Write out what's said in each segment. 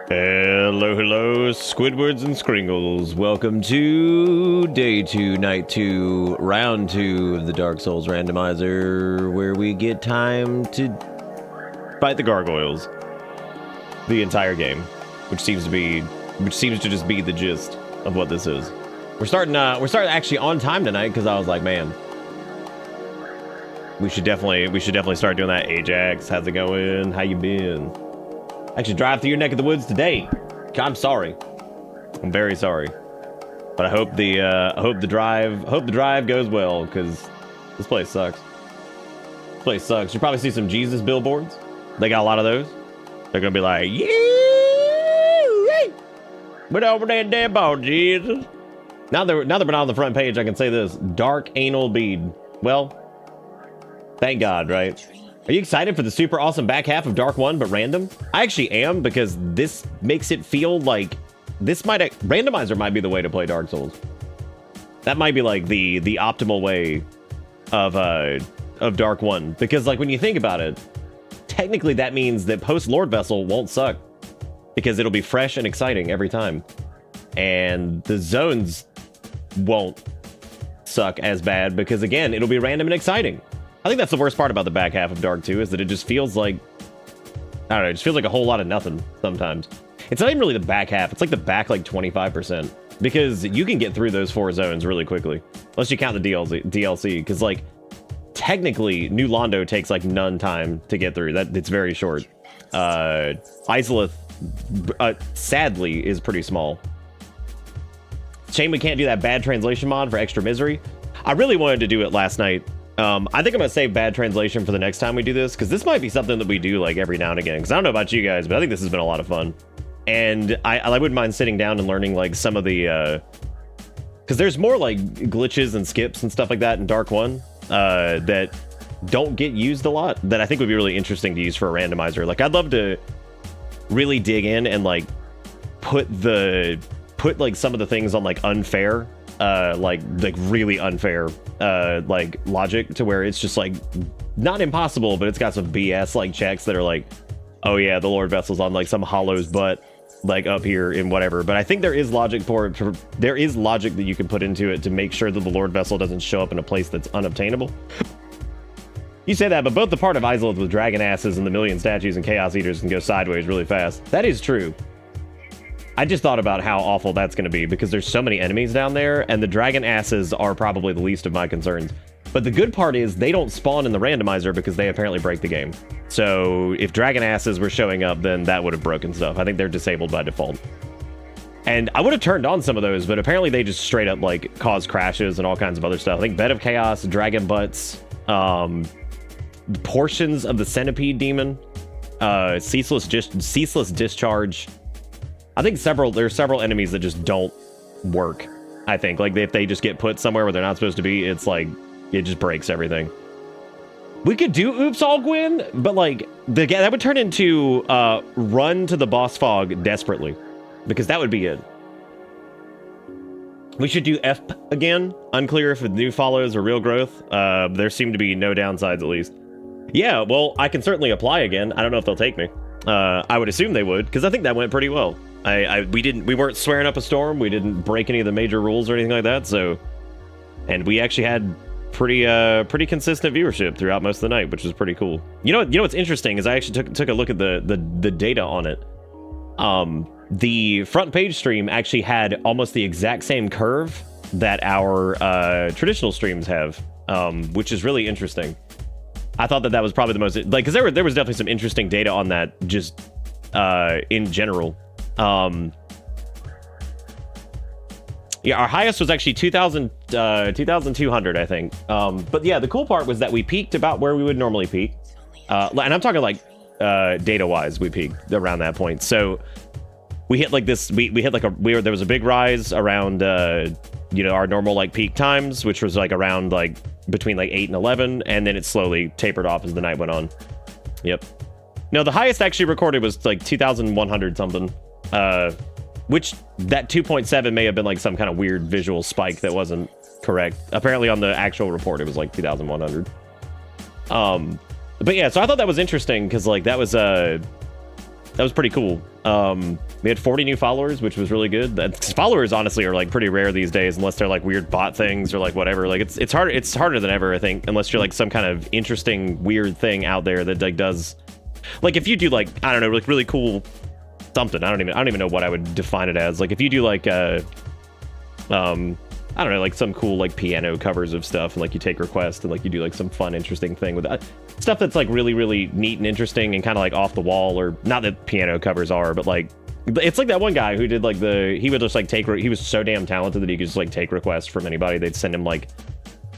Hello, Squidwards and Scringles. Welcome to Day 2, Night 2, Round 2 of the Dark Souls Randomizer, where we get time to fight the gargoyles. The entire game, which seems to just be the gist of what this is. We're starting actually on time tonight because I was like, man, we should definitely start doing that. Ajax, how's it going? How you been? Actually drive through your neck of the woods today. I'm sorry. I'm very sorry. But I hope the drive goes well, because this place sucks. This place sucks. You probably see some Jesus billboards. They got a lot of those. They're gonna be like, yeah, but over there, dead ball, Jesus. Now they're not on the front page, I can say this: dark anal bead. Well, thank God, right? Are you excited for the super awesome back half of Dark 1, but random? I actually am, because this makes it feel like Randomizer might be the way to play Dark Souls. That might be like the optimal way of Dark 1, because like when you think about it, technically that means that post Lord Vessel won't suck, because it'll be fresh and exciting every time, and the zones won't suck as bad because, again, it'll be random and exciting. I think that's the worst part about the back half of Dark 2, is that it just feels like, I don't know, it just feels like a whole lot of nothing sometimes. It's not even really the back half, it's like the back like 25%, because you can get through those 4 zones really quickly, unless you count the DLC, because like technically New Londo takes like none time to get through. It's very short. Izalith, sadly, is pretty small. Shame we can't do that bad translation mod for extra misery. I really wanted to do it last night. I think I'm gonna save bad translation for the next time we do this, because this might be something that we do like every now and again, because I don't know about you guys, but I think this has been a lot of fun. And I wouldn't mind sitting down and learning like some of the because there's more like glitches and skips and stuff like that in Dark 1 that don't get used a lot, that I think would be really interesting to use for a randomizer. Like, I'd love to really dig in and like put like some of the things on like unfair, like really unfair like logic, to where it's just like not impossible, but it's got some BS like checks that are like, oh yeah, the Lord Vessel's on like some hollow's butt, like up here in whatever. But I think there is logic for it. There is logic that you can put into it to make sure that the Lord Vessel doesn't show up in a place that's unobtainable. You say that, but both the part of Izalith with dragon asses and the million statues and chaos eaters can go sideways really fast. That is true. I just thought about how awful that's going to be, because there's so many enemies down there, and the dragon asses are probably the least of my concerns. But the good part is they don't spawn in the randomizer, because they apparently break the game. So if dragon asses were showing up, then that would have broken stuff. I think they're disabled by default. And I would have turned on some of those, but apparently they just straight up like cause crashes and all kinds of other stuff. I think Bed of Chaos, Dragon Butts, portions of the Centipede Demon, Ceaseless Discharge. I think there's several enemies that just don't work. I think like if they just get put somewhere where they're not supposed to be, it's like it just breaks everything. We could do Oops All Gwyn, but like that would turn into run to the boss fog desperately, because that would be it. We should do F again. Unclear if the new follows or real growth. There seem to be no downsides, at least. Yeah, well, I can certainly apply again. I don't know if they'll take me. I would assume they would, because I think that went pretty well. We weren't swearing up a storm. We didn't break any of the major rules or anything like that. So, and we actually had pretty consistent viewership throughout most of the night, which was pretty cool. You know what's interesting is I actually took a look at the data on it. The front page stream actually had almost the exact same curve that our traditional streams have, which is really interesting. I thought that was probably the most, like, because there was definitely some interesting data on that, just in general. Yeah, our highest was actually 2,200, I think. But yeah, the cool part was that we peaked about where we would normally peak. And I'm talking like data-wise, we peaked around that point. So we hit like this, we hit like there was a big rise around, our normal like peak times, which was like around like between like 8 and 11, and then it slowly tapered off as the night went on. Yep. No, the highest actually recorded was like 2,100 something, which that 2.7 may have been like some kind of weird visual spike that wasn't correct. Apparently on the actual report, it was like 2,100. But yeah, so I thought that was interesting, because like that was That was pretty cool. We had 40 new followers, which was really good. Followers honestly are like pretty rare these days, unless they're like weird bot things or like whatever. Like it's harder than ever, I think, unless you're like some kind of interesting weird thing out there that like does, like if you do like, I don't know, like really cool something. I don't even know what I would define it as. Like if you do like I don't know, like some cool like piano covers of stuff, and like you take requests and like you do like some fun interesting thing with that stuff that's like really really neat and interesting and kind of like off the wall, or not that piano covers are, but like it's like that one guy who did like he would just like he was so damn talented that he could just like take requests from anybody. They'd send him like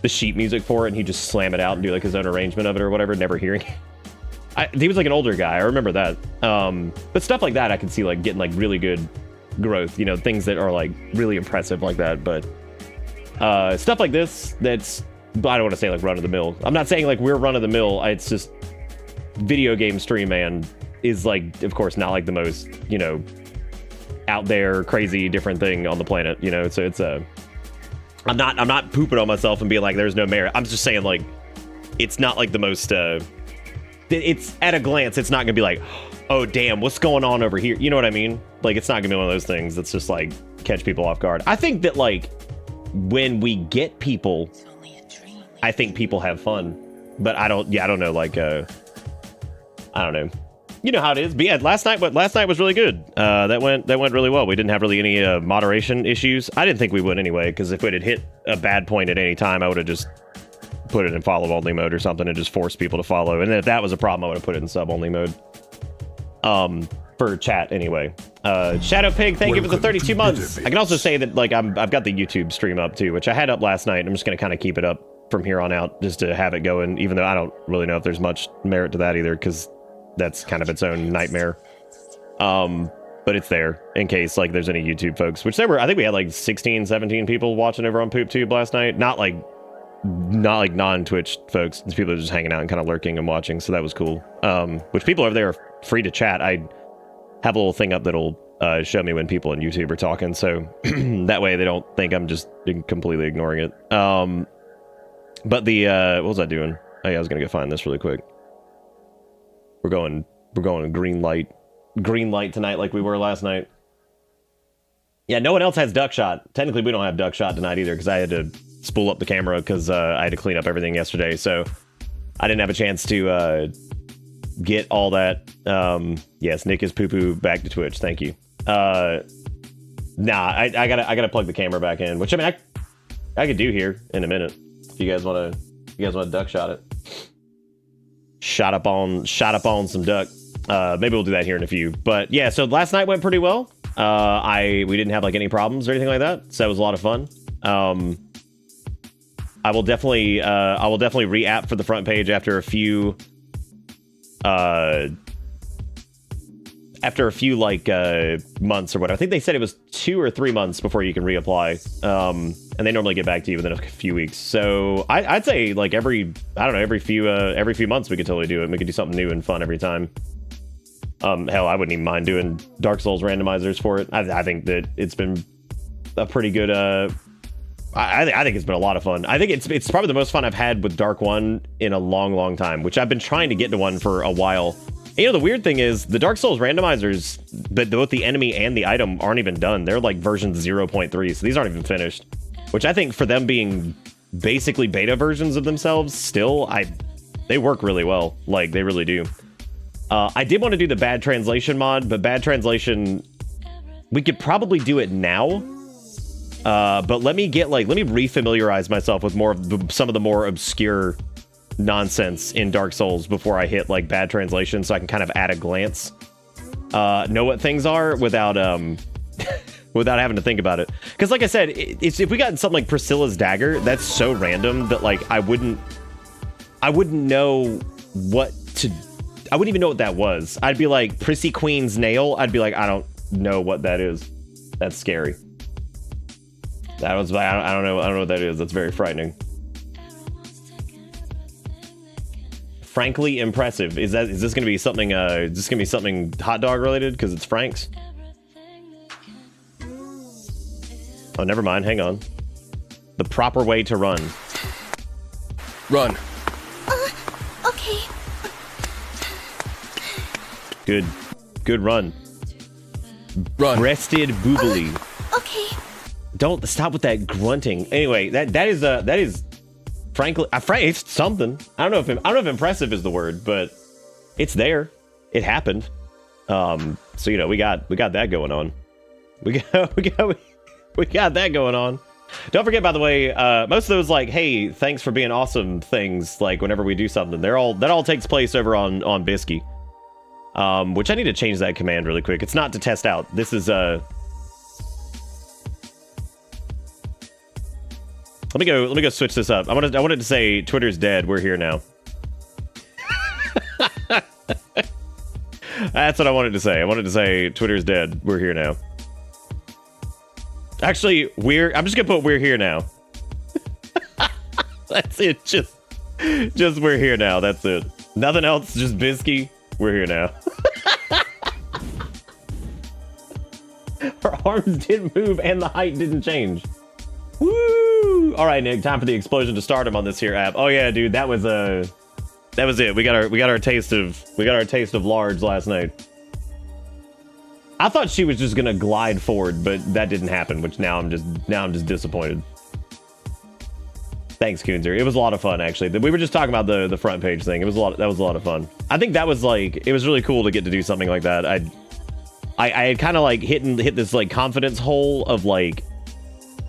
the sheet music for it and he'd just slam it out and do like his own arrangement of it or whatever, never hearing it. He was like an older guy, I remember that. But stuff like that I can see like getting like really good growth, you know, things that are like really impressive like that. But stuff like this, that's, I don't want to say like run of the mill. I'm not saying like we're run of the mill. It's just video game stream, man, is like, of course, not like the most, you know, out there crazy different thing on the planet, you know. So it's I'm not pooping on myself and being like there's no merit. I'm just saying like it's not like the most it's at a glance it's not gonna be like, oh damn, what's going on over here, you know what I mean? Like it's not gonna be one of those things that's just like catch people off guard. I think that like when we get people, I think people have fun, but I don't know, like I don't know, you know how it is. But yeah, last night was really good. That went really well. We didn't have really any moderation issues. I didn't think we would anyway, because if it had hit a bad point at any time, I would have just put it in follow only mode or something and just forced people to follow. And then if that was a problem, I would have put it in sub only mode. For chat anyway. Shadow Pig, thank you for the 32 months. I can also say that like I've got the YouTube stream up too, which I had up last night. I'm just gonna kind of keep it up from here on out just to have it going, even though I don't really know if there's much merit to that either, because that's kind of its own nightmare. But it's there in case like there's any YouTube folks, which there were. I think we had like 16, 17 people watching over on PoopTube last night. Not like non-Twitch folks. It's people just hanging out and kind of lurking and watching, so that was cool. Which people over there are free to chat. I have a little thing up that'll show me when people on YouTube are talking, so that way they don't think I'm just completely ignoring it. But the what was I doing? Oh yeah, I was gonna go find this really quick. We're going green light tonight like we were last night. Yeah, no one else has duck shot. Technically we don't have duck shot tonight either, because I had to spool up the camera because I had to clean up everything yesterday, so I didn't have a chance to get all that. Yes, Nick is poo-poo back to Twitch, thank you. Nah, I gotta plug the camera back in, which I mean I could do here in a minute if you guys want to duck shot it. Shot up on some duck. Maybe we'll do that here in a few. But yeah, so last night went pretty well. We didn't have like any problems or anything like that, so that was a lot of fun. I will definitely re-app for the front page after a few like months or whatever. I think they said it was 2 or 3 months before you can reapply. And they normally get back to you within a few weeks. So I'd say like every few months we could totally do it. We could do something new and fun every time. Hell, I wouldn't even mind doing Dark Souls randomizers for it. I think that it's been a pretty good. I think it's been a lot of fun. I think it's probably the most fun I've had with Dark 1 in a long time, which I've been trying to get to one for a while. And, you know, the weird thing is the Dark Souls randomizers, but both the enemy and the item aren't even done. They're like version 0.3, so these aren't even finished. Which I think for them being basically beta versions of themselves, still, they work really well. Like, they really do. I did want to do the bad translation mod, but bad translation, we could probably do it now. But let me refamiliarize myself with more of some of the more obscure nonsense in Dark Souls before I hit like bad translation, so I can kind of at a glance know what things are without without having to think about it. Because like I said, if we got something like Priscilla's dagger, that's so random that like I wouldn't know what to. I wouldn't even know what that was. I'd be like Prissy Queen's nail. I'd be like, I don't know what that is. That's scary. I don't know what that is. That's very frightening. Frankly impressive. Is this gonna be something hot dog related because it's Frank's? Oh, never mind. Hang on. The proper way to run. Run. Okay. Good Good run. Run. Breasted boobily. Okay. Don't stop with that grunting. Anyway, that is frankly, it's something. I don't know if impressive is the word, but it's there. It happened. So you know, we got that going on. We got that going on. Don't forget, by the way, most of those like, hey, thanks for being awesome things, like whenever we do something, that all takes place over on Bisky. Which I need to change that command really quick. It's not to test out. This is let me go switch this up. I wanted to say Twitter's dead, we're here now. That's what I wanted to say. I wanted to say Twitter's dead, we're here now. Actually, I'm just gonna put we're here now. That's it. Just we're here now. That's it. Nothing else. Just Bisky. We're here now. Her arms didn't move and the height didn't change. Woo! All right, Nick. Time for the explosion to stardom on this here app. Oh yeah, dude. That was it. We got our taste of large last night. I thought she was just gonna glide forward, but that didn't happen, which now I'm just disappointed. Thanks, Coonzer. It was a lot of fun, actually. We were just talking about the front page thing. That was a lot of fun. I think that was like, it was really cool to get to do something like that. I had kind of like hit this like confidence hole of like,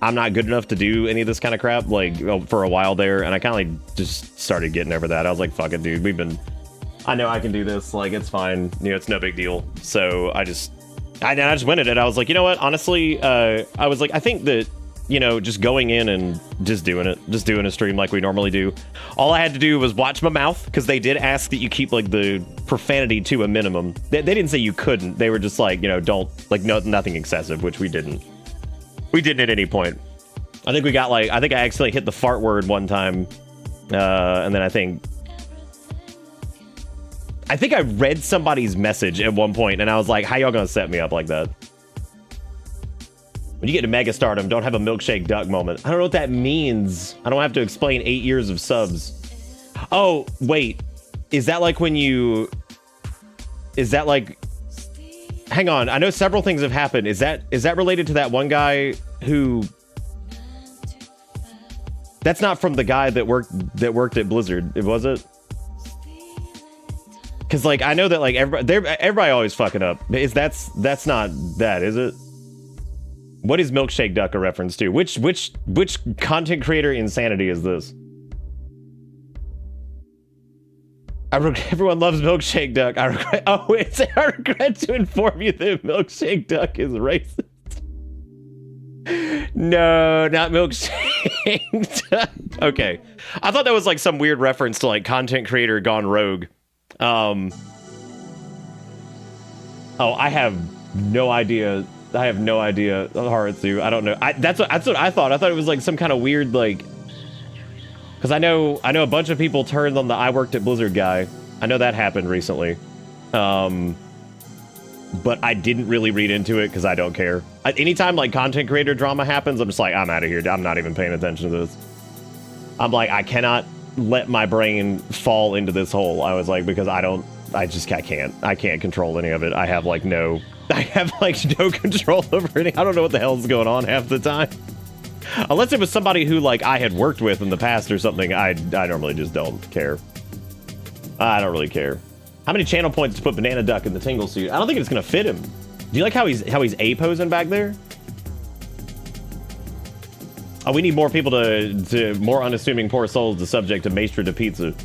I'm not good enough to do any of this kind of crap, like for a while there, and I kind of like just started getting over that. I was like, fuck it, dude. I know I can do this. Like, it's fine. You know, it's no big deal. So I just went at it. I was like, you know what? Honestly, I was like, I think that, you know, just going in and just doing a stream like we normally do. All I had to do was watch my mouth, because they did ask that you keep like the profanity to a minimum. They didn't say you couldn't. They were just like, you know, don't like nothing excessive, which we didn't. We didn't at any point. I think I actually hit the fart word one time, and then I think I read somebody's message at one point, and I was like, how y'all gonna set me up like that? When you get to mega stardom, don't have a milkshake duck moment. I don't know what that means. I don't have to explain 8 years of subs. Oh, wait. Is that like when you... Is that like... Hang on. I know several things have happened. Is that related to that one guy who... That's not from the guy that worked at Blizzard, was it? Because like I know that like everybody always fucking up. That's not that, is it? What is Milkshake Duck a reference to? Which content creator insanity is this? Everyone loves Milkshake Duck. I regret to inform you that Milkshake Duck is racist. No, not Milkshake Duck. Okay. I thought that was like some weird reference to like content creator gone rogue. Oh, I have no idea. Haritsu. I don't know. That's what I thought. I thought it was like some kind of weird like, because I know a bunch of people turned on the I worked at Blizzard guy. I know that happened recently. But I didn't really read into it because I don't care. Anytime like content creator drama happens, I'm just like, I'm out of here. I'm not even paying attention to this. I'm like, I cannot let my brain fall into this hole. I was like, because I can't control any of it. I have like no control over it. I don't know what the hell's going on half the time. Unless it was somebody who like I had worked with in the past or something, I normally just don't care. I don't really care. How many channel points to put Banana Duck in the Tingle suit? I don't think it's gonna fit him. Do you like how he's A-posing back there? Oh, we need more people to more unassuming poor souls to subject to Maestra de Pizza.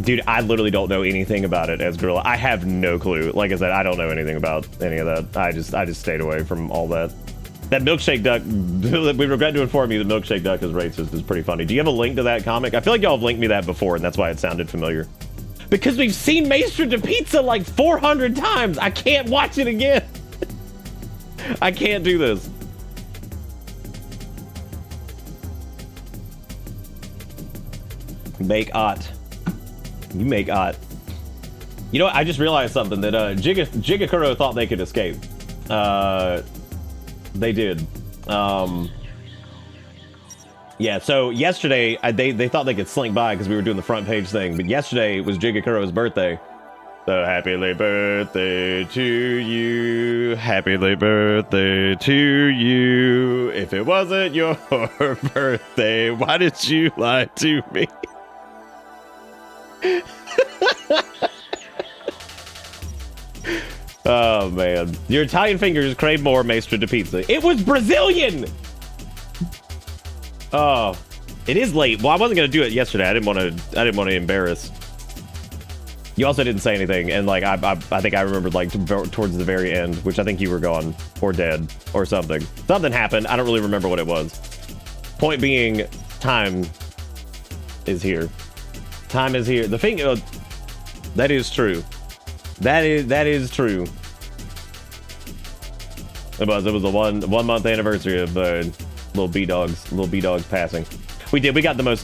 Dude, I literally don't know anything about it as Gorilla. I have no clue. Like I said, I don't know anything about any of that. I just stayed away from all that. That Milkshake Duck, we regret to inform you that Milkshake Duck is racist, is pretty funny. Do you have a link to that comic? I feel like y'all have linked me that before, and that's why it sounded familiar. Because we've seen Maestra de Pizza like 400 times. I can't watch it again. I can't do this. Make ot. You make ot. You know what? I just realized something that Jigakuro thought they could escape. They did. Yeah, so yesterday, they thought they could slink by because we were doing the front page thing, but yesterday was Jigakuro's birthday. So happy late birthday to you, happy late birthday to you. If it wasn't your birthday, why did you lie to me? Oh man, your Italian fingers crave more Maestro di Pizza. It was Brazilian. Oh, it is late. Well, I wasn't gonna do it yesterday. I didn't want to embarrass. You also didn't say anything, and like I think I remembered like towards the very end, which I think you were gone or dead or something. Something happened. I don't really remember what it was. Point being, time is here. Time is here. The thing, that is true. That is true. It was a one month anniversary of little B dogs passing. We got the most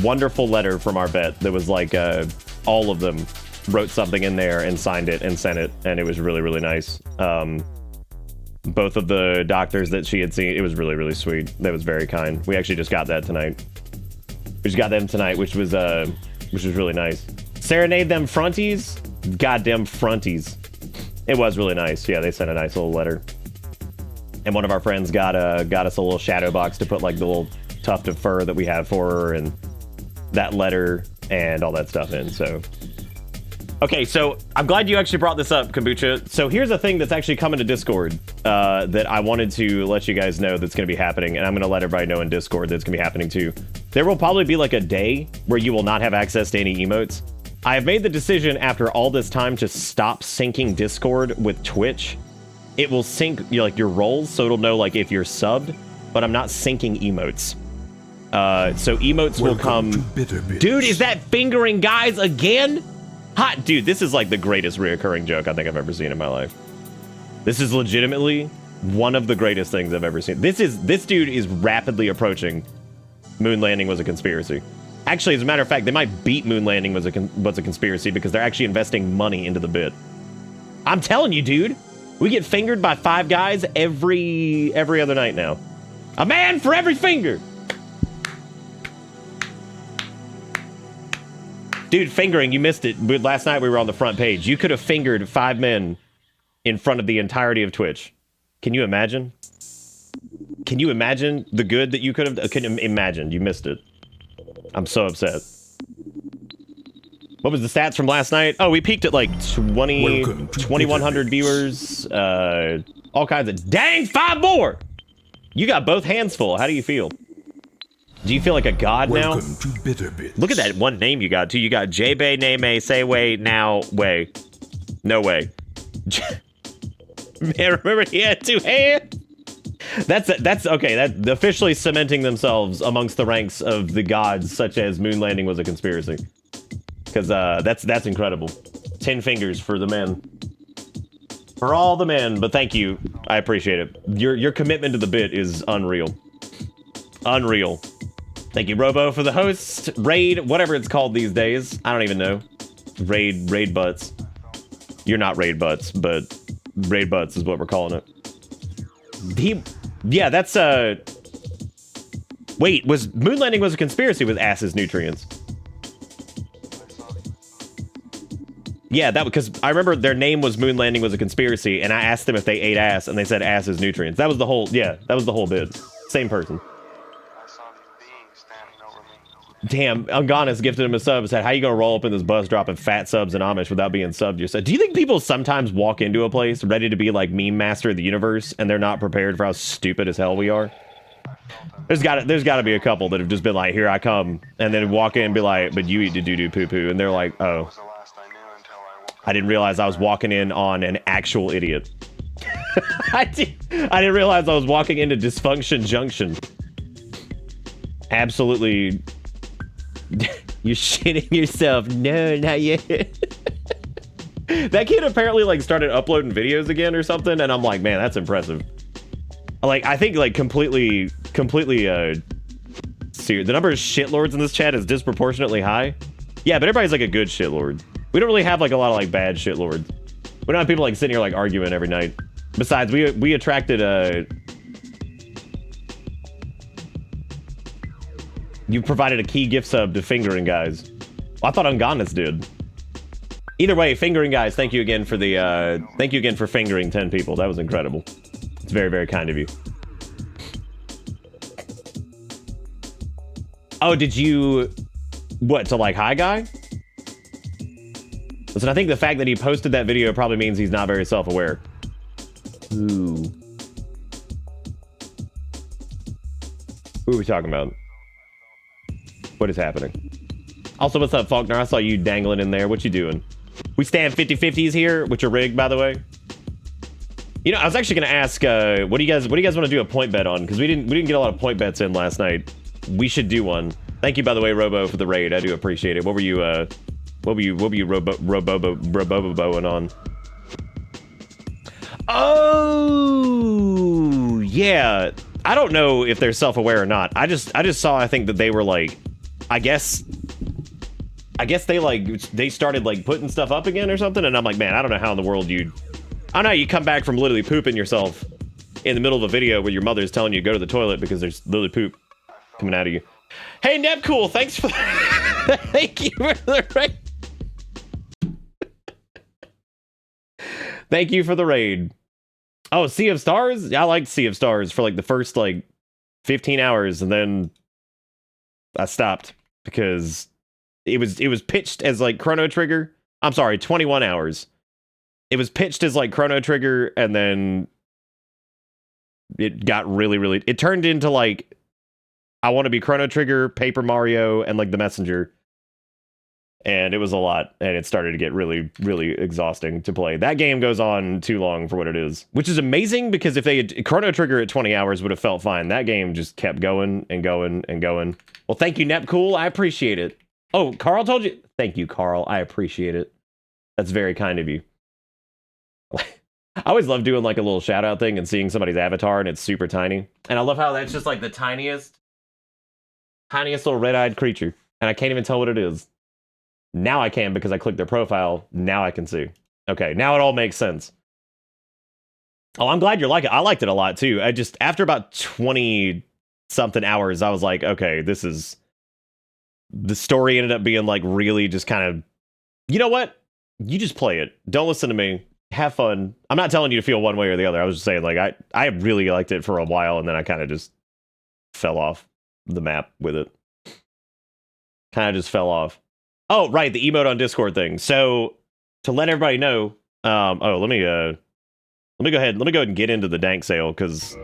wonderful letter from our vet that was like all of them wrote something in there and signed it and sent it, and it was really, really nice. Both of the doctors that she had seen, it was really, really sweet. That was very kind. We actually just got that tonight. We just got them tonight, which was really nice. Serenade them fronties, goddamn fronties. It was really nice. Yeah, they sent a nice little letter. And one of our friends got us a little shadow box to put like the little tuft of fur that we have for her and that letter and all that stuff in. So, okay, so I'm glad you actually brought this up, Kombucha. So here's a thing that's actually coming to Discord that I wanted to let you guys know that's going to be happening, and I'm going to let everybody know in Discord that's going to be happening too. There will probably be like a day where you will not have access to any emotes. I have made the decision after all this time to stop syncing Discord with Twitch. It will sync like your roles, so it'll know like if you're subbed, but I'm not syncing emotes. So emotes will come. Dude, is that fingering guys again? Hot dude, this is like the greatest reoccurring joke I think I've ever seen in my life. This is legitimately one of the greatest things I've ever seen. This dude is rapidly approaching moon landing was a conspiracy. Actually, as a matter of fact, they might beat moon landing was a conspiracy because they're actually investing money into the bit. I'm telling you, dude. We get fingered by 5 guys every other night now. A man for every finger. Dude, fingering, you missed it. Last night we were on the front page. You could have fingered 5 men in front of the entirety of Twitch. Can you imagine? Can you imagine the good that you could have? Imagine. You missed it. I'm so upset. What was the stats from last night? Oh, we peaked at like 2,100 viewers. All kinds of... Dang, 5 more! You got both hands full. How do you feel? Do you feel like a god now? Look at that one name you got, too. You got J-Bay, Name, Say Way, Now, Way. No way. Man, remember he had 2 hands? That's okay. That's officially cementing themselves amongst the ranks of the gods, such as moon landing was a conspiracy. Because that's incredible. 10 fingers for the men. For all the men, but thank you. I appreciate it. Your commitment to the bit is unreal. Unreal. Thank you, Robo, for the host. Raid, whatever it's called these days. I don't even know. Raid butts. You're not raid butts, but raid butts is what we're calling it. Yeah, that's wait, was moon landing was a conspiracy with Ass's nutrients? Yeah, that because I remember their name was Moon Landing was a conspiracy, and I asked them if they ate ass, and they said ass is nutrients. That was the whole, yeah, that was the whole bit. Same person. Damn, Unganis gifted him a sub and said, how you gonna roll up in this bus dropping fat subs and Amish without being subbed yourself? Do you think people sometimes walk into a place ready to be like meme master of the universe, and they're not prepared for how stupid as hell we are? There's gotta be a couple that have just been like, here I come, and then walk in and be like, but you eat the doo-doo poo-poo, and they're like, oh. I didn't realize I was walking in on an actual idiot. I didn't realize I was walking into Dysfunction Junction. Absolutely. You're shitting yourself. No, not yet. That kid apparently like started uploading videos again or something, and I'm like, man, that's impressive. Like, I think like completely serious. The number of shitlords in this chat is disproportionately high. Yeah, but everybody's like a good shitlord. We don't really have like a lot of like bad shitlords. We don't have people like sitting here like arguing every night. Besides, we attracted You provided a key gift sub to Fingering Guys. Well, I thought Unganas did. Either way, Fingering Guys, thank you again for the, thank you again for fingering 10 people. That was incredible. It's very, very kind of you. Oh, did you... What, to like Hi Guy? Listen, I think the fact that he posted that video probably means he's not very self-aware. Ooh. Who are we talking about? What is happening? Also, what's up, Faulkner? I saw you dangling in there. What you doing? We stand 50-50s here, which are rigged, by the way. You know, I was actually going to ask, what do you guys want to do a point bet on? Because we didn't get a lot of point bets in last night. We should do one. Thank you, by the way, Robo, for the raid. I do appreciate it. What were you roboing on? Oh, yeah. I don't know if they're self-aware or not. I just saw, I think that they were like, I guess they started like putting stuff up again or something, and I'm like, man, I don't know how in the world I don't know, you come back from literally pooping yourself in the middle of a video where your mother's telling you to go to the toilet because there's literally poop coming out of you. Hey, Nepcool, thanks for thank you for the raid. Thank you for the raid. Oh, Sea of Stars? Yeah, I liked Sea of Stars for like the first like 15 hours, and then I stopped because it was pitched as like Chrono Trigger. I'm sorry, 21 hours. It was pitched as like Chrono Trigger, and then it got really it turned into like I want to be Chrono Trigger, Paper Mario, and like The Messenger. And it was a lot, and it started to get really exhausting to play. That game goes on too long for what it is, which is amazing because if they had Chrono Trigger at 20 hours would have felt fine. That game just kept going and going and going. Well, thank you, Nepcool. I appreciate it. Oh, Carl told you. Thank you, Carl. I appreciate it. That's very kind of you. I always love doing like a little shout out thing and seeing somebody's avatar and it's super tiny. And I love how that's just like the tiniest little red-eyed creature. And I can't even tell what it is. Now I can because I clicked their profile. Now I can see. Okay, now it all makes sense. Oh, I'm glad you like it. I liked it a lot too. I just, after about 20-something hours, I was like, okay, this is... The story ended up being like really just kind of... You know what? You just play it. Don't listen to me. Have fun. I'm not telling you to feel one way or the other. I was just saying, like, I really liked it for a while, and then I kind of just fell off the map with it. Kind of just fell off. Oh, right, the emote on Discord thing. So, to let everybody know, let me go ahead and get into the dank sale, because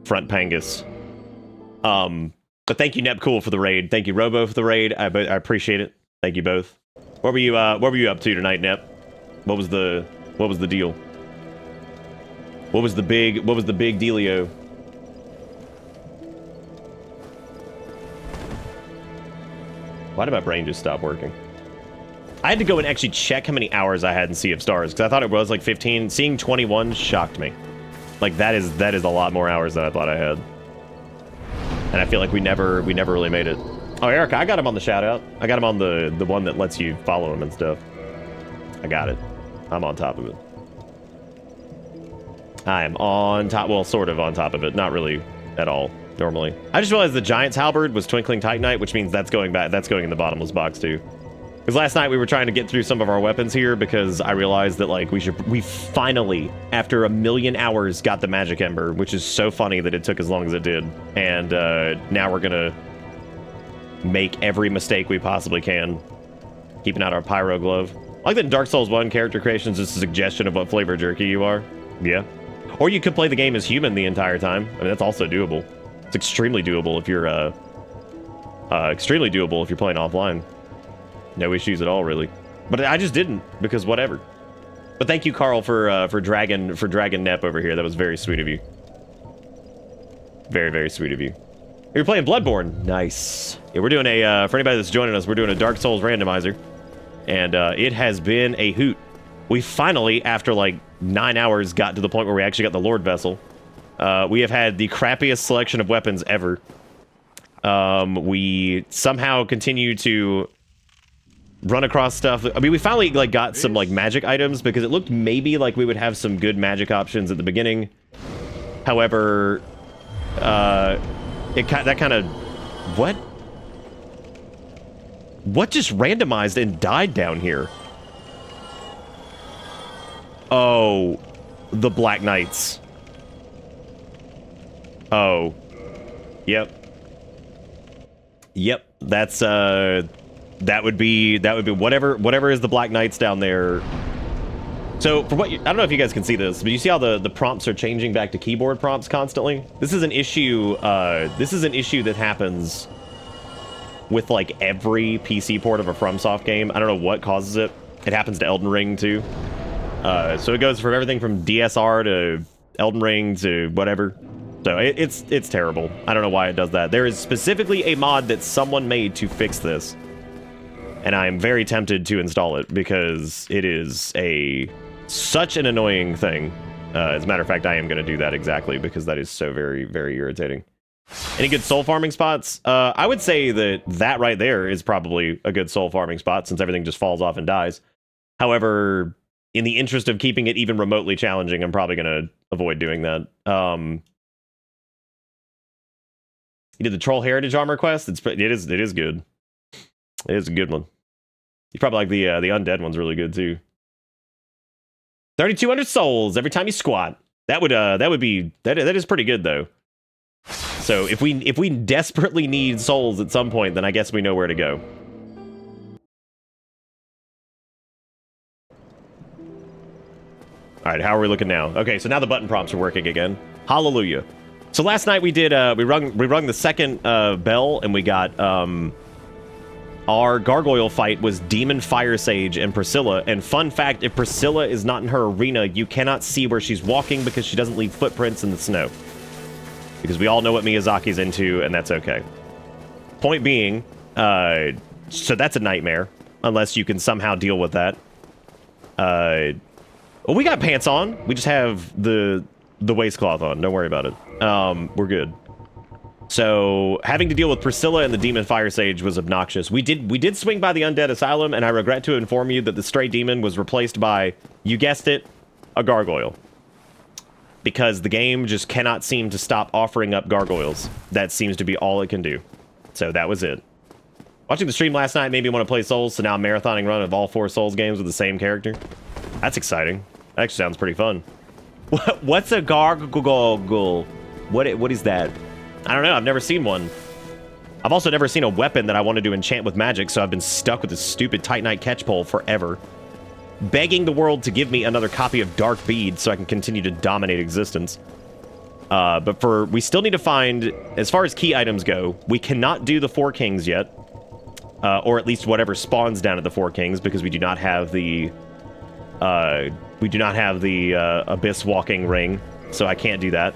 front Pangus. But thank you, Nepcool, for the raid. Thank you, Robo, for the raid. I appreciate it. Thank you both. What were you up to tonight, Nep? What was the deal? What was the big dealio? Why did my brain just stop working? I had to go and actually check how many hours I had in Sea of Stars, because I thought it was like 15. Seeing 21 shocked me. Like, that is a lot more hours than I thought I had. And I feel like we never really made it. Oh, Erica, I got him on the shout out. I got him on the one that lets you follow him and stuff. I got it. I'm on top of it. I am on top, well, sort of on top of it. Not really at all. Normally. I just realized the Giant's Halberd was Twinkling Titanite, which means that's going back. That's going in the bottomless box too. Because last night we were trying to get through some of our weapons here because I realized that like we finally, after 1,000,000 hours, got the Magic Ember, which is so funny that it took as long as it did. And now we're gonna make every mistake we possibly can, keeping out our Pyro Glove. I like that in Dark Souls 1, character creation is just a suggestion of what flavor jerky you are. Yeah. Or you could play the game as human the entire time. I mean, that's also doable. It's extremely doable if you're playing offline. No issues at all, really. But I just didn't because whatever. But thank you, Carl, for Dragon Nep over here. That was very sweet of you. Very sweet of you. You're playing Bloodborne. Nice. Yeah, we're doing a for anybody that's joining us, we're doing a Dark Souls randomizer, and it has been a hoot. We finally, after like 9 hours, got to the point where we actually got the Lord Vessel. We have had the crappiest selection of weapons ever. We somehow continue to run across stuff. I mean, we finally like got some like magic items because it looked maybe like we would have some good magic options at the beginning. However, that kind of What? What just randomized and died down here? Oh, the Black Knights. Oh. Yep. Yep. That's that would be whatever is the Black Knights down there. So for what I don't know if you guys can see this, but you see how the prompts are changing back to keyboard prompts constantly? This is an issue that happens with like every PC port of a FromSoft game. I don't know what causes it. It happens to Elden Ring too. So it goes from everything from DSR to Elden Ring to whatever. So it's terrible. I don't know why it does that. There is specifically a mod that someone made to fix this. And I'm very tempted to install it because it is such an annoying thing. As a matter of fact, I am going to do that exactly because that is so very, very irritating. Any good soul farming spots? I would say that right there is probably a good soul farming spot since everything just falls off and dies. However, in the interest of keeping it even remotely challenging, I'm probably going to avoid doing that. You did the Troll Heritage Armor quest? It is good. It is a good one. You probably like the undead one's really good too. 3,200 souls every time you squat. That is pretty good though. So if we desperately need souls at some point, then I guess we know where to go. All right, how are we looking now? Okay, so now the button prompts are working again. Hallelujah. So last night we did we rung the second bell, and we got our gargoyle fight was Demon Fire Sage and Priscilla. And fun fact, if Priscilla is not in her arena, you cannot see where she's walking because she doesn't leave footprints in the snow. Because we all know what Miyazaki's into, and that's okay. Point being, so that's a nightmare, unless you can somehow deal with that. Well, we got pants on. We just have the waistcloth on. Don't worry about it. We're good. So having to deal with Priscilla and the Demon Fire Sage was obnoxious. We did swing by the Undead Asylum, and I regret to inform you that the Stray Demon was replaced by, you guessed it, a gargoyle. Because the game just cannot seem to stop offering up gargoyles. That seems to be all it can do. So that was it. Watching the stream last night made me want to play Souls, so now I'm marathoning run of all 4 Souls games with the same character. That's exciting. That actually sounds pretty fun. What's a gargoyle? What is that? I don't know. I've never seen one. I've also never seen a weapon that I wanted to enchant with magic, so I've been stuck with this stupid Titanite catchpole forever. Begging the world to give me another copy of Dark Bead so I can continue to dominate existence. But we still need to find, as far as key items go, we cannot do the Four Kings yet. Or at least whatever spawns down at the Four Kings, because we do not have the Abyss Walking Ring, so I can't do that.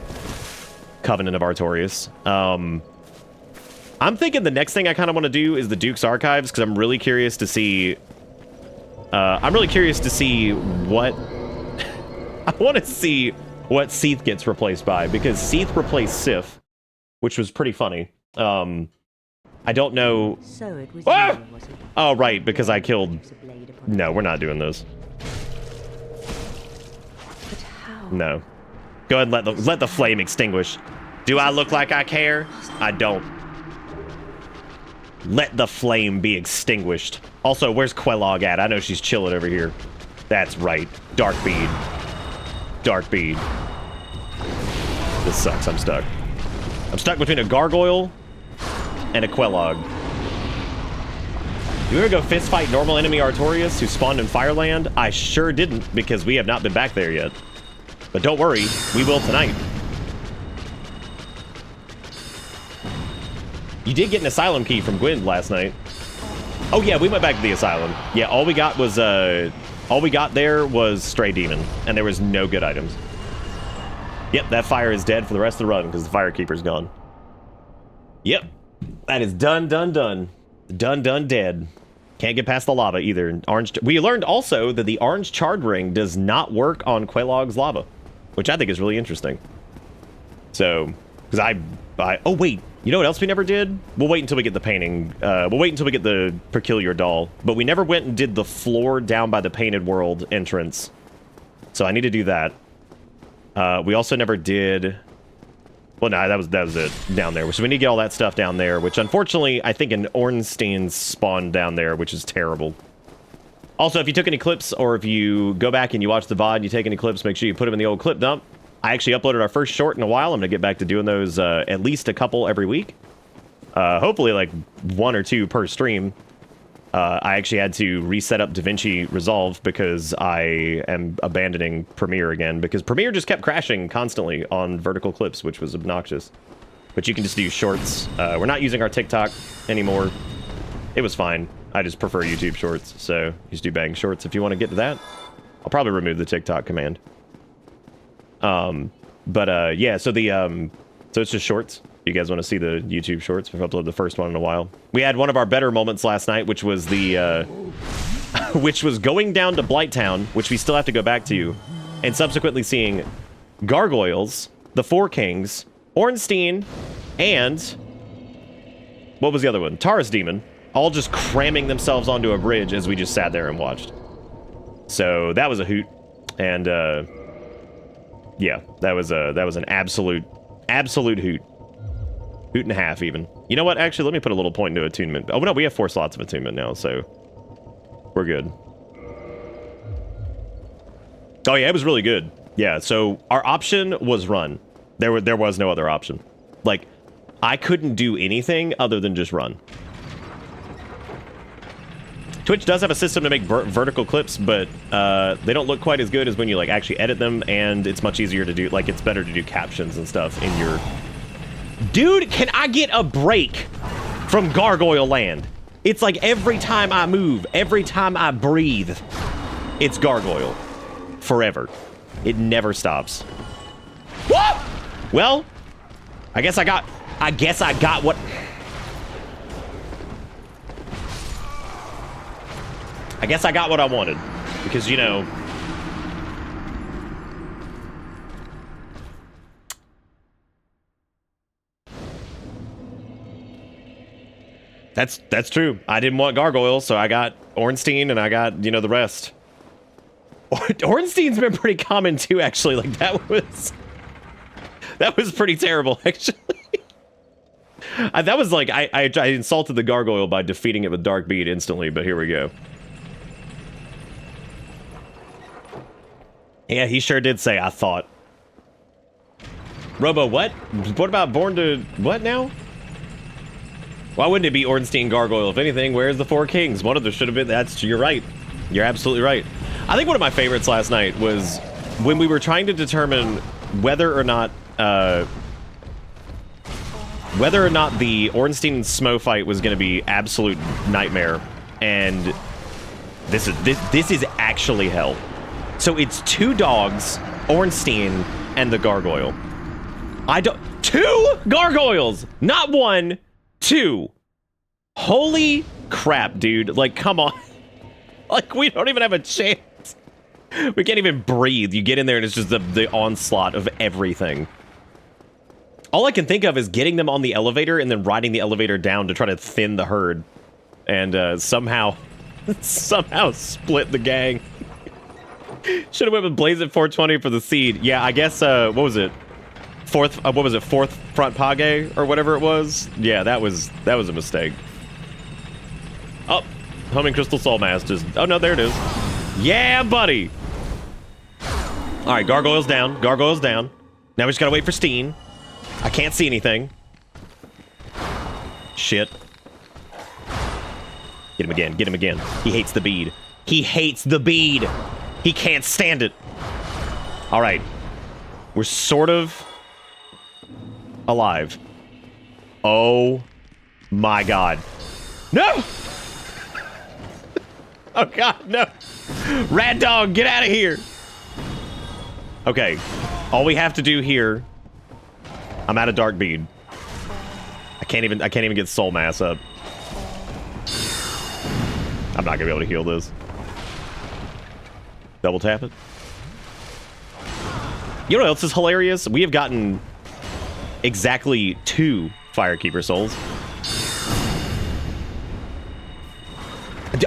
Covenant of Artorias. I'm thinking the next thing I kind of want to do is the Duke's Archives, because I'm really curious to see... what... I want to see what Seath gets replaced by, because Seath replaced Sif, which was pretty funny. I don't know... So it was Ah! you, was it? Oh, right, because I killed... No, we're not doing those. But how? No. Go ahead and let the flame extinguish. Do I look like I care? I don't. Let the flame be extinguished. Also, where's Quelaag at? I know she's chilling over here. That's right. Dark Bead. Dark Bead. This sucks. I'm stuck. I'm stuck between a gargoyle and a Quelaag. You ever go fist fight normal enemy Artorias who spawned in Fireland? I sure didn't, because we have not been back there yet. But don't worry, we will tonight. You did get an asylum key from Gwyn last night. Oh yeah, we went back to the asylum. Yeah, all we got there was Stray Demon, and there was no good items. Yep, that fire is dead for the rest of the run because the Firekeeper's gone. Yep, that is done, done, done. Done, done, dead. Can't get past the lava either. We learned also that the orange charred ring does not work on Quelaag's lava, which I think is really interesting. So, because oh wait, you know what else we never did? We'll wait until we get the painting. We'll wait until we get the Peculiar Doll. But we never went and did the floor down by the Painted World entrance. So I need to do that. We also never did... Well, no, that was it down there. So we need to get all that stuff down there, which unfortunately, I think an Ornstein spawned down there, which is terrible. Also, if you took any clips or if you go back and you watch the VOD and you take any clips, make sure you put them in the old clip dump. I actually uploaded our first short in a while. I'm going to get back to doing those at least a couple every week. Hopefully like 1 or 2 per stream. I actually had to reset up DaVinci Resolve because I am abandoning Premiere again, because Premiere just kept crashing constantly on vertical clips, which was obnoxious. But you can just do shorts. We're not using our TikTok anymore. It was fine. I just prefer YouTube shorts, so you just do bang shorts if you want to get to that. I'll probably remove the TikTok command. Yeah, so so it's just shorts. You guys want to see the YouTube shorts? We've uploaded the first one in a while. We had one of our better moments last night, which was the, which was going down to Blighttown, which we still have to go back to, and subsequently seeing Gargoyles, the Four Kings, Ornstein, and what was the other one? Taurus Demon, all just cramming themselves onto a bridge as we just sat there and watched. So that was a hoot, and yeah, that was an absolute hoot. Hoot and a half, even. You know what? Actually, let me put a little point into attunement. Oh, no, we have 4 slots of attunement now, so we're good. Oh, yeah, it was really good. Yeah, so our option was run. There was no other option. Like, I couldn't do anything other than just run. Twitch does have a system to make vertical clips, but they don't look quite as good as when you, like, actually edit them, and it's much easier to do, like, it's better to do captions and stuff in your... Dude, can I get a break from Gargoyle Land? It's like every time I move, every time I breathe, it's Gargoyle. Forever. It never stops. What? Well, I guess I got what... I guess I got what I wanted. Because, you know... That's true. I didn't want Gargoyles, so I got Ornstein, and I got, you know, the rest. Ornstein's been pretty common, too, actually. Like, that was pretty terrible, actually. That was like, I insulted the Gargoyle by defeating it with Dark Bead instantly, but here we go. Yeah, he sure did say, I thought. Robo, what? What about Born to... what now? Why wouldn't it be Ornstein Gargoyle? If anything, where's the Four Kings? One of them should have been... you're right. You're absolutely right. I think one of my favorites last night was when we were trying to determine whether or not the Ornstein and Smo fight was going to be absolute nightmare. And this is actually hell. So it's 2 dogs, Ornstein, and the Gargoyle. 2 Gargoyles! Not 1, 2. Holy crap, dude. Like, come on. Like, we don't even have a chance. We can't even breathe. You get in there and it's just the onslaught of everything. All I can think of is getting them on the elevator and then riding the elevator down to try to thin the herd. And somehow split the gang. Should have went with Blaze at 420 for the seed. Yeah, I guess, what was it? Fourth front page or whatever it was. Yeah, that was a mistake. Oh, Homing Crystal Soul Mass just... oh no, there it is. Yeah, buddy. All right, Gargoyle's down. Gargoyle's down. Now we just gotta wait for Steen. I can't see anything. Shit. Get him again. Get him again. He hates the bead. He hates the bead. He can't stand it. All right. We're sort of alive. Oh my god. No! Oh god, no. Rad Dog, get out of here. Okay. All we have to do here... I'm out of Dark Bead. I can't even get Soul Mass up. I'm not gonna be able to heal this. Double tap it. You know what else is hilarious? We have gotten exactly 2 Firekeeper souls.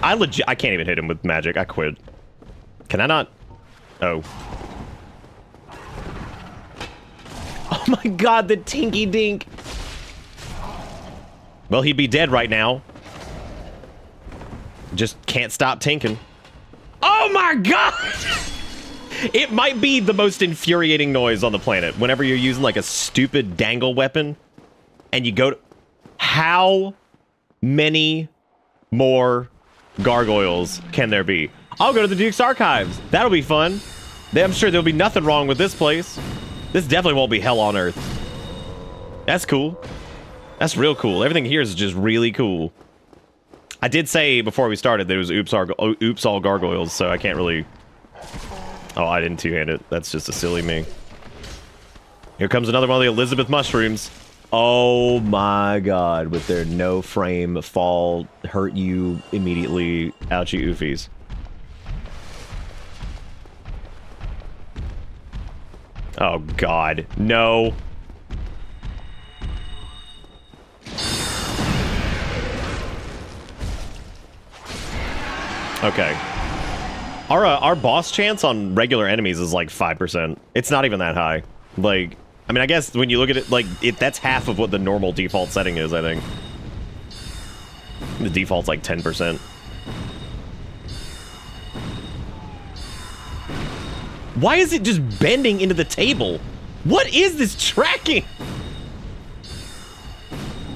I can't even hit him with magic. I quit. Can I not? Oh. Oh my god, the Tinky Dink. Well, he'd be dead right now. Just can't stop tinking. Oh my god! It might be the most infuriating noise on the planet whenever you're using like a stupid dangle weapon and you go to... How many more gargoyles can there be? I'll go to the Duke's Archives. That'll be fun. I'm sure there'll be nothing wrong with this place. This definitely won't be hell on earth. That's cool. That's real cool. Everything here is just really cool. I did say before we started that it was oops all gargoyles, so I can't really... Oh, I didn't two-hand it. That's just a silly me. Here comes another one of the Elizabeth mushrooms. Oh my god, with their no frame fall, hurt you immediately, ouchie oofies. Oh god, no. Okay. Our boss chance on regular enemies is like 5%. It's not even that high. Like, I mean, I guess when you look at it, like, that's half of what the normal default setting is, I think. The default's like 10%. Why is it just bending into the table? What is this tracking?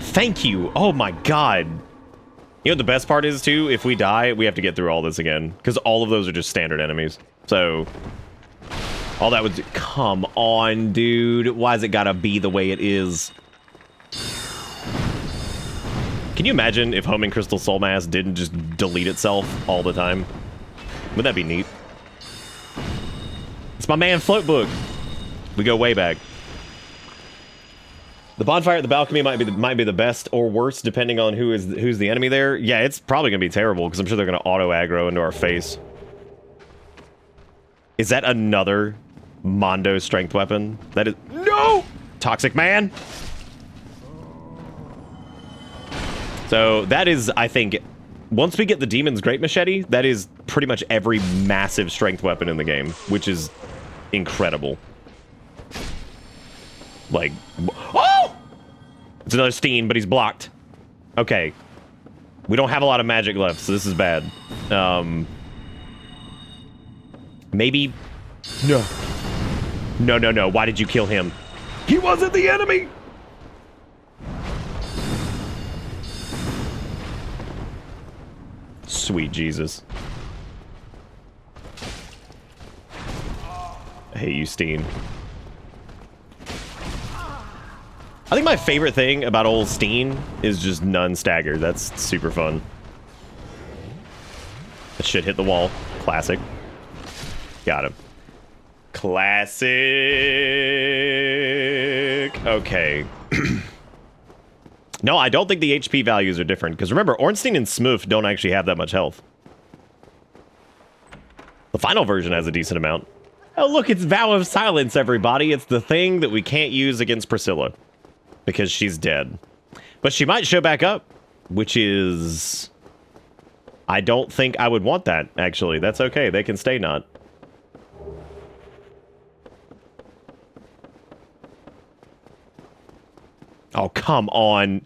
Thank you. Oh my god. You know what the best part is, too? If we die, we have to get through all this again. Because all of those are just standard enemies. So, all that would... Come on, dude. Why's it gotta be the way it is? Can you imagine if Homing Crystal Soul Mass didn't just delete itself all the time? Wouldn't that be neat? It's my man, Floatbook. We go way back. The bonfire at the balcony might be the best or worst, depending on who's the enemy there. Yeah, it's probably gonna be terrible because I'm sure they're gonna auto aggro into our face. Is that another Mondo strength weapon? That is no Toxic Man. So that is, I think, once we get the Demon's Great Machete, that is pretty much every massive strength weapon in the game, which is incredible. Like, oh! It's another Steen, but he's blocked. Okay. We don't have a lot of magic left, so this is bad. Maybe... No. No, no, no. Why did you kill him? He wasn't the enemy! Sweet Jesus. I hate you, Steen. I think my favorite thing about old Steen is just none stagger. That's super fun. That shit hit the wall. Classic. Got him. Classic. Okay. No, I don't think the HP values are different. Because remember, Ornstein and Smoof don't actually have that much health. The final version has a decent amount. Oh, look, it's Vow of Silence, everybody. It's the thing that we can't use against Priscilla. Because she's dead. But she might show back up. Which is... I don't think I would want that, actually. That's okay. They can stay not. Oh, come on.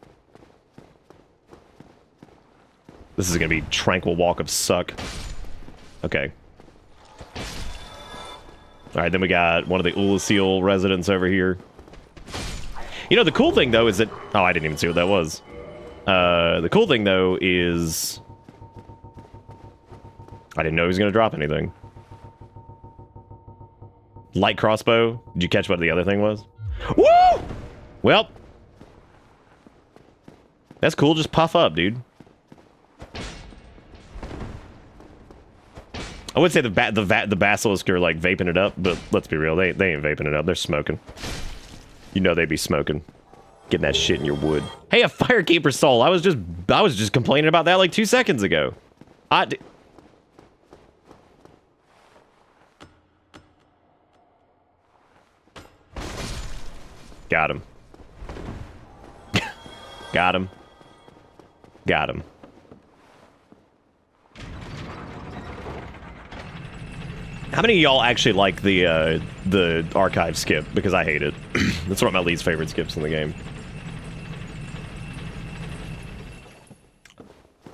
This is going to be Tranquil Walk of Suck. Okay. Alright, then we got one of the Ulasil residents over here. You know, the cool thing, though, is that... Oh, I didn't even see what that was. The cool thing, though, is... I didn't know he was going to drop anything. Light crossbow. Did you catch what the other thing was? Woo! Well... That's cool. Just puff up, dude. I would say the Basilisk are, like, vaping it up, but let's be real. They ain't vaping it up. They're smoking. You know they'd be smoking. Getting that shit in your wood. Hey, a Firekeeper soul. I was just complaining about that like 2 seconds ago. Got him. Got him. Got him. How many of y'all actually like the archive skip? Because I hate it. That's one of my least favorite skips in the game.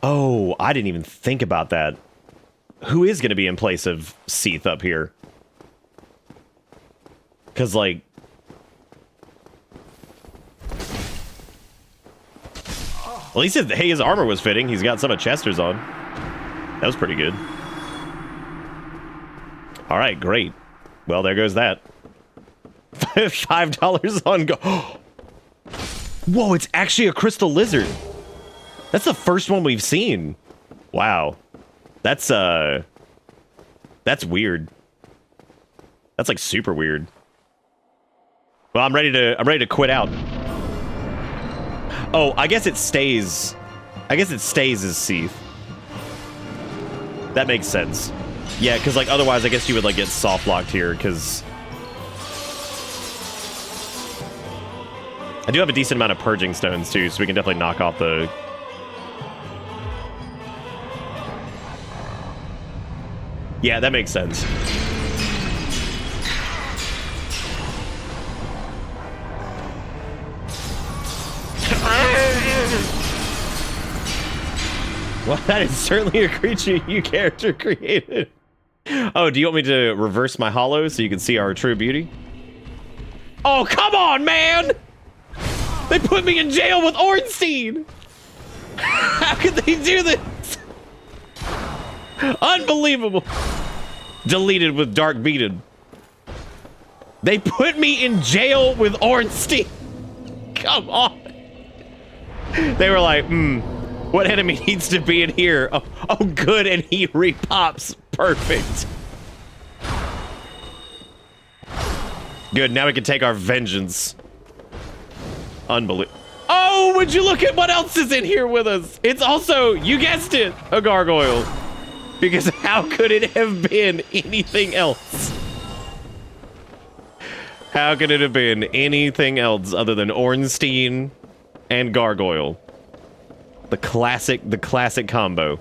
Oh, I didn't even think about that. Who is going to be in place of Seath up here? Because, like... At least his armor was fitting. He's got some of Chester's on. That was pretty good. All right, great. Well, there goes that. $5 on go. Whoa, it's actually a crystal lizard. That's the first one we've seen. Wow. That's weird. That's like super weird. Well, I'm ready to quit out. Oh, I guess it stays. I guess it stays as Seath. That makes sense. Yeah, because like otherwise I guess you would like get soft locked here because I do have a decent amount of purging stones too, so we can definitely knock off the... Yeah, that makes sense. Well, that is certainly a creature you character created. Oh, do you want me to reverse my hollow so you can see our true beauty? Oh, come on, man! They put me in jail with Ornstein! How could they do this? Unbelievable. Deleted with Dark Beaten. They put me in jail with Ornstein. Come on. They were like, what enemy needs to be in here? Oh, good, and he repops. Perfect. Good, now we can take our vengeance. Unbelievable. Oh, would you look at what else is in here with us? It's also, you guessed it, a gargoyle. Because how could it have been anything else? How could it have been anything else other than Ornstein and gargoyle? The classic combo.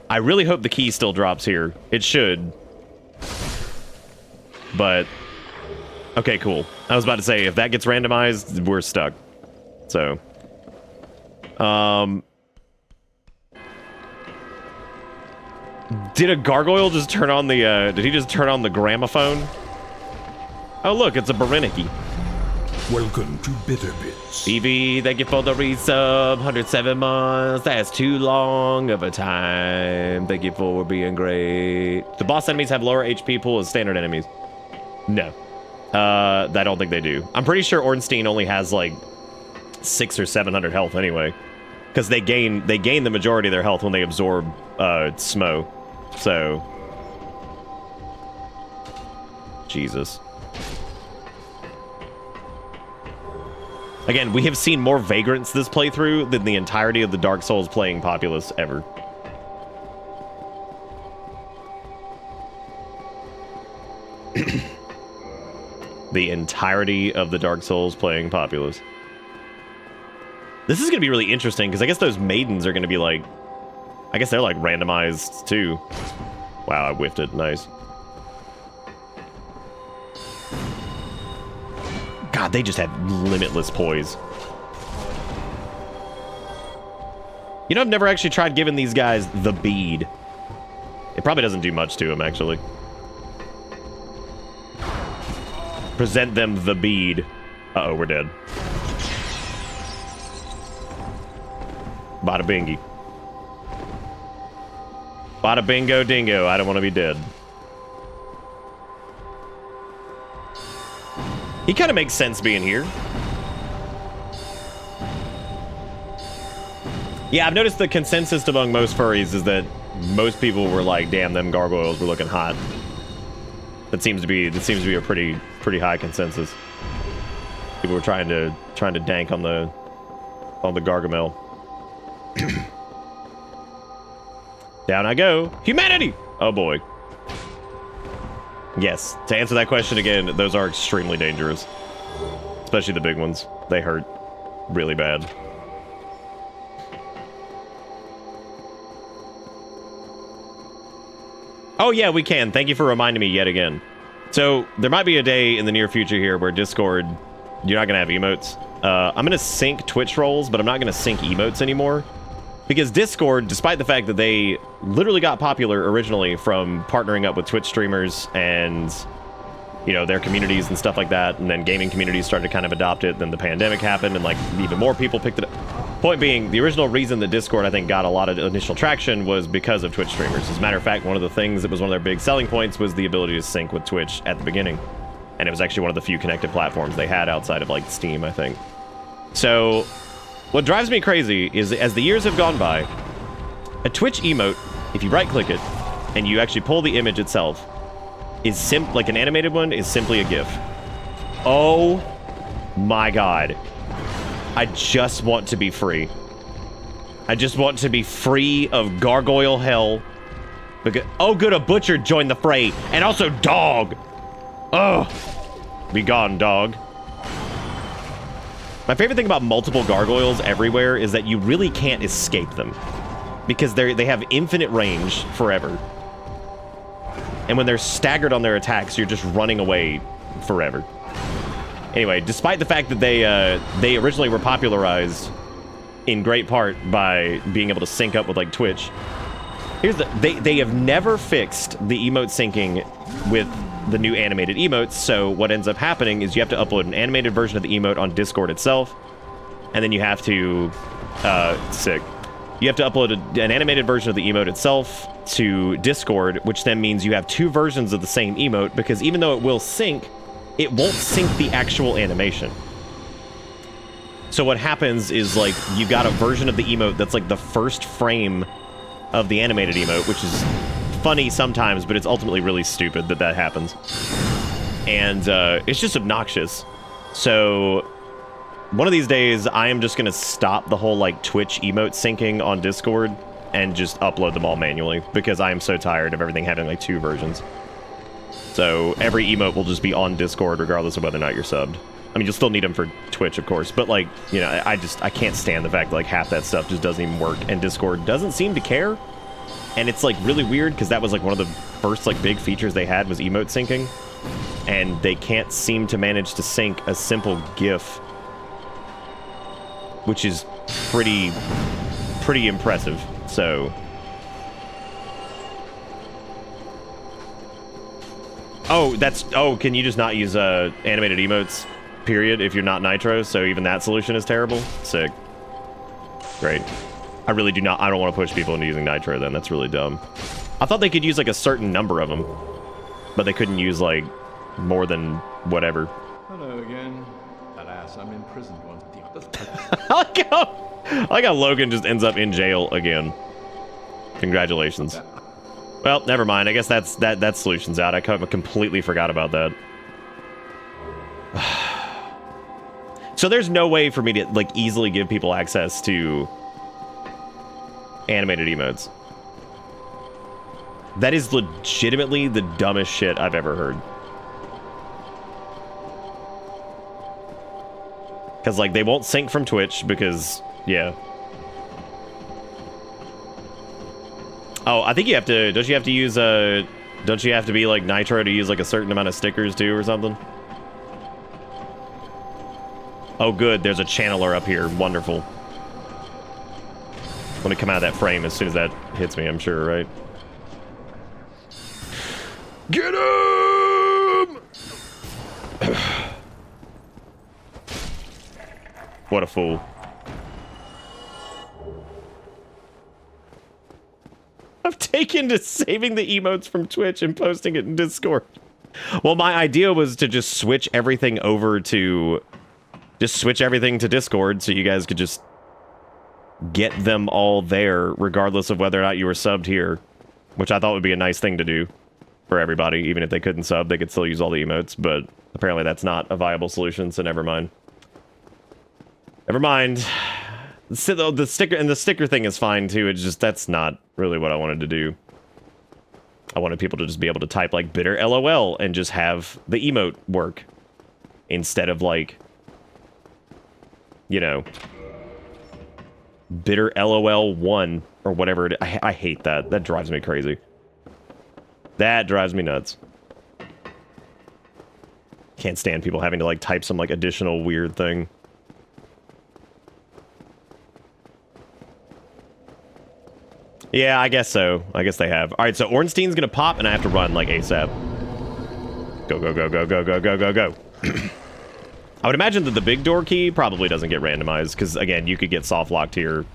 I really hope the key still drops here. It should. But okay, cool. I was about to say if that gets randomized, we're stuck. So did a gargoyle just turn on the did he just turn on the gramophone? Oh look, it's a Bereniki. Welcome to Bitter Bits. BB, thank you for the resub. 107 months. That's too long of a time. Thank you for being great. The boss enemies have lower HP pool as standard enemies. No. I don't think they do. I'm pretty sure Ornstein only has like 600 or 700 health anyway. Because they gain the majority of their health when they absorb Smo. So. Jesus. Again, we have seen more Vagrants this playthrough than the entirety of the Dark Souls playing populace ever. The entirety of the Dark Souls playing populace. This is going to be really interesting, because I guess those maidens are going to be like... I guess they're like randomized, too. Wow, I whiffed it. Nice. God, they just have limitless poise. You know, I've never actually tried giving these guys the bead. It probably doesn't do much to them, actually. Present them the bead. Uh-oh, we're dead. Bada bingy. Bada bingo dingo. I don't want to be dead. He kind of makes sense being here. Yeah, I've noticed the consensus among most furries is that most people were like, damn, them gargoyles were looking hot. That seems to be a pretty high consensus. People were trying to dank on the Gargamel. Down I go. Humanity! Oh boy. Yes, to answer that question again, those are extremely dangerous. Especially the big ones. They hurt really bad. Oh yeah, we can. Thank you for reminding me yet again. So, there might be a day in the near future here where Discord you're not gonna have emotes. I'm gonna sync Twitch roles, but I'm not gonna sync emotes anymore. Because Discord, despite the fact that they literally got popular originally from partnering up with Twitch streamers and, you know, their communities and stuff like that, and then gaming communities started to kind of adopt it, then the pandemic happened, and, like, even more people picked it up. Point being, the original reason that Discord, I think, got a lot of initial traction was because of Twitch streamers. As a matter of fact, one of the things that was one of their big selling points was the ability to sync with Twitch at the beginning. And it was actually one of the few connected platforms they had outside of, like, Steam, I think. So what drives me crazy is as the years have gone by, a Twitch emote, if you right-click it and you actually pull the image itself, is like an animated one, is simply a GIF. Oh my god. I just want to be free. I just want to be free of gargoyle hell. Because, oh good, a butcher joined the fray, and also dog. Oh, be gone, dog. My favorite thing about multiple gargoyles everywhere is that you really can't escape them. Because they have infinite range forever. And when they're staggered on their attacks, you're just running away forever. Anyway, despite the fact that they originally were popularized in great part by being able to sync up with, like, Twitch, here's they have never fixed the emote syncing with the new animated emotes, so what ends up happening is you have to upload an animated version of the emote on Discord itself, and then you have to, sick. You have to upload an animated version of the emote itself to Discord, which then means you have two versions of the same emote, because even though it will sync, it won't sync the actual animation. So what happens is, like, you got a version of the emote that's, like, the first frame of the animated emote, which is funny sometimes, but it's ultimately really stupid that that happens. And it's just obnoxious. So one of these days, I am just going to stop the whole, like, Twitch emote syncing on Discord and just upload them all manually, because I am so tired of everything having, like, two versions. So every emote will just be on Discord regardless of whether or not you're subbed. I mean, you'll still need them for Twitch, of course, but, like, you know, I can't stand the fact that, like, half that stuff just doesn't even work, and Discord doesn't seem to care. And it's, like, really weird, because that was, like, one of the first, like, big features they had was emote syncing. And they can't seem to manage to sync a simple GIF, which is pretty impressive. So can you just not use animated emotes, period, if you're not Nitro? So even that solution is terrible? Sick. Great. I don't want to push people into using Nitro then. That's really dumb. I thought they could use, like, a certain number of them, but they couldn't use, like, more than whatever. Hello again. Alas, I'm imprisoned once the other. I like how Logan just ends up in jail again. Congratulations. Well, never mind. I guess that solution's out. I completely forgot about that. So there's no way for me to, like, easily give people access to animated emotes. That is legitimately the dumbest shit I've ever heard. Because, like, they won't sync from Twitch because, yeah. Oh, I think you have to, don't you have to use, don't you have to be, like, Nitro to use, like, a certain amount of stickers, too, or something? Oh, good, there's a channeler up here. Wonderful. I'm gonna come out of that frame as soon as that hits me, I'm sure, right? Get him! What a fool. I've taken to saving the emotes from Twitch and posting it in Discord. Well, my idea was to just switch everything over to... Just switch everything to Discord so you guys could just get them all there, regardless of whether or not you were subbed here. Which I thought would be a nice thing to do for everybody. Even if they couldn't sub, they could still use all the emotes. But apparently that's not a viable solution, so never mind. Never mind. The sticker thing is fine too. It's just that's not really what I wanted to do. I wanted people to just be able to type, like, bitter LOL and just have the emote work instead of, like, you know, bitter LOL 1 or whatever it is. I hate that. That drives me crazy. That drives me nuts. Can't stand people having to like type some like additional weird thing. Yeah, I guess so. I guess they have. All right, so Ornstein's gonna pop, and I have to run like ASAP. Go, go, go, go, go, go, go, go, go. I would imagine that the big door key probably doesn't get randomized, because again, you could get soft locked here.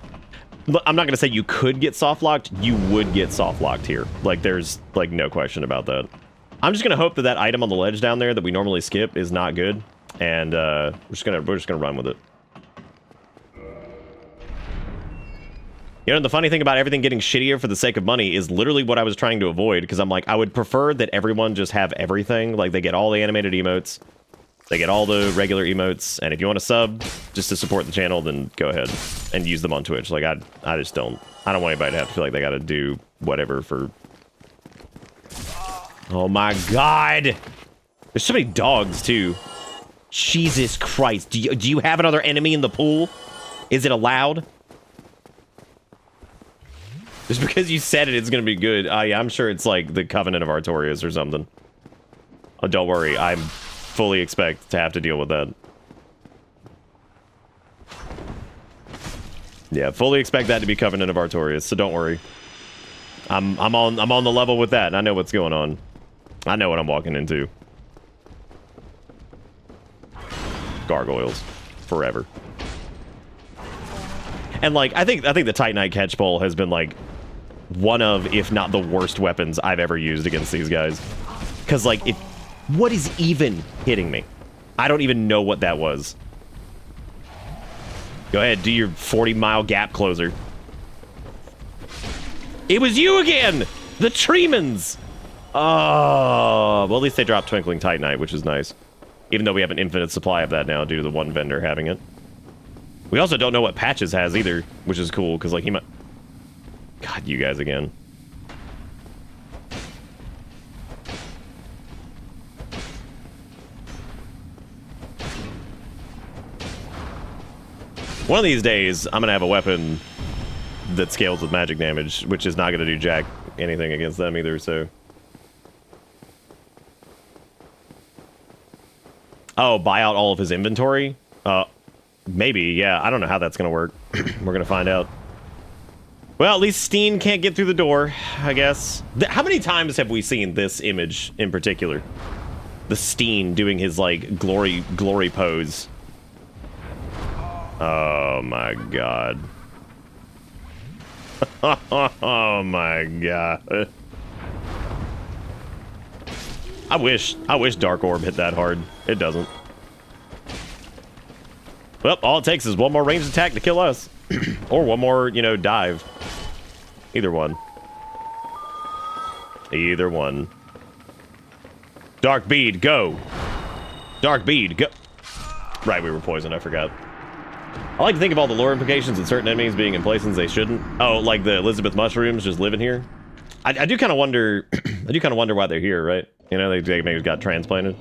I'm not gonna say you could get soft locked. You would get soft locked here. Like, there's like no question about that. I'm just gonna hope that that item on the ledge down there that we normally skip is not good, and we're just gonna run with it. You know, the funny thing about everything getting shittier for the sake of money is literally what I was trying to avoid, because I'm like, I would prefer that everyone just have everything. Like, they get all the animated emotes, they get all the regular emotes, and if you want to sub just to support the channel, then go ahead and use them on Twitch. Like, I just don't want anybody to have to feel like they gotta do whatever for... Oh my god! There's so many dogs, too. Jesus Christ. Do you have another enemy in the pool? Is it allowed? Just because you said it's gonna be good. Yeah, I'm sure it's like the Covenant of Artorias or something. Oh, don't worry, I fully expect to have to deal with that. Yeah, fully expect that to be Covenant of Artorias, so don't worry. I'm on the level with that, and I know what's going on. I know what I'm walking into. Gargoyles, forever. And like, I think the Titanite catch pole has been like one of, if not the worst weapons I've ever used against these guys. Because like, what is even hitting me? I don't even know what that was. Go ahead, do your 40-mile gap closer. It was you again! The Tremans! Oh, well, at least they dropped Twinkling Titanite, which is nice. Even though we have an infinite supply of that now due to the one vendor having it. We also don't know what Patches has either, which is cool, because like he might... God, you guys again. One of these days, I'm going to have a weapon that scales with magic damage, which is not going to do jack anything against them either, so... Oh, buy out all of his inventory? Maybe, yeah. I don't know how that's going to work. We're going to find out. Well, at least Steen can't get through the door, I guess. How many times have we seen this image in particular? The Steen doing his, like, glory pose. Oh, my God. Oh, my God. I wish Dark Orb hit that hard. It doesn't. Well, all it takes is one more ranged attack to kill us. Or one more, you know, dive. Either one. Either one. Dark Bead, go! Dark Bead, go! Right, we were poisoned, I forgot. I like to think of all the lore implications of certain enemies being in places they shouldn't. Oh, like the Elizabeth mushrooms just living here? I do kind of wonder... I do kind of wonder why they're here, right? You know, they maybe got transplanted.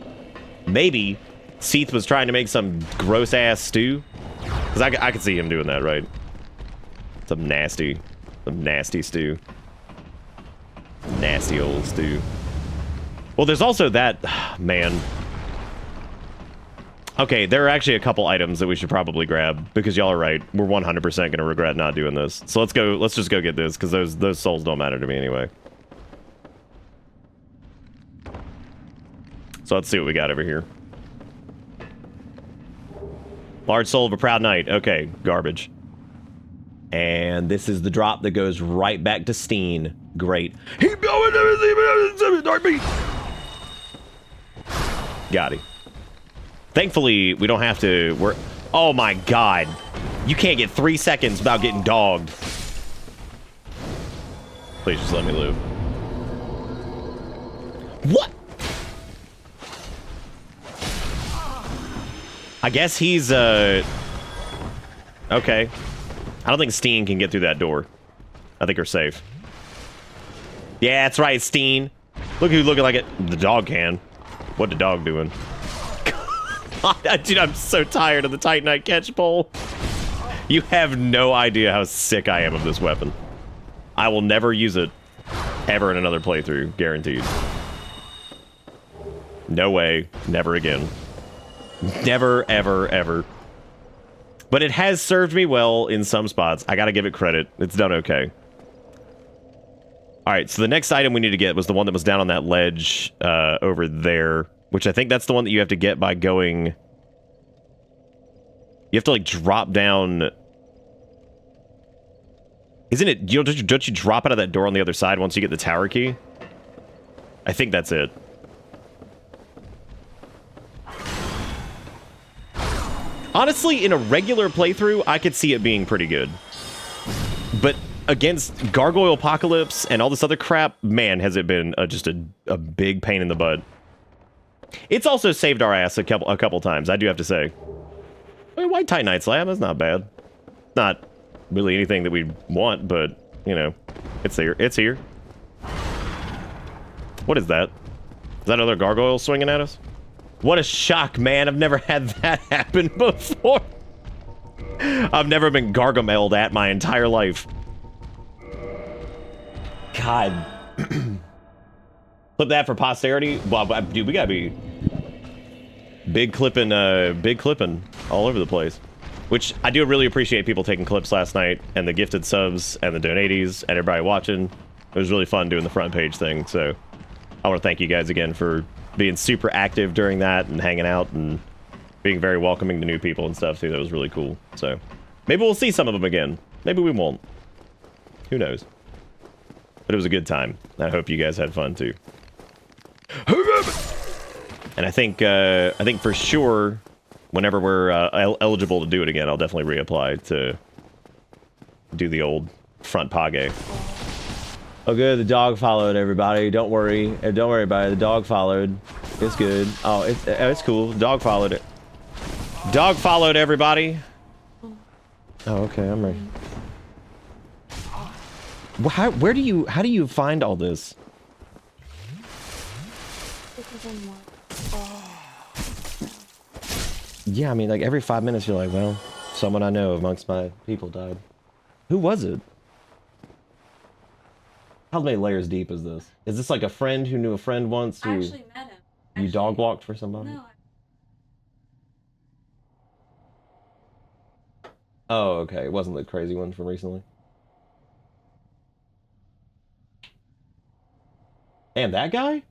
Maybe Seath was trying to make some gross-ass stew. Because I could see him doing that, right? Some nasty stew. Nasty old stew. Well, there's also that... Man. Okay, there are actually a couple items that we should probably grab, because y'all are right. We're 100% going to regret not doing this. So let's just go get this, because those souls don't matter to me anyway. So let's see what we got over here. Large soul of a proud knight. Okay, garbage. And this is the drop that goes right back to Steen. Great. Keep going, Dark Beat. Got him. Thankfully, we don't have to... Oh my God. You can't get 3 seconds without getting dogged. Please just let me live. What? I guess he's, okay. I don't think Steen can get through that door. I think we're safe. Yeah, that's right, Steen. Look who's looking like it. The dog can. What the dog doing? Dude, I'm so tired of the Titanite catch pole. You have no idea how sick I am of this weapon. I will never use it ever in another playthrough, guaranteed. No way. Never again. Never, ever, ever. But it has served me well in some spots. I gotta give it credit. It's done okay. Alright, so the next item we need to get was the one that was down on that ledge over there. Which I think that's the one that you have to get by going... You have to, like, drop down... Isn't it... Don't you drop out of that door on the other side once you get the tower key? I think that's it. Honestly, in a regular playthrough, I could see it being pretty good. But against Gargoyle Apocalypse and all this other crap, man, has it been just a big pain in the butt. It's also saved our ass a couple times, I do have to say. I mean, White Titanite Slab, that's not bad. Not really anything that we want, but, you know, it's here. It's here. What is that? Is that another gargoyle swinging at us? What a shock, man. I've never had that happen before. I've never been gargameled at my entire life. God. Clip that for posterity. Wow, dude, we gotta be big clipping all over the place. Which I do really appreciate people taking clips last night, and the gifted subs and the donaties and everybody watching. It was really fun doing the front page thing, so I want to thank you guys again for being super active during that and hanging out and being very welcoming to new people and stuff too. That was really cool. So maybe we'll see some of them again. Maybe we won't. Who knows? But it was a good time. I hope you guys had fun too. And I think for sure, whenever we're eligible to do it again, I'll definitely reapply to do the old front page. Oh, good. The dog followed everybody. Don't worry. Don't worry about it. The dog followed. It's good. Oh, it's cool. The dog followed it. Dog followed everybody. Oh, okay. I'm ready. How do you find all this? Yeah, I mean, like every 5 minutes you're like, well, someone I know amongst my people died. Who was it? How many layers deep is this? Is this like a friend who knew a friend once who I actually met him. you dog walked for somebody? No. Oh, okay. It wasn't the crazy one from recently. And that guy?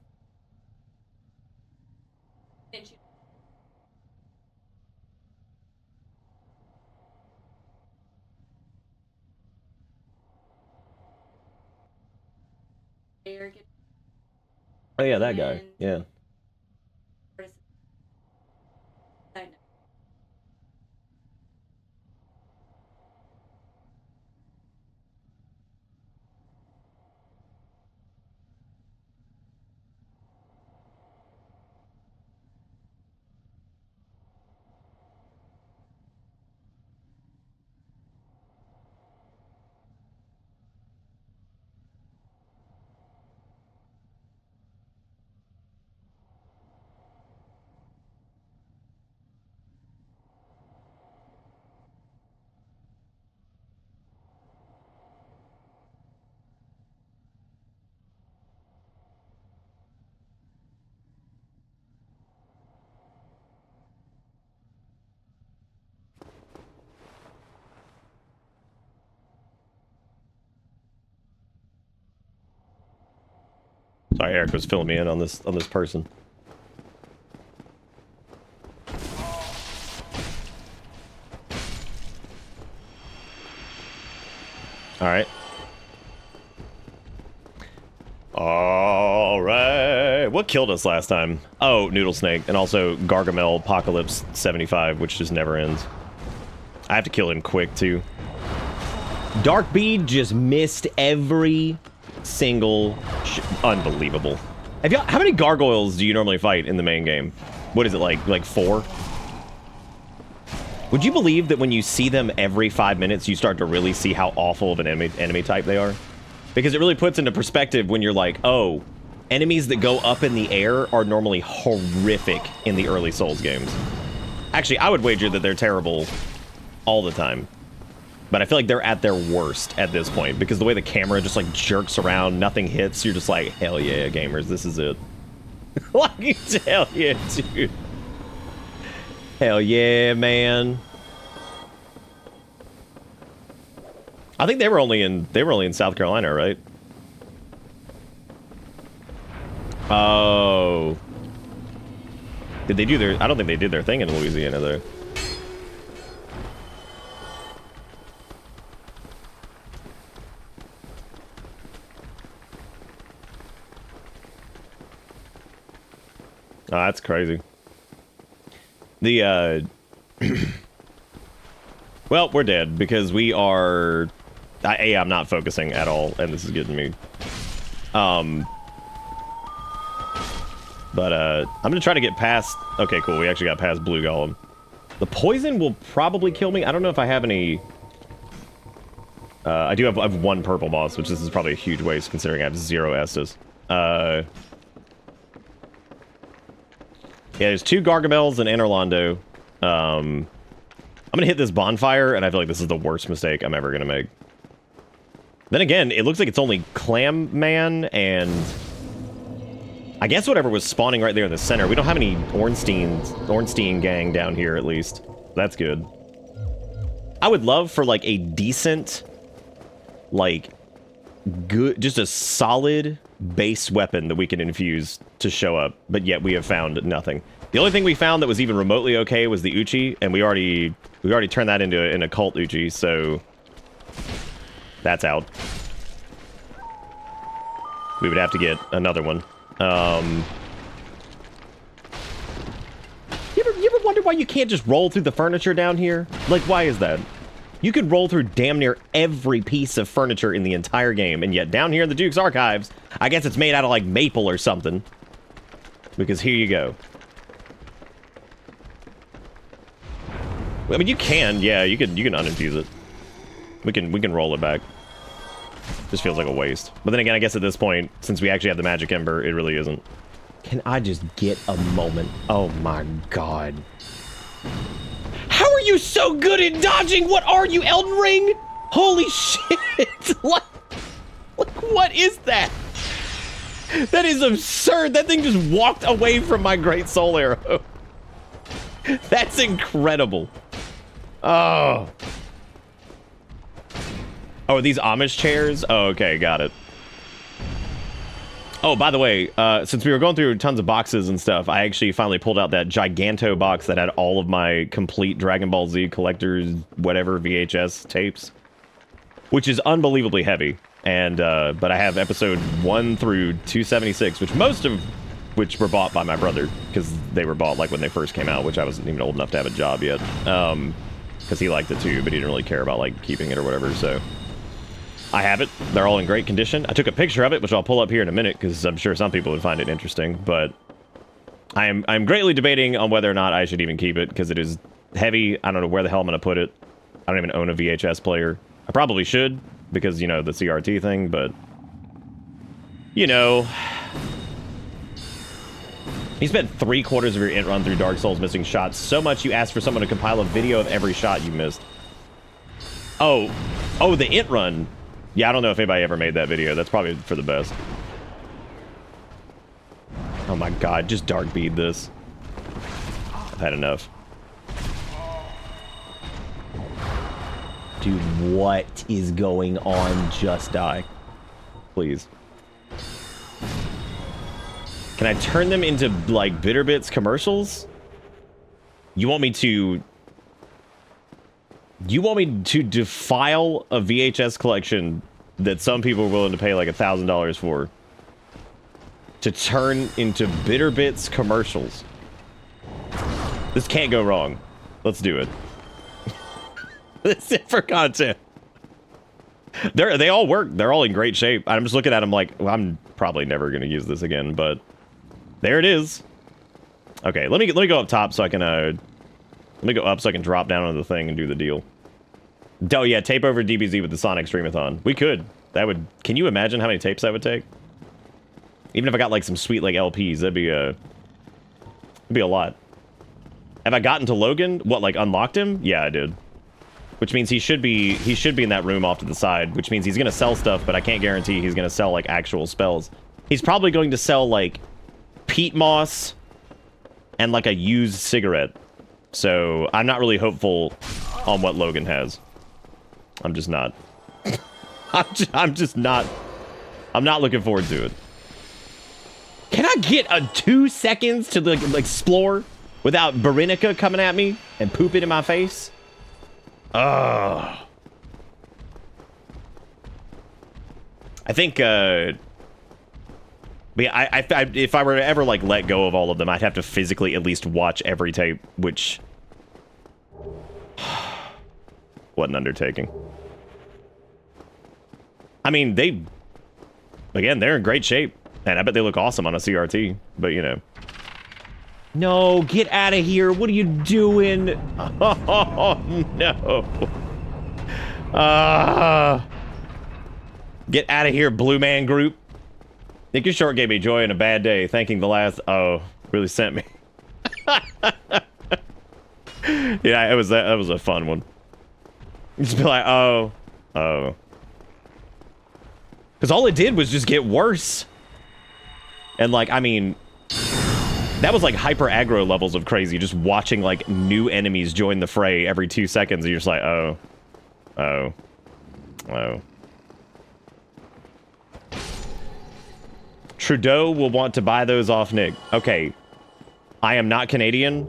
Didn't you? Oh yeah, that guy. Yeah. Sorry, Eric was filling me in on this person. All right. All right. What killed us last time? Oh, Noodle Snake, and also Gargamel Apocalypse 75, which just never ends. I have to kill him quick too. Dark Bead just missed every single unbelievable. How many gargoyles do you normally fight in the main game? What is it, like 4? Would you believe that when you see them every 5 minutes, you start to really see how awful of an enemy type they are? Because it really puts into perspective when you're like, oh, enemies that go up in the air are normally horrific in the early Souls games. Actually, I would wager that they're terrible all the time. But I feel like they're at their worst at this point, because the way the camera just like jerks around, nothing hits, you're just like, hell yeah, gamers, this is it. Like, hell yeah, dude. Hell yeah, man. I think they were only in South Carolina, right? Oh. Did they do their... I don't think they did their thing in Louisiana, though. Oh, that's crazy. The, well, we're dead, because we are... I'm not focusing at all, and this is getting me. But, I'm gonna try to get past... Okay, cool, we actually got past Blue Golem. The poison will probably kill me. I don't know if I have any... I do have one purple moss, which this is probably a huge waste, considering I have 0 Estus. Yeah, there's 2 Gargamels and Anorlando. I'm gonna hit this bonfire, and I feel like this is the worst mistake I'm ever gonna make. Then again, it looks like it's only Clam Man and... I guess whatever was spawning right there in the center. We don't have any Ornstein gang down here, at least. That's good. I would love for, like, a decent... Like, good... Just a solid base weapon that we can infuse to show up, but yet we have found nothing. The only thing we found that was even remotely okay was the Uchi, and we already turned that into an occult Uchi, so... That's out. We would have to get another one. You ever wonder why you can't just roll through the furniture down here? Like, why is that? You could roll through damn near every piece of furniture in the entire game, and yet down here in the Duke's Archives, I guess it's made out of, like, maple or something. Because here you go. I mean, you can, yeah, you can uninfuse it. We can roll it back. Just feels like a waste. But then again, I guess at this point, since we actually have the magic ember, it really isn't. Can I just get a moment? Oh my god. How are you so good at dodging? What are you, Elden Ring? Holy shit. What is that? That is absurd. That thing just walked away from my Great Soul Arrow. That's incredible. Oh. Oh, are these Amish chairs? Oh, okay, got it. Oh, by the way, since we were going through tons of boxes and stuff, I actually finally pulled out that Giganto box that had all of my complete Dragon Ball Z collectors, whatever, VHS tapes, which is unbelievably heavy. And, but I have episode 1 through 276, which most of which were bought by my brother, because they were bought, like, when they first came out, which I wasn't even old enough to have a job yet. Because he liked it too, but he didn't really care about, like, keeping it or whatever, so... I have it. They're all in great condition. I took a picture of it, which I'll pull up here in a minute, because I'm sure some people would find it interesting, but... I'm greatly debating on whether or not I should even keep it, because it is heavy. I don't know where the hell I'm going to put it. I don't even own a VHS player. I probably should, because, you know, the CRT thing, but... You know... You spent 3/4 of your int run through Dark Souls missing shots so much you asked for someone to compile a video of every shot you missed. Oh, the int run. Yeah, I don't know if anybody ever made that video. That's probably for the best. Oh my god, just dark bead this. I've had enough. Dude, what is going on? Just die. Please. Can I turn them into, like, Bitterbits commercials? You want me to... You want me to defile a VHS collection that some people are willing to pay, like, $1,000 for to turn into Bitterbits commercials? This can't go wrong. Let's do it. That's it for content. They all work. They're all in great shape. I'm just looking at them like, well, I'm probably never going to use this again, but... There it is. Okay, let me go up top so I can let me go up so I can drop down on the thing and do the deal. Oh yeah, tape over DBZ with the Sonic Streamathon. We could. That would. Can you imagine how many tapes that would take? Even if I got like some sweet like LPs, that'd be a lot. Have I gotten to Logan? What, like unlocked him? Yeah, I did. Which means he should be in that room off to the side. Which means he's gonna sell stuff, but I can't guarantee he's gonna sell like actual spells. He's probably going to sell like peat moss and like a used cigarette. So I'm not really hopeful on what Logan has. I'm just not. I'm just not. I'm not looking forward to it. Can I get a 2 seconds to like explore without Barinica coming at me and pooping in my face? Ugh. I think, but yeah, if I were to ever like let go of all of them, I'd have to physically at least watch every tape, which what an undertaking. I mean, they're in great shape, and I bet they look awesome on a CRT, but you know. No, get out of here. What are you doing? Oh, no. Get out of here, Blue Man Group. Nick Your Short gave me joy in a bad day, thanking the last... Oh, really sent me. Yeah, that was a fun one. Just be like, oh. Because all it did was just get worse. And like, I mean... That was like hyper aggro levels of crazy, just watching like new enemies join the fray every 2 seconds. And you're just like, oh. Trudeau will want to buy those off Nick. Okay. I am not Canadian.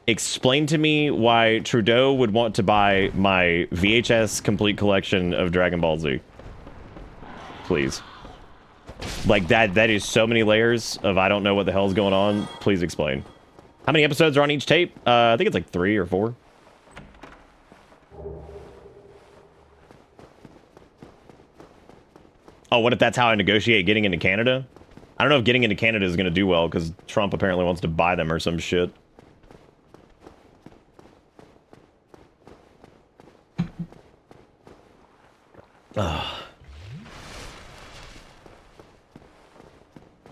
Explain to me why Trudeau would want to buy my VHS complete collection of Dragon Ball Z. Please. Like, that is so many layers of I don't know what the hell's going on. Please explain. How many episodes are on each tape? I think it's like 3 or 4. Oh, what if that's how I negotiate getting into Canada? I don't know if getting into Canada is going to do well, because Trump apparently wants to buy them or some shit.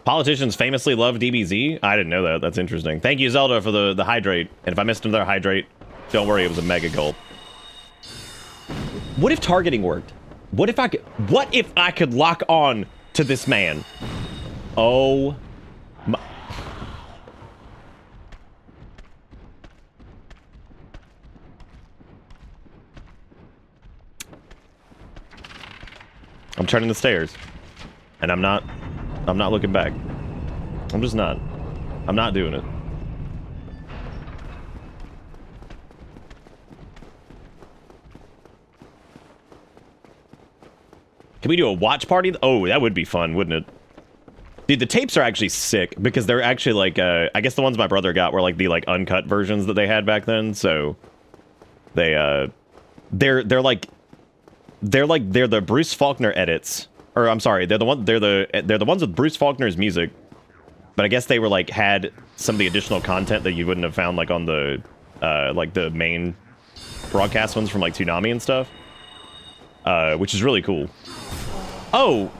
Politicians famously love DBZ? I didn't know that. That's interesting. Thank you, Zelda, for the hydrate. And if I missed another hydrate, don't worry, it was a mega gulp. What if targeting worked? What if I could lock on to this man? Oh my. I'm turning the stairs. And I'm not looking back. I'm just not. I'm not doing it. Can we do a watch party? Oh, that would be fun, wouldn't it? Dude, the tapes are actually sick because they're actually like, I guess the ones my brother got were like the like uncut versions that they had back then. So they're the Bruce Faulkner edits. Or I'm sorry, they're the ones with Bruce Faulkner's music. But I guess they were like had some of the additional content that you wouldn't have found like on the like the main broadcast ones from like Toonami and stuff. Which is really cool. Oh,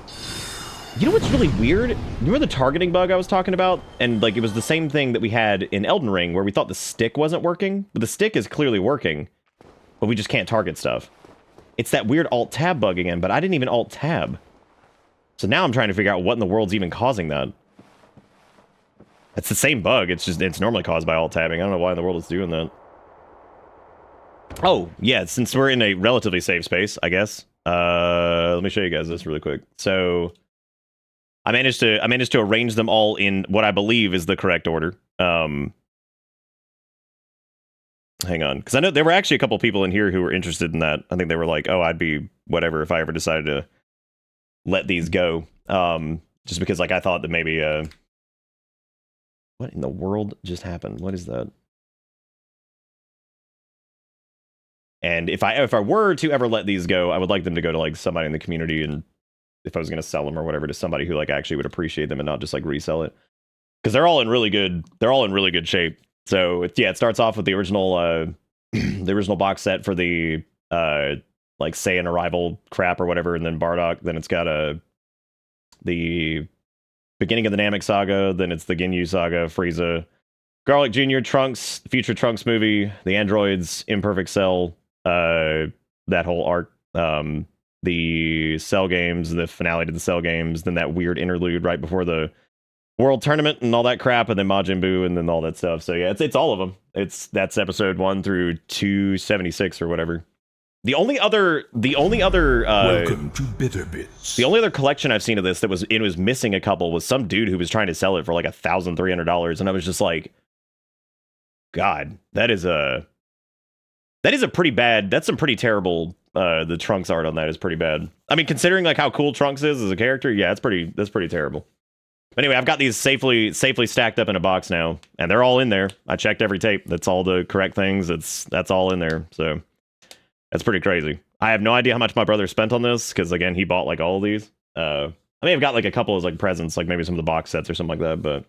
you know what's really weird? You remember the targeting bug I was talking about? And like it was the same thing that we had in Elden Ring where we thought the stick wasn't working, but the stick is clearly working, but we just can't target stuff. It's that weird alt-tab bug again, but I didn't even alt-tab. So now I'm trying to figure out what in the world's even causing that. It's the same bug, it's normally caused by alt-tabbing. I don't know why in the world it's doing that. Oh, yeah, since we're in a relatively safe space, I guess. Let me show you guys this really quick. So I managed to arrange them all in what I believe is the correct order. Hang on, because I know there were actually a couple people in here who were interested in that. I think they were like, "Oh, I'd be whatever if I ever decided to let these go." Just because, like, I thought that maybe, what in the world just happened? What is that? And if I were to ever let these go, I would like them to go to like somebody in the community, and if I was going to sell them or whatever, to somebody who like actually would appreciate them and not just like resell it, because they're all in really good shape. So it starts off with the original the original box set for the like Saiyan Arrival crap or whatever, and then Bardock. Then it's got the beginning of the Namek saga. Then it's the Ginyu saga, Frieza, Garlic Jr., Trunks, future Trunks movie, the androids, Imperfect Cell, that whole arc, the Cell games, the finale to the Cell games, then that weird interlude right before the World Tournament and all that crap, and then Majin Buu and then all that stuff. So yeah, it's all of them. That's episode 1 through 276 or whatever. The only other Welcome to Bitter Bits. the only other collection I've seen of this that was missing a couple was some dude who was trying to sell it for like $1,300, and I was just like, God, that is a pretty bad. That's some pretty terrible. The Trunks art on that is pretty bad. I mean, considering like how cool Trunks is as a character, yeah, that's pretty terrible. Anyway, I've got these safely stacked up in a box now, and they're all in there. I checked every tape. That's all the correct things. That's all in there. So that's pretty crazy. I have no idea how much my brother spent on this because again, he bought like all of these. I may have got like a couple of like presents, like maybe some of the box sets or something like that. But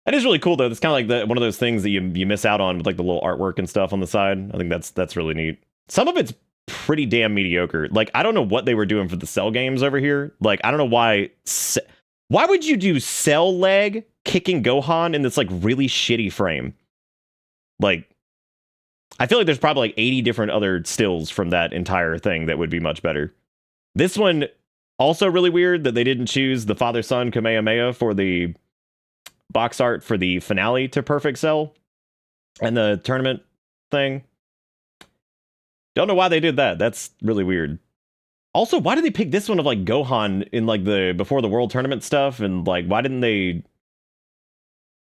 that is really cool though. It's kind of like one of those things that you miss out on with like the little artwork and stuff on the side. I think that's really neat. Some of it's pretty damn mediocre. Like I don't know what they were doing for the Cell games over here. Like I don't know why. Why would you do Cell leg kicking Gohan in this like really shitty frame? Like, I feel like there's probably like 80 different other stills from that entire thing that would be much better. This one also really weird that they didn't choose the father-son Kamehameha for the box art for the finale to Perfect Cell and the tournament thing. Don't know why they did that. That's really weird. Also, why did they pick this one of like Gohan in like the before the World Tournament stuff? And like, why didn't they?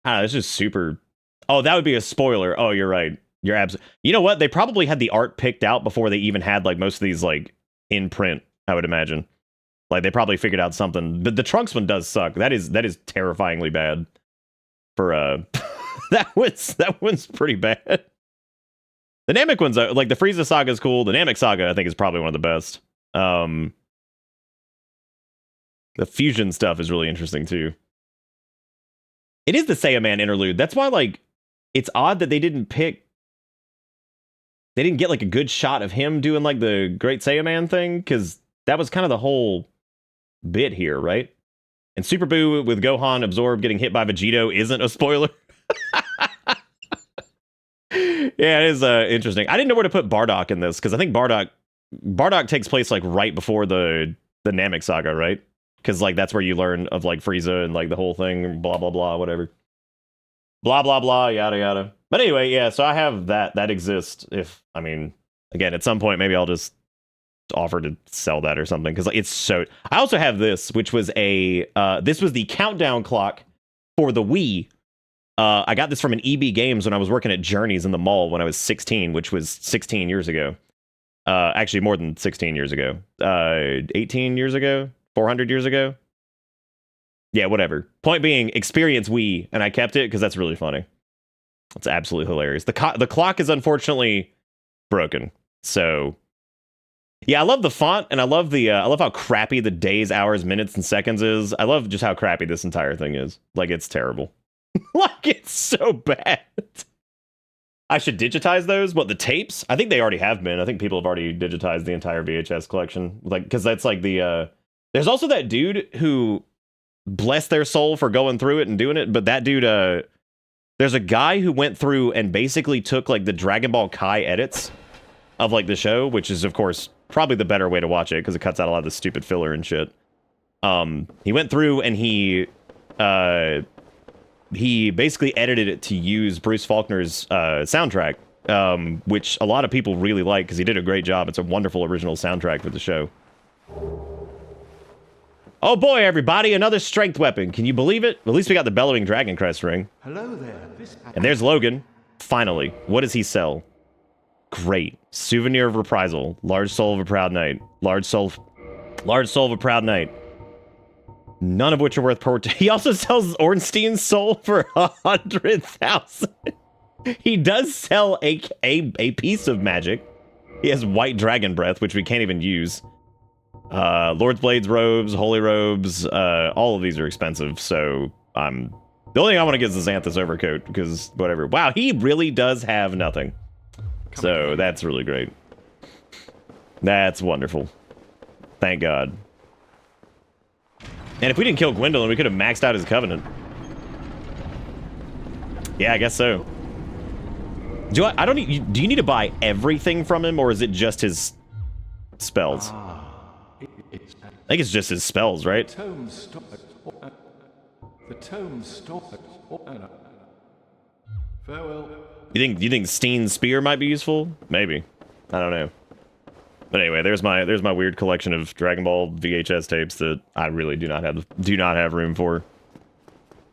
Ah, it's just super. Oh, that would be a spoiler. Oh, you're right. You're absolutely. You know what? They probably had the art picked out before they even had like most of these like in print. I would imagine. Like they probably figured out something. But the Trunks one does suck. That is terrifyingly bad. For that one's pretty bad. The Namek ones, like the Frieza saga is cool. The Namek saga, I think, is probably one of the best. The fusion stuff is really interesting too. It is the Saiyaman interlude. That's why, like, it's odd that they didn't get like a good shot of him doing like the Great Saiyaman thing, because that was kind of the whole bit here, right? And Super Buu with Gohan absorbed getting hit by Vegito isn't a spoiler. Yeah, it is interesting. I didn't know where to put Bardock in this, because I think Bardock takes place like right before the Namek saga, right? Because like that's where you learn of like Frieza and like the whole thing, blah blah blah, whatever, blah blah blah, yada yada. But anyway, yeah. So I have that exists. If I mean, again, at some point maybe I'll just offer to sell that or something, because like, it's so. I also have this, which was this was the countdown clock for the Wii. I got this from an EB Games when I was working at Journeys in the mall when I was 16, which was 16 years ago. Actually, more than 16 years ago. 18 years ago? 400 years ago? Yeah, whatever. Point being, experience Wii, and I kept it because that's really funny. It's absolutely hilarious. The clock is unfortunately broken. So, yeah, I love the font, and I love how crappy the days, hours, minutes, and seconds is. I love just how crappy this entire thing is. Like, it's terrible. Like, it's so bad. I should digitize those. What, the tapes? I think they already have been. I think people have already digitized the entire VHS collection. Like, because that's like the... There's also that dude who, bless their soul for going through it and doing it, but that dude... There's a guy who went through and basically took, like, the Dragon Ball Kai edits of, like, the show, which is, of course, probably the better way to watch it, because it cuts out a lot of the stupid filler and shit. He went through and he basically edited it to use Bruce Faulkner's soundtrack, which a lot of people really like because he did a great job. It's a wonderful original soundtrack for the show. Oh boy, everybody, another strength weapon. Can you believe it? At least we got the bellowing Dragon Crest ring. Hello there. And there's Logan. Finally. What does he sell? Great. Souvenir of Reprisal. Large soul of a proud knight. Large soul of a proud knight. None of which are worth per. He also sells Ornstein's soul for 100,000. He does sell a piece of magic. He has white dragon breath, which we can't even use. Lord's Blades robes, holy robes, all of these are expensive, so the only thing I want to get is the Xanthus overcoat, because whatever. Wow, he really does have nothing. So that's really great. That's wonderful. Thank God. And if we didn't kill Gwendolyn, we could have maxed out his Covenant. Yeah, I guess so. Do you need to buy everything from him, or is it just his spells? I think it's just his spells, right? The The tome stopped. Farewell. You think Steen's spear might be useful? Maybe. I don't know. But anyway, there's my weird collection of Dragon Ball VHS tapes that I really do not have room for.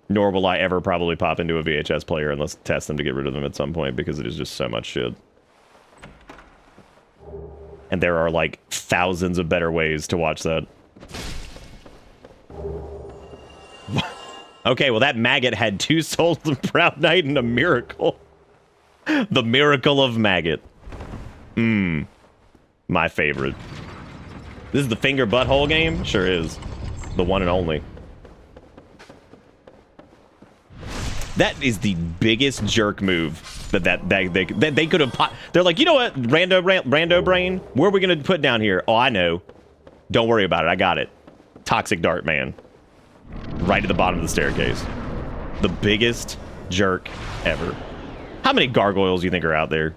Nor will I ever probably pop into a VHS player unless test them to get rid of them at some point, because it is just so much shit. And there are like thousands of better ways to watch that. Okay, well that maggot had 2 souls, a proud knight, and a miracle. The miracle of maggot. My favorite. This is the finger butthole game? Sure is. The one and only. That is the biggest jerk move that they could have. They're like, you know what, rando brain, where are we gonna put down here? Oh, I know. Don't worry about it. I got it. Toxic Dart Man. Right at the bottom of the staircase. The biggest jerk ever. How many gargoyles do you think are out there?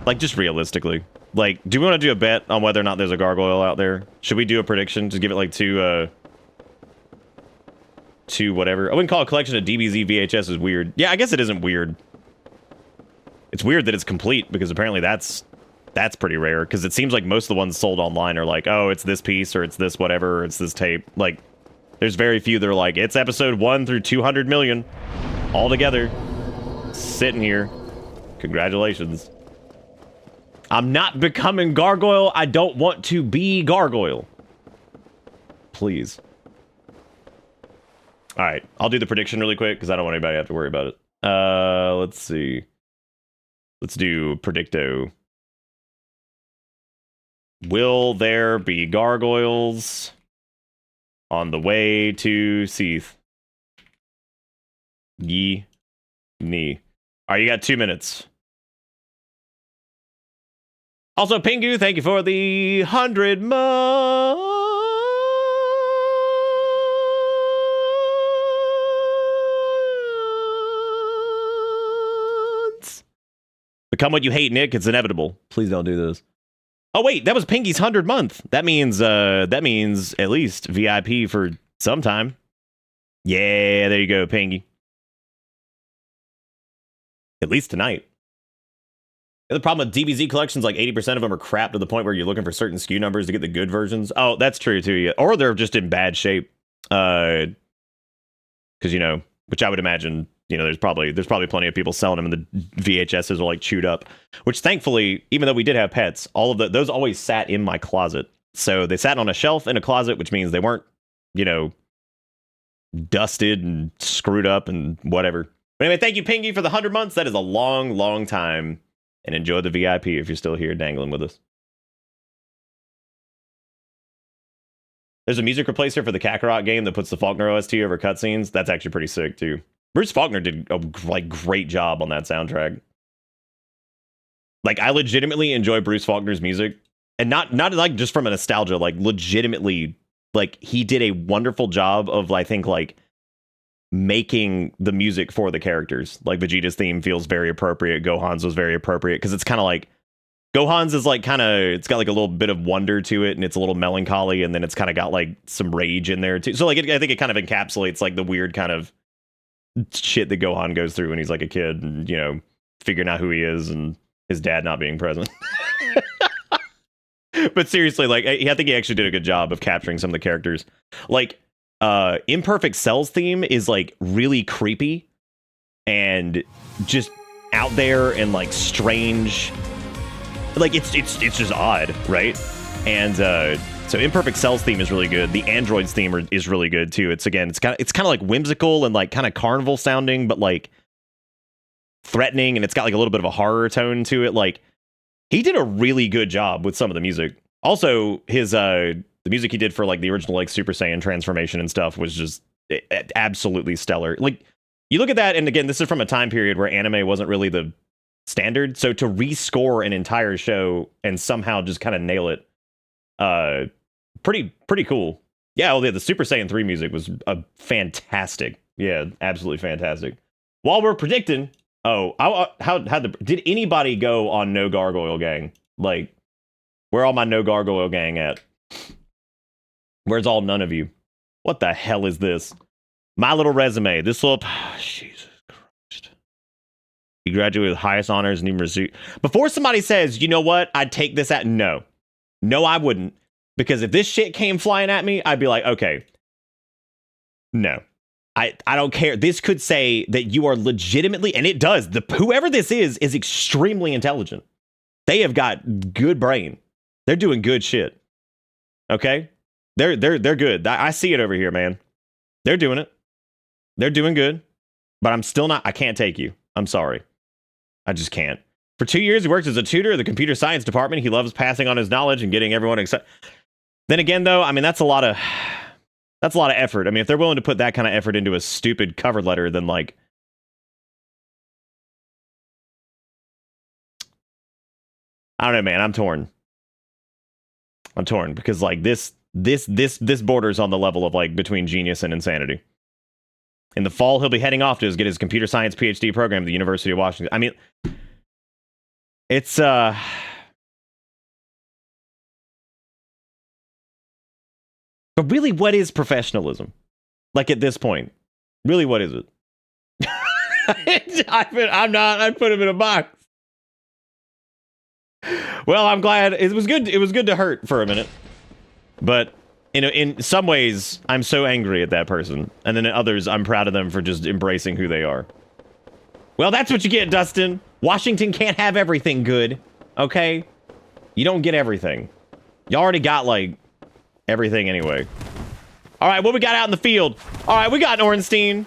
Like, just realistically. Like, do we want to do a bet on whether or not there's a gargoyle out there? Should we do a prediction? Just give it like two whatever. I wouldn't call a collection of DBZ VHS is weird. Yeah, I guess it isn't weird. It's weird that it's complete, because apparently that's pretty rare, because it seems like most of the ones sold online are like, oh, it's this piece, or it's this whatever, or it's this tape. Like, there's very few that are like, it's episode 1 through 200 million all together, sitting here. Congratulations. I'm not becoming Gargoyle. I don't want to be Gargoyle. Please. All right, I'll do the prediction really quick because I don't want anybody to have to worry about it. Let's see. Let's do Predicto. Will there be gargoyles on the way to Seath? Ye. Nee. All right, you got 2 minutes. Also, Pingu, thank you for the 100 months. Become what you hate, Nick. It's inevitable. Please don't do this. Oh wait, that was Pinky's 100 month. That means at least VIP for some time. Yeah, there you go, Pinky. At least tonight. The other problem with DBZ collections, like 80% of them are crap to the point where you're looking for certain SKU numbers to get the good versions. Oh, that's true too. Yeah. Or they're just in bad shape. Because, you know, which I would imagine, you know, there's probably plenty of people selling them and the VHSs are like chewed up. Which thankfully, even though we did have pets, all of those always sat in my closet. So they sat on a shelf in a closet, which means they weren't, you know, dusted and screwed up and whatever. But anyway, thank you, Pingy, for the 100 months. That is a long, long time. And enjoy the VIP if you're still here dangling with us. There's a music replacer for the Kakarot game that puts the Faulkner OST over cutscenes. That's actually pretty sick, too. Bruce Faulkner did a great job on that soundtrack. Like, I legitimately enjoy Bruce Faulkner's music. And not like just from a nostalgia, like legitimately, like he did a wonderful job of, I think, like making the music for the characters. Like Vegeta's theme feels very appropriate. Gohan's was very appropriate because it's kind of like Gohan's is like it's got like a little bit of wonder to it, and it's a little melancholy, and then it's kind of got like some rage in there too. So like I think it kind of encapsulates like the weird kind of shit that Gohan goes through when he's like a kid, and you know, figuring out who he is and his dad not being present. But seriously, like I think he actually did a good job of capturing some of the characters. Like Imperfect Cell's theme is like really creepy and just out there and like strange. Like it's just odd, right? And so Imperfect Cell's theme is really good. The Android's theme is really good too. It's kind of like whimsical and like kind of carnival sounding, but like threatening, and it's got like a little bit of a horror tone to it. Like he did a really good job with some of the music. Also, his the music he did for like the original like Super Saiyan transformation and stuff was just absolutely stellar. Like you look at that, and again, this is from a time period where anime wasn't really the standard. So to rescore an entire show and somehow just kind of nail it, pretty cool. Yeah, well, the Super Saiyan 3 music was fantastic. Yeah, absolutely fantastic. While we're predicting, did anybody go on No Gargoyle Gang? Like, where all my No Gargoyle Gang at? Where's all none of you? What the hell is this? My little resume. This little... Jesus Christ. You graduated with highest honors, numerous... Before somebody says, you know what, I'd take this at... No. No, I wouldn't. Because if this shit came flying at me, I'd be like, okay. No. I don't care. This could say that you are legitimately... And it does. Whoever this is extremely intelligent. They have got good brain. They're doing good shit. Okay? They're good. I see it over here, man. They're doing it. They're doing good. But I'm still not... I can't take you. I'm sorry. I just can't. For 2 years, he worked as a tutor at the computer science department. He loves passing on his knowledge and getting everyone excited. Then again, though, I mean, that's a lot of effort. I mean, if they're willing to put that kind of effort into a stupid cover letter, then like... I don't know, man. I'm torn. Because like this borders on the level of like between genius and insanity. In the fall, he'll be heading off to get his computer science PhD program at the University of Washington. I mean, it's but really, what is professionalism? Like at this point, really, what is it? I'd put him in a box. Well, I'm glad it was good. It was good to hurt for a minute, but in some ways, I'm so angry at that person, and then in others, I'm proud of them for just embracing who they are. Well, that's what you get, Dustin. Washington can't have everything good, okay? You don't get everything. You already got like everything anyway. All right, what we got out in the field? All right, we got an Ornstein.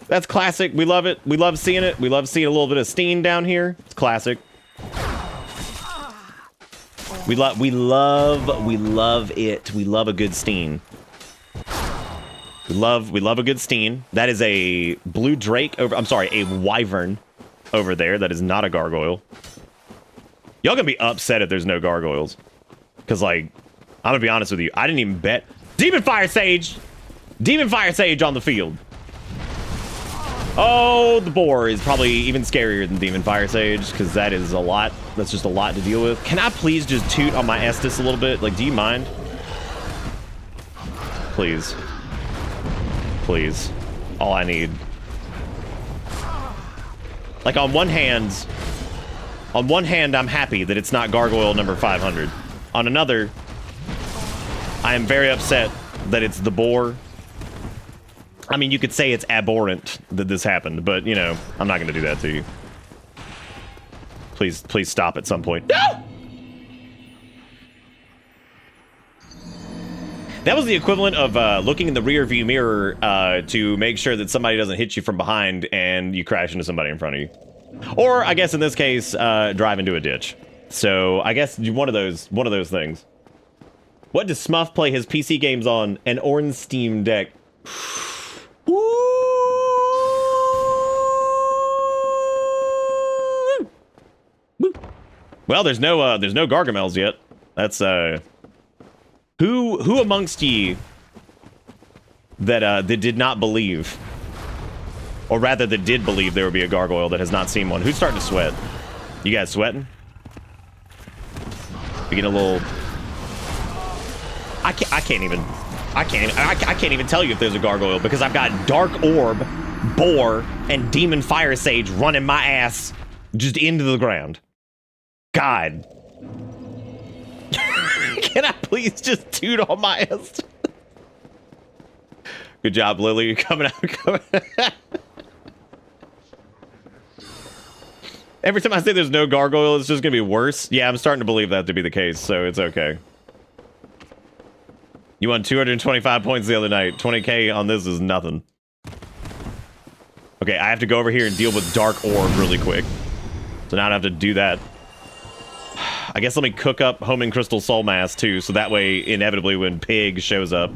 That's classic. We love it. We love seeing it. We love seeing a little bit of Steen down here. It's classic. We love it. We love a good Steen. We love a good Steen. That is a blue drake over, I'm sorry, a wyvern over there. That is not a gargoyle. Y'all gonna be upset if there's no gargoyles. Cause like, I'm gonna be honest with you, I didn't even bet. Demon Fire Sage! Demon Fire Sage on the field. Oh, the boar is probably even scarier than Demon Fire Sage, because that is a lot. That's just a lot to deal with. Can I please just toot on my Estus a little bit? Like, do you mind? Please. Please. All I need. Like, on one hand, I'm happy that it's not Gargoyle number 500. On another, I am very upset that it's the boar. I mean, you could say it's abhorrent that this happened, but, you know, I'm not going to do that to you. Please stop at some point. No! That was the equivalent of looking in the rear view mirror to make sure that somebody doesn't hit you from behind and you crash into somebody in front of you. Or, I guess in this case, drive into a ditch. So, I guess one of those things. What does Smuff play his PC games on? An Ornstein deck. Well, there's no Gargamels yet. That's who amongst ye that did not believe, or rather that did believe there would be a gargoyle that has not seen one? Who's starting to sweat? You guys sweating? You get a little. I can't even tell you if there's a gargoyle because I've got Dark Orb, Boar, and Demon Fire Sage running my ass just into the ground. God. Can I please just toot on my ass? Good job, Lily. You're coming out. Every time I say there's no gargoyle, it's just gonna be worse. Yeah, I'm starting to believe that to be the case, so it's okay. You won 225 points the other night. 20k on this is nothing. Okay, I have to go over here and deal with Dark Orb really quick. So now I have to do that. I guess let me cook up Homing Crystal Soul Mass too, so that way, inevitably, when Pig shows up,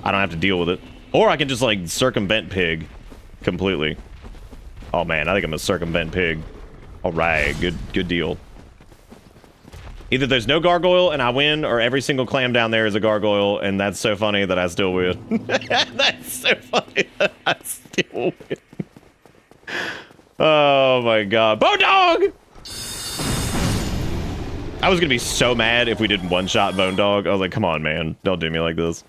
I don't have to deal with it. Or I can just, like, circumvent Pig completely. Oh man, I think I'm gonna circumvent Pig. Alright, good deal. Either there's no gargoyle and I win, or every single clam down there is a gargoyle, and that's so funny that I still win. That's so funny that I still win. Oh my god. Bone Dog! I was gonna be so mad if we didn't one-shot Bone Dog. I was like, come on, man. Don't do me like this.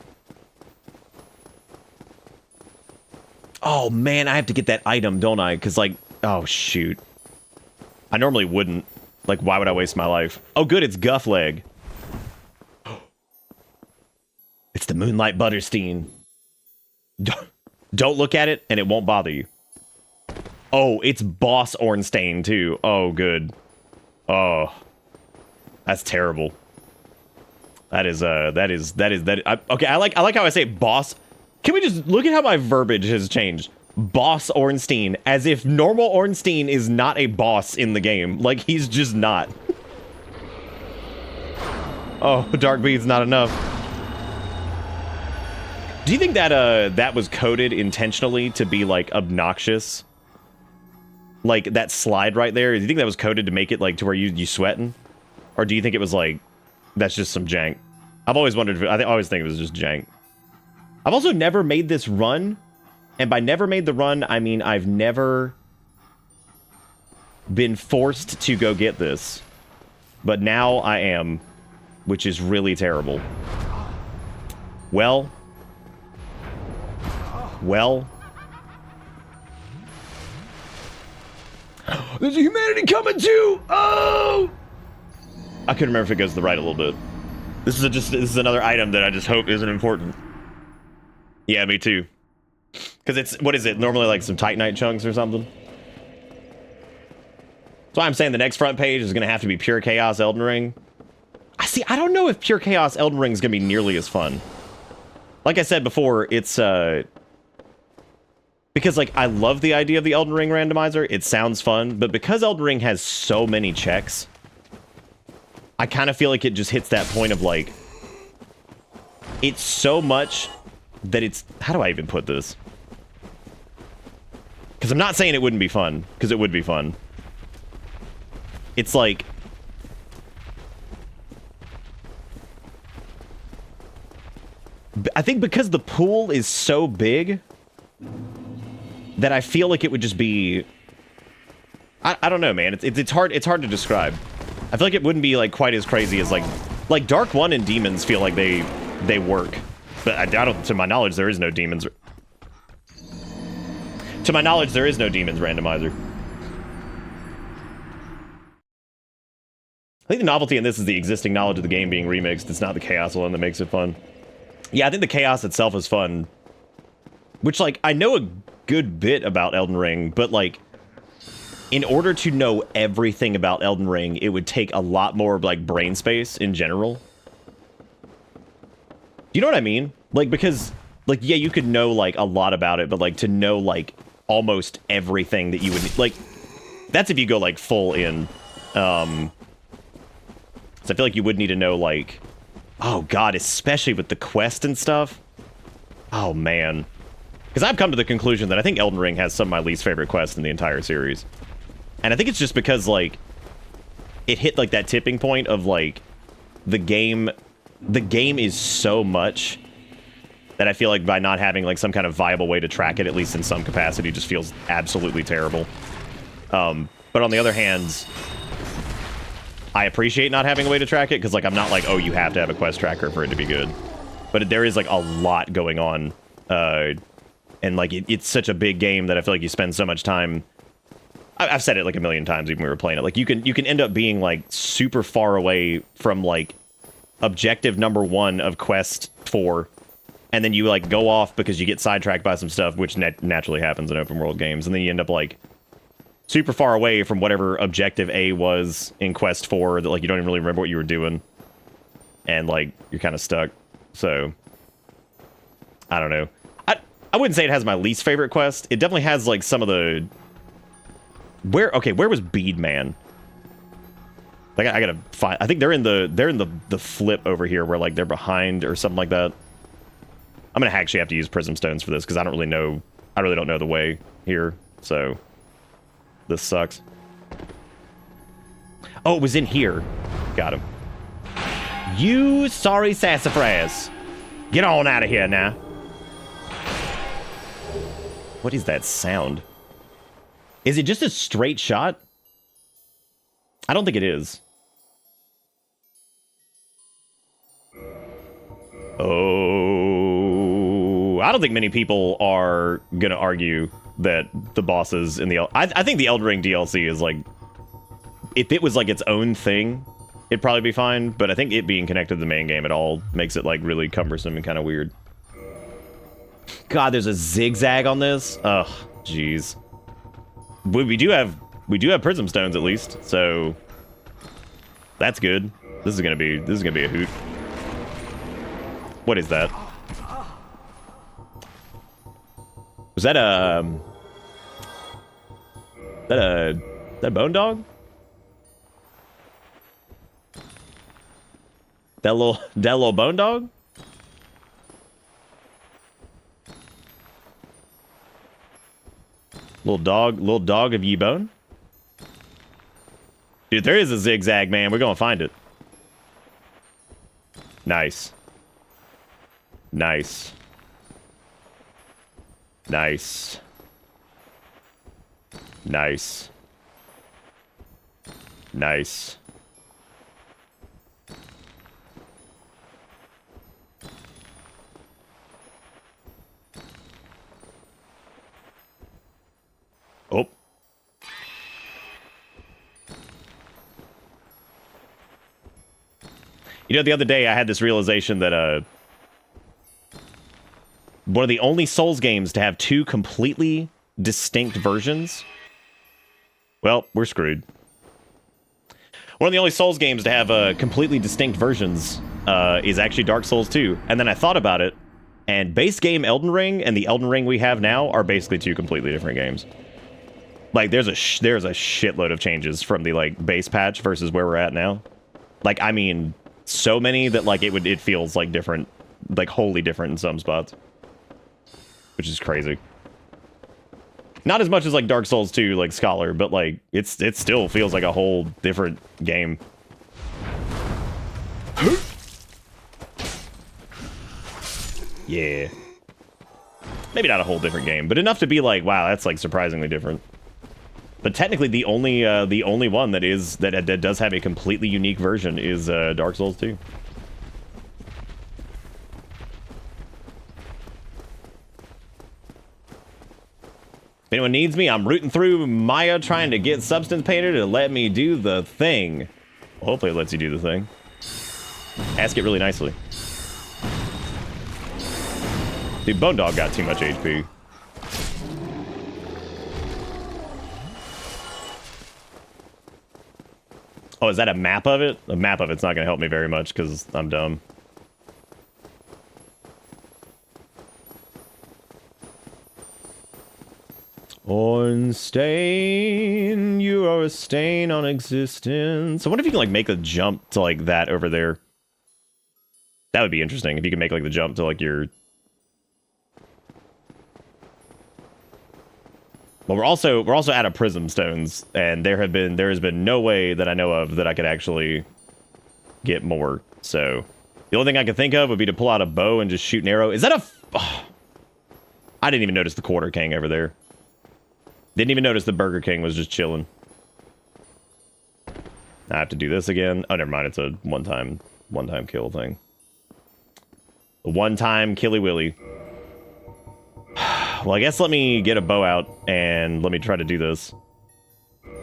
Oh, man, I have to get that item, don't I? Because, like, oh, shoot. I normally wouldn't. Like, why would I waste my life? Oh, good, it's Guff Leg. It's the Moonlight Butterstein. Don't look at it, and it won't bother you. Oh, it's Boss Ornstein, too. Oh, good. Oh. That's terrible. Okay, I like how I say boss. Can we just look at how my verbiage has changed? Boss Ornstein, as if normal Ornstein is not a boss in the game. Like, he's just not. Oh, Dark Bead's not enough. Do you think that that was coded intentionally to be like obnoxious? Like that slide right there, do you think that was coded to make it like to where you sweating? Or do you think it was like that's just some jank? I've always wondered, I always think it was just jank. I've also never made this run, and by never made the run, I mean I've never been forced to go get this. But now I am, which is really terrible. Well, there's a humanity coming too! Oh! I couldn't remember if it goes to the right a little bit. This is another item that I just hope isn't important. Yeah, me too. Because it's, what is it? Normally like some Titanite chunks or something? That's why I'm saying the next front page is going to have to be Pure Chaos Elden Ring. I don't know if Pure Chaos Elden Ring is going to be nearly as fun. Like I said before, it's, because, like, I love the idea of the Elden Ring randomizer. It sounds fun, but because Elden Ring has so many checks, I kind of feel like it just hits that point of, like, it's so much that it's... How do I even put this? Because I'm not saying it wouldn't be fun, because it would be fun. It's like... I think because the pool is so big that I feel like it would just be... I don't know, man. It's hard to describe. I feel like it wouldn't be like quite as crazy as like Dark 1 and Demons feel like they work. But I don't, to my knowledge, there is no Demons. To my knowledge, there is no Demons randomizer. I think the novelty in this is the existing knowledge of the game being remixed. It's not the Chaos one that makes it fun. Yeah, I think the Chaos itself is fun. Which, like, I know a good bit about Elden Ring, but, like, in order to know everything about Elden Ring, it would take a lot more, like, brain space in general. Do you know what I mean? Like, because, like, yeah, you could know, like, a lot about it, but, like, to know, like, almost everything that you would, like, that's if you go, like, full in. So I feel like you would need to know, like, oh, God, especially with the quest and stuff. Oh, man. Because I've come to the conclusion that I think Elden Ring has some of my least favorite quests in the entire series. And I think it's just because, like, it hit, like, that tipping point of, like, the game is so much that I feel like by not having, like, some kind of viable way to track it, at least in some capacity, just feels absolutely terrible. But on the other hand, I appreciate not having a way to track it, because, like, I'm not like, oh, you have to have a quest tracker for it to be good. But there is, like, a lot going on, and, like, it's such a big game that I feel like you spend so much time... I've said it, like, a million times even when we were playing it. Like, you can end up being, like, super far away from, like, objective number 1 of Quest 4, and then you, like, go off because you get sidetracked by some stuff, which naturally happens in open world games, and then you end up, like, super far away from whatever objective A was in Quest 4 that, like, you don't even really remember what you were doing, and, like, you're kind of stuck. So, I don't know. I wouldn't say it has my least favorite quest. It definitely has, like, some of the... Where was Bead Man? Like, I gotta find... I think they're in the flip over here where, like, they're behind or something like that. I'm gonna actually have to use Prism Stones for this, because I really don't know the way here, so... This sucks. Oh, it was in here. Got him. You sorry sassafras. Get on out of here now. What is that sound? Is it just a straight shot? I don't think it is. Oh, I don't think many people are gonna argue that the bosses in the I think the Elden Ring DLC is like, if it was like its own thing, it'd probably be fine, but I think it being connected to the main game at all makes it like really cumbersome and kind of weird. God, there's a zigzag on this. Ugh, jeez. We do have prism stones at least, so that's good. This is gonna be a hoot. What is that? Was that a bone dog? That little bone dog? Little dog of ye bone? Dude, there is a zigzag, man. We're gonna find it. Nice. Nice. Nice. Nice. Nice. Oh. You know, the other day I had this realization that one of the only Souls games to have two completely distinct versions. Well, we're screwed. One of the only Souls games to have completely distinct versions is actually Dark Souls 2. And then I thought about it, and base game Elden Ring and the Elden Ring we have now are basically two completely different games. Like, there's a shitload of changes from the, like, base patch versus where we're at now. Like, I mean, so many that, like, it feels, like, different, like, wholly different in some spots. Which is crazy. Not as much as, like, Dark Souls 2, like, Scholar, but, like, it still feels like a whole different game. Yeah. Maybe not a whole different game, but enough to be like, wow, that's, like, surprisingly different. But technically, the only one that does have a completely unique version is Dark Souls 2. If anyone needs me, I'm rooting through Maya trying to get Substance Painter to let me do the thing. Well, hopefully it lets you do the thing. Ask it really nicely. Dude, Bone Dog got too much HP. Oh, is that a map of it? A map of it's not going to help me very much because I'm dumb. On stain, you are a stain on existence. I wonder if you can, like, make a jump to, like, that over there. That would be interesting if you could make, like, the jump to, like, your... Well, we're also out of prism stones, and there has been no way that I know of that I could actually get more. So the only thing I could think of would be to pull out a bow and just shoot an arrow. Is that a? Oh, I didn't even notice the Quarter King over there. Didn't even notice the Burger King was just chilling. I have to do this again. Oh, never mind. It's a one-time kill thing. A one-time killy willy. Well, I guess let me get a bow out and let me try to do this.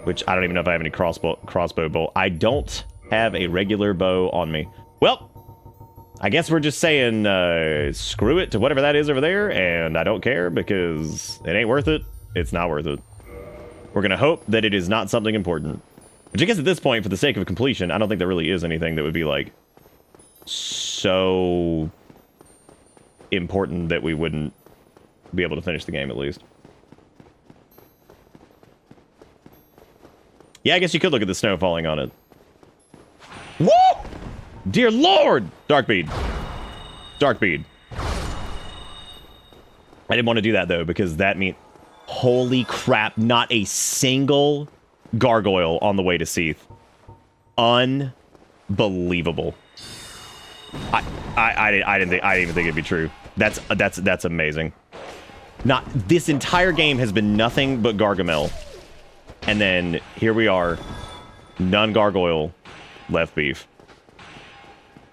Which I don't even know if I have any crossbow bolt. I don't have a regular bow on me. Well, I guess we're just saying screw it to whatever that is over there, and I don't care because it ain't worth it. It's not worth it. We're gonna hope that it is not something important. Which I guess at this point, for the sake of completion, I don't think there really is anything that would be like so important that we wouldn't be able to finish the game at least. Yeah, I guess you could look at the snow falling on it. Woo! Dear Lord! Darkbead. Darkbead. I didn't want to do that, though, because that means... Holy crap, not a single gargoyle on the way to Seath. Unbelievable. I didn't even think it'd be true. That's amazing. Not this entire game has been nothing but Gargamel. And then here we are. None gargoyle, left beef.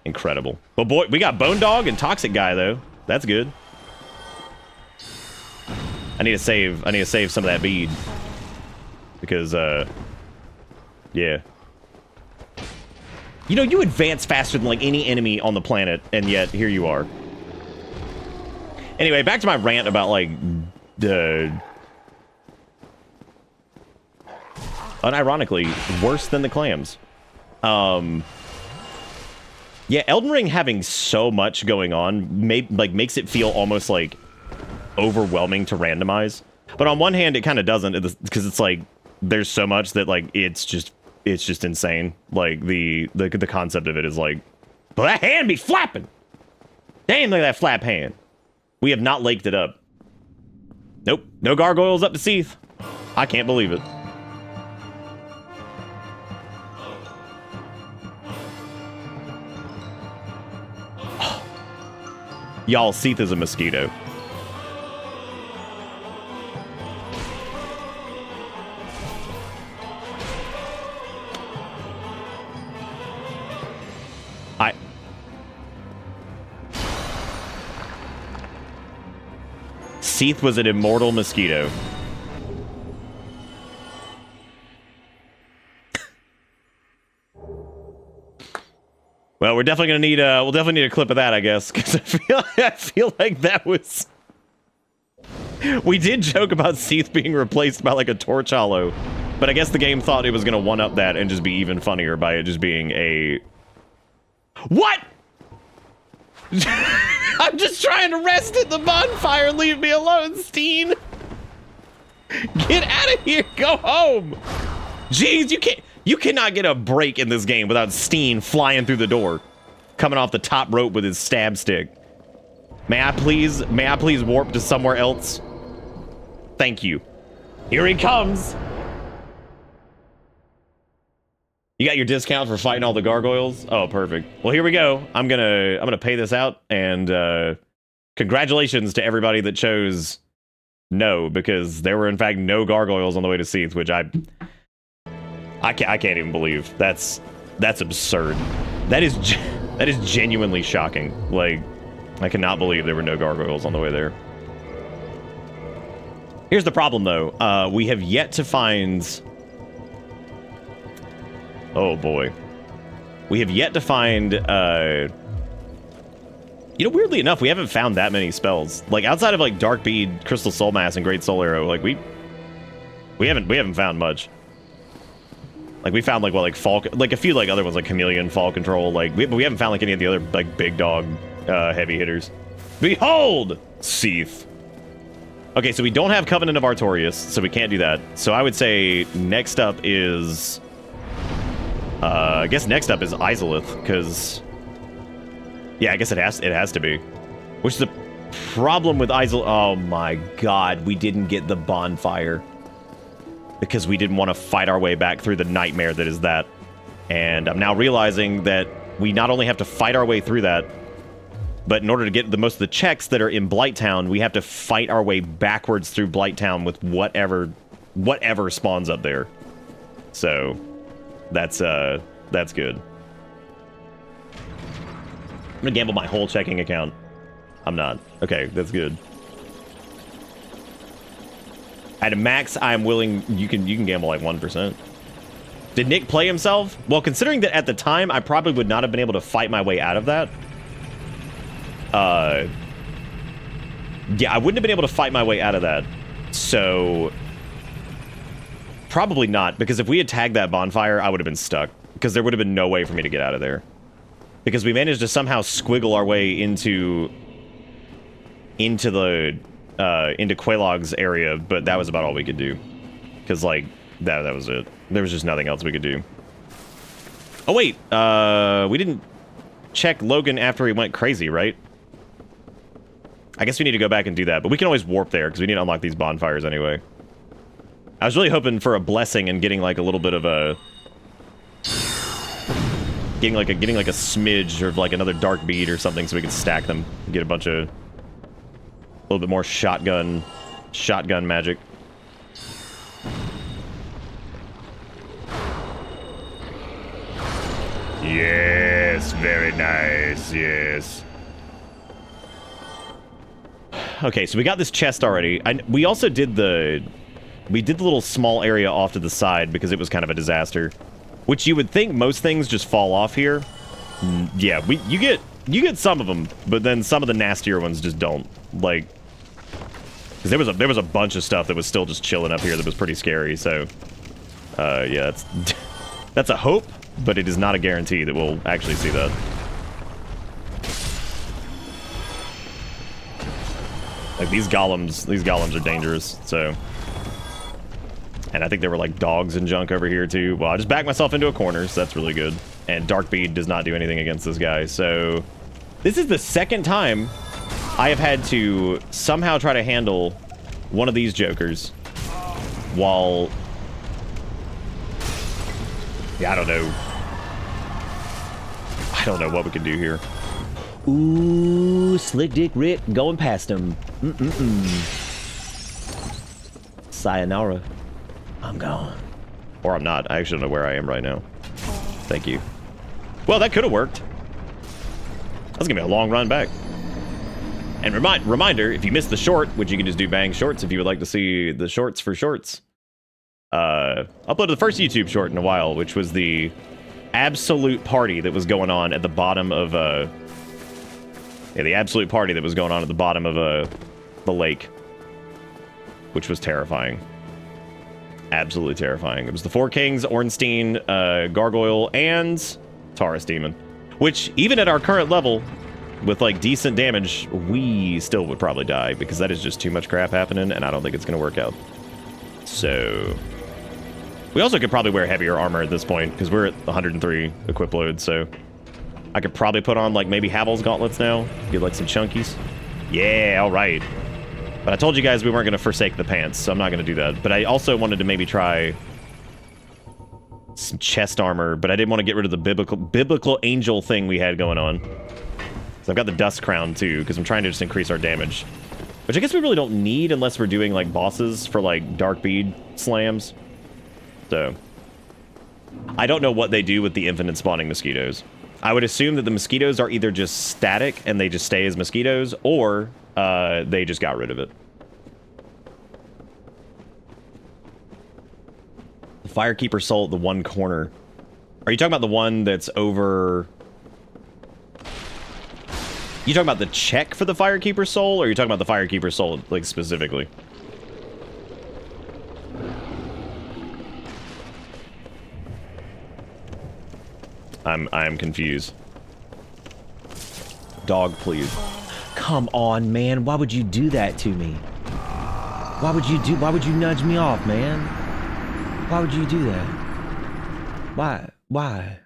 Incredible. But boy, we got Bone Dog and Toxic Guy though. That's good. I need to save some of that bead. Because, yeah. You know, you advance faster than, like, any enemy on the planet, and yet, here you are. Anyway, back to my rant about, like, unironically, worse than the clams. Yeah, Elden Ring having so much going on makes it feel almost, like, overwhelming to randomize. But on one hand, it kind of doesn't, because it's, like, there's so much that, like, it's just insane. Like, the concept of it is, like, well, that hand be flapping! Damn, look at that flap hand. We have not laked it up. Nope, no gargoyles up to Seath. I can't believe it. Y'all, Seath is a mosquito. Seath was an immortal mosquito. Well, we're definitely gonna need we'll definitely need a clip of that, I guess, because I feel like that was. We did joke about Seath being replaced by like a torch hollow, but I guess the game thought it was gonna one up that and just be even funnier by it just being a. What? I'm just trying to rest at the bonfire. Leave me alone, Steen. Get out of here. Go home. Jeez, you cannot get a break in this game without Steen flying through the door, coming off the top rope with his stab stick. May I please warp to somewhere else? Thank you. Here he comes. You got your discount for fighting all the gargoyles? Oh, perfect. Well, here we go. I'm gonna pay this out, and congratulations to everybody that chose no, because there were in fact no gargoyles on the way to Seath, which I can't even believe. That's absurd. That is genuinely shocking. Like, I cannot believe there were no gargoyles on the way there. Here's the problem, though. We have yet to find. Oh boy. We have yet to find, you know, weirdly enough, we haven't found that many spells. Like, outside of, like, Dark Bead, Crystal Soul Mass, and Great Soul Arrow, like, we haven't found much. Like, we found, like, what, like, Fall, like, a few, like, other ones, like Chameleon, Fall Control, like, but we haven't found, like, any of the other, like, big dog, heavy hitters. Behold! Seath. Okay, so we don't have Covenant of Artorias, so we can't do that. So I would say next up is... I guess next up is Izalith, because... Yeah, I guess it has to be. Which is the problem with Izalith... Oh my god, we didn't get the bonfire. Because we didn't want to fight our way back through the nightmare that is that. And I'm now realizing that we not only have to fight our way through that, but in order to get the most of the checks that are in Blighttown, we have to fight our way backwards through Blighttown with whatever spawns up there. So... That's good. I'm gonna gamble my whole checking account. I'm not. Okay, that's good. At a max, I'm willing... You can gamble like 1%. Did Nick play himself? Well, considering that at the time, I probably would not have been able to fight my way out of that. Yeah, I wouldn't have been able to fight my way out of that. So... Probably not, because if we had tagged that bonfire, I would have been stuck. Because there would have been no way for me to get out of there. Because we managed to somehow squiggle our way into Quelaag's area, but that was about all we could do. Because, like, that was it. There was just nothing else we could do. Oh, wait. We didn't check Logan after he went crazy, right? I guess we need to go back and do that, but we can always warp there, because we need to unlock these bonfires anyway. I was really hoping for a blessing and getting like a little bit of a getting like a smidge or like another dark bead or something so we could stack them and get a little bit more shotgun magic. Yes, very nice. Yes. Okay, so we got this chest already. We also did the little small area off to the side because it was kind of a disaster. Which you would think most things just fall off here. Yeah, you get some of them, but then some of the nastier ones just don't. Like, because there was a bunch of stuff that was still just chilling up here that was pretty scary. So, yeah, that's a hope, but it is not a guarantee that we'll actually see that. Like these golems are dangerous. So. And I think there were like dogs and junk over here too. Well, I just backed myself into a corner, so that's really good. And Dark Bead does not do anything against this guy. So this is the second time I have had to somehow try to handle one of these jokers while... Yeah, I don't know what we can do here. Ooh, Slick Dick Rick going past him. Sayonara. I'm gone. Or I'm not. I actually don't know where I am right now. Thank you. Well, that could have worked. That's gonna be a long run back. And reminder, if you missed the short, which you can just do bang shorts if you would like to see the shorts for shorts. Uploaded the first YouTube short in a while, which was the absolute party that was going on at the bottom of the absolute party that was going on at the bottom of the lake, which was terrifying. Absolutely terrifying. It was the Four Kings, Ornstein, Gargoyle, and Taurus Demon. Which, even at our current level, with like decent damage, we still would probably die because that is just too much crap happening, and I don't think it's going to work out. So, we also could probably wear heavier armor at this point because we're at 103 equip load. So, I could probably put on like maybe Havel's gauntlets now, get like some chunkies. Yeah, all right. But I told you guys we weren't going to forsake the pants, so I'm not going to do that. But I also wanted to maybe try some chest armor, but I didn't want to get rid of the biblical angel thing we had going on. So I've got the dust crown too, because I'm trying to just increase our damage. Which I guess we really don't need unless we're doing like bosses for like dark bead slams. So I don't know what they do with the infinite spawning mosquitoes. I would assume that the mosquitoes are either just static and they just stay as mosquitoes, or they just got rid of it. The Firekeeper Soul at the one corner. Are you talking about the one that's over... You talking about the check for the Firekeeper Soul, or are you talking about the Firekeeper Soul, like, specifically? I'm confused. Dog, please. Come on, man. Why would you do that to me? Why would you nudge me off, man? Why would you do that? Why?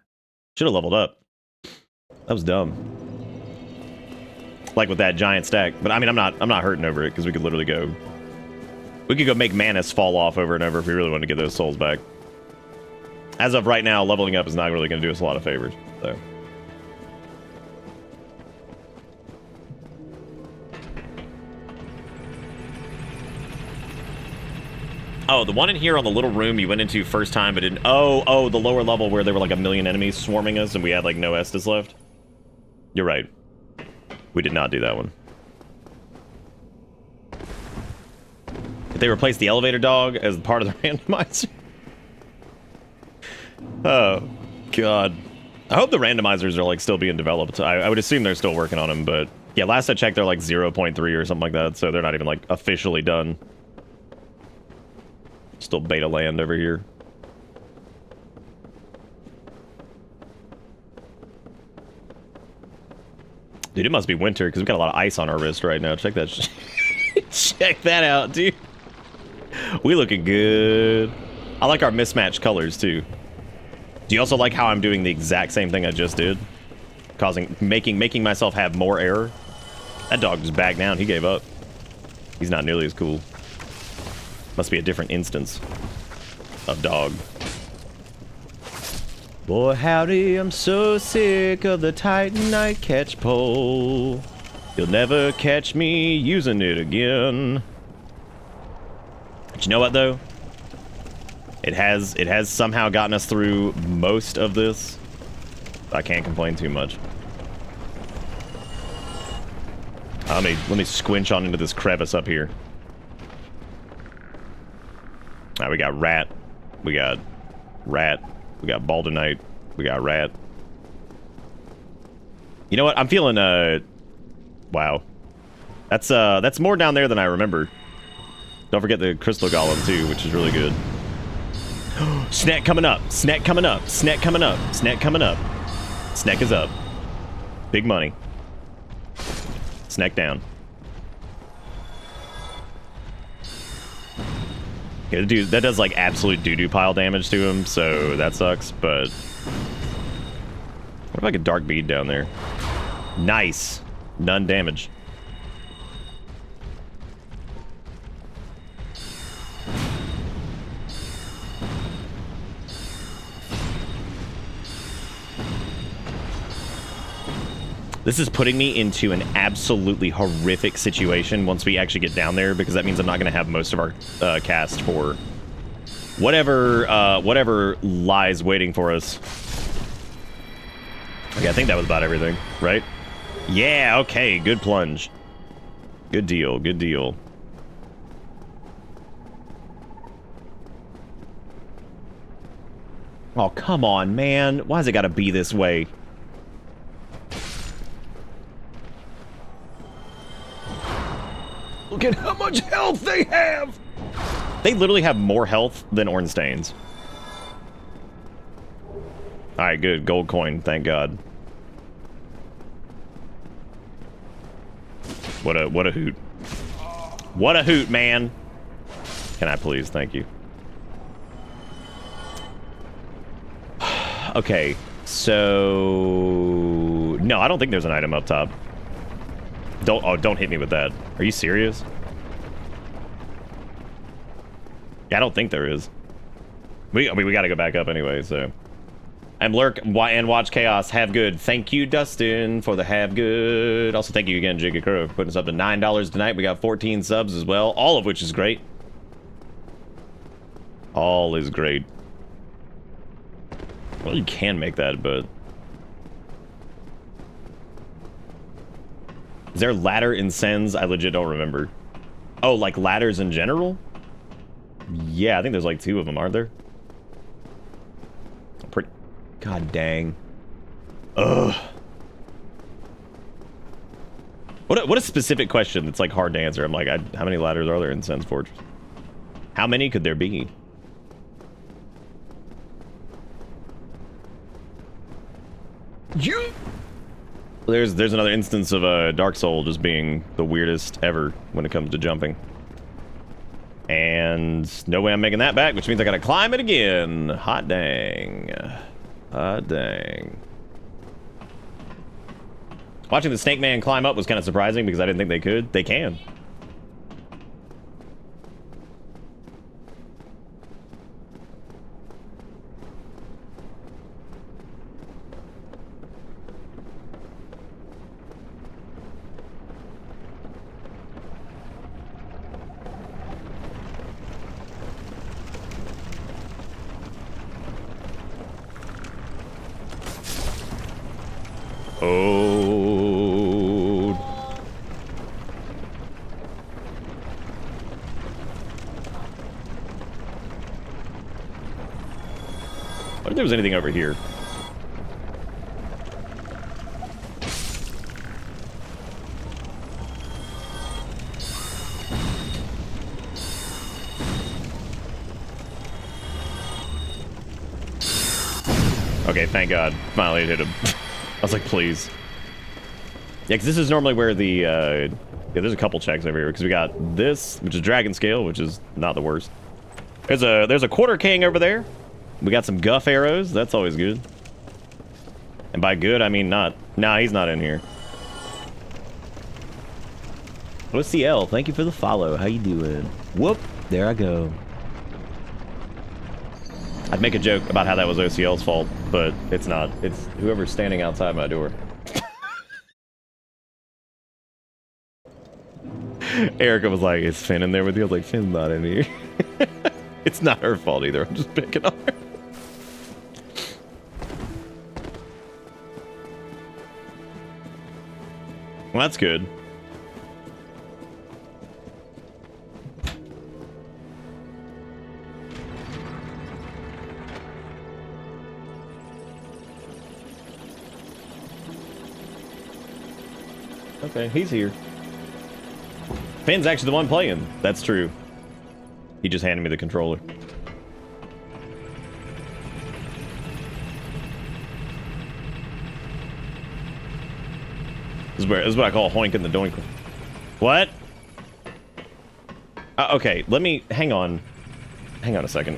Should have leveled up. That was dumb. Like with that giant stack. But I mean, I'm not hurting over it because we could literally go. We could go make Manus fall off over and over if we really wanted to get those souls back. As of right now, leveling up is not really going to do us a lot of favors. So. Oh, the one in here on the little room you went into first time, but didn't... Oh, the lower level where there were like 1 million enemies swarming us and we had like no Estus left. You're right. We did not do that one. Did they replace the elevator dog as part of the randomizer? Oh, God. I hope the randomizers are like still being developed. I would assume they're still working on them, but yeah, last I checked, they're like 0.3 or something like that, so they're not even like officially done. Still beta land over here. Dude, it must be winter because we've got a lot of ice on our wrist right now. Check that. Check that out, dude. We looking good. I like our mismatched colors too. Do you also like how I'm doing the exact same thing I just did? Making myself have more error? That dog just backed down. He gave up. He's not nearly as cool. Must be a different instance of dog. Boy, howdy, I'm so sick of the Titanite catch pole. You'll never catch me using it again. But you know what, though? It has somehow gotten us through most of this. I can't complain too much. Let me squinch on into this crevice up here. All right, we got rat. We got rat. We got baldenite. We got rat. You know what? I'm feeling, wow. That's more down there than I remember. Don't forget the crystal golem, too, which is really good. Snack coming up. Snack coming up. Snack coming up. Snack coming up. Snack is up. Big money. Snack down. Yeah, dude, that does like absolute doo-doo pile damage to him, so that sucks, but... What if I get dark bead down there? Nice. None damage. This is putting me into an absolutely horrific situation once we actually get down there, because that means I'm not going to have most of our cast for whatever lies waiting for us. Okay, I think that was about everything, right? Yeah, okay, good plunge. Good deal, good deal. Oh, come on, man. Why's it got to be this way? Look at how much health they have! They literally have more health than Ornsteins. Alright, good. Gold coin, thank God. What a hoot. What a hoot, man! Can I please? Thank you. Okay, so... No, I don't think there's an item up top. Don't hit me with that. Are you serious? Yeah, I don't think there is. I mean, we gotta go back up anyway, so. I'm Lurk and Watch Chaos. Have good. Thank you, Dustin, for the have good. Also, thank you again, Jigga Crow, for putting us up to $9 tonight. We got 14 subs as well, all of which is great. All is great. Well, you can make that, but... Is there ladder in Sens? I legit don't remember. Oh, like ladders in general? Yeah, I think there's like 2 of them, aren't there? Pretty... God dang. Ugh. What a specific question that's like hard to answer. I'm like, how many ladders are there in Sens Fortress? How many could there be? You... There's another instance of Dark Soul just being the weirdest ever when it comes to jumping. And no way I'm making that back, which means I gotta climb it again. Hot dang. Hot dang. Watching the Snake Man climb up was kind of surprising because I didn't think they could. They can. Oh. I wonder if there was anything over here. Okay, thank God. Finally it hit him. I was like, please. Yeah, because this is normally where the, yeah, there's a couple checks over here, because we got this, which is Dragon Scale, which is not the worst. There's a Quarter King over there. We got some Guff arrows. That's always good. And by good, I mean not. Nah, he's not in here. OCL, thank you for the follow. How you doing? Whoop, there I go. I'd make a joke about how that was OCL's fault, but it's not. It's whoever's standing outside my door. Erica was like, is Finn in there with you? I was like, Finn's not in here. It's not her fault either. I'm just picking on her. Well, that's good. Okay, he's here. Finn's actually the one playing. That's true. He just handed me the controller. This is what I call hoinking the doink. What? Okay, let me... Hang on. Hang on a second.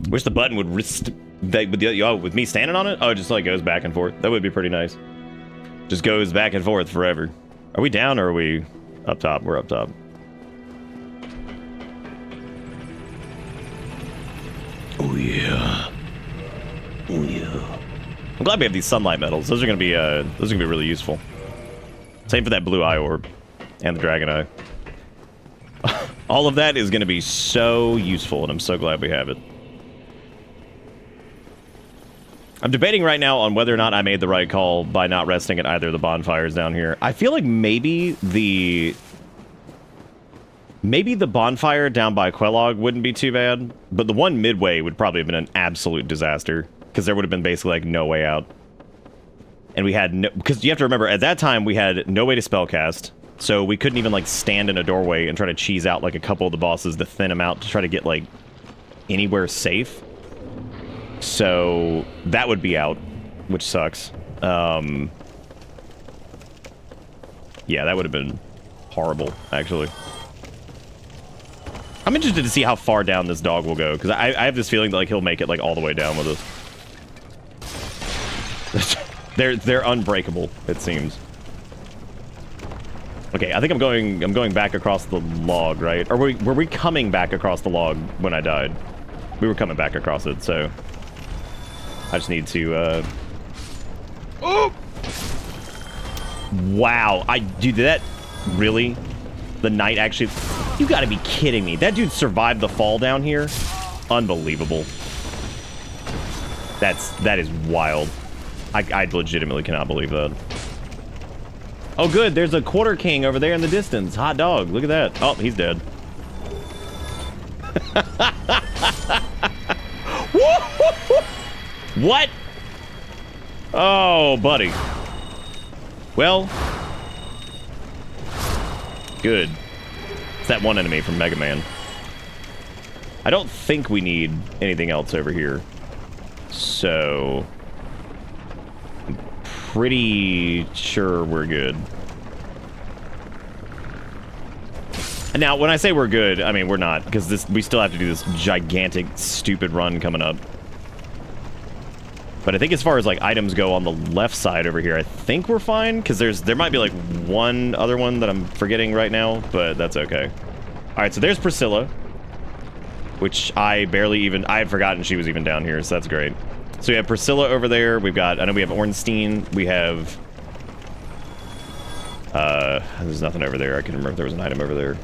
Wish the button would with me standing on it. Oh, it just like goes back and forth. That would be pretty nice. Just goes back and forth forever. Are we down or are we up top? We're up top. Oh yeah. Oh yeah. I'm glad we have these sunlight metals. Those are gonna be really useful. Same for that blue eye orb and the dragon eye. All of that is gonna be so useful, and I'm so glad we have it. I'm debating right now on whether or not I made the right call by not resting at either of the bonfires down here. I feel like maybe the bonfire down by Quelaag wouldn't be too bad, but the one midway would probably have been an absolute disaster, because there would have been basically like no way out. And we had no, because you have to remember, at that time we had no way to spellcast, so we couldn't even like stand in a doorway and try to cheese out like a couple of the bosses to thin them out to try to get like anywhere safe. So that would be out, which sucks. Yeah, that would have been horrible, actually. I'm interested to see how far down this dog will go, because I have this feeling that like he'll make it like all the way down with us. They're unbreakable, it seems. Okay, I think I'm going back across the log, right? Or were we coming back across the log when I died? We were coming back across it, so I just need to, Oh! Wow, dude, did that really? The knight actually... You gotta be kidding me. That dude survived the fall down here? Unbelievable. That is wild. I legitimately cannot believe that. Oh, good, there's a quarter king over there in the distance. Hot dog, look at that. Oh, he's dead. What? Oh, buddy. Well. Good. It's that one enemy from Mega Man. I don't think we need anything else over here. So... I'm pretty sure we're good. Now, when I say we're good, I mean we're not, because we still have to do this gigantic, stupid run coming up. But I think as far as like items go on the left side over here, I think we're fine, because there might be like one other one that I'm forgetting right now, but that's okay. All right, so there's Priscilla, which I had forgotten she was even down here, so that's great. So we have Priscilla over there. I know we have Ornstein. We have, there's nothing over there. I can remember if there was an item over there.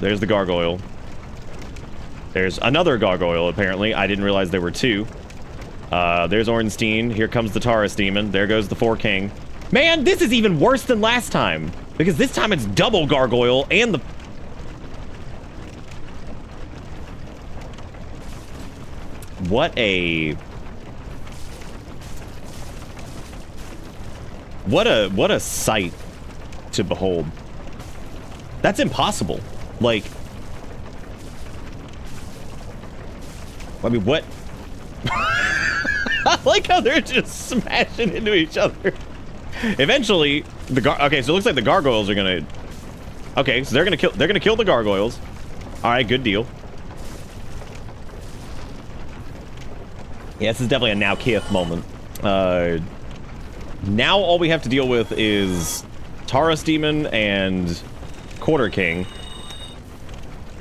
There's the gargoyle. There's another gargoyle, apparently. I didn't realize there were two. There's Ornstein. Here comes the Taurus demon. There goes the Four King. Man, this is even worse than last time. Because this time it's double gargoyle and the... What a sight to behold. That's impossible. Like... I mean, what? I like how they're just smashing into each other. Eventually, okay, so it looks like the gargoyles are gonna... Okay, so they're gonna kill the gargoyles. Alright, good deal. Yeah, this is definitely a now Kith moment. Now all we have to deal with is Taurus Demon and Quarter King.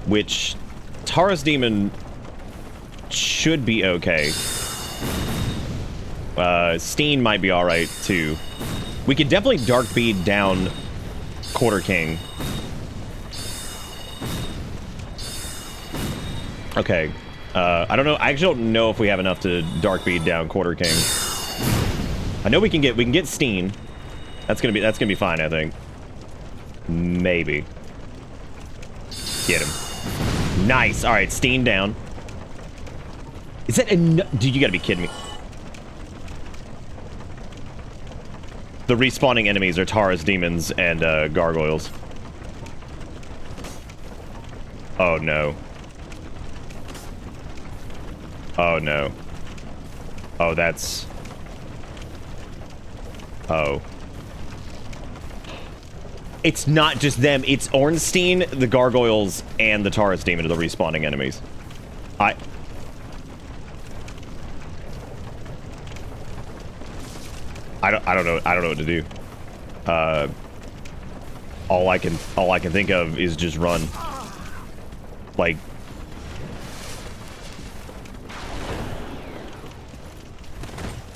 Which, Taurus Demon should be okay. Steen might be alright, too. We could definitely Dark Bead down Quarter King. Okay. I don't know. I actually don't know if we have enough to Dark Bead down Quarter King. I know we can get Steen. That's gonna be fine, I think. Maybe. Get him. Nice. All right, Steen down. Is that enough? Dude, you gotta be kidding me. The respawning enemies are Taurus demons and gargoyles. Oh no. Oh no. Oh, that's... Oh. It's not just them, it's Ornstein, the gargoyles, and the Taurus demon are the respawning enemies. I don't know what to do. All I can think of is just run. Like,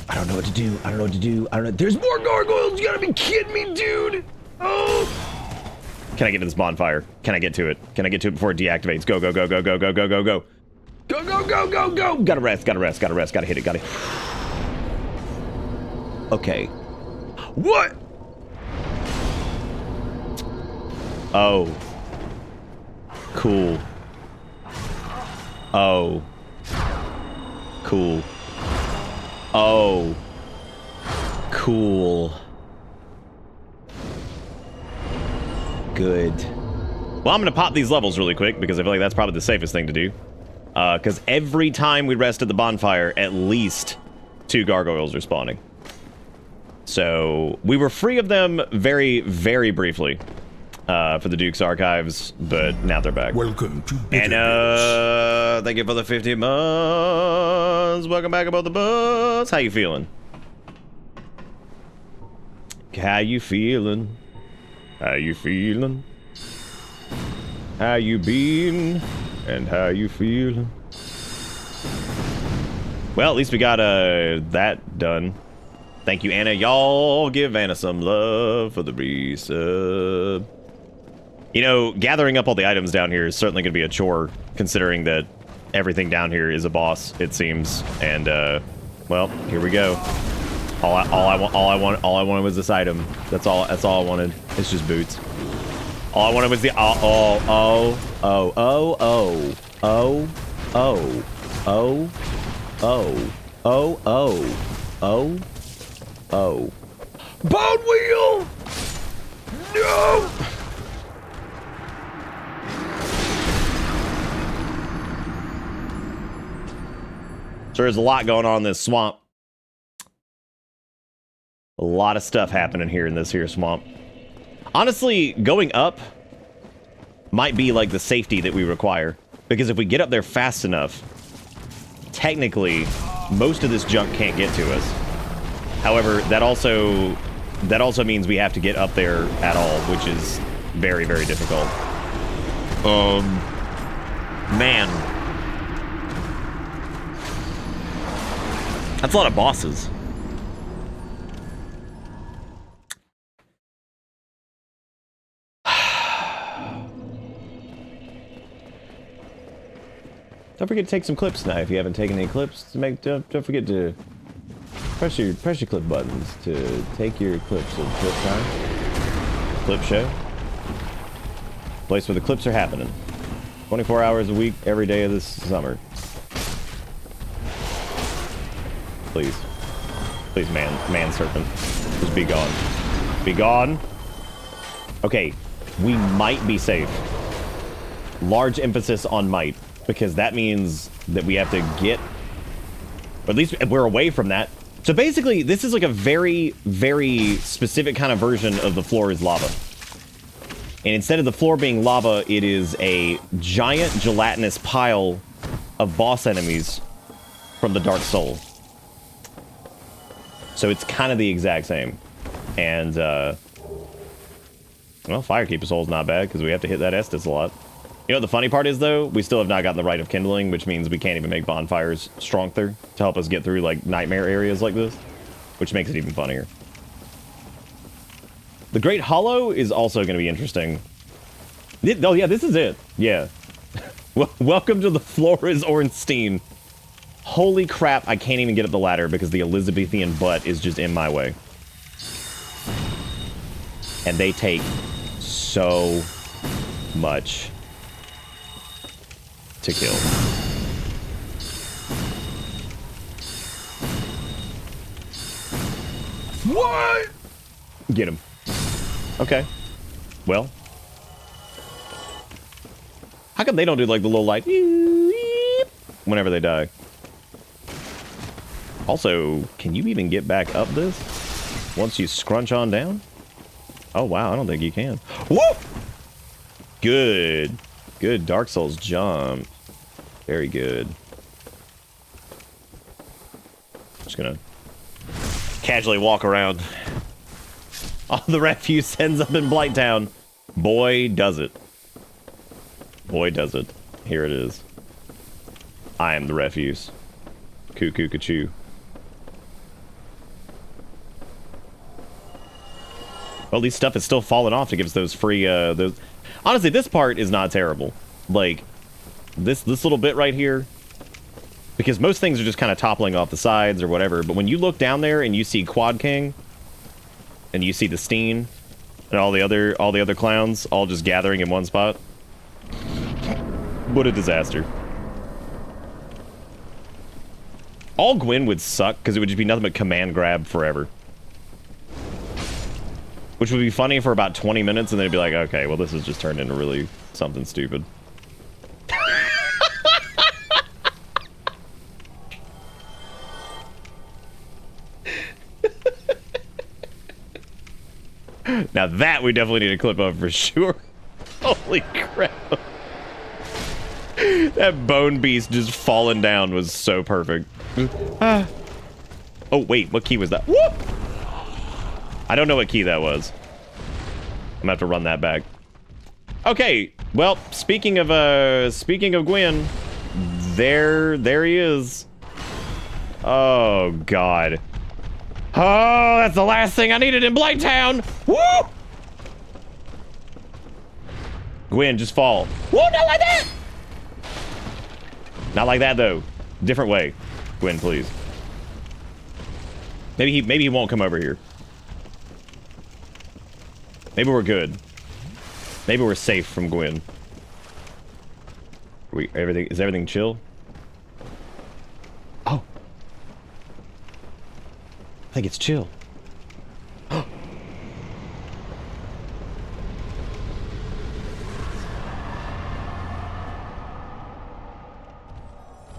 I don't know what to do. I don't know what to do. I don't know. There's more gargoyles. You gotta be kidding me, dude. Oh. Can I get to this bonfire? Can I get to it? Can I get to it before it deactivates? Go, go, go, go, go, go, go, go, go. Go, go, go, go, go. Gotta rest, gotta rest, gotta rest, gotta hit it, gotta... Okay. What? Oh. Cool. Oh. Cool. Oh. Cool. Good. Well, I'm gonna pop these levels really quick because I feel like that's probably the safest thing to do. Because every time we rest at the bonfire, at least 2 gargoyles are spawning. So, we were free of them very, very briefly for the Duke's Archives, but now they're back. Welcome to And, thank you for the 50 months. Welcome back aboard the bus. How you feeling? How you feeling? How you feeling? How you been? And how you feeling? Well, at least we got that done. Thank you, Anna. Y'all give Anna some love for the resub. You know, gathering up all the items down here is certainly going to be a chore, considering that everything down here is a boss, it seems. And well, here we go. All I wanted was this item. That's all I wanted. It's just boots. All I wanted was the oh. Bone wheel! No! So there's a lot going on in this swamp. A lot of stuff happening here in this here swamp. Honestly, going up might be like the safety that we require. Because if we get up there fast enough, technically, most of this junk can't get to us. However, that also means we have to get up there at all, which is very, very difficult. Man. That's a lot of bosses. Don't forget to take some clips now if you haven't taken any clips. Don't forget to press your clip buttons to take your clips of clip time. Clip show. Place where the clips are happening. 24 hours a week, every day of this summer. Please. Please, man serpent. Just be gone. Be gone. Okay, we might be safe. Large emphasis on might. Because that means that we have to get... Or at least we're away from that. So basically, this is like a very, very specific kind of version of the floor is lava. And instead of the floor being lava, it is a giant gelatinous pile of boss enemies from the Dark Soul. So it's kind of the exact same. And, well, Firekeeper Soul's not bad, because we have to hit that Estus a lot. You know what the funny part is, though? We still have not gotten the Rite of Kindling, which means we can't even make bonfires stronger to help us get through, like, nightmare areas like this. Which makes it even funnier. The Great Hollow is also going to be interesting. Oh, yeah, this is it. Yeah. Welcome to the Flores Ornstein. Holy crap, I can't even get up the ladder because the Elizabethan butt is just in my way. And they take so much to kill. What? Get him. Okay. Well. How come they don't do like the little light whenever they die? Also, can you even get back up this once you scrunch on down? Oh wow, I don't think you can. Woo! Good. Good Dark Souls jump. Very good. Just gonna casually walk around. All the refuse ends up in Blighttown. Boy, does it. Boy, does it. Here it is. I am the refuse. Cuckoo, ka-choo. Well, at least stuff is still falling off to give us those free, those... Honestly, this part is not terrible. Like, this little bit right here, because most things are just kind of toppling off the sides or whatever, but when you look down there and you see Quad King, and you see the Steen, and all the other clowns all just gathering in one spot, what a disaster. All Gwyn would suck, because it would just be nothing but command grab forever. Which would be funny for about 20 minutes, and then it'd be like, okay, well, this has just turned into really something stupid. Now that we definitely need a clip of for sure. Holy crap. That bone beast just falling down was so perfect. Oh, wait, what key was that? Whoop! I don't know what key that was. I'm gonna have to run that back. Okay, well, speaking of Gwyn, there he is. Oh, God. Oh, that's the last thing I needed in Blighttown. Woo! Gwyn, just fall. Woo, not like that! Not like that, though. Different way. Gwyn, please. Maybe he won't come over here. Maybe we're good. Maybe we're safe from Gwyn. Is everything chill? Oh. I think it's chill.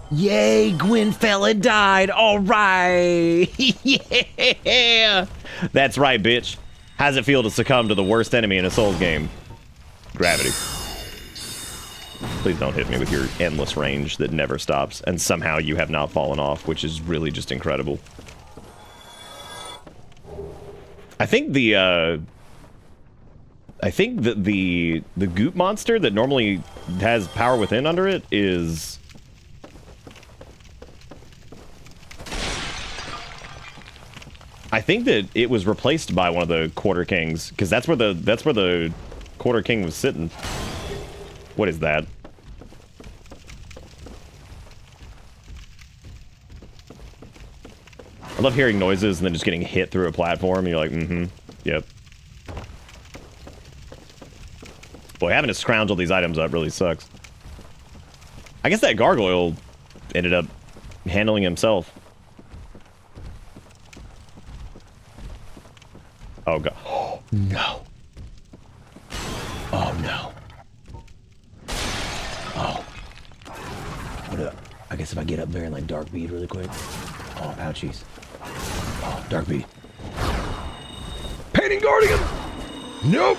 Yay, Gwyn fella died. All right. Yeah. That's right, bitch. How's it feel to succumb to the worst enemy in a Souls game? Gravity. Please don't hit me with your endless range that never stops, and somehow you have not fallen off, which is really just incredible. I think the goop monster that normally has power within under it is... I think that it was replaced by one of the Quarter Kings, because that's where the Quarter King was sitting. What is that? I love hearing noises and then just getting hit through a platform, and you're like, mm-hmm, yep. Boy, having to scrounge all these items up really sucks. I guess that gargoyle ended up handling himself. Oh, God. Oh, no. Oh, no. Oh. I guess if I get up there and, like, dark bead really quick. Oh, ouchies. Dark bead. Painting Guardian! Nope!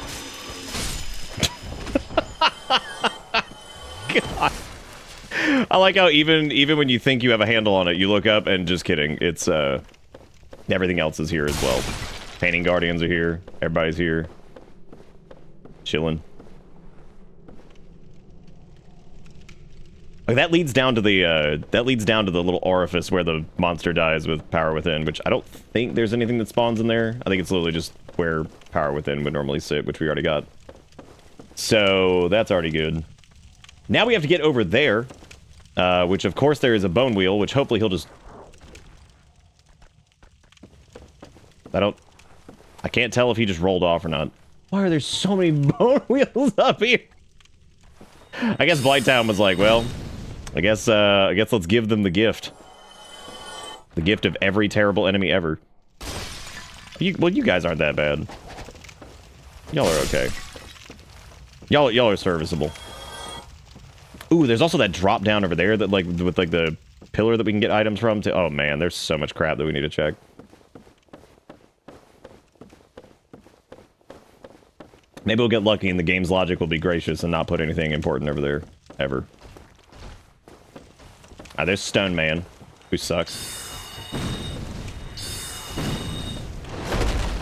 God. I like how even when you think you have a handle on it, you look up and just kidding. It's everything else is here as well. Painting Guardians are here. Everybody's here. Chilling. Like that leads down to the little orifice where the monster dies with Power Within, which I don't think there's anything that spawns in there. I think it's literally just where Power Within would normally sit, which we already got. So that's already good. Now we have to get over there, which of course there is a bone wheel, which hopefully he'll just... I can't tell if he just rolled off or not. Why are there so many bone wheels up here? I guess Blighttown was like, well, I guess let's give them the gift. The gift of every terrible enemy ever. Well, you guys aren't that bad. Y'all are okay. Y'all are serviceable. Ooh, there's also that drop down over there that with the pillar that we can get items from too. Oh man, there's so much crap that we need to check. Maybe we'll get lucky and the game's logic will be gracious and not put anything important over there ever. Ah, there's Stone Man, who sucks.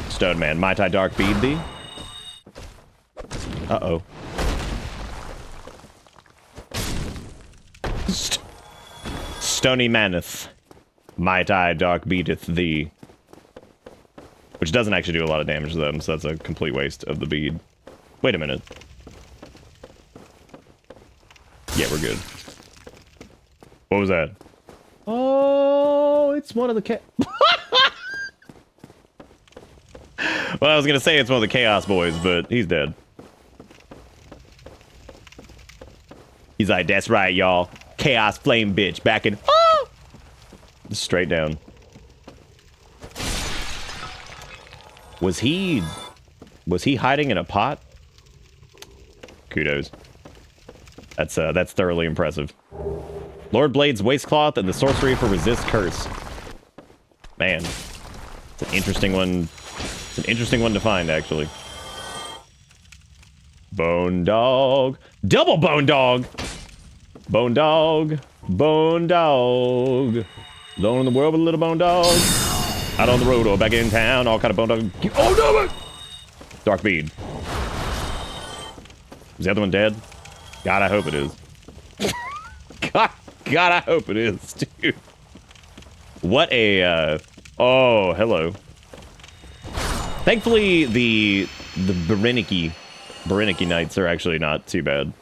Stone Man, Mai Tai Dark Bead thee. Uh-oh. Stony Maneth, Mai Tai Dark Beadeth thee. Which doesn't actually do a lot of damage to them, so that's a complete waste of the bead. Wait a minute. Yeah, we're good. What was that? Oh, it's one of the Well, I was gonna say it's one of the Chaos Boys, but he's dead. He's like, that's right, y'all. Chaos Flame bitch back in... Oh! Straight down. Was he hiding in a pot? Kudos. That's thoroughly impressive. Lord Blade's Waistcloth and the Sorcery for Resist Curse. Man, it's an interesting one. It's an interesting one to find, actually. Bone Dog. Double Bone Dog! Bone Dog. Bone Dog. Alone in the world with a little Bone Dog. Out on the road or back in town, all kind of Bone Dog. Oh, no! Dark Bead. Is the other one dead? God, I hope it is. God, I hope it is, dude. What a, oh, hello. Thankfully, the Bereniki Knights are actually not too bad.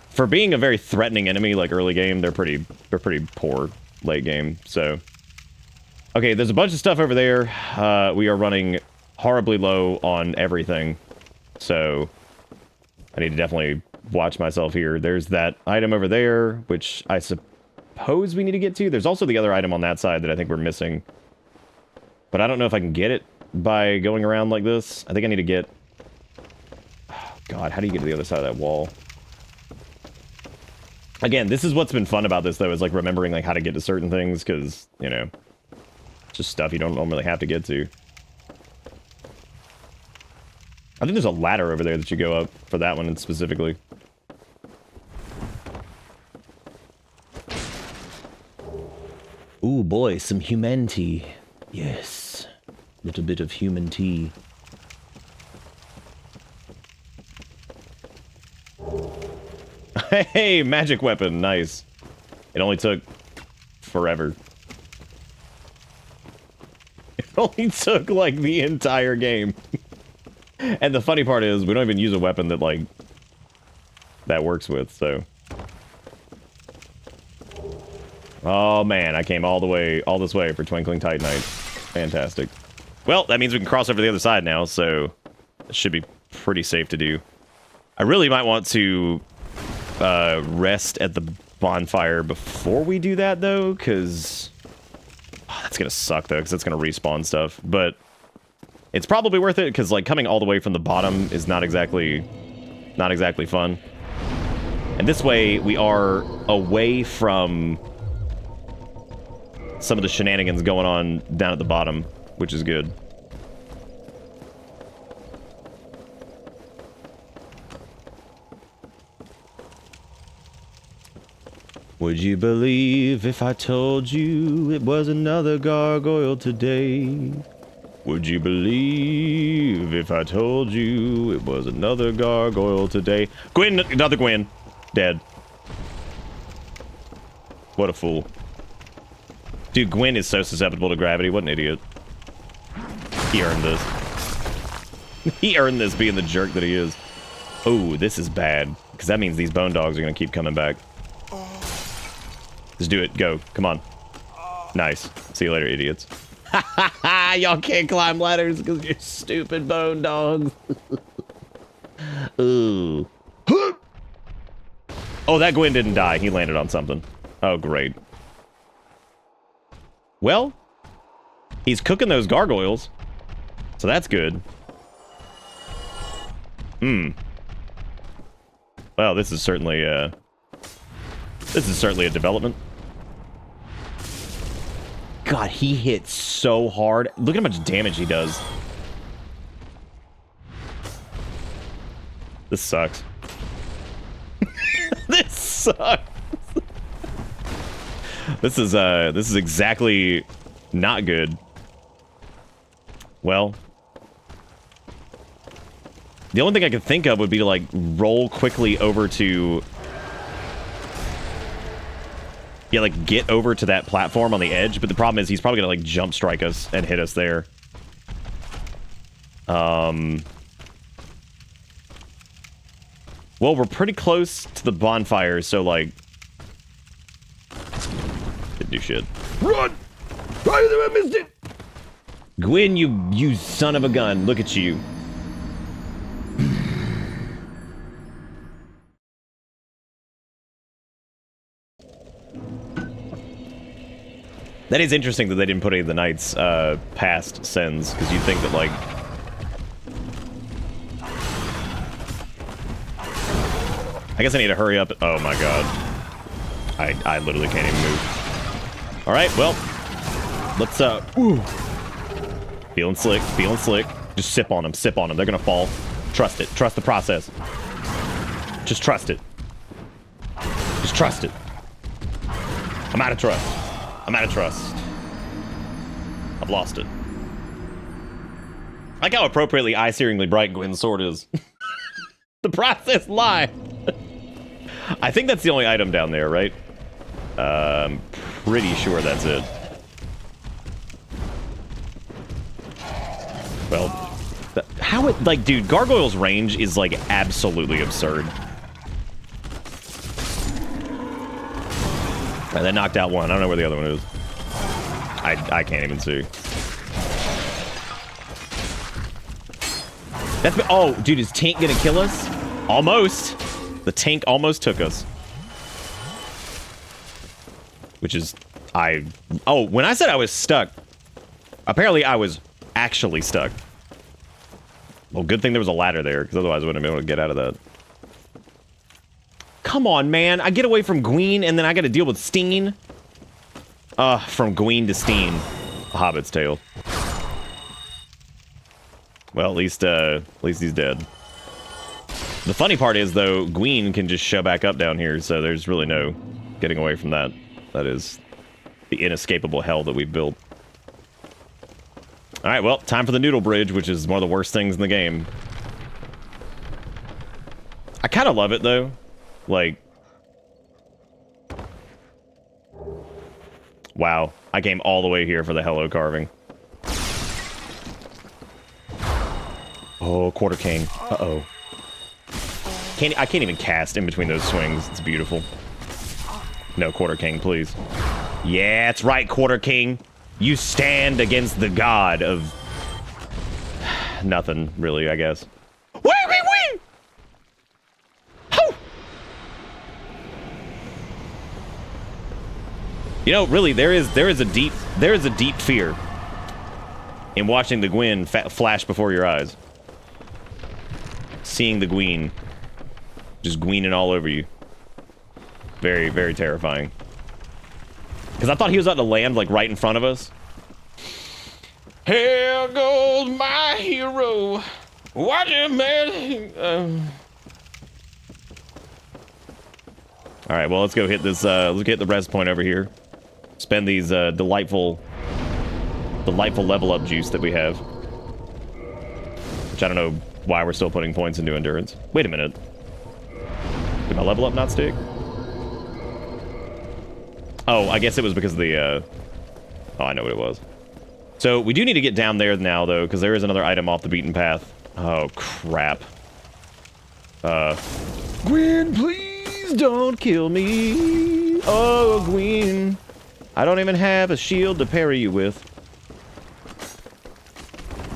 For being a very threatening enemy, like early game, they're pretty poor late game, so. Okay, there's a bunch of stuff over there. We are running horribly low on everything, so I need to definitely watch myself here. There's that item over there, which I suppose we need to get to. There's also the other item on that side that I think we're missing, but I don't know if I can get it by going around like this. I think I need to get... Oh, God, how do you get to the other side of that wall? Again, this is what's been fun about this, though, is like remembering like how to get to certain things, because, you know, it's just stuff you don't normally have to get to. I think there's a ladder over there that you go up for that one specifically. Ooh, boy, some human tea. Yes. Little bit of human tea. Hey, magic weapon. Nice. It only took forever. It only took, like, the entire game. And the funny part is, we don't even use a weapon that, like, that works with, so. Oh, man, I came all this way for Twinkling Titanite. Fantastic. Well, that means we can cross over the other side now, so it should be pretty safe to do. I really might want to rest at the bonfire before we do that, though, because that's gonna suck, though, because it's gonna respawn stuff. But it's probably worth it, because like coming all the way from the bottom is not exactly fun. And this way we are away from some of the shenanigans going on down at the bottom, which is good. Would you believe if I told you it was another gargoyle today? Would you believe if I told you it was another gargoyle today? Gwen, another Gwen. Dead. What a fool. Dude, Gwen is so susceptible to gravity. What an idiot. He earned this. He earned this being the jerk that he is. Oh, this is bad. Because that means these bone dogs are going to keep coming back. Just do it. Go. Come on. Nice. See you later, idiots. Y'all can't climb ladders because you're stupid bone dogs. Ooh. Oh, that Gwen didn't die. He landed on something. Oh, great. Well, he's cooking those gargoyles. So that's good. Well, this is certainly a development. God, he hits so hard. Look at how much damage he does. This sucks. This sucks. This is exactly not good. Well, the only thing I could think of would be to like roll quickly over to, yeah, like get over to that platform on the edge. But the problem is he's probably gonna like jump strike us and hit us there. Well, we're pretty close to the bonfire, so like, didn't do shit. Run! I missed it! Gwyn, you son of a gun! Look at you. That is interesting that they didn't put any of the knights past sends, because you'd think that like. I guess I need to hurry up. Oh my god. I literally can't even move. Alright, well. Let's, ooh. Feeling slick, feeling slick. Just sip on them, sip on them. They're gonna fall. Trust it. Trust the process. Just trust it. Just trust it. I'm out of trust. I'm out of trust. I've lost it. I like how appropriately eye-searingly bright Gwyn's sword is. The process lie. I think that's the only item down there, right? I'm pretty sure that's it. Well, how it, like, dude, Gargoyle's range is, like, absolutely absurd. Right, that knocked out one. I don't know where the other one is. I can't even see. That's, oh, dude, is tank gonna kill us? Almost. The tank almost took us. Which is, oh, when I said I was stuck, apparently I was actually stuck. Well, good thing there was a ladder there, because otherwise I wouldn't have been able to get out of that. Come on, man. I get away from Gwyn, and then I gotta deal with Steen. From Gwyn to Steen. A Hobbit's tale. Well, at least he's dead. The funny part is, though, Gwyn can just show back up down here, so there's really no getting away from that. That is the inescapable hell that we've built. Alright, well, time for the noodle bridge, which is one of the worst things in the game. I kind of love it, though. Like... Wow, I came all the way here for the hello carving. Oh, Quarter King. Uh-oh. I can't even cast in between those swings. It's beautiful. No, Quarter King, please. Yeah, that's right, Quarter King. You stand against the god of... nothing, really, I guess. Wee, wee, wee! Ho! You know, really, there is a deep fear in watching the Gwyn flash before your eyes. Seeing the Gwyn just Gweening all over you. Very, very terrifying. Because I thought he was about to land, like, right in front of us. Here goes my hero. Watch him, man. All right, well, let's go hit this. Let's get the rest point over here. Spend these delightful level up juice that we have. Which I don't know why we're still putting points into endurance. Wait a minute. Did my level up not stick? Oh, I guess it was because of the. Oh, I know what it was. So we do need to get down there now, though, because there is another item off the beaten path. Oh crap. Gwen, please don't kill me. Oh, Gwen. I don't even have a shield to parry you with.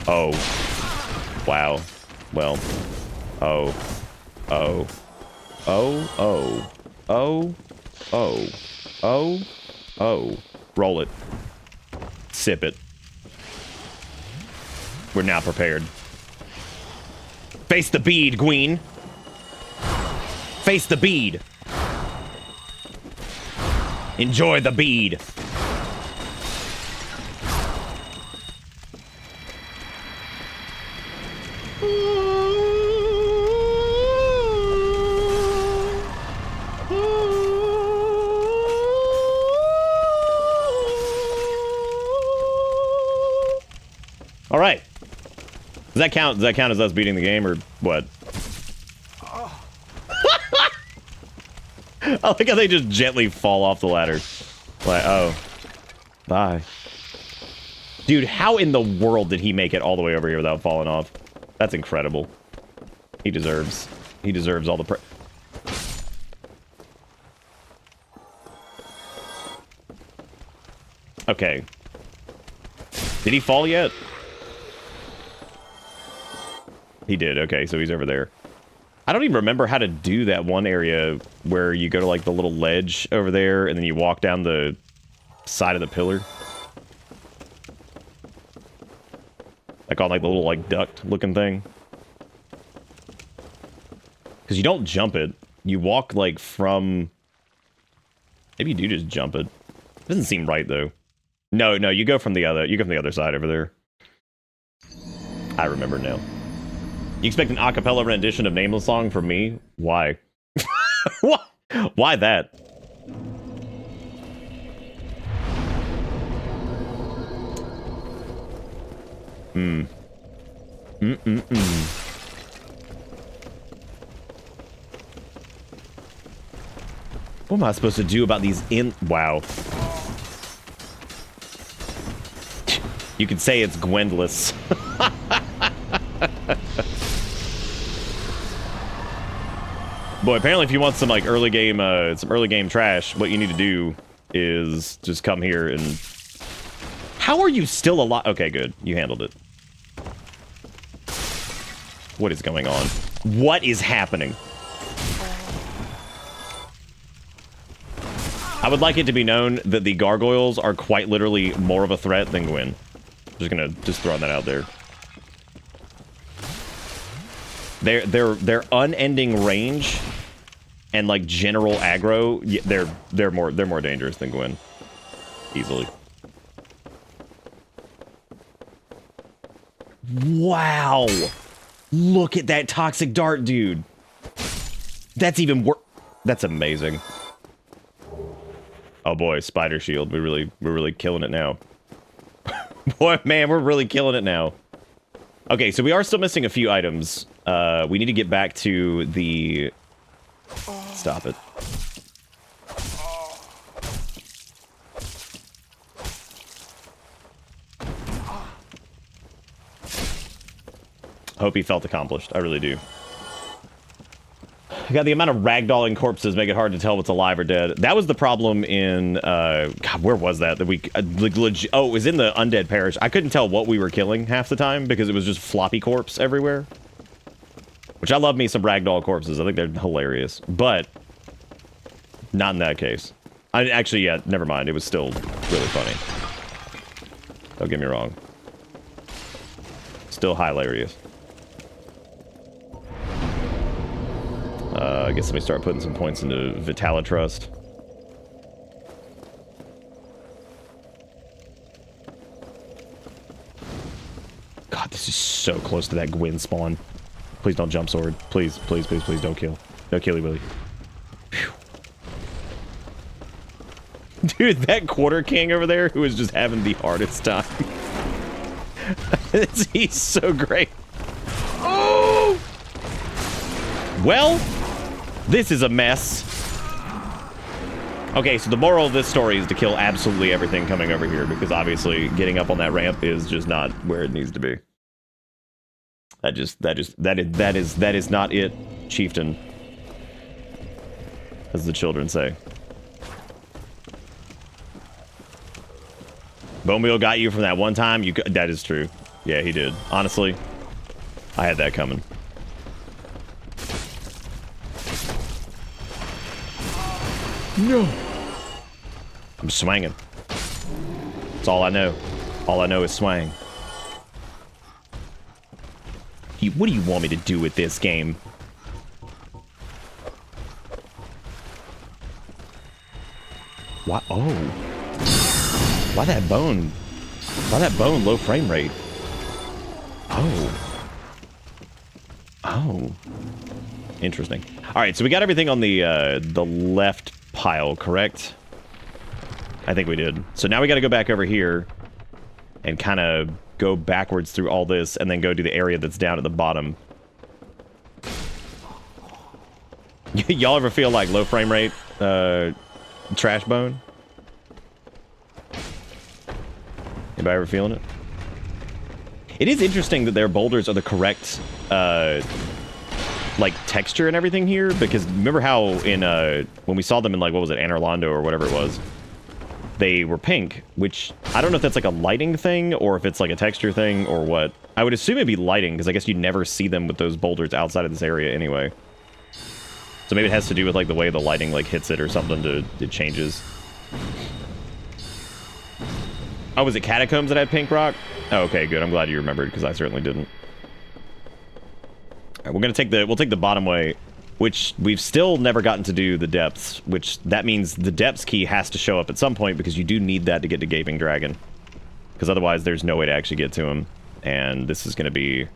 Oh. Wow. Well. Oh. Oh. Oh. Oh. Oh. Oh. Oh. Oh. Roll it. Sip it. We're now prepared. Face the bead, Queen. Face the bead. Enjoy the bead. All right. Does that count? Does that count as us beating the game, or what? I like how they just gently fall off the ladder. Like, oh, bye, dude. How in the world did he make it all the way over here without falling off? That's incredible. He deserves all the Okay. Did he fall yet? He did. Okay, so he's over there. I don't even remember how to do that one area where you go to, like, the little ledge over there, and then you walk down the side of the pillar. Like, on, like, the little, like, duct-looking thing. Because you don't jump it. You walk, like, from... Maybe you do just jump it. Doesn't seem right, though. No, you go from the other side over there. I remember now. You expect an a cappella rendition of Nameless Song from me? Why? What? Why that? What am I supposed to do about these Wow. You could say it's Gwendless. Boy, apparently if you want some like early game trash, what you need to do is just come here and... How are you still alive? Okay, good. You handled it. What is going on? What is happening? I would like it to be known that the gargoyles are quite literally more of a threat than Gwen. Just gonna throwing that out there. Their unending range and like general aggro, they're more dangerous than Gwen. Easily. Wow. Look at that toxic dart, dude. That's even worse. That's amazing. Oh boy, spider shield. We're really killing it now. Boy, man, we're really killing it now. Okay, so we are still missing a few items. We need to get back to the... Stop it. Hope he felt accomplished. I really do. God, the amount of ragdolling corpses make it hard to tell what's alive or dead. That was the problem in, God, where was that? Oh, it was in the Undead Parish. I couldn't tell what we were killing half the time because it was just floppy corpse everywhere. Which I love me some ragdoll corpses. I think they're hilarious. But, not in that case. Actually, yeah, never mind. It was still really funny. Don't get me wrong. Still hilarious. I guess let me start putting some points into Vitalitrust. just so close to that Gwyn spawn. Please don't jump sword. Please, please, please, please don't kill. Don't killy willy. Phew. Dude, that Quarter King over there who is just having the hardest time. He's so great. Oh! Well, this is a mess. Okay, so the moral of this story is to kill absolutely everything coming over here, because obviously getting up on that ramp is just not where it needs to be. That is not it, chieftain. As the children say. Bone Wheel got you from that one time. That is true. Yeah, he did. Honestly, I had that coming. No. I'm swanging. That's all I know. All I know is swang. What do you want me to do with this game? What? Oh. Why that bone? Why that bone low frame rate? Oh. Oh. Interesting. All right, so we got everything on the left pile, correct? I think we did. So now we got to go back over here and kind of go backwards through all this and then go to the area that's down at the bottom. Y'all ever feel like low frame rate trash bone? Anybody ever feeling it? It is interesting that their boulders are the correct like texture and everything here, because remember how in when we saw them in, like, what was it, Anor Londo or whatever it was, they were pink, which I don't know if that's like a lighting thing or if it's like a texture thing or what. I would assume it'd be lighting, because I guess you'd never see them with those boulders outside of this area anyway. So maybe it has to do with like the way the lighting like hits it or something, it changes. Oh, was it Catacombs that had pink rock? Oh, okay, good. I'm glad you remembered, because I certainly didn't. All right, we're gonna we'll take the bottom way, which we've still never gotten to do the depths, which that means the depths key has to show up at some point, because you do need that to get to Gaping Dragon, because otherwise there's no way to actually get to him. And this is gonna be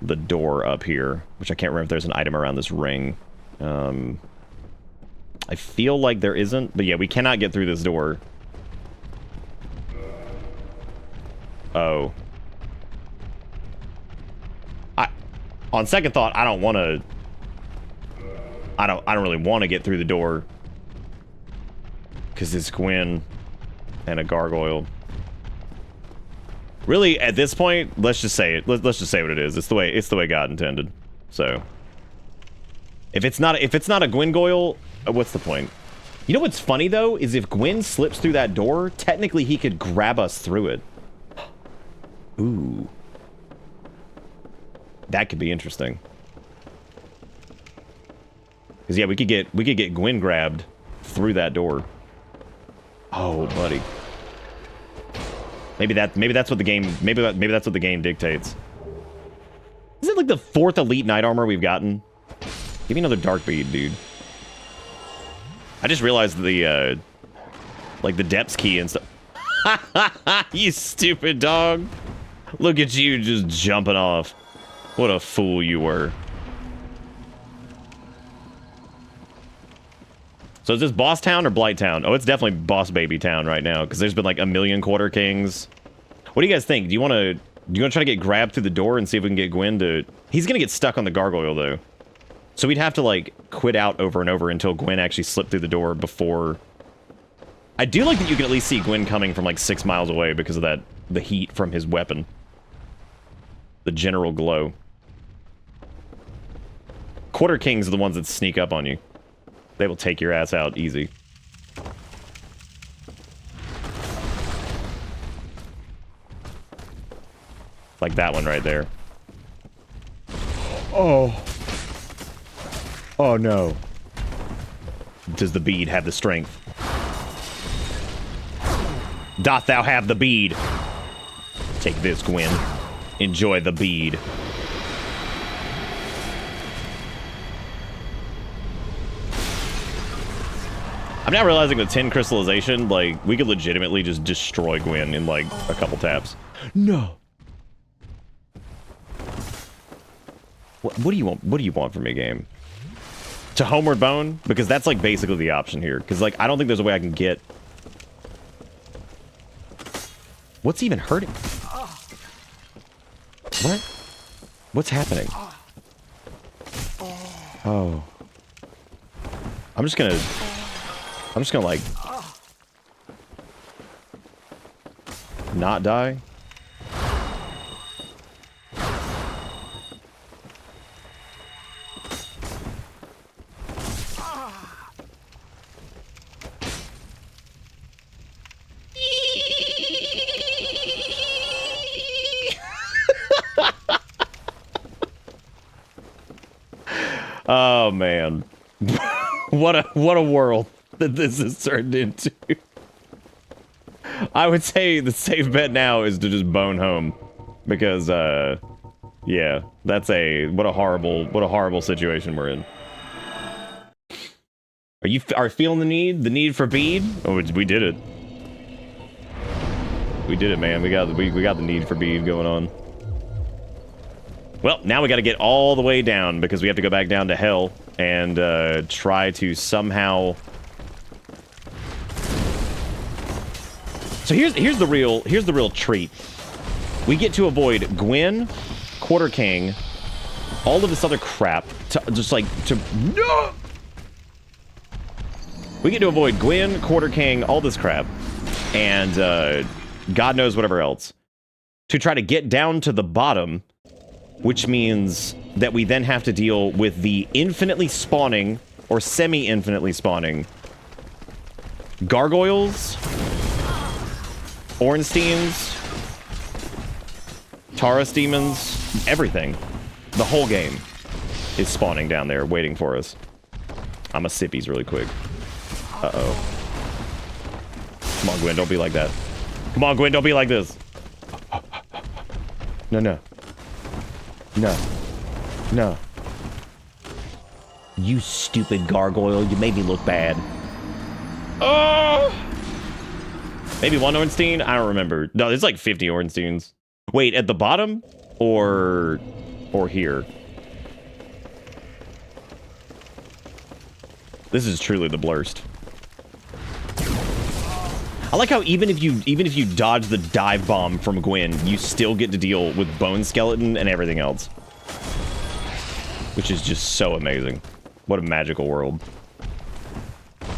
the door up here, which I can't remember if there's an item around this ring. I feel like there isn't, but yeah, we cannot get through this door. Oh. On second thought, I don't want to... I don't really want to get through the door. Because it's Gwyn and a gargoyle. Really, at this point, let's just say it. Let's just say what it is. It's the way God intended. So, if it's not a Gwyn goyle, what's the point? You know what's funny though is if Gwyn slips through that door, technically he could grab us through it. Ooh. That could be interesting. Because yeah, we could get Gwyn grabbed through that door. Oh, buddy. Maybe that's what the game maybe that's what the game dictates. Is it like the 4th elite knight armor we've gotten? Give me another dark bead, dude. I just realized the like the depths key and stuff. You stupid dog. Look at you just jumping off. What a fool you were. So is this Boss Town or Blight Town? Oh, it's definitely Boss Baby Town right now, because there's been like a million Quarter Kings. What do you guys think? Do you want to try to get grabbed through the door and see if we can get Gwyn to... He's going to get stuck on the gargoyle, though. So we'd have to, like, quit out over and over until Gwyn actually slipped through the door before... I do like that you can at least see Gwyn coming from, like, 6 miles away because of that, the heat from his weapon. The general glow. Quarter Kings are the ones that sneak up on you. They will take your ass out easy. Like that one right there. Oh. Oh no. Does the bead have the strength? Doth thou have the bead? Take this, Gwyn. Enjoy the bead. I'm now realizing with 10 crystallization, like, we could legitimately just destroy Gwyn in, like, a couple taps. No. What do you want? What do you want from me, game? To homeward bone? Because that's like basically the option here. Because like I don't think there's a way I can get. What's even hurting? What? What's happening? Oh. I'm just gonna like not die. Oh man. what a world that this has turned into. I would say the safe bet now is to just bone home because yeah, that's what a horrible situation we're in. Are you feeling the need for bead? Oh, we did it. We did it, man. We got the need for bead going on. Well, now we got to get all the way down because we have to go back down to hell and try to somehow. So here's the real treat. We get to avoid Gwyn, Quarter King, all of this other crap. No. We get to avoid Gwyn, Quarter King, all this crap, and God knows whatever else to try to get down to the bottom. Which means that we then have to deal with the infinitely spawning, or semi-infinitely spawning, gargoyles, Ornsteins, Taurus demons, everything. The whole game is spawning down there, waiting for us. I'm a sippies really quick. Uh-oh. Come on, Gwyn, don't be like that. Come on, Gwyn, don't be like this. No. No. No. You stupid gargoyle. You made me look bad. Oh! Maybe one Ornstein? I don't remember. No, there's like 50 Ornsteins. Wait, at the bottom? Or here? This is truly the blurst. I like how even if you dodge the dive bomb from Gwyn, you still get to deal with Bone Skeleton and everything else. Which is just so amazing. What a magical world.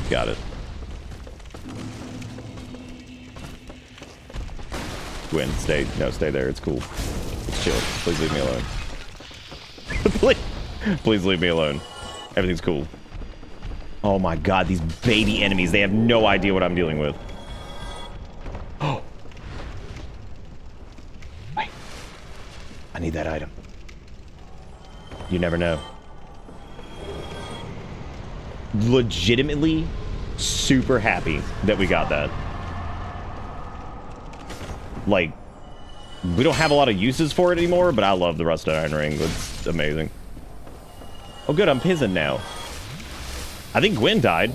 Got it. Gwyn, stay there. It's cool. It's chill. Please leave me alone. Please leave me alone. Everything's cool. Oh my god, these baby enemies. They have no idea what I'm dealing with. Oh. Wait. I need that item. You never know. Legitimately super happy that we got that. Like, we don't have a lot of uses for it anymore, but I love the rusted iron ring. It's amazing. Oh good, I'm pizzing now. I think Gwyn died,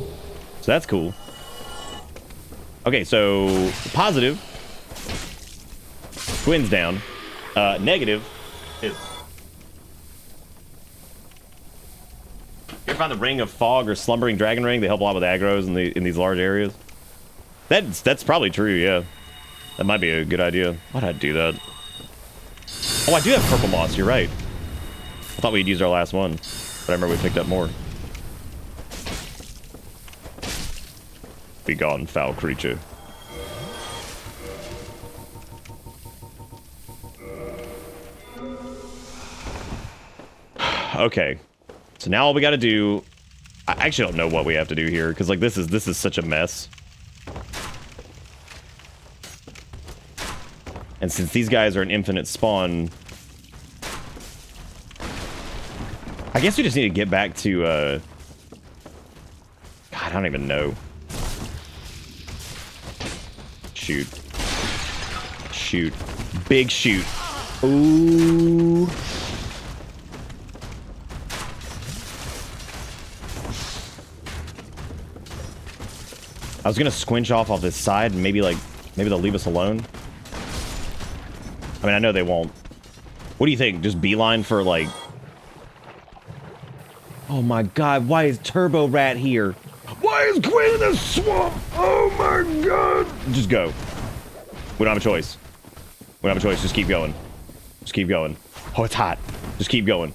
so that's cool. Okay, so positive. Gwyn's down. Negative is. You ever find the Ring of Fog or Slumbering Dragon Ring? They help a lot with aggro's in these large areas. That's probably true, yeah. That might be a good idea. Why'd I do that? Oh, I do have purple moss, you're right. I thought we'd used our last one, but I remember we picked up more. Be gone, foul creature. Okay. So now all we gotta do... I actually don't know what we have to do here, because like this is such a mess. And since these guys are an infinite spawn... I guess we just need to get back to, God, I don't even know. Shoot. Shoot. Big shoot. Ooh. I was gonna squinch off this side and maybe they'll leave us alone. I mean, I know they won't. What do you think? Just beeline for like Oh my god, why is Turbo Rat here? Why is Gwen in the swamp? Oh my god! Just go. We don't have a choice. We don't have a choice. Just keep going. Just keep going. Oh, it's hot. Just keep going.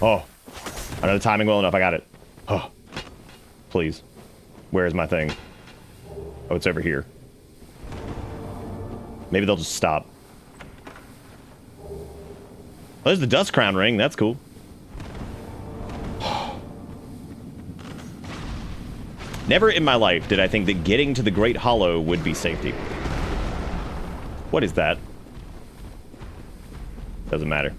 Oh. I know the timing well enough. I got it. Oh. Please. Where is my thing? Oh, it's over here. Maybe they'll just stop. Oh, there's the Dust Crown ring. That's cool. Never in my life did I think that getting to the Great Hollow would be safety. What is that? Doesn't matter.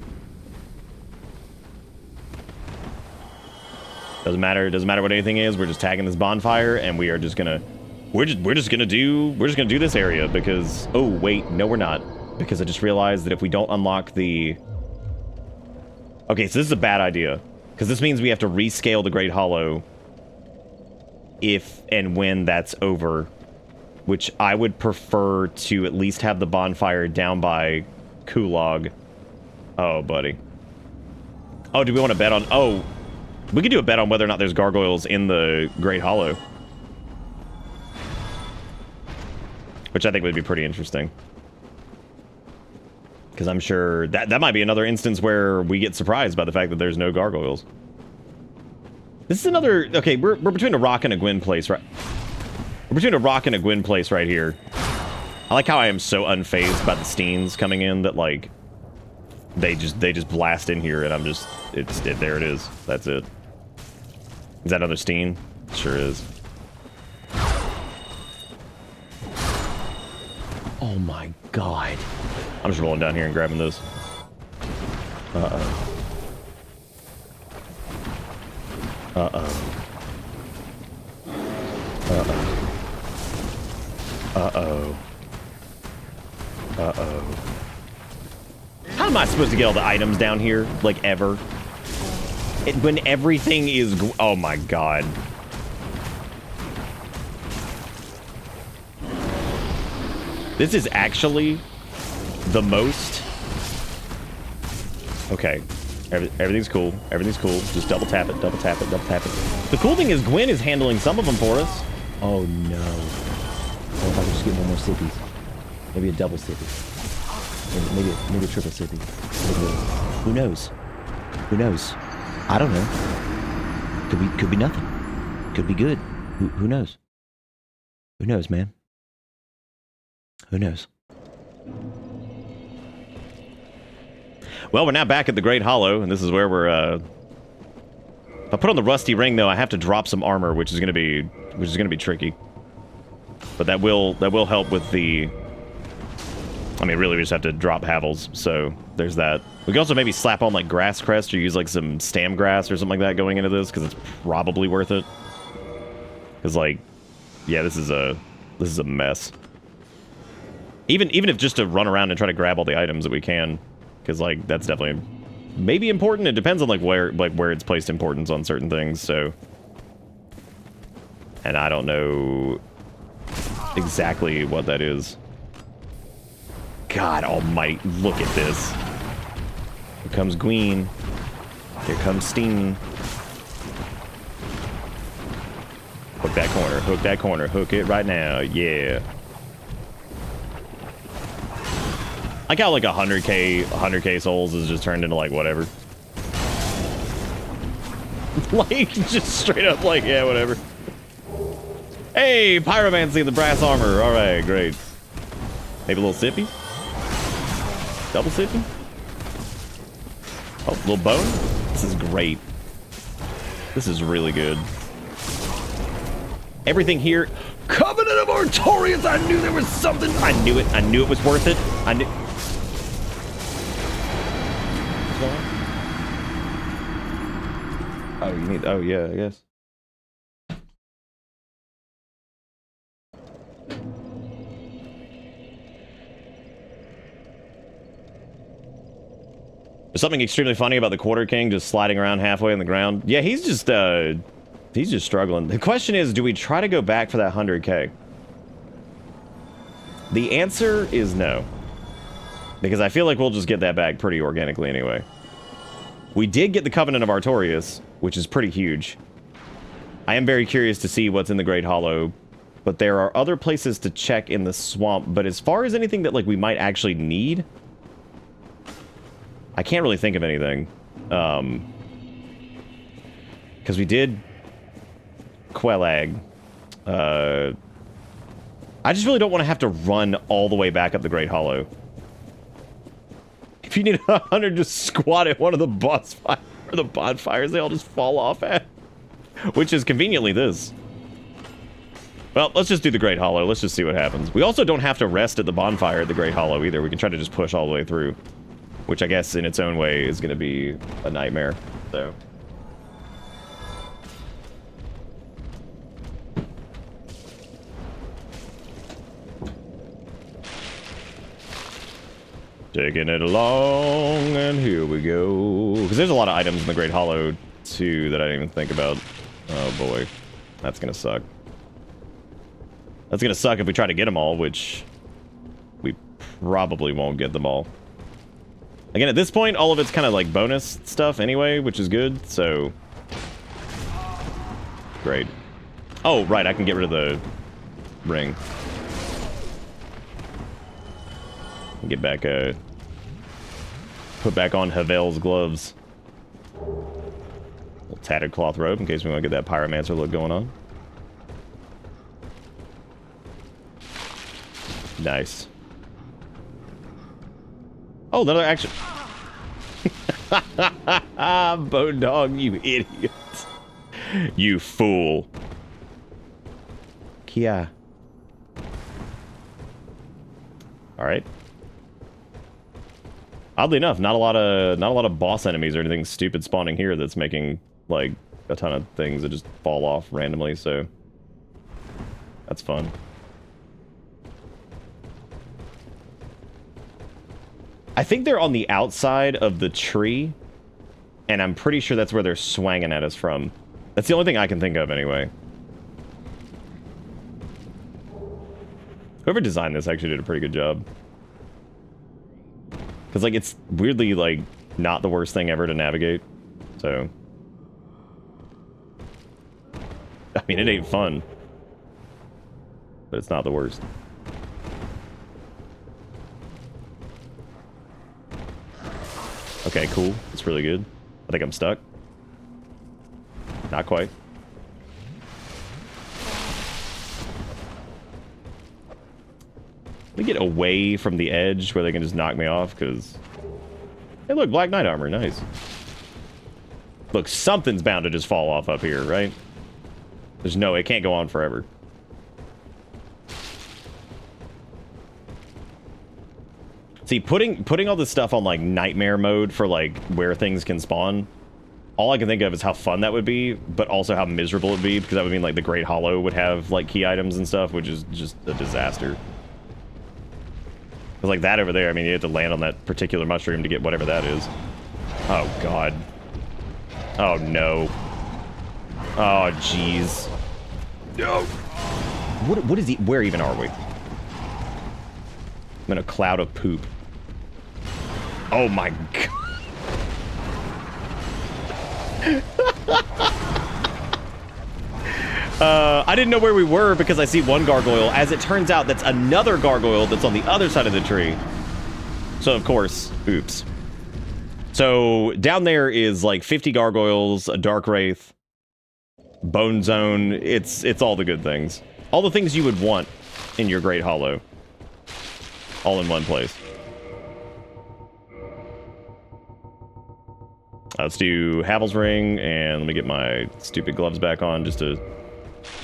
Doesn't matter. Doesn't matter what anything is. We're just tagging this bonfire, and we are just gonna. We're just gonna do this area because. Oh wait, no, we're not. Because I just realized that if we don't unlock the. Okay, so this is a bad idea because this means we have to rescale the Great Hollow. If and when that's over, which I would prefer to at least have the bonfire down by Kulog. Oh, buddy. Oh, do we want to bet on... Oh, we could do a bet on whether or not there's gargoyles in the Great Hollow. Which I think would be pretty interesting. Because I'm sure that might be another instance where we get surprised by the fact that there's no gargoyles. This is another... Okay, we're between a rock and a Gwyn place, right? We're between a rock and a Gwyn place right here. I like how I am so unfazed by the Steens coming in that, like... They just blast in here and I'm just... there it is. That's it. Is that another Steen? Sure is. Oh my god. I'm just rolling down here and grabbing this. Uh-oh. Uh-oh. Uh-oh. Uh-oh. Uh-oh. How am I supposed to get all the items down here? Like, ever? When everything is... Oh, my God. This is actually the most... Okay. Everything's cool. Everything's cool. Just double tap it, double tap it, double tap it. The cool thing is Gwyn is handling some of them for us. Oh, no. What if I could just get one more sippies? Maybe a double sippy. Maybe a triple sippy. Who knows? Who knows? I don't know. Could be nothing. Could be good. Who knows? Who knows, man? Who knows? Well, we're now back at the Great Hollow, and this is where we're, If I put on the rusty ring, though, I have to drop some armor, which is gonna be tricky. But that will help with the... I mean, really, we just have to drop Havels, so there's that. We can also maybe slap on, like, Grass Crest or use, like, some Stam Grass or something like that going into this, because it's probably worth it. Because, like, yeah, this is a mess. Even if just to run around and try to grab all the items that we can, because, like, that's definitely maybe important. It depends on, like, where it's placed importance on certain things, so... And I don't know exactly what that is. God almighty, look at this. Here comes Gwyn. Here comes Steen. Hook that corner, hook that corner, hook it right now, yeah. I got like 100k souls is just turned into like whatever. Like, just straight up like, yeah, whatever. Hey, Pyromancy, the brass armor, alright, great. Maybe a little sippy? Double sippy? Oh, little bone? This is great. This is really good. Everything here... Covenant of Artorias! I knew there was something! I knew it. I knew it was worth it. I knew... Oh, you need... Oh, yeah, I guess. There's something extremely funny about the Quarter King just sliding around halfway on the ground. Yeah, he's just struggling. The question is, do we try to go back for that 100k? The answer is no. Because I feel like we'll just get that back pretty organically anyway. We did get the Covenant of Artorias, which is pretty huge. I am very curious to see what's in the Great Hollow, but there are other places to check in the swamp. But as far as anything that, like, we might actually need, I can't really think of anything. Because we did Quelag. I just really don't want to have to run all the way back up the Great Hollow. If you need 100, just squat at one of the bonfires, they all just fall off at. Which is conveniently this. Well, let's just do the Great Hollow. Let's just see what happens. We also don't have to rest at the bonfire at the Great Hollow either. We can try to just push all the way through. Which I guess in its own way is going to be a nightmare. So... taking it along, and here we go. Because there's a lot of items in the Great Hollow, too, that I didn't even think about. Oh, boy. That's gonna suck. That's gonna suck if we try to get them all, which... we probably won't get them all. Again, at this point, all of it's kind of like bonus stuff anyway, which is good, so... great. Oh, right, I can get rid of the ring. Get back, put back on Havel's gloves. Little tattered cloth robe in case we want to get that pyromancer look going on. Nice. Oh, another action. Bone dog, you idiot. You fool. Kia. Alright. Oddly enough, not a lot of boss enemies or anything stupid spawning here that's making like a ton of things that just fall off randomly, so that's fun. I think they're on the outside of the tree, and I'm pretty sure that's where they're swanging at us from. That's the only thing I can think of anyway. Whoever designed this actually did a pretty good job. Because, like, it's weirdly, like, not the worst thing ever to navigate. So... I mean, it ain't fun. But it's not the worst. Okay, cool. It's really good. I think I'm stuck. Not quite. Let me get away from the edge where they can just knock me off, because... Hey, look, Black Knight armor. Nice. Look, something's bound to just fall off up here, right? There's no... It can't go on forever. See, putting all this stuff on, like, nightmare mode for, like, where things can spawn, all I can think of is how fun that would be, but also how miserable it would be, because that would mean, like, the Great Hollow would have, like, key items and stuff, which is just a disaster. Because, like, that over there, I mean, you have to land on that particular mushroom to get whatever that is. Oh, God. Oh, no. Oh, jeez. No. What is he... Where even are we? I'm in a cloud of poop. Oh, my God. I didn't know where we were because I see one gargoyle. As it turns out, that's another gargoyle that's on the other side of the tree. So, of course, oops. So, down there is like 50 gargoyles, a dark wraith, bone zone. It's all the good things. All the things you would want in your Great Hollow. All in one place. Let's do Havel's ring, and let me get my stupid gloves back on just to...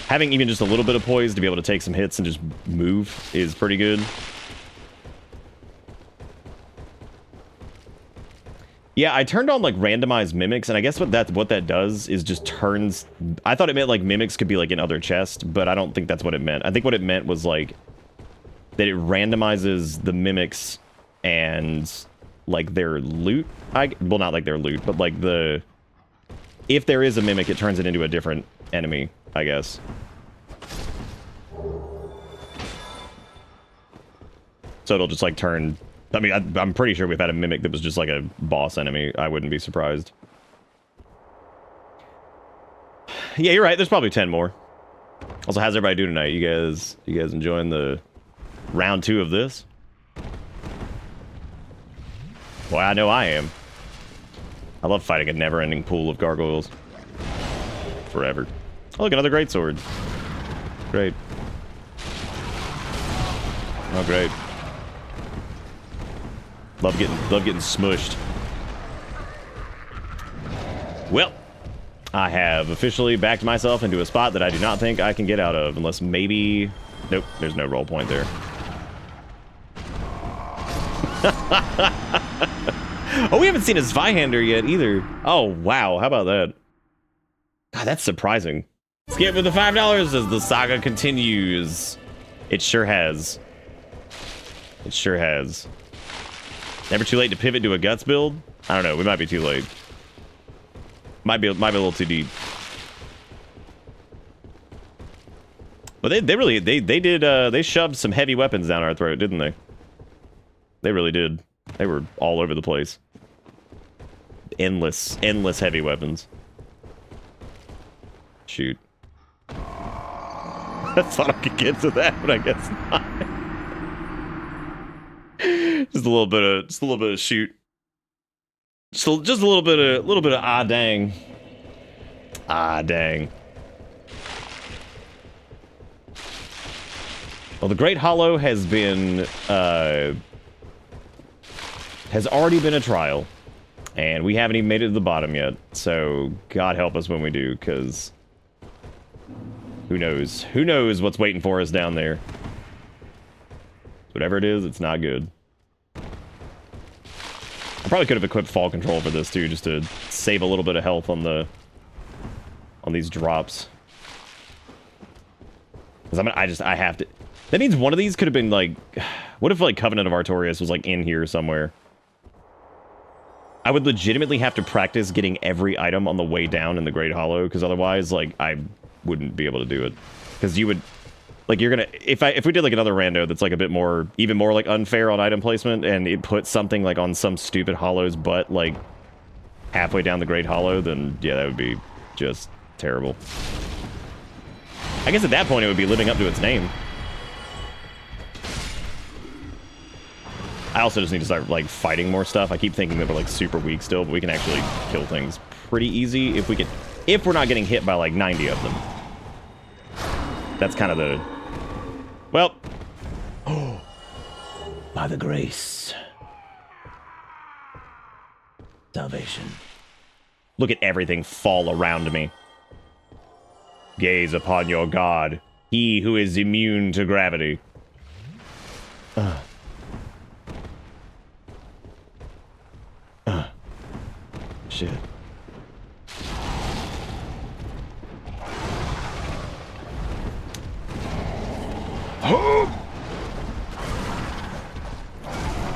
Having even just a little bit of poise to be able to take some hits and just move is pretty good. Yeah, I turned on like randomized mimics, and I guess what that does is just turns... I thought it meant like mimics could be like in other chests, but I don't think that's what it meant. I think what it meant was like that it randomizes the mimics and like their loot. Well, not like their loot, but like the... If there is a mimic, it turns it into a different enemy, I guess. So it'll just like turn... I mean, I'm pretty sure we've had a mimic that was just like a boss enemy. I wouldn't be surprised. Yeah, you're right. There's probably 10 more. Also, how's everybody doing tonight? You guys enjoying the round 2 of this? Well, I know I am. I love fighting a never-ending pool of gargoyles. Forever. Oh, look, another great sword. Great. Oh, great. Love getting smushed. Well, I have officially backed myself into a spot that I do not think I can get out of, unless maybe... Nope, there's no roll point there. Oh, we haven't seen a Zweihander yet either. Oh, wow, how about that? God, that's surprising. Skip with the $5 as the saga continues. It sure has. It sure has. Never too late to pivot to a guts build? I don't know, we might be too late. Might be a little too deep. But they shoved some heavy weapons down our throat, didn't they? They really did. They were all over the place. Endless heavy weapons. Shoot. I thought I could get to that, but I guess not. Just a little bit of shoot. Just a little bit of ah dang. Ah dang. Well, the Great Hollow has been has already been a trial, and we haven't even made it to the bottom yet. So God help us when we do, because who knows? Who knows what's waiting for us down there? Whatever it is, it's not good. I probably could have equipped fall control for this too, just to save a little bit of health on these drops. Because I have to. That means one of these could have been like, what if like Covenant of Artorias was like in here somewhere? I would legitimately have to practice getting every item on the way down in the Great Hollow, because otherwise, like, I wouldn't be able to do it. Because you would, like, you're gonna, if we did like another rando that's like a bit more, even more like unfair on item placement, and it put something like on some stupid hollow's butt, like halfway down the Great Hollow, then yeah, that would be just terrible. I guess at that point it would be living up to its name. I also just need to start, like, fighting more stuff. I keep thinking that we're, like, super weak still, but we can actually kill things pretty easy if we're not getting hit by, like, 90 of them. That's kind of the... Well. Oh. By the grace. Salvation. Look at everything fall around me. Gaze upon your God, he who is immune to gravity. Shit. Oh!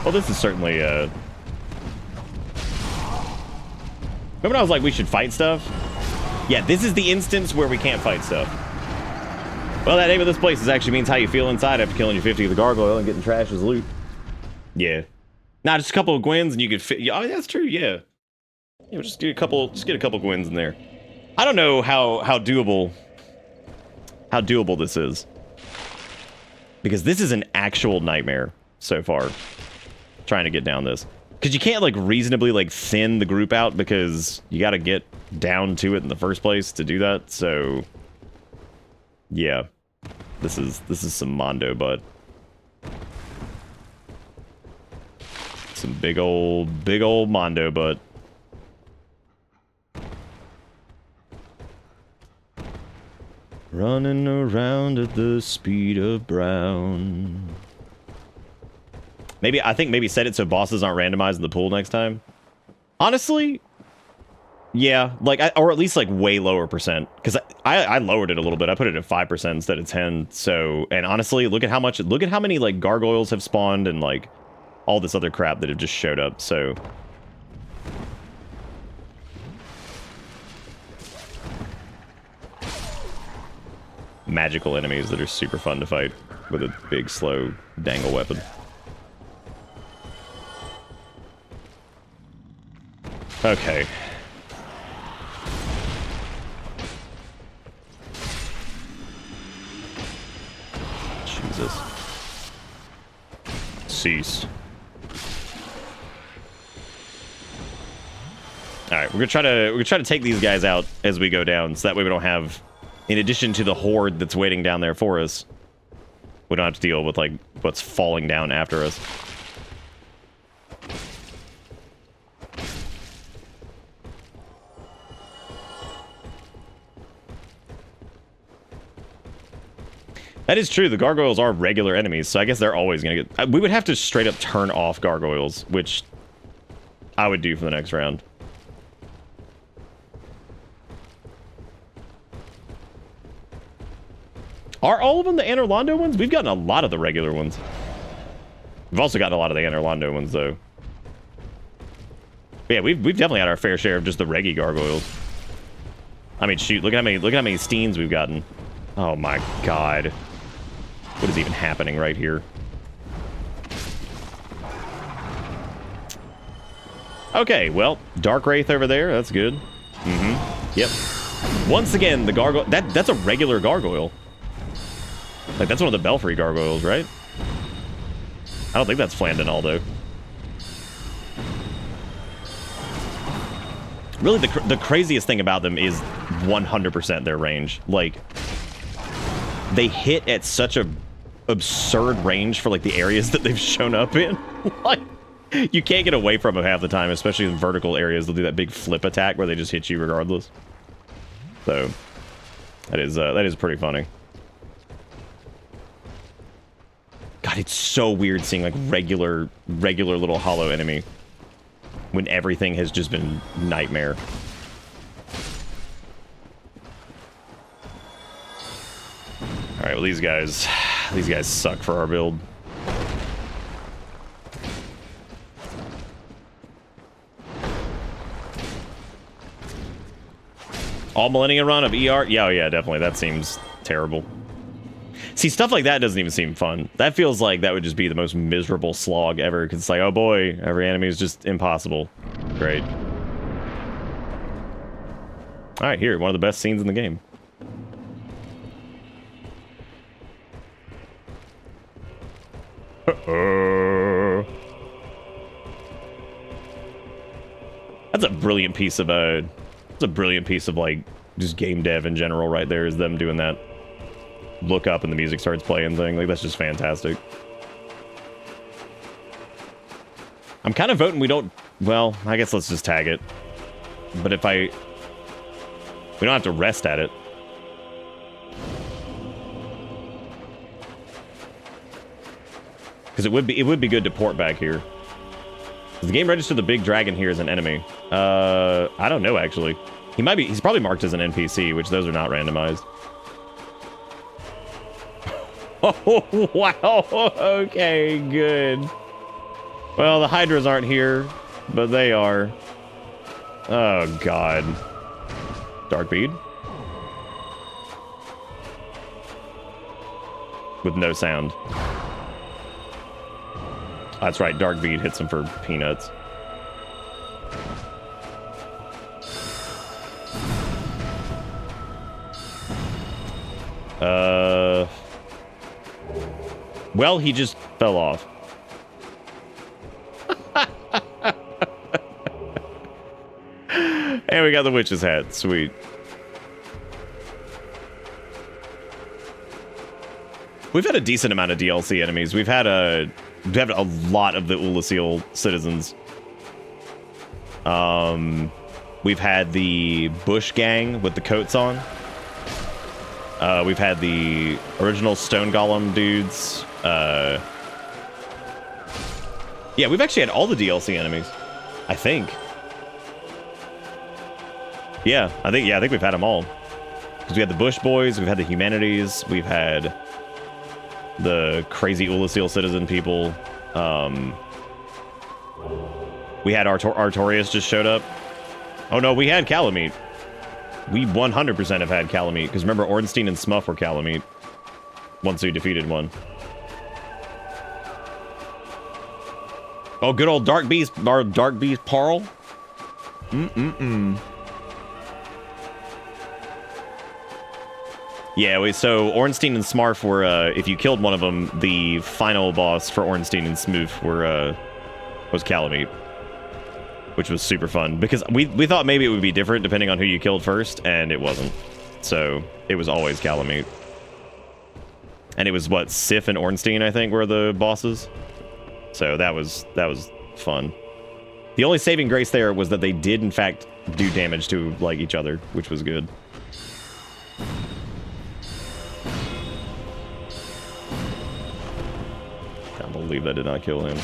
Well, this is certainly, Remember when I was like, we should fight stuff? Yeah, this is the instance where we can't fight stuff. Well, that name of this place actually means how you feel inside after killing your 50 of the gargoyle and getting trash as loot. Yeah. Nah, just a couple of Gwens and you could fit... Oh, that's true, yeah. Yeah, just get a couple Gwens in there. I don't know how doable this is. Because this is an actual nightmare so far. Trying to get down this. Because you can't, like, reasonably, like, thin the group out because you gotta get down to it in the first place to do that, so... Yeah. This is some Mondo butt. Some big old Mondo butt. Running around at the speed of brown. I think maybe set it so bosses aren't randomized in the pool next time. Honestly, yeah, like, or at least like way lower percent, because I lowered it a little bit. I put it at 5% instead of 10. So, and honestly, look at how many like gargoyles have spawned and like all this other crap that have just showed up. So. Magical enemies that are super fun to fight with a big, slow, dangle weapon. Okay. Jesus. Cease. All right, we're gonna try to take these guys out as we go down, so that way we don't have, in addition to the horde that's waiting down there for us, we don't have to deal with like what's falling down after us. That is true. The gargoyles are regular enemies, so I guess they're always gonna get. We would have to straight up turn off gargoyles, which I would do for the next round. Are all of them the Anor Londo ones? We've gotten a lot of the regular ones. We've also gotten a lot of the Anor Londo ones, though. But yeah, we've definitely had our fair share of just the Reggie gargoyles. I mean, shoot, look at how many Steens we've gotten. Oh my god. What is even happening right here? Okay, well, Dark Wraith over there, that's good. Mm-hmm. Yep. Once again, the gargoyle, that's a regular gargoyle. Like, that's one of the Belfry gargoyles, right? I don't think that's Flandinaldo. Really, the craziest thing about them is 100% their range. Like, they hit at such a absurd range for, like, the areas that they've shown up in. Like, you can't get away from them half the time, especially in vertical areas. They'll do that big flip attack where they just hit you regardless. So, that is pretty funny. God, it's so weird seeing, like, regular little hollow enemy when everything has just been nightmare. All right, well, these guys suck for our build. All Millennium run of ER? Yeah, oh yeah, definitely. That seems terrible. See, stuff like that doesn't even seem fun. That feels like that would just be the most miserable slog ever, because it's like, oh boy, every enemy is just impossible. Great. Alright, here, one of the best scenes in the game. That's a brilliant piece of, like, just game dev in general right there, is them doing that. Look up and the music starts playing thing. Like, that's just fantastic. I'm kind of voting we don't... Well, I guess let's just tag it. But if we don't have to rest at it. Because it would be good to port back here. Does the game register the big dragon here as an enemy? I don't know, actually. He's probably marked as an NPC, which those are not randomized. Oh, wow. Okay, good. Well, the Hydras aren't here, but they are. Oh, God. Dark Bead? With no sound. That's right, Dark Bead hits him for peanuts. Well, he just fell off. And we got the witch's hat. Sweet. We've had a decent amount of DLC enemies. We've had a lot of the Ulasil citizens. We've had the Bush gang with the coats on. We've had the original Stone Golem dudes. Yeah, we've actually had all the DLC enemies, I think. Yeah, I think we've had them all. Because we had the Bush boys, we've had the Humanities, we've had the crazy Ulasil citizen people. We had Artorias just showed up. Oh no, we had Calamite. We 100% have had Calamite, because remember, Ornstein and Smuff were Calamite once we defeated one. Oh, good old Dark Beast, our Dark Beast Parl. Yeah, so Ornstein and Smarf were, if you killed one of them, the final boss for Ornstein and Smoof was Calamite, which was super fun, because we thought maybe it would be different depending on who you killed first, and it wasn't. So it was always Calamite. And it was, what, Sif and Ornstein, I think, were the bosses. So that was fun. The only saving grace there was that they did, in fact, do damage to, like, each other, which was good. Can't believe that did not kill him.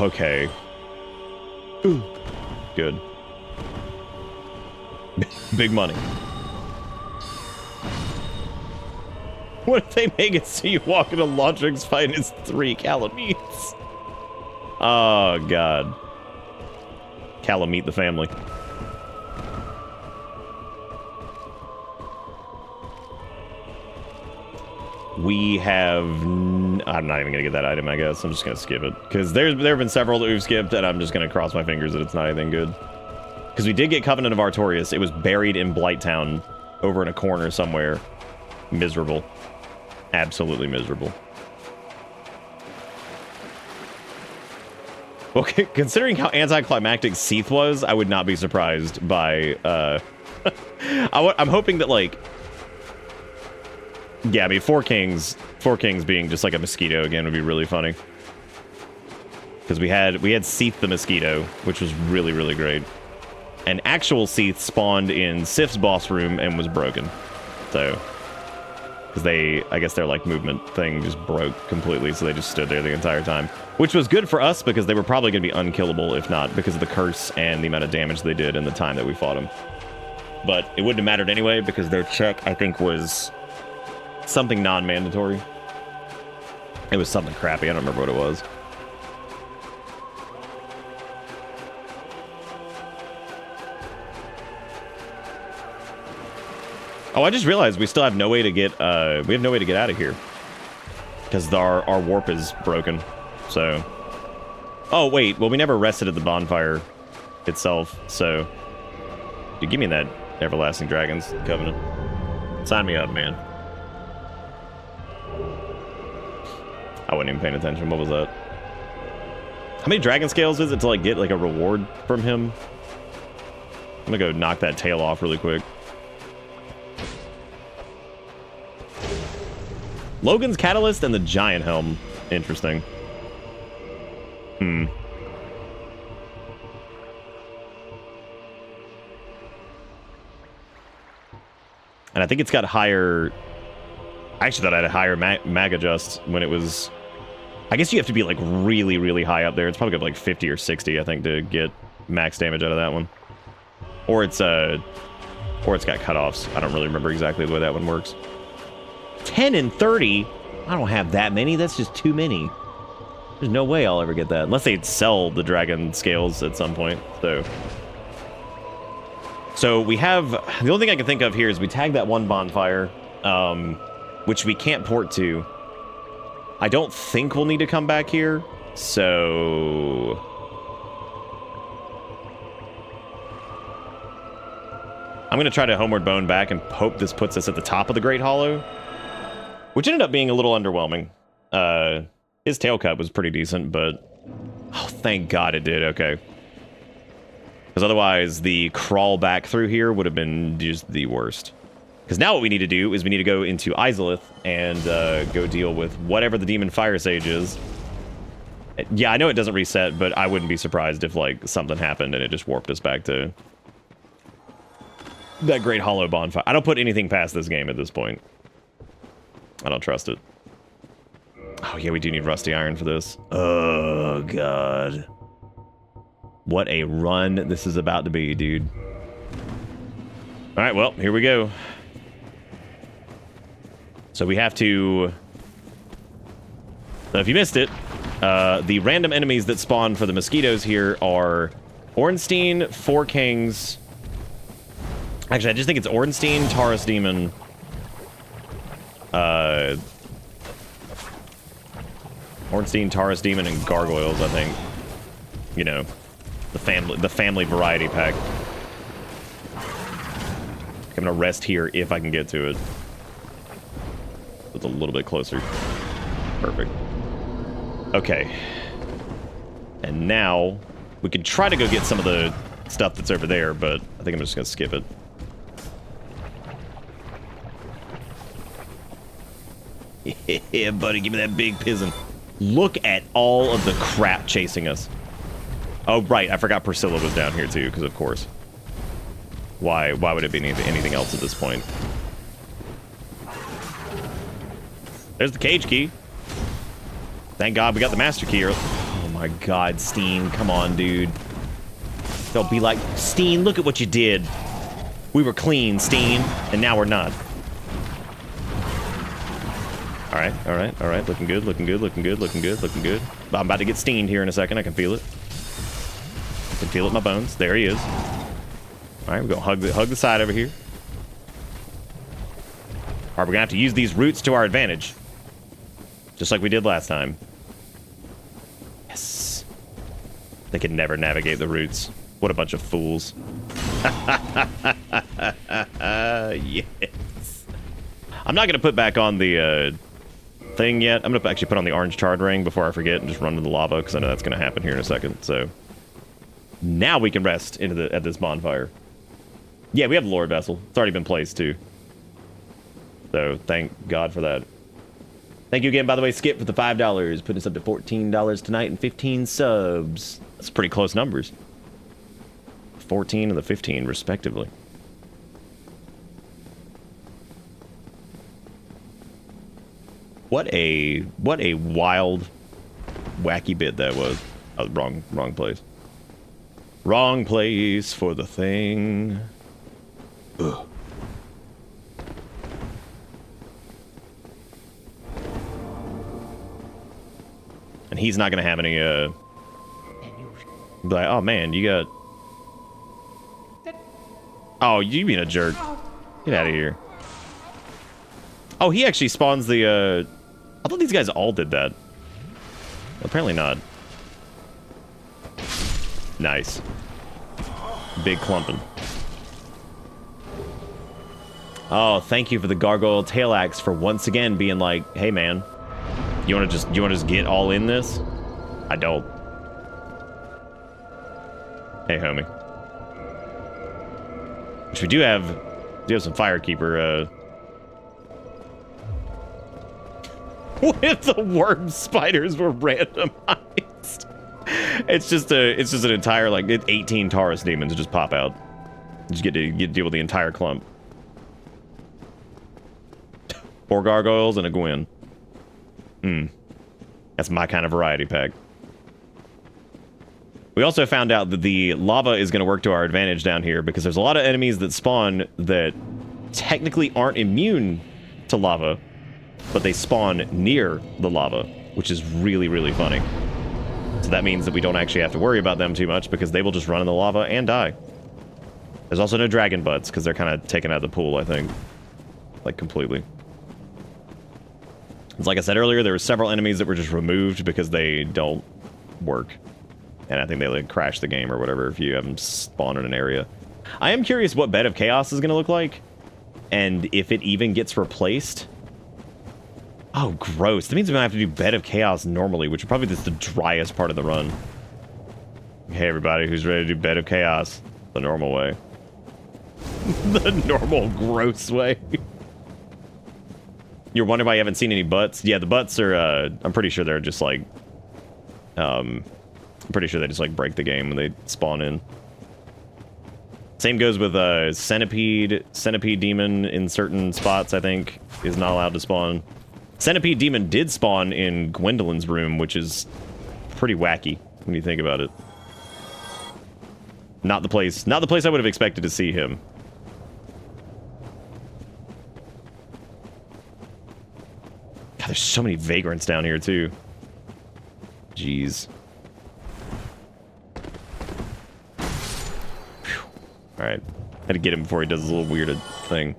Okay. Ooh. Good. Big money. What if they make it so you walk into Launching's fight as 3 Calamites? Oh, God. Calamite the family. We have... I'm not even going to get that item, I guess. I'm just going to skip it. Because there have been several that we've skipped, and I'm just going to cross my fingers that it's not anything good. Because we did get Covenant of Artorias. It was buried in Blighttown, over in a corner somewhere. Miserable. Absolutely miserable. Well, considering how anticlimactic Seath was, I would not be surprised by... I'm hoping that, like... Yeah, I mean, Four Kings being just like a mosquito again would be really funny. Because we had Seath the mosquito, which was really, really great. And actual Seath spawned in Sif's boss room and was broken. So, because I guess their like movement thing just broke completely, so they just stood there the entire time. Which was good for us because they were probably going to be unkillable if not, because of the curse and the amount of damage they did in the time that we fought them. But it wouldn't have mattered anyway because their check, I think, was something non-mandatory. It was something crappy. I don't remember what it was. Oh, I just realized we still have no way to get out of here because our warp is broken. So, oh wait, well we never rested at the bonfire itself. So, dude, give me that Everlasting Dragons Covenant. Sign me up, man. I wasn't even paying attention. What was that? How many dragon scales is it to like get like a reward from him? I'm gonna go knock that tail off really quick. Logan's Catalyst and the Giant Helm. Interesting. And I think it's got higher... I actually thought I had a higher mag adjust when it was... I guess you have to be like really, really high up there. It's probably got like 50 or 60, I think, to get max damage out of that one. Or it's got cutoffs. I don't really remember exactly the way that one works. 10 and 30? I don't have that many. That's just too many. There's no way I'll ever get that. Unless they sell the dragon scales at some point. So we have... The only thing I can think of here is we tagged that one bonfire, which we can't port to. I don't think we'll need to come back here. So... I'm going to try to Homeward Bone back and hope this puts us at the top of the Great Hollow. Which ended up being a little underwhelming. His tail cut was pretty decent, but... Oh, thank God it did. Okay. Because otherwise, the crawl back through here would have been just the worst. Because now what we need to do is we need to go into Izalith and go deal with whatever the Demon Fire Sage is. Yeah, I know it doesn't reset, but I wouldn't be surprised if, like, something happened and it just warped us back to that Great Hollow bonfire. I don't put anything past this game at this point. I don't trust it. Oh, yeah, we do need Rusty Iron for this. Oh, God. What a run this is about to be, dude. All right, well, here we go. So we have to... Now, if you missed it, the random enemies that spawn for the mosquitoes here are Ornstein, Four Kings... Actually, I just think it's Ornstein, Taurus Demon... Ornstein, Taurus Demon, and Gargoyles, I think. You know. The family variety pack. I'm gonna rest here if I can get to it. It's a little bit closer. Perfect. Okay. And now we can try to go get some of the stuff that's over there, but I think I'm just gonna skip it. Yeah, buddy, give me that big pizzin'. Look at all of the crap chasing us. Oh, right, I forgot Priscilla was down here too, because of course. Why would it be anything else at this point? There's the cage key. Thank God we got the master key. Oh my God, Steen, come on, dude. Don't be like, Steen, look at what you did. We were clean, Steen, and now we're not. All right, all right, all right. Looking good, looking good, looking good, looking good, looking good. I'm about to get steened here in a second. I can feel it. I can feel it in my bones. There he is. All right, we're gonna hug the side over here. All right, we're gonna have to use these roots to our advantage, just like we did last time. Yes. They can never navigate the roots. What a bunch of fools. Yes. I'm not gonna put back on the thing yet. I'm gonna actually put on the orange charred ring before I forget and just run to the lava, because I know that's gonna happen here in a second. So now we can rest at this bonfire. Yeah, we have the Lord Vessel. It's already been placed too. So thank God for that. Thank you again, by the way, Skip, for the $5, putting us up to $14 tonight and 15 subs. That's pretty close numbers. 14 and the 15, respectively. What a wild, wacky bit that was. Oh, wrong place. Wrong place for the thing. Ugh. And he's not gonna have any be like, oh man, you got, oh, you being a jerk. Get out of here. Oh, he actually spawns the I thought these guys all did that. Apparently not. Nice. Big clumping. Oh, thank you for the gargoyle tail axe for once again being like, hey man, you wanna just get all in this? I don't. Hey homie. Which we do have some firekeeper if the worm spiders were randomized. It's just an entire, like, 18 Taurus demons just pop out. You just get to deal with the entire clump. 4 gargoyles and a Gwen. That's my kind of variety pack. We also found out that the lava is going to work to our advantage down here, because there's a lot of enemies that spawn that technically aren't immune to lava, but they spawn near the lava, which is really, really funny. So that means that we don't actually have to worry about them too much, because they will just run in the lava and die. There's also no dragon butts, because they're kind of taken out of the pool, I think. Like, completely. It's like I said earlier, there were several enemies that were just removed because they don't work. And I think they like crash the game or whatever if you have them spawn in an area. I am curious what Bed of Chaos is going to look like, and if it even gets replaced. Oh, gross. That means we're going to have to do Bed of Chaos normally, which is probably just the driest part of the run. Hey, everybody, who's ready to do Bed of Chaos? The normal way. The normal, gross way. You're wondering why you haven't seen any butts? Yeah, the butts are, I'm pretty sure they're just like, I'm pretty sure they just like break the game when they spawn in. Same goes with Centipede. Centipede Demon in certain spots, I think, is not allowed to spawn. Centipede Demon did spawn in Gwendolyn's room, which is pretty wacky when you think about it. Not the place I would have expected to see him. God, there's so many vagrants down here too. Jeez. Alright. Had to get him before he does his little weird thing.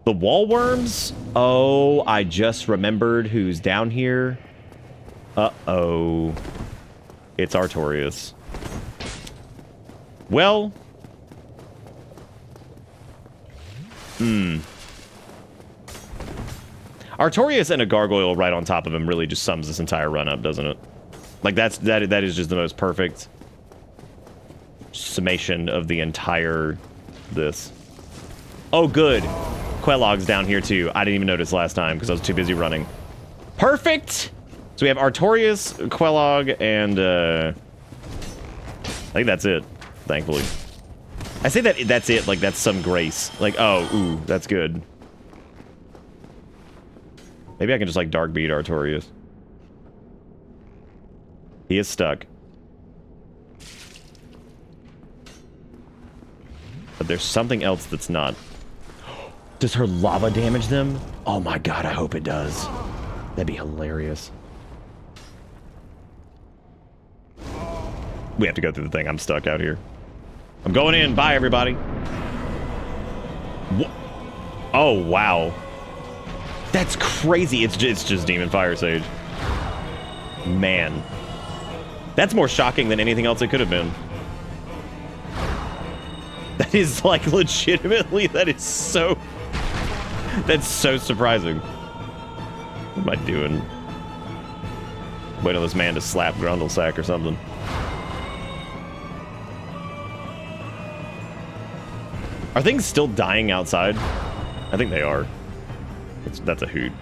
The wall worms? Oh, I just remembered who's down here. Uh-oh. It's Artorias. Well. Artorias and a gargoyle right on top of him really just sums this entire run up, doesn't it? Like that is just the most perfect summation of the entire this. Oh, good. Quellog's down here too. I didn't even notice last time because I was too busy running. Perfect. So we have Artorias, Quellog, and I think that's it. Thankfully, I say that that's it. Like that's some grace. Like oh, ooh, that's good. Maybe I can just like dark beat Artorias. He is stuck. But there's something else that's not. Does her lava damage them? Oh my god, I hope it does. That'd be hilarious. We have to go through the thing. I'm stuck out here. I'm going in. Bye, everybody. What? Oh, wow. That's crazy. It's just Demon Fire Sage. Man. That's more shocking than anything else it could have been. That is like legitimately, that's so surprising. What am I doing? Wait on this man to slap Grundlesack or something. Are things still dying outside? I think they are. That's a hoot.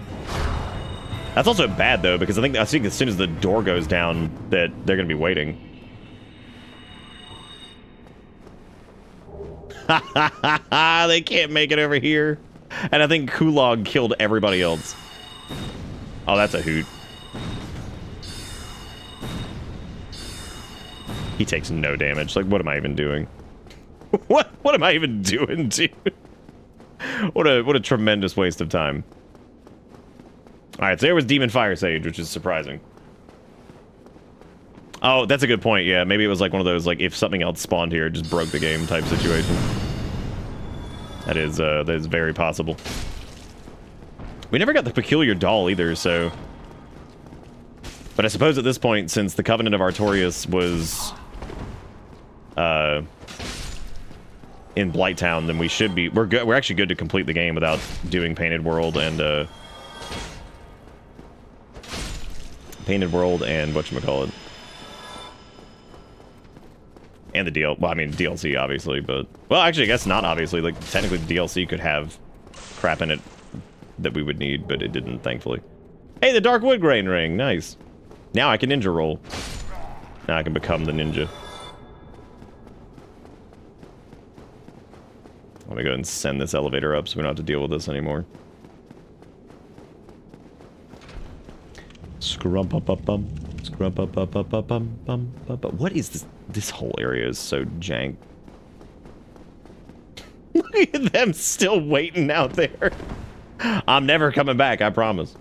That's also bad though, because I think as soon as the door goes down, that they're gonna be waiting. They can't make it over here. And I think Kulog killed everybody else. Oh, that's a hoot. He takes no damage. Like, what am I even doing? What am I even doing, dude? What a tremendous waste of time. Alright, so there was Demon Fire Sage, which is surprising. Oh, that's a good point, yeah. Maybe it was like one of those, like, if something else spawned here, it just broke the game type situation. That is very possible. We never got the Peculiar Doll either, so... But I suppose at this point, since the Covenant of Artorias was... in Blighttown, then we should be... We're good. We're actually good to complete the game without doing Painted World and, Painted World and whatchamacallit. And the DLC, obviously, but... Well, actually, I guess not, obviously. Like, technically, the DLC could have crap in it that we would need, but it didn't, thankfully. Hey, the Dark Wood Grain Ring! Nice. Now I can ninja roll. Now I can become the ninja. Let me go ahead and send this elevator up so we don't have to deal with this anymore. Scrump-up-up-bum. Scrump-up-up-up-bum-bum. What is this? This whole area is so jank. Look at them still waiting out there. I'm never coming back, I promise.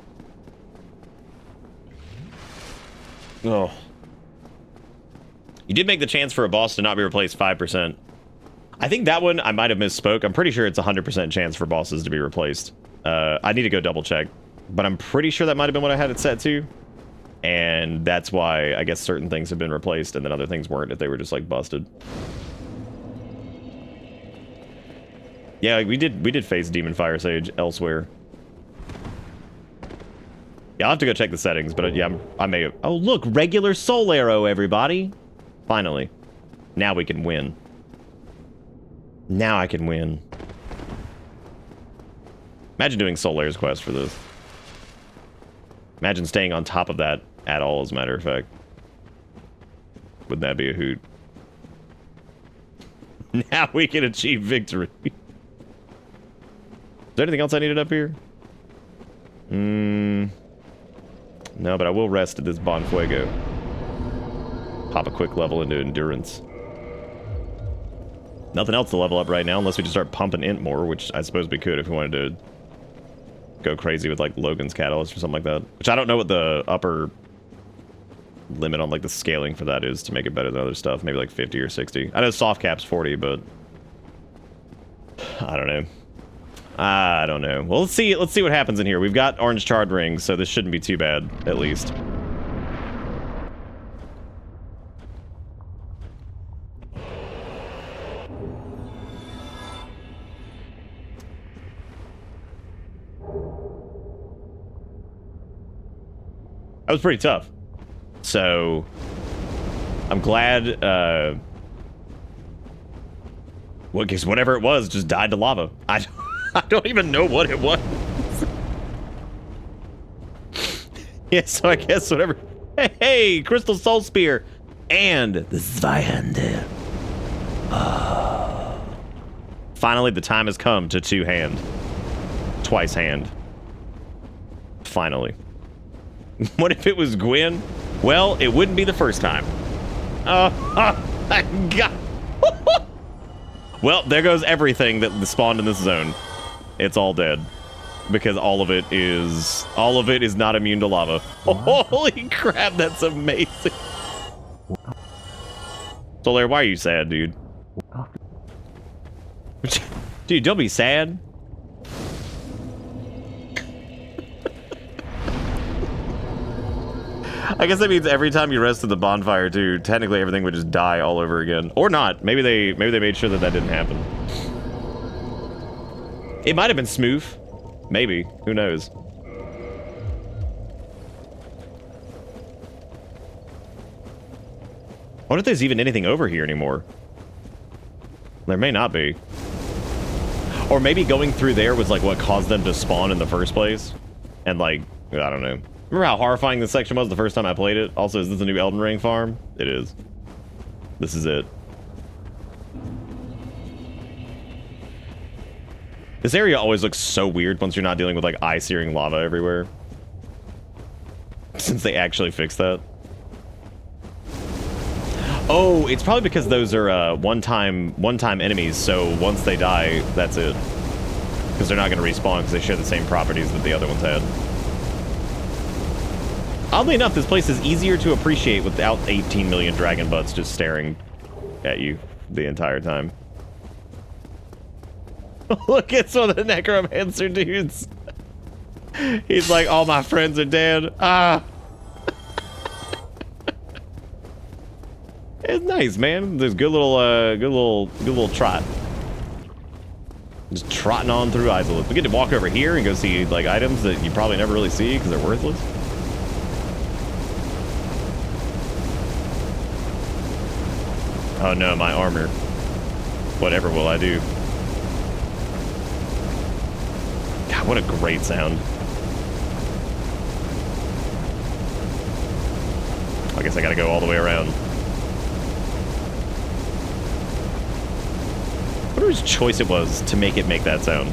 Oh. You did make the chance for a boss to not be replaced 5%. I think that one, I might have misspoke. I'm pretty sure it's 100% chance for bosses to be replaced. I need to go double check. But I'm pretty sure that might have been what I had it set to. And that's why I guess certain things have been replaced and then other things weren't if they were just like busted. Yeah, like we did face Demon Fire Sage elsewhere. Yeah, I'll have to go check the settings, but yeah, I may have... Oh, look, regular Soul Arrow, everybody. Finally. Now we can win. Now I can win. Imagine doing Soul Air's quest for this. Imagine staying on top of that at all, as a matter of fact. Wouldn't that be a hoot? Now we can achieve victory. Is there anything else I needed up here? No, but I will rest at this Bonfuego. Pop a quick level into Endurance. Nothing else to level up right now, unless we just start pumping int more, which I suppose we could if we wanted to go crazy with, like, Logan's Catalyst or something like that. Which I don't know what the upper limit on, like, the scaling for that is to make it better than other stuff. Maybe, like, 50 or 60. I know soft cap's 40, but... I don't know. I don't know. Well, let's see what happens in here. We've got orange charred rings, so this shouldn't be too bad, at least. That was pretty tough. So I'm glad well, because whatever it was just died to lava. I don't even know what it was. Yeah, so I guess whatever. Hey, Crystal Soul Spear and the Zweihander. Finally, the time has come to two hand. Twice hand. Finally. What if it was Gwen? Well, it wouldn't be the first time. Oh, my God. Well, there goes everything that spawned in this zone. It's all dead. Because all of it is not immune to lava. Holy crap, that's amazing. Solar, why are you sad, dude? Dude, don't be sad. I guess that means every time you rest at the bonfire, too, technically everything would just die all over again. Or not. Maybe they made sure that that didn't happen. It might have been smooth. Maybe. Who knows? I wonder if there's even anything over here anymore. There may not be. Or maybe going through there was like what caused them to spawn in the first place. And like, I don't know. Remember how horrifying this section was the first time I played it? Also, is this a new Elden Ring farm? It is. This is it. This area always looks so weird once you're not dealing with like eye-searing lava everywhere. Since they actually fixed that. Oh, it's probably because those are one-time enemies, so once they die, that's it. Because they're not going to respawn because they share the same properties that the other ones had. Oddly enough, this place is easier to appreciate without 18 million dragon butts just staring at you the entire time. Look at some of the necromancer dudes. He's like, all my friends are dead. Ah. It's nice, man. There's good little trot. Just trotting on through Isolith. We get to walk over here and go see like items that you probably never really see because they're worthless. Oh no, my armor. Whatever will I do? God, what a great sound. I guess I gotta go all the way around. I wonder whose choice it was to make that sound.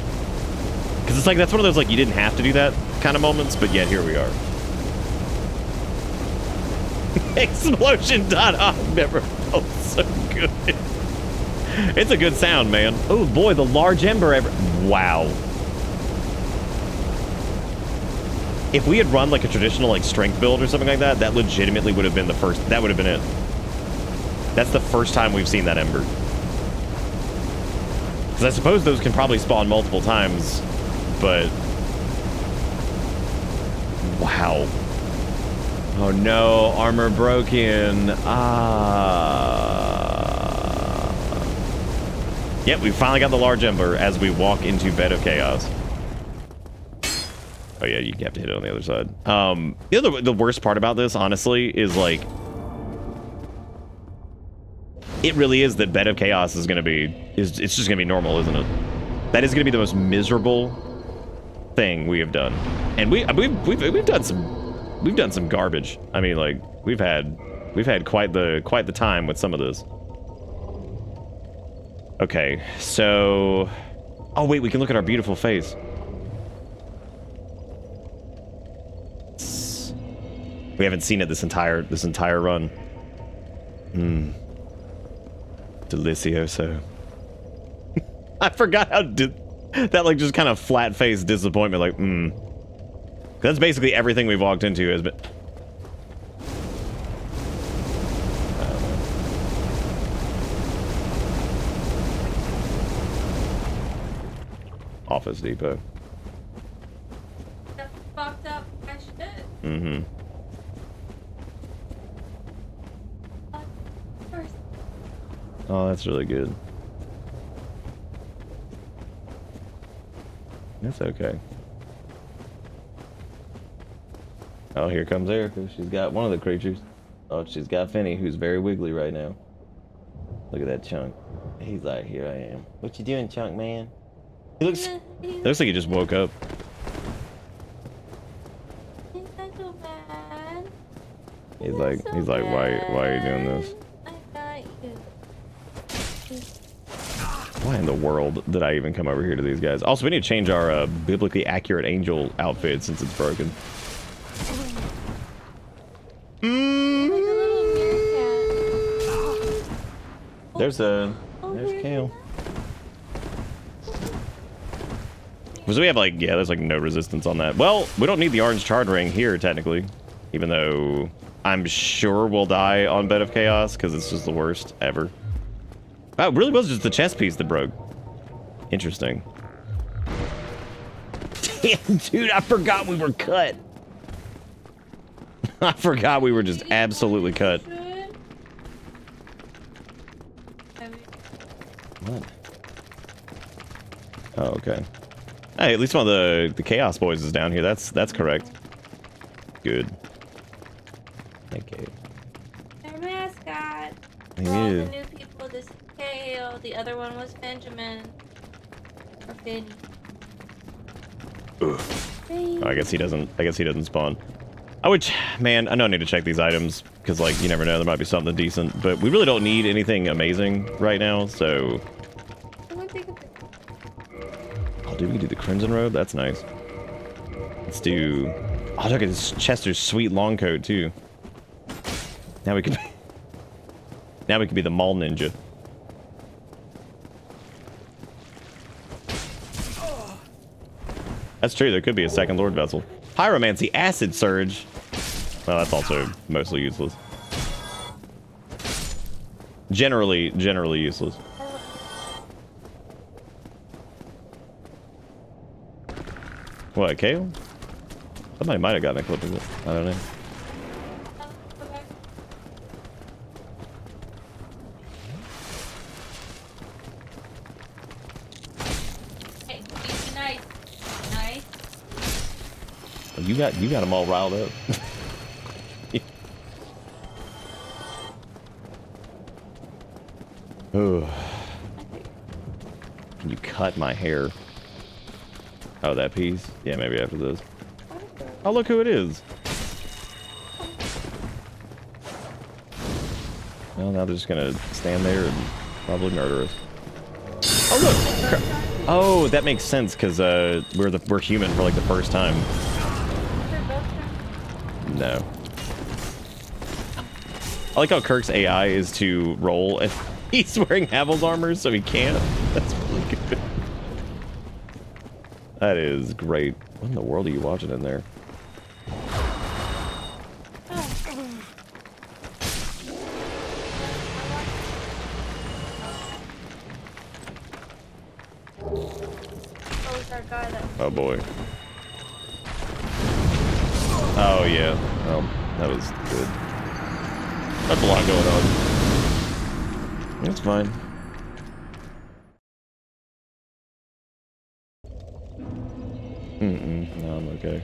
Because it's like, that's one of those, like, you didn't have to do that kind of moments, but yet here we are. Explosion dot off never felt so good. It's a good sound, man. Oh boy, the large ember ever. Wow. If we had run like a traditional like strength build or something like that, that legitimately would have been the first. That would have been it. That's the first time we've seen that ember. Because I suppose those can probably spawn multiple times, but wow. Oh no, armor broken. Yep, we finally got the large ember as we walk into Bed of Chaos. Oh yeah, you have to hit it on the other side. You know, the worst part about this, honestly, is like, it really is that Bed of Chaos is gonna be, it's just gonna be normal, isn't it? That is gonna be the most miserable thing we have done, and we've done some garbage. I mean, like, we've had quite the time with some of this. Okay, so, oh wait, we can look at our beautiful face. We haven't seen it this entire run. Delicioso. I forgot how that like just kind of flat faced disappointment, like That's basically everything we've walked into has been. Office Depot. That's fucked up as shit. Mm-hmm. First. Oh, that's really good. That's okay. Oh, here comes Erica. She's got one of the creatures. Oh, she's got Finny, who's very wiggly right now. Look at that chunk. He's like, here I am. What you doing, chunk man? He looks like he just woke up. He's not so bad. He's like, why are you doing this? I got you. Why in the world did I even come over here to these guys? Also, we need to change our biblically accurate angel outfit since it's broken. Like a little meerkat. There's Kale. So we have like, yeah, there's like no resistance on that. Well, we don't need the orange charred ring here technically, even though I'm sure we'll die on Bed of Chaos because it's just the worst ever. Oh, it really was just the chest piece that broke. Interesting. Damn, dude, I forgot we were cut. I forgot we were just absolutely cut. What? Oh, okay. Hey, at least one of the Chaos Boys is down here. That's correct. Good. Thank you. Their mascot. He All is. the new people. This is Kale. The other one was Benjamin. Or Finn. I guess he doesn't spawn. Man, I know I need to check these items because, like, you never know, there might be something decent, but we really don't need anything amazing right now. So, oh, dude, we can do the Crimson Robe. That's nice. Let's do. Oh, look at this Chester's sweet long coat too. Now we can. Now we can be the Mall Ninja. That's true. There could be a second Lord Vessel. Pyromancy, Acid Surge. Well, that's also mostly useless. Generally useless. What, Kale? Somebody might have gotten a clip of it. I don't know. Hey, nice. Nice. Oh, you got them all riled up. Oh. Can you cut my hair? Oh, that piece? Yeah, maybe after this. Oh, look who it is. Well, now they're just gonna stand there and probably murder us. Oh, look! Oh, that makes sense, because we're human for, like, the first time. No. I like how Kirk's AI is to roll, and he's wearing Havel's armor, so he can't. That's really good. That is great. What in the world are you watching in there? Oh boy. Oh yeah. Oh, that was good. That's a lot going on. That's fine. No, I'm okay.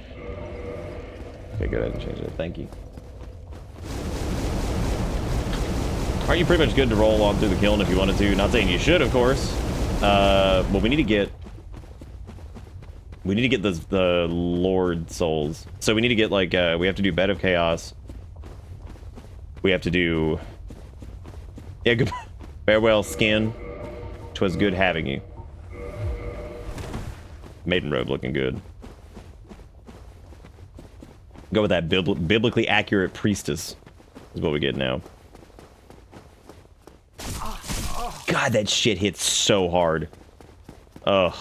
Okay, go ahead and change it. Thank you. Aren't you pretty much good to roll on through the kiln if you wanted to? Not saying you should, of course. But we need to get the Lord souls. So we need to get, like, we have to do Bed of Chaos. We have to do, yeah, good. Farewell Skin. 'Twas good having you. Maiden Robe looking good. Go with that biblically accurate Priestess is what we get now. God, that shit hits so hard. Ugh.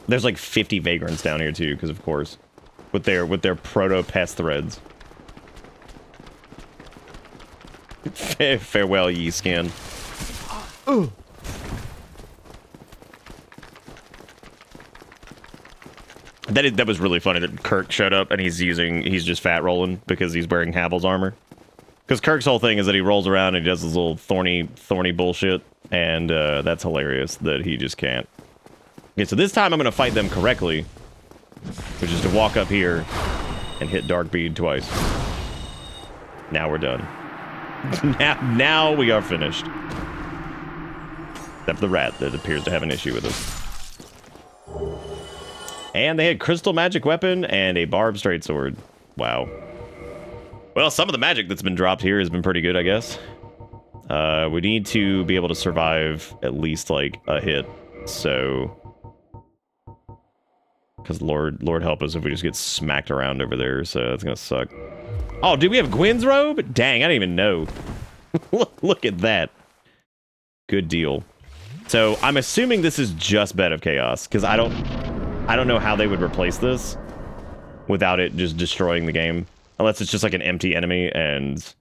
There's like 50 vagrants down here too, because of course, with their proto-pest threads. Farewell, ye skin. Ooh. That was really funny that Kirk showed up and he's just fat rolling because he's wearing Havel's armor. Because Kirk's whole thing is that he rolls around and he does this little thorny bullshit, and that's hilarious that he just can't. Okay, so this time I'm gonna fight them correctly, which is to walk up here and hit Dark Bead twice. Now we're done. now we are finished. Except for the rat that appears to have an issue with us. And they had Crystal Magic Weapon and a Barbed Straight Sword. Wow. Well, some of the magic that's been dropped here has been pretty good, I guess. We need to be able to survive at least, like, a hit. So... Because Lord help us if we just get smacked around over there, so that's gonna suck. Oh, do we have Gwen's robe? Dang, I didn't even know. Look at that. Good deal. So, I'm assuming this is just Bed of Chaos, because I don't know how they would replace this without it just destroying the game. Unless it's just like an empty enemy and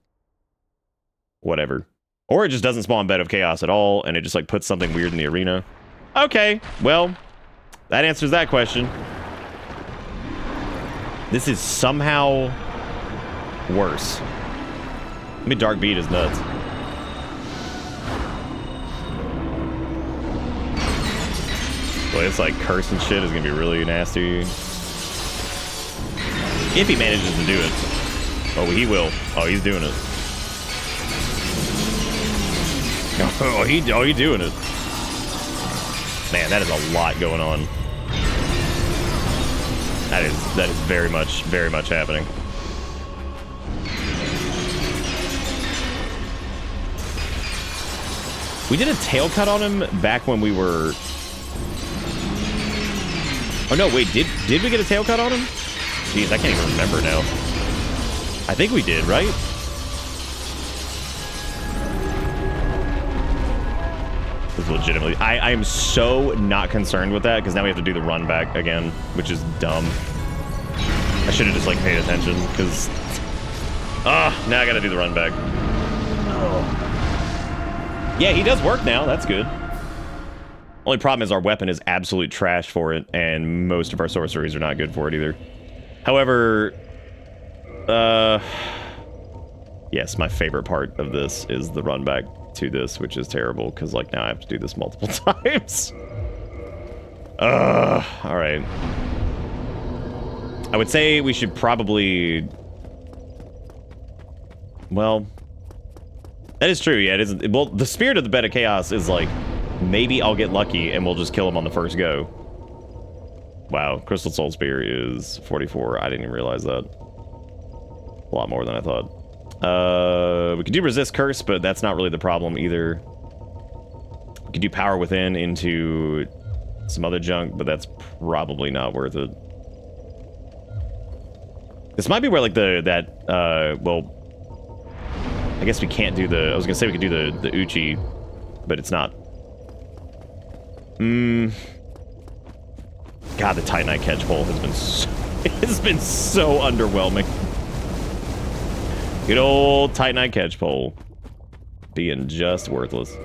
whatever. Or it just doesn't spawn Bed of Chaos at all, and it just like puts something weird in the arena. Okay, well, that answers that question. This is somehow worse. I mean, Dark Bead is nuts. Boy, it's like curse and shit is gonna be really nasty. If he manages to do it. Oh, he will. Oh, he's doing it. Oh, he's doing it. Man, that is a lot going on. That is very much happening. We did a tail cut on him back when we were... Oh no, wait, did we get a tail cut on him? Jeez, I can't even remember now. I think we did, right? This is legitimately... I am so not concerned with that, because now we have to do the run back again, which is dumb. I should have just, like, paid attention, because... now I gotta do the run back. Oh. Yeah, he does work now. That's good. Only problem is our weapon is absolute trash for it, and most of our sorceries are not good for it either. However, yes, my favorite part of this is the run back to this, which is terrible, because, like, now I have to do this multiple times. Alright. I would say we should probably... Well... That is true, yeah, it isn't... Well, the spirit of the Bed of Chaos is, like, maybe I'll get lucky and we'll just kill him on the first go. Wow, Crystal Soul Spear is 44. I didn't even realize that. A lot more than I thought. We could do Resist Curse, but that's not really the problem either. We could do Power Within into some other junk, but that's probably not worth it. This might be where, like, well... I guess we can't do the... I was gonna say we could do the Uchi, but it's not. God, the Titanite catch pole has been so, it's been so underwhelming. Good old Titanite catch pole being just worthless.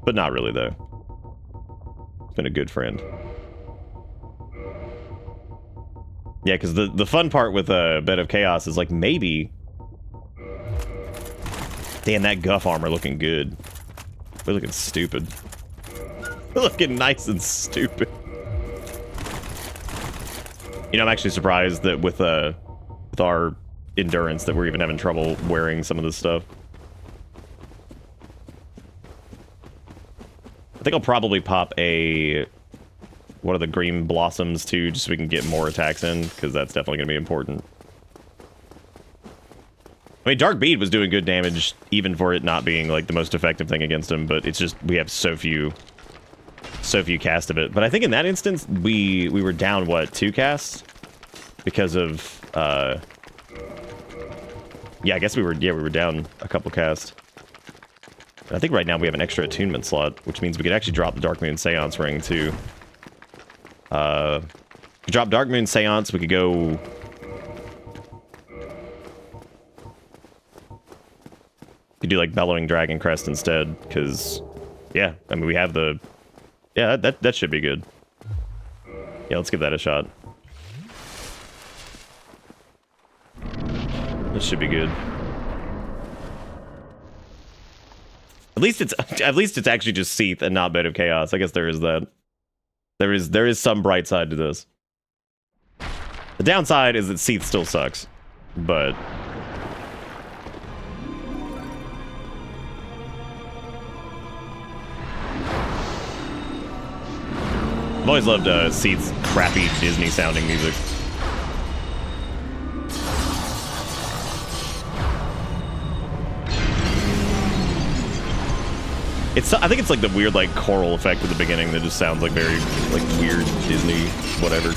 But not really, though. It's been a good friend. Yeah, because the fun part with Bed of Chaos is, like, maybe... Damn, that Guff armor looking good. We're looking stupid. We're looking nice and stupid. You know, I'm actually surprised that with our endurance that we're even having trouble wearing some of this stuff. I think I'll probably pop a... One of the green blossoms, too, just so we can get more attacks in, because that's definitely going to be important. I mean, Dark Bead was doing good damage, even for it not being, like, the most effective thing against him, but it's just, we have so few casts of it. But I think in that instance, we were down, what, 2 casts? Because of, yeah, I guess we were down a couple casts. I think right now we have an extra attunement slot, which means we could actually drop the Dark Moon Seance Ring, too. Drop Dark Moon Seance, we could go... We could do, like, Bellowing Dragon Crest instead, because... Yeah, I mean, we have the... Yeah, that should be good. Yeah, let's give that a shot. This should be good. At least it's actually just Seath and not Bed of Chaos. I guess there is that. There is some bright side to this. The downside is that Seath still sucks, but I've always loved Seath's crappy Disney sounding music. I think it's like the weird like choral effect at the beginning that just sounds like very like weird Disney whatever.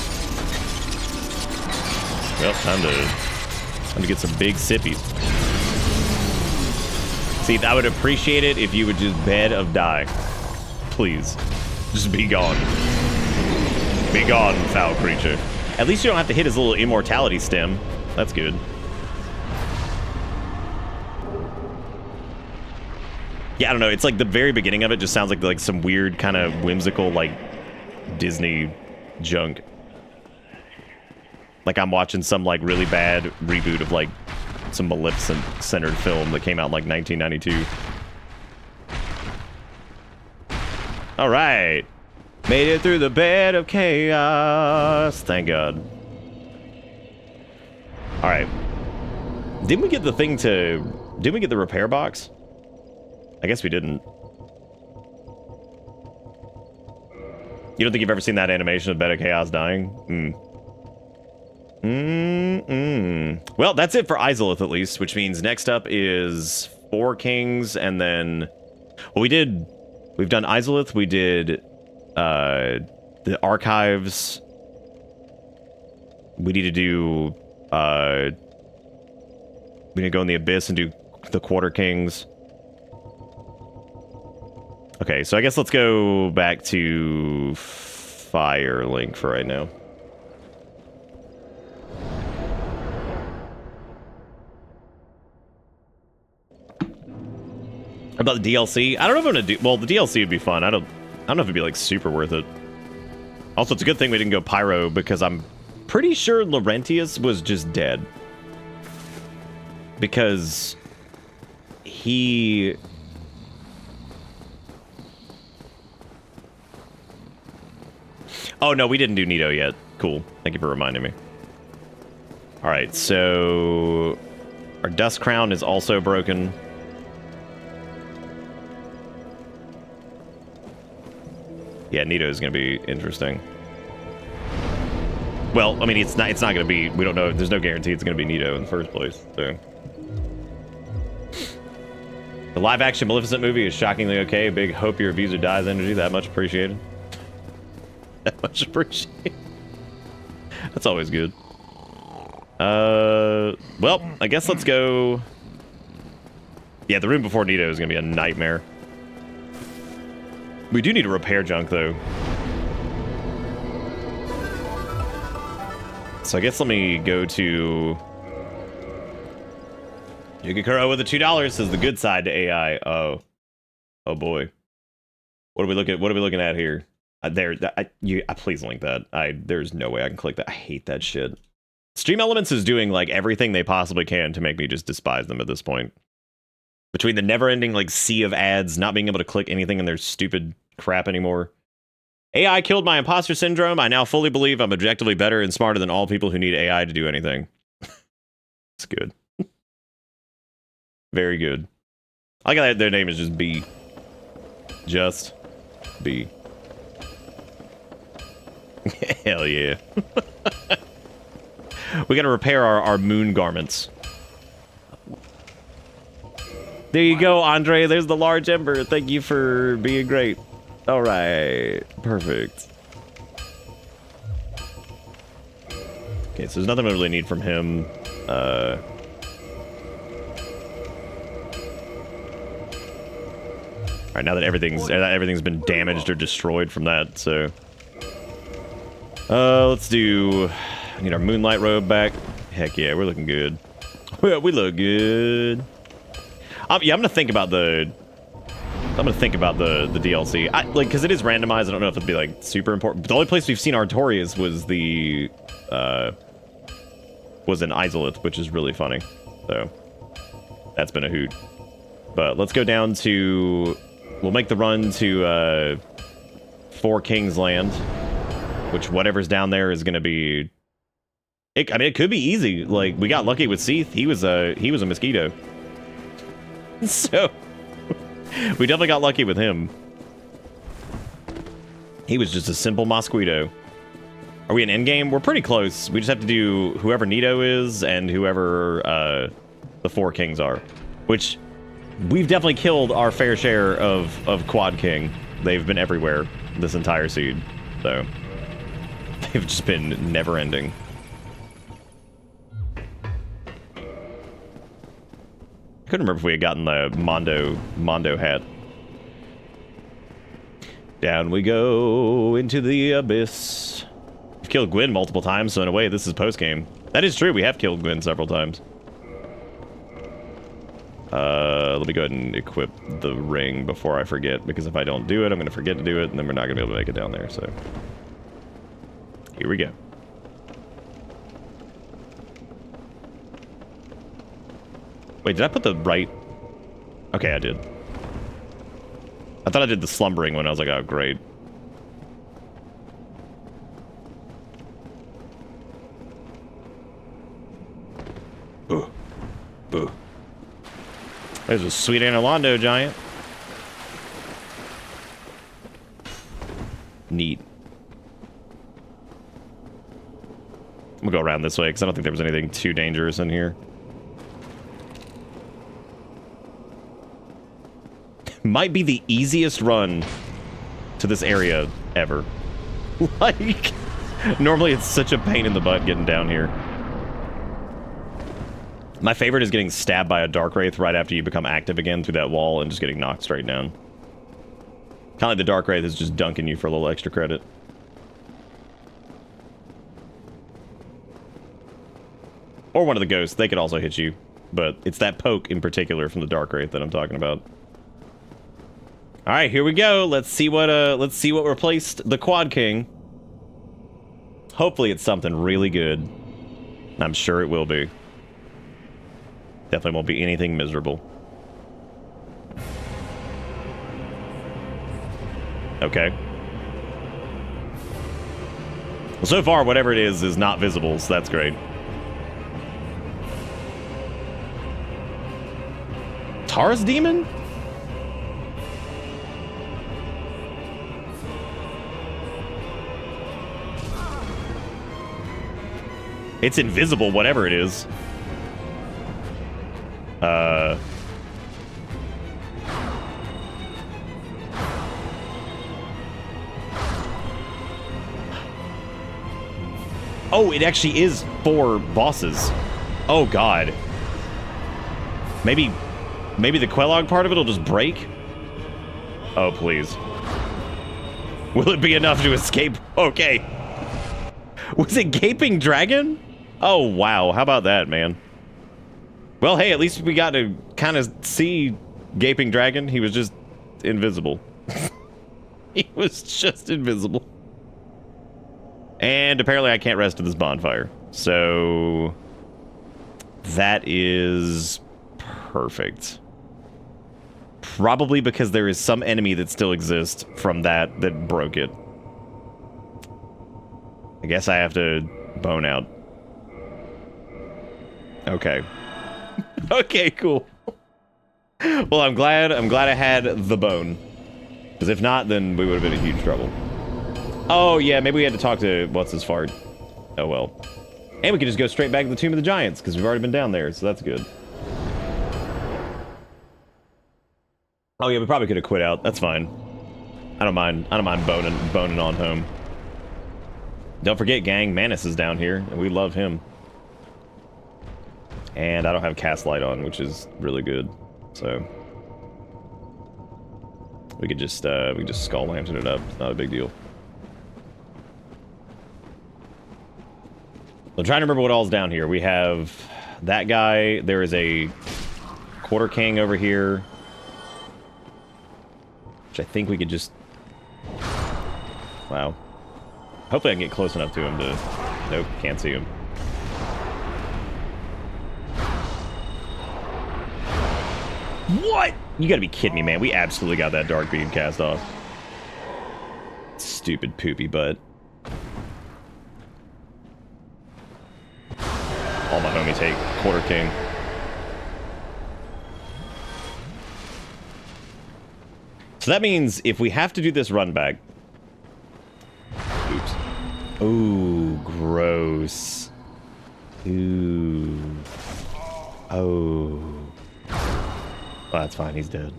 Well, time to get some big sippies. See, I would appreciate it if you would just bed of die. Please. Just be gone. Be gone, foul creature. At least you don't have to hit his little immortality stem. That's good. Yeah, I don't know. It's like the very beginning of it just sounds like some weird kind of whimsical like Disney junk. Like I'm watching some like really bad reboot of like some Maleficent-centered film that came out in like 1992. All right. Made it through the bed of chaos. Thank God. All right. Didn't we get the thing to... Didn't we get the repair box? I guess we didn't. You don't think you've ever seen that animation of Bed of Chaos dying? Well, that's it for Izalith at least, which means next up is 4 Kings, and then... Well, we've done Izalith, we did the Archives. We need to do... we need to go in the Abyss and do the Quarter Kings. Okay, so I guess let's go back to Firelink for right now. About the DLC? I don't know if I'm gonna do... Well, the DLC would be fun. I don't know if it'd be, like, super worth it. Also, it's a good thing we didn't go Pyro, because I'm pretty sure Laurentius was just dead. Because... he... Oh, no, we didn't do Nito yet. Cool. Thank you for reminding me. Alright, so... Our Dust Crown is also broken. Yeah, Nito is going to be interesting. Well, I mean, it's not going to be... We don't know. There's no guarantee it's going to be Nito in the first place, so... The live-action Maleficent movie is shockingly okay. Big hope your abuser dies energy. That much appreciated. That much appreciated. That's always good. Well, I guess let's go... Yeah, the room before Nito is going to be a nightmare. We do need to repair junk, though. So I guess let me go to... Yukikuro with the $2 says the good side to AI. Oh. Oh, boy. What are we looking at here? Please link that. There's no way I can click that. I hate that shit. Stream Elements is doing, like, everything they possibly can to make me just despise them at this point. Between the never-ending, like, sea of ads, not being able to click anything in their stupid crap anymore. AI killed my imposter syndrome. I now fully believe I'm objectively better and smarter than all people who need AI to do anything. It's good. Very good. I like that their name is just B. Just B. Hell yeah. We gotta repair our moon garments. There you go, Andre. There's the large ember. Thank you for being great. All right. Perfect. Okay, so there's nothing I really need from him. All right, now that everything's been damaged or destroyed from that, so... let's do... I need our moonlight robe back. Heck yeah, we're looking good. We look good. Yeah, I'm gonna think about the DLC. Because it is randomized. I don't know if it'd be like super important. But the only place we've seen Artorias was in Izalith, which is really funny. So that's been a hoot. But let's go down to... We'll make the run to 4 Kings Land. which whatever's down there is going to be... I mean, it could be easy. Like, we got lucky with Seath. He was a mosquito. So, we definitely got lucky with him. He was just a simple mosquito. Are we in endgame? We're pretty close. We just have to do whoever Nito is and whoever the 4 kings are. Which, we've definitely killed our fair share of Quad King. They've been everywhere this entire seed. So, they've just been never-ending. I couldn't remember if we had gotten the Mondo hat. Down we go into the abyss. We've killed Gwyn multiple times, so in a way, this is post-game. That is true, we have killed Gwyn several times. Let me go ahead and equip the ring before I forget, because if I don't do it, I'm going to forget to do it, and then we're not going to be able to make it down there, so... Here we go. Wait, did I put the right... Okay, I did. I thought I did the slumbering one. I was like, oh, great. There's a sweet Analondo giant. Neat. I'm gonna go around this way because I don't think there was anything too dangerous in here. Might be the easiest run to this area ever. Like, normally it's such a pain in the butt getting down here. My favorite is getting stabbed by a Dark Wraith right after you become active again through that wall and just getting knocked straight down. Kind of like the Dark Wraith is just dunking you for a little extra credit. Or one of the ghosts, they could also hit you. But it's that poke in particular from the Dark Wraith that I'm talking about. Alright, here we go. Let's see what replaced the Quad King. Hopefully it's something really good. I'm sure it will be. Definitely won't be anything miserable. Okay. Well, so far, whatever it is not visible, so that's great. Taurus Demon? It's invisible, whatever it is. Oh, it actually is 4 bosses. Oh, God. Maybe the Quelaag part of it will just break? Oh, please. Will it be enough to escape? Okay. Was it Gaping Dragon? Oh, wow. How about that, man? Well, hey, at least we got to kind of see Gaping Dragon. He was just invisible. He was just invisible. And apparently I can't rest at this bonfire. So... that is... perfect. Probably because there is some enemy that still exists from that broke it. I guess I have to bone out. Okay. Okay, cool. Well, I'm glad I had the bone. Because if not, then we would have been in huge trouble. Oh, yeah, maybe we had to talk to what's-his-fart. Oh, well. And we could just go straight back to the Tomb of the Giants, because we've already been down there, so that's good. Oh, yeah, we probably could have quit out. That's fine. I don't mind boning on home. Don't forget, gang, Manus is down here, and we love him. And I don't have cast light on, which is really good. So we could just skull lantern it up. It's not a big deal. I'm trying to remember what all's down here. We have that guy. There is a Quarter King over here, which I think we could just... Wow. Hopefully I can get close enough to him to... Nope, can't see him. What? You gotta be kidding me, man. We absolutely got that Dark Beam cast off. Stupid poopy butt. king. So that means if we have to do this run back... Oops. Ooh, gross. Ooh. Oh. Oh, that's fine. He's dead.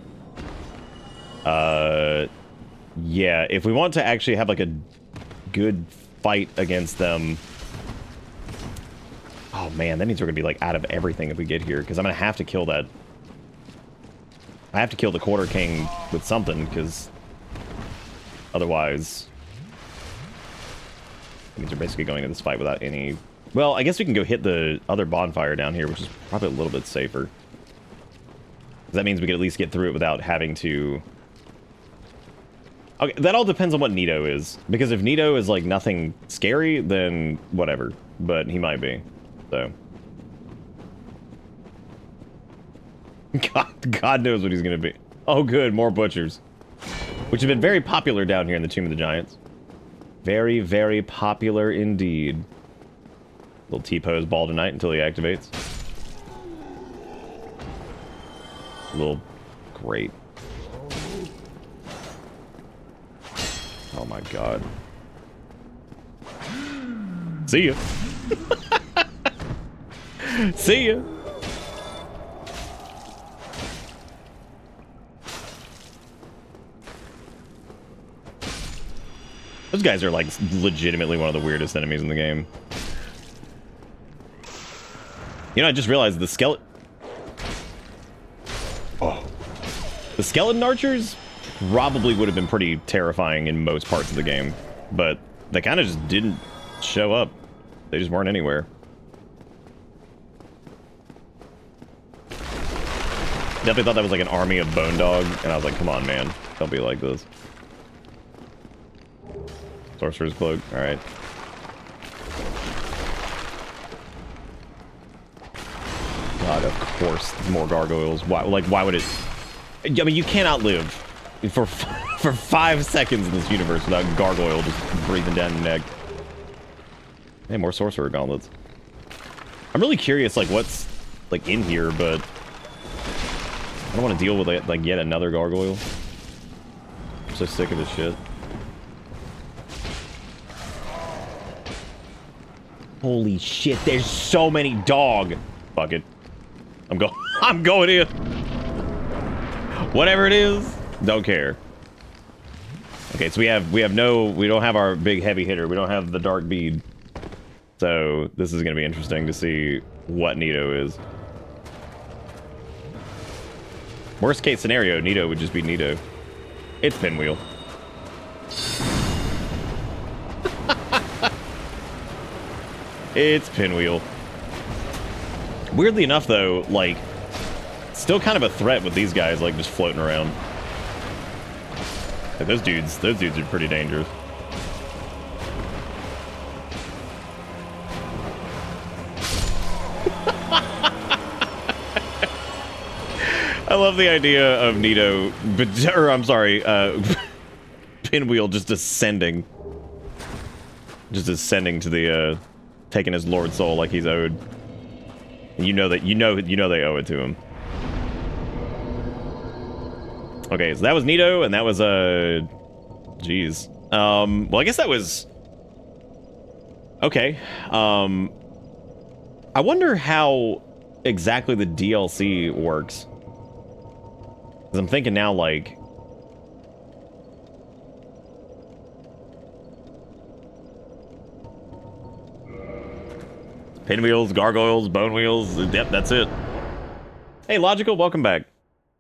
Yeah, if we want to actually have like a good fight against them... Oh man, that means we're gonna be like out of everything if we get here, because I'm gonna have to kill that. I have to kill the Quarter King with something, because otherwise it means we're basically going into this fight without any... Well, I guess we can go hit the other bonfire down here, which is probably a little bit safer. That means we can at least get through it without having to... Okay, that all depends on what Nito is. Because if Nito is, like, nothing scary, then whatever. But he might be. So. God knows what he's gonna be. Oh, good, more butchers. Which have been very popular down here in the Tomb of the Giants. Very, very popular indeed. Little T-pose ball tonight until he activates. Little... Great. Oh my god. See ya. See ya. Those guys are like legitimately one of the weirdest enemies in the game. You know, I just realized the skeleton... Oh. The skeleton archers probably would have been pretty terrifying in most parts of the game, but they kind of just didn't show up. They just weren't anywhere. Definitely thought that was like an army of bone dog, and I was like, come on, man. Don't be like this. Sorcerer's Cloak, alright. God, of course, more gargoyles. Why? Like, why would it... I mean, you cannot live for 5 seconds in this universe without gargoyle just breathing down your neck. Hey, more sorcerer gauntlets. I'm really curious, like, what's, like, in here, but... I don't want to deal with, like, yet another gargoyle. I'm so sick of this shit. Holy shit, there's so many dog. Fuck it. I'm going in. Whatever it is, don't care. Okay, so we don't have our big heavy hitter. We don't have the dark bead. So this is gonna be interesting to see what Nito is. Worst case scenario, Nito would just be Nito. It's Pinwheel. It's Pinwheel. Weirdly enough, though, like, still kind of a threat with these guys, like, just floating around. Like, those dudes are pretty dangerous. I love the idea of Nito, or I'm sorry, Pinwheel just ascending. Just ascending to the, taking his Lord Soul like he's owed. And you know they owe it to him. Okay, so that was Nito, and that was, jeez. Well, I guess that was... Okay. I wonder how exactly the DLC works. Because I'm thinking now, like... Pinwheels, gargoyles, bone wheels. Yep, that's it. Hey, Logical, welcome back.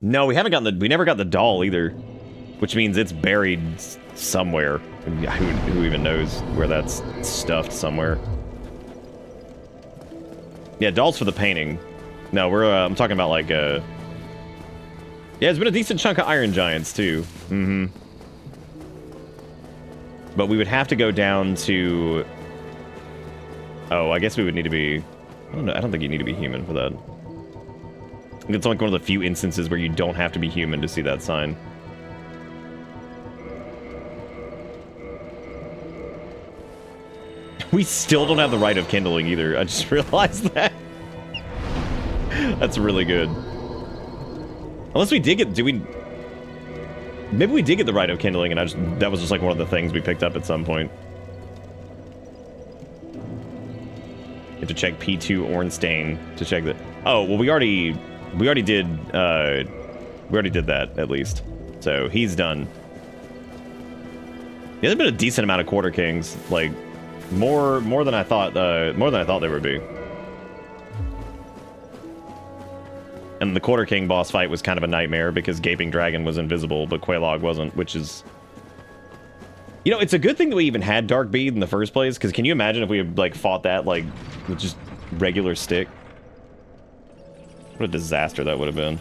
No, we never got the doll either. Which means it's buried somewhere. Who even knows where that's stuffed somewhere. Yeah, dolls for the painting. No, I'm talking about like, yeah, there's been a decent chunk of Iron Giants too. Mm-hmm. But we would have to go down to... Oh, I guess we would need to be... I don't know, I don't think you need to be human for that. I think it's like one of the few instances where you don't have to be human to see that sign. We still don't have the rite of kindling either. I just realized that. That's really good. Unless we did get, maybe we did get the Rite of Kindling, and that was just like one of the things we picked up at some point. You have to check P2 Ornstein to check that. Oh, well, we already did that at least. So he's done. Yeah, there's been a decent amount of Quarter Kings, like more than I thought there would be. And the Quarter King boss fight was kind of a nightmare because Gaping Dragon was invisible, but Quelaag wasn't, which is... You know, it's a good thing that we even had Dark Bead in the first place, because can you imagine if we had, like, fought that, like, with just regular stick? What a disaster that would have been.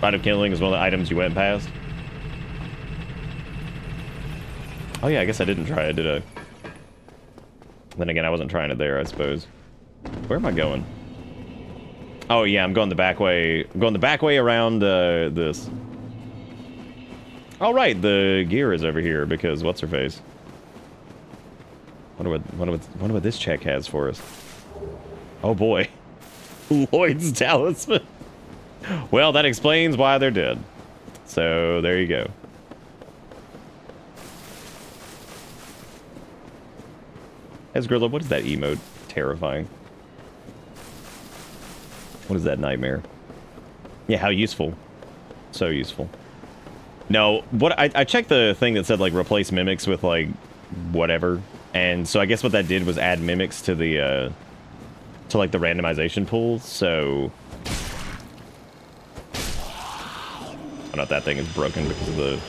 Rite of Kindling is one of the items you went past. Oh yeah, I guess I didn't try it, did I? Then again, I wasn't trying it there, I suppose. Where am I going? Oh yeah, I'm going the back way. I'm going the back way around this. All right, the gear is over here because what's her face? Wonder what this check has for us. Oh boy, Lloyd's talisman. Well, that explains why they're dead. So, there you go. Esgrilla, what is that emote? Terrifying. What is that nightmare? Yeah, how useful. So useful. No, what I checked the thing that said, like, replace mimics with, like, whatever. And so I guess what that did was add mimics to the, to, like, the randomization pool, so... Oh, no, that thing is broken because of the...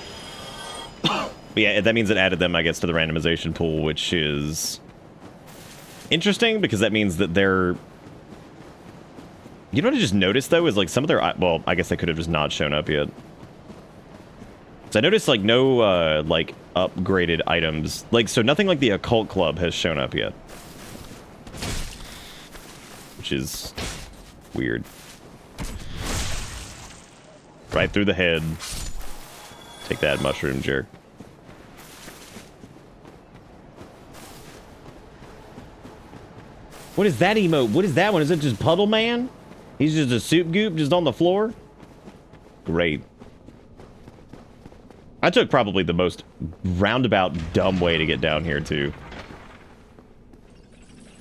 But yeah, that means it added them, I guess, to the randomization pool, which is... interesting, because that means that they're... You know what I just noticed, though, is, like, some of their... Well, I guess they could have just not shown up yet. So I noticed, like, no, like, upgraded items. Like, so nothing like the Occult Club has shown up yet. Which is... weird. Right through the head. Take that, mushroom jerk. What is that emote? What is that one? Is it just Puddle Man? He's just a soup goop just on the floor? Great. I took probably the most roundabout dumb way to get down here too.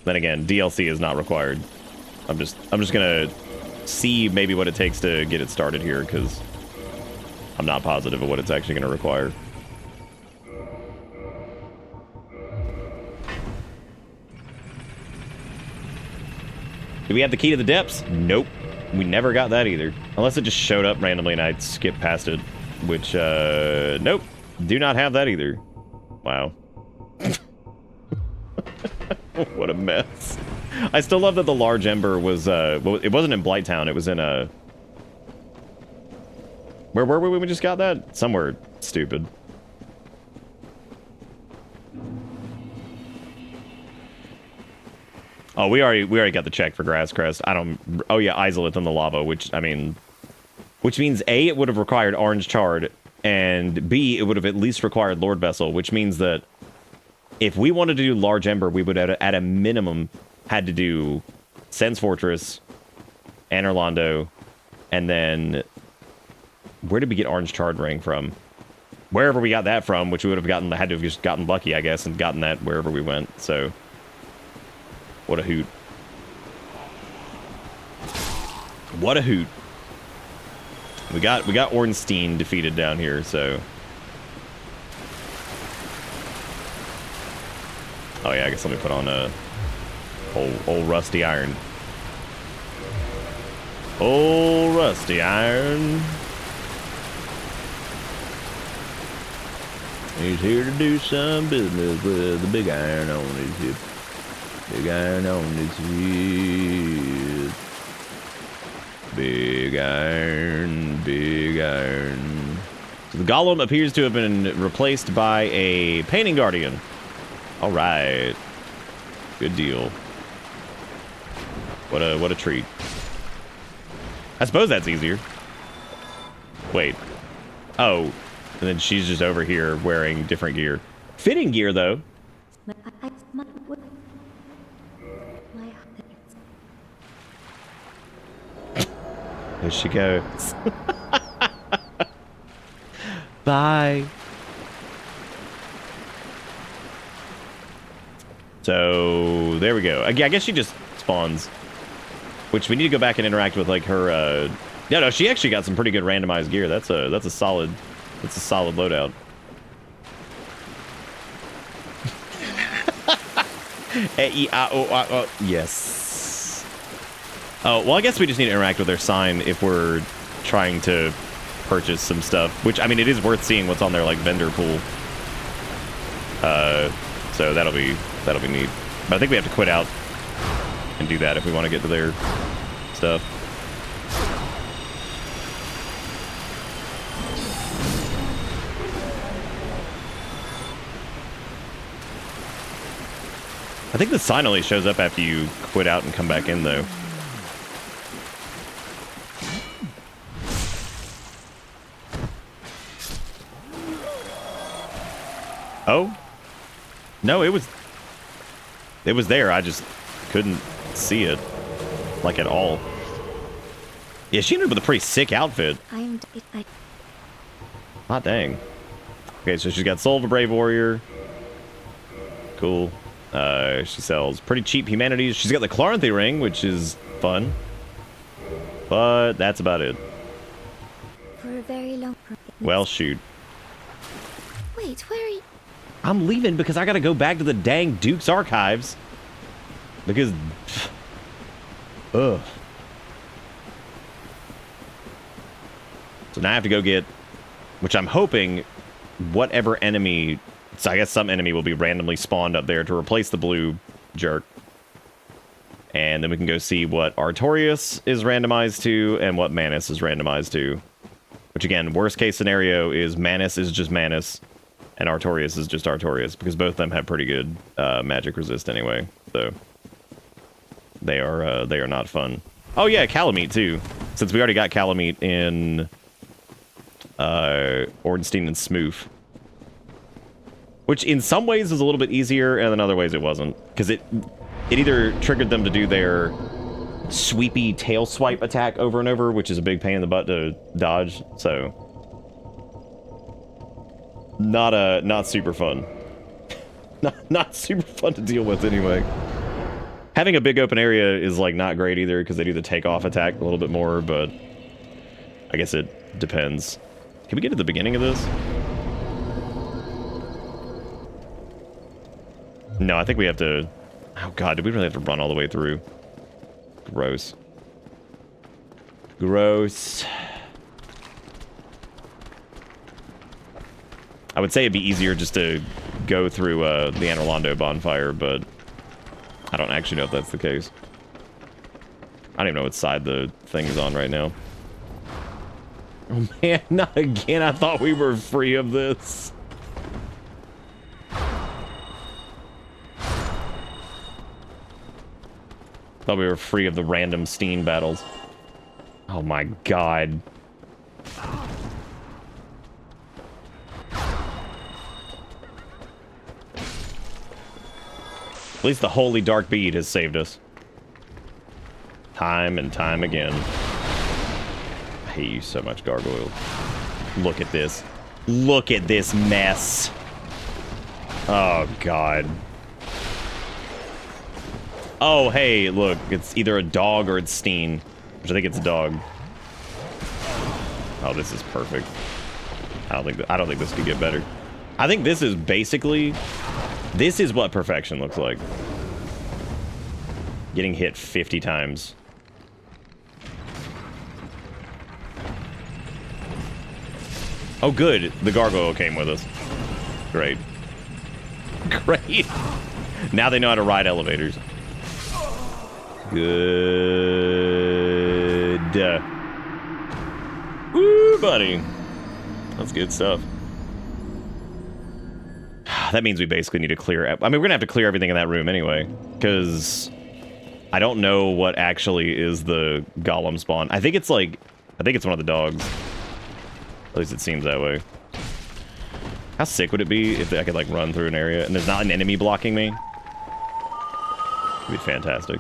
Then again, DLC is not required. I'm just gonna see maybe what it takes to get it started here, because I'm not positive of what it's actually going to require. Do we have the key to the depths? Nope. We never got that either. Unless it just showed up randomly and I skipped past it. Which, nope. Do not have that either. Wow. What a mess. I still love that the large ember was, well, it wasn't in Blighttown, it was in, where were we when we just got that? Somewhere stupid. Oh, we already got the check for Grasscrest. Oh yeah, Izalith in the lava, which means A, it would have required Orange Chard, and B, it would have at least required Lord Vessel, which means that if we wanted to do Large Ember, we would at a minimum had to do Sen's Fortress, Anor Londo, and then where did we get Orange Chard Ring from? Wherever we got that from, which we would have had to have just gotten lucky, I guess, and gotten that wherever we went. So, what a hoot! What a hoot! We got Ornstein defeated down here, so. Oh yeah, I guess let me put on a old rusty iron. Old rusty iron. He's here to do some business with the big iron on his hip. Big iron on his hip. Big iron, So the golem appears to have been replaced by a painting guardian. All right. Good deal. What a treat. I suppose that's easier. Wait. Oh. And then she's just over here wearing different gear. Fitting gear, though. There she goes. Bye. So, there we go. I guess she just spawns. Which we need to go back and interact with, like, her, Yeah, no, she actually got some pretty good randomized gear. That's a solid loadout. Yes. Oh, well, I guess we just need to interact with their sign if we're trying to purchase some stuff. Which, I mean, it is worth seeing what's on their, like, vendor pool. So that'll be neat. But I think we have to quit out and do that if we want to get to their stuff. I think the sign only shows up after you quit out and come back in, though. Oh? No, it was there. I just couldn't see it, like, at all. Yeah, she ended up with a pretty sick outfit. Hot dang. Okay, so she's got Soul of a Brave Warrior. Cool. She sells pretty cheap humanities. She's got the Chloranthy ring, which is fun. But that's about it. For a very long. Well, shoot. Wait, where are you? I'm leaving because I gotta go back to the dang Duke's archives. Because... Ugh. So now I have to go get... Which I'm hoping whatever enemy... So I guess some enemy will be randomly spawned up there to replace the blue jerk. And then we can go see what Artorias is randomized to and what Manus is randomized to. Which again, worst case scenario is Manus is just Manus and Artorias is just Artorias, because both of them have pretty good magic resist anyway. So they are not fun. Oh yeah, Calamite too. Since we already got Calamite in Ornstein and Smoof. Which in some ways is a little bit easier, and in other ways it wasn't. Because it either triggered them to do their sweepy tail swipe attack over and over, which is a big pain in the butt to dodge, so... Not super fun. not super fun to deal with anyway. Having a big open area is, like, not great either, because they do the takeoff attack a little bit more, but... I guess it depends. Can we get to the beginning of this? No, I think we have to... Oh god, do we really have to run all the way through? Gross. Gross. I would say it'd be easier just to go through the Anor bonfire, but I don't actually know if that's the case. I don't even know what side the thing is on right now. Oh man, not again. I thought we were free of this. Thought we were free of the random Steen battles. Oh my god. At least the Holy Dark Bead has saved us. Time and time again. I hate you so much, Gargoyle. Look at this. Look at this mess. Oh god. Oh, hey, look, it's either a dog or it's Steen, which I think it's a dog. Oh, this is perfect. I don't think this could get better. I think this is basically, this is what perfection looks like. Getting hit 50 times. Oh, good. The gargoyle came with us. Great. Great. Now they know how to ride elevators. Good. Woo, buddy. That's good stuff. That means we basically need to clear... I mean, we're going to have to clear everything in that room anyway, because I don't know what actually is the golem spawn. I think it's like... I think it's one of the dogs. At least it seems that way. How sick would it be if I could, like, run through an area and there's not an enemy blocking me? It'd be fantastic.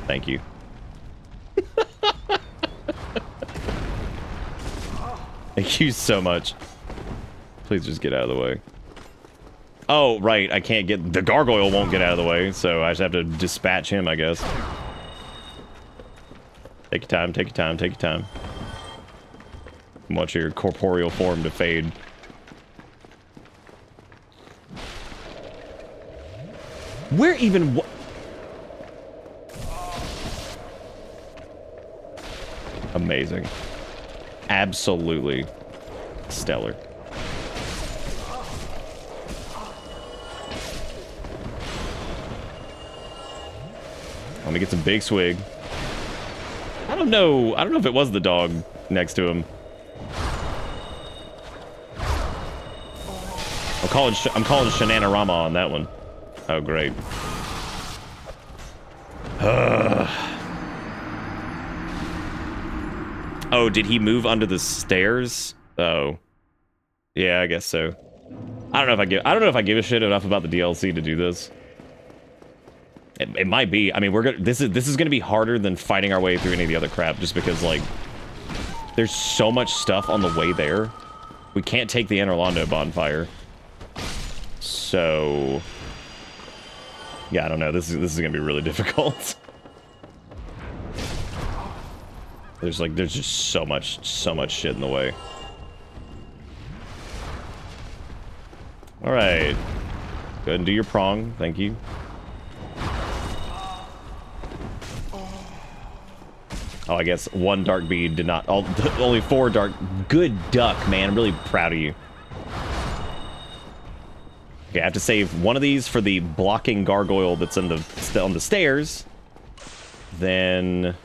Thank you. Thank you so much. Please just get out of the way. Oh, right. I can't get... The gargoyle won't get out of the way, so I just have to dispatch him, I guess. Take your time, take your time, take your time. Watch your corporeal form to fade. Where even... Amazing. Absolutely stellar. Let me get some big swig. I don't know if it was the dog next to him. I'm calling Shenanarama on that one. Oh, great. Oh, did he move under the stairs? Oh. Yeah, I guess so. I don't know if I give a shit enough about the DLC to do this. It might be. I mean, this is gonna be harder than fighting our way through any of the other crap, just because, like, there's so much stuff on the way there. We can't take the Anorlando bonfire. So yeah, I don't know. This is gonna be really difficult. There's just so much shit in the way. All right, go ahead and do your prong. Thank you. Oh, I guess one dark bead did not. Only 4 dark. Good duck, man. I'm really proud of you. Okay, I have to save one of these for the blocking gargoyle that's on the stairs. Then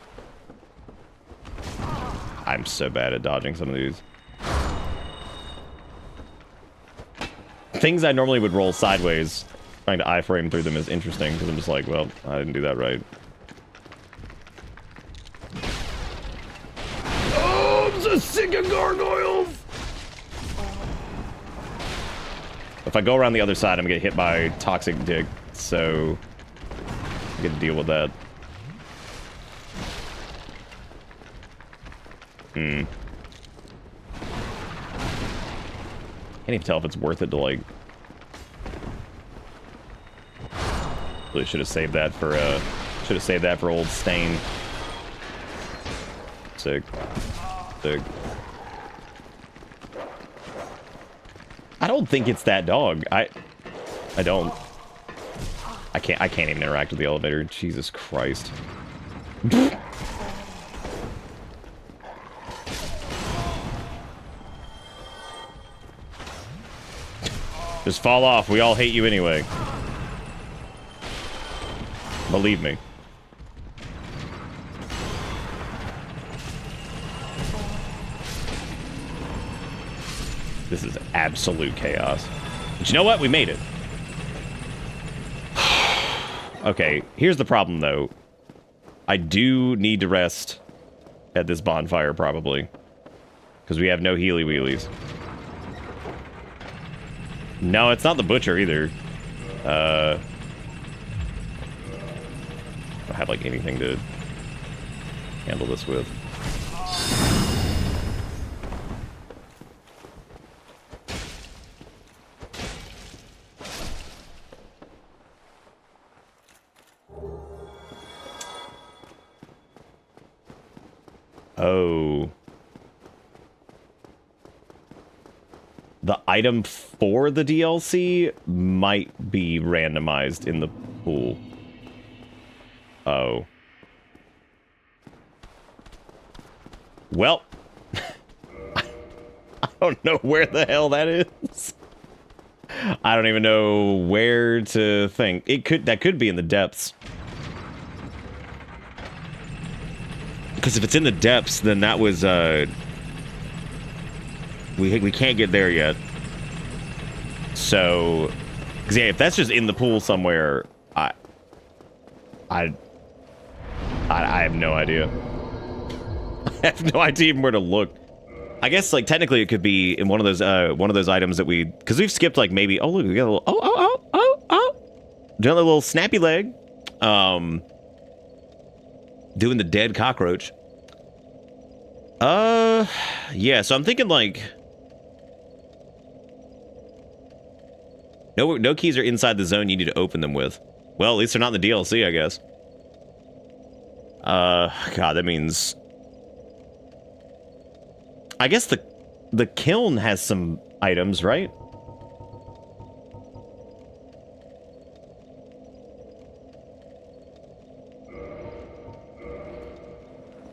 I'm so bad at dodging some of these. Things I normally would roll sideways, trying to iframe through them is interesting, because I'm just like, well, I didn't do that right. Oh, I'm so sick of gargoyles! If I go around the other side, I'm gonna get hit by Toxic Dick, so I get to deal with that. Can't even tell if it's worth it to, like... Really should have saved that for old Stain. Sick. Sick. I don't think it's that dog. I don't. I can't even interact with the elevator. Jesus Christ. Just fall off. We all hate you anyway. Believe me. This is absolute chaos. But you know what? We made it. Okay, here's the problem, though. I do need to rest at this bonfire, probably. Because we have no healy wheelies. No, it's not the butcher, either. I don't have, like, anything to handle this with. Oh. The item for the DLC might be randomized in the pool. Oh. Well. I don't know where the hell that is. I don't even know where to think. That could be in the depths. Because if it's in the depths, then that was we can't get there yet. So, 'cause yeah, if that's just in the pool somewhere, I have no idea. I have no idea even where to look. I guess like technically it could be in one of those items that because we've skipped like maybe look, we got a little doing a little snappy leg. Doing the dead cockroach. Yeah, so I'm thinking like no keys are inside the zone you need to open them with. Well, at least they're not in the DLC, I guess. God, that means I guess the kiln has some items, right?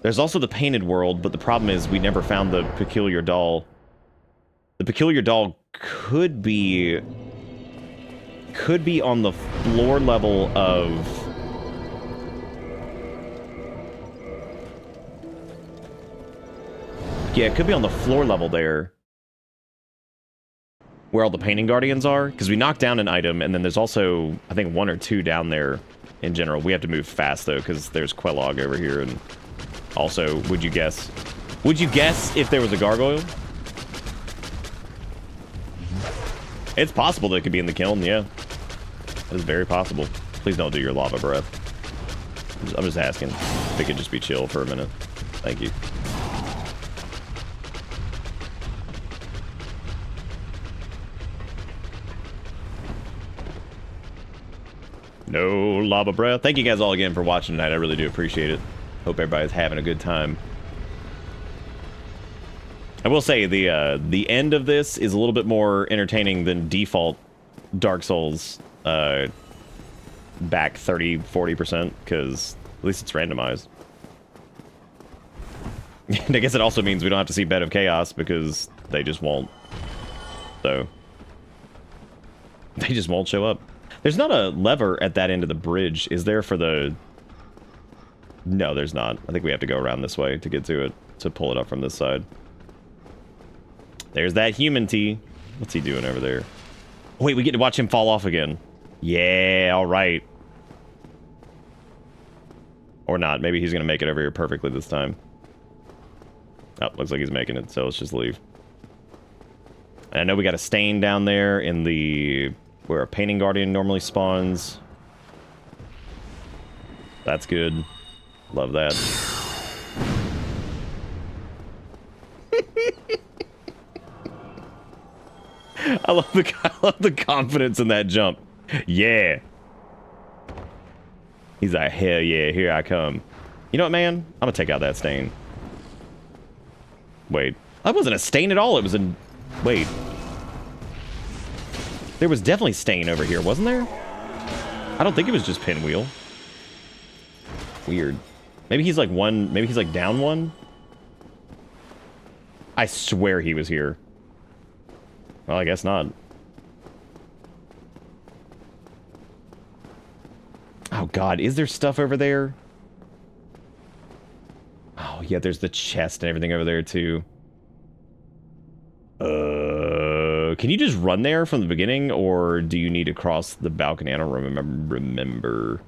There's also the painted world, but the problem is we never found the peculiar doll. The peculiar doll could be on the floor level of yeah, it could be on the floor level there where all the painting guardians are, because we knocked down an item, and then there's also I think 1 or 2 down there in general. We have to move fast though, because there's Quelaag over here. And also, would you guess if there was a gargoyle? It's possible that it could be in the kiln, yeah. That is very possible. Please don't do your lava breath. I'm just asking if it could just be chill for a minute. Thank you. No lava breath. Thank you guys all again for watching tonight. I really do appreciate it. Hope everybody's having a good time. I will say the end of this is a little bit more entertaining than default Dark Souls back 30-40%, because at least it's randomized. And I guess it also means we don't have to see Bed of Chaos, because they just won't. So they just won't show up. There's not a lever at that end of the bridge, is there, for the... No, there's not. I think we have to go around this way to get to it, to pull it up from this side. There's that human T. What's he doing over there? Oh, wait, we get to watch him fall off again. Yeah, all right. Or not. Maybe he's going to make it over here perfectly this time. Oh, looks like he's making it, so let's just leave. And I know we got a stain down there in the... where a painting guardian normally spawns. That's good. Love that. I love the confidence in that jump. Yeah. He's like, hell yeah, here I come. You know what, man? I'm gonna take out that stain. Wait. That wasn't a stain at all. It was a... Wait. There was definitely stain over here, wasn't there? I don't think it was just Pinwheel. Weird. Maybe he's like one... Maybe he's like down one? I swear he was here. Well, I guess not. Oh, God. Is there stuff over there? Oh, yeah. There's the chest and everything over there, too. Can you just run there from the beginning, or do you need to cross the balcony? I don't remember.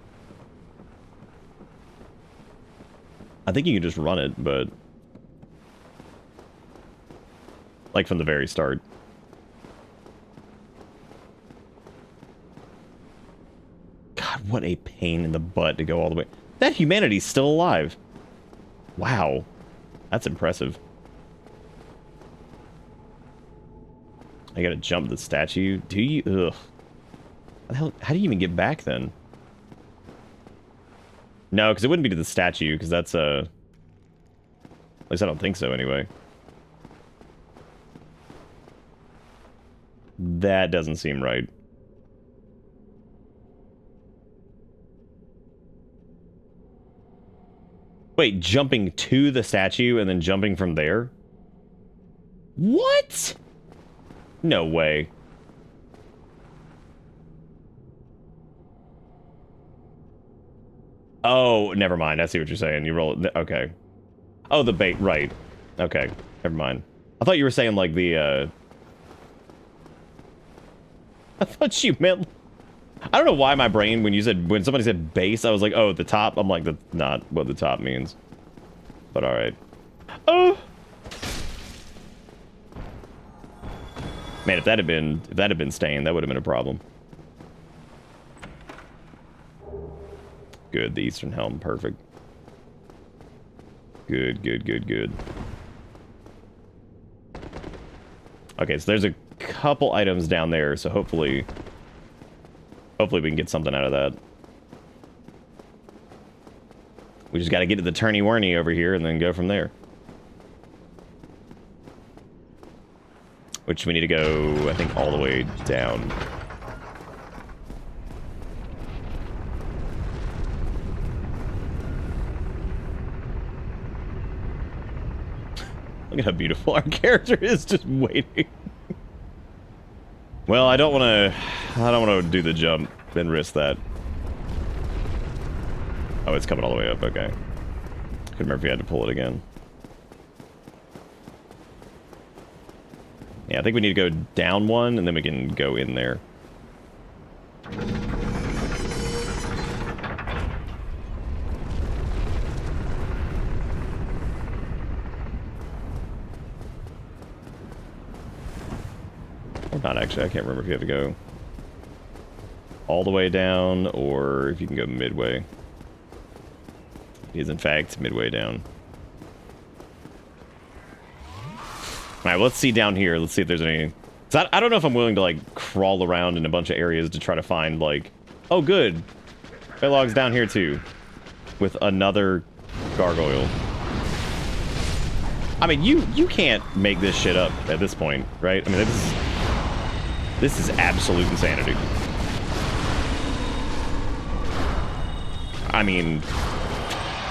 I think you can just run it, but... like from the very start. God, what a pain in the butt to go all the way. That humanity's still alive. Wow. That's impressive. I gotta jump the statue. Do you? Ugh. How do you even get back then? No, because it wouldn't be to the statue, because that's at least I don't think so, anyway. That doesn't seem right. Wait, jumping to the statue and then jumping from there? What? No way. Oh, never mind. I see what you're saying. You roll it. Okay. Oh, the bait, right. Okay, never mind. I thought you were saying, like, the, I thought you meant... I don't know why my brain, when somebody said base, I was like, oh, the top. I'm like, that's not what the top means. But alright. Oh! Man, if that had been stained, that would have been a problem. Good, the Eastern Helm, perfect. Good, good, good, good. Okay, so there's a couple items down there, so hopefully we can get something out of that. We just gotta get to the turny-worny over here and then go from there. Which we need to go, I think, all the way down. Look at how beautiful our character is, just waiting. Well, I don't want to do the jump and risk that. Oh, it's coming all the way up. Okay. Couldn't remember if you had to pull it again. Yeah, I think we need to go down one, and then we can go in there. Or not, actually. I can't remember if you have to go all the way down, or if you can go midway. It is, in fact, midway down. Alright, let's see down here. Let's see if there's any... I don't know if I'm willing to, like, crawl around in a bunch of areas to try to find, like... Oh, good. Baylog's down here, too. With another gargoyle. I mean, you can't make this shit up at this point, right? I mean, this is absolute insanity. I mean...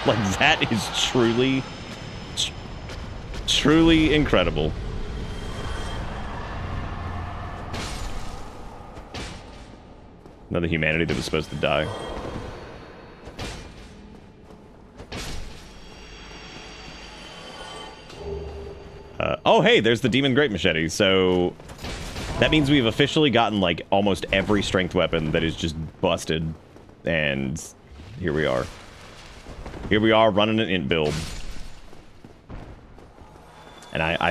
Like, that is truly incredible. Another humanity that was supposed to die. Oh, hey, there's the Demon Great Machete. So that means we've officially gotten, like, almost every strength weapon that is just busted. And here we are. Here we are running an int build. And I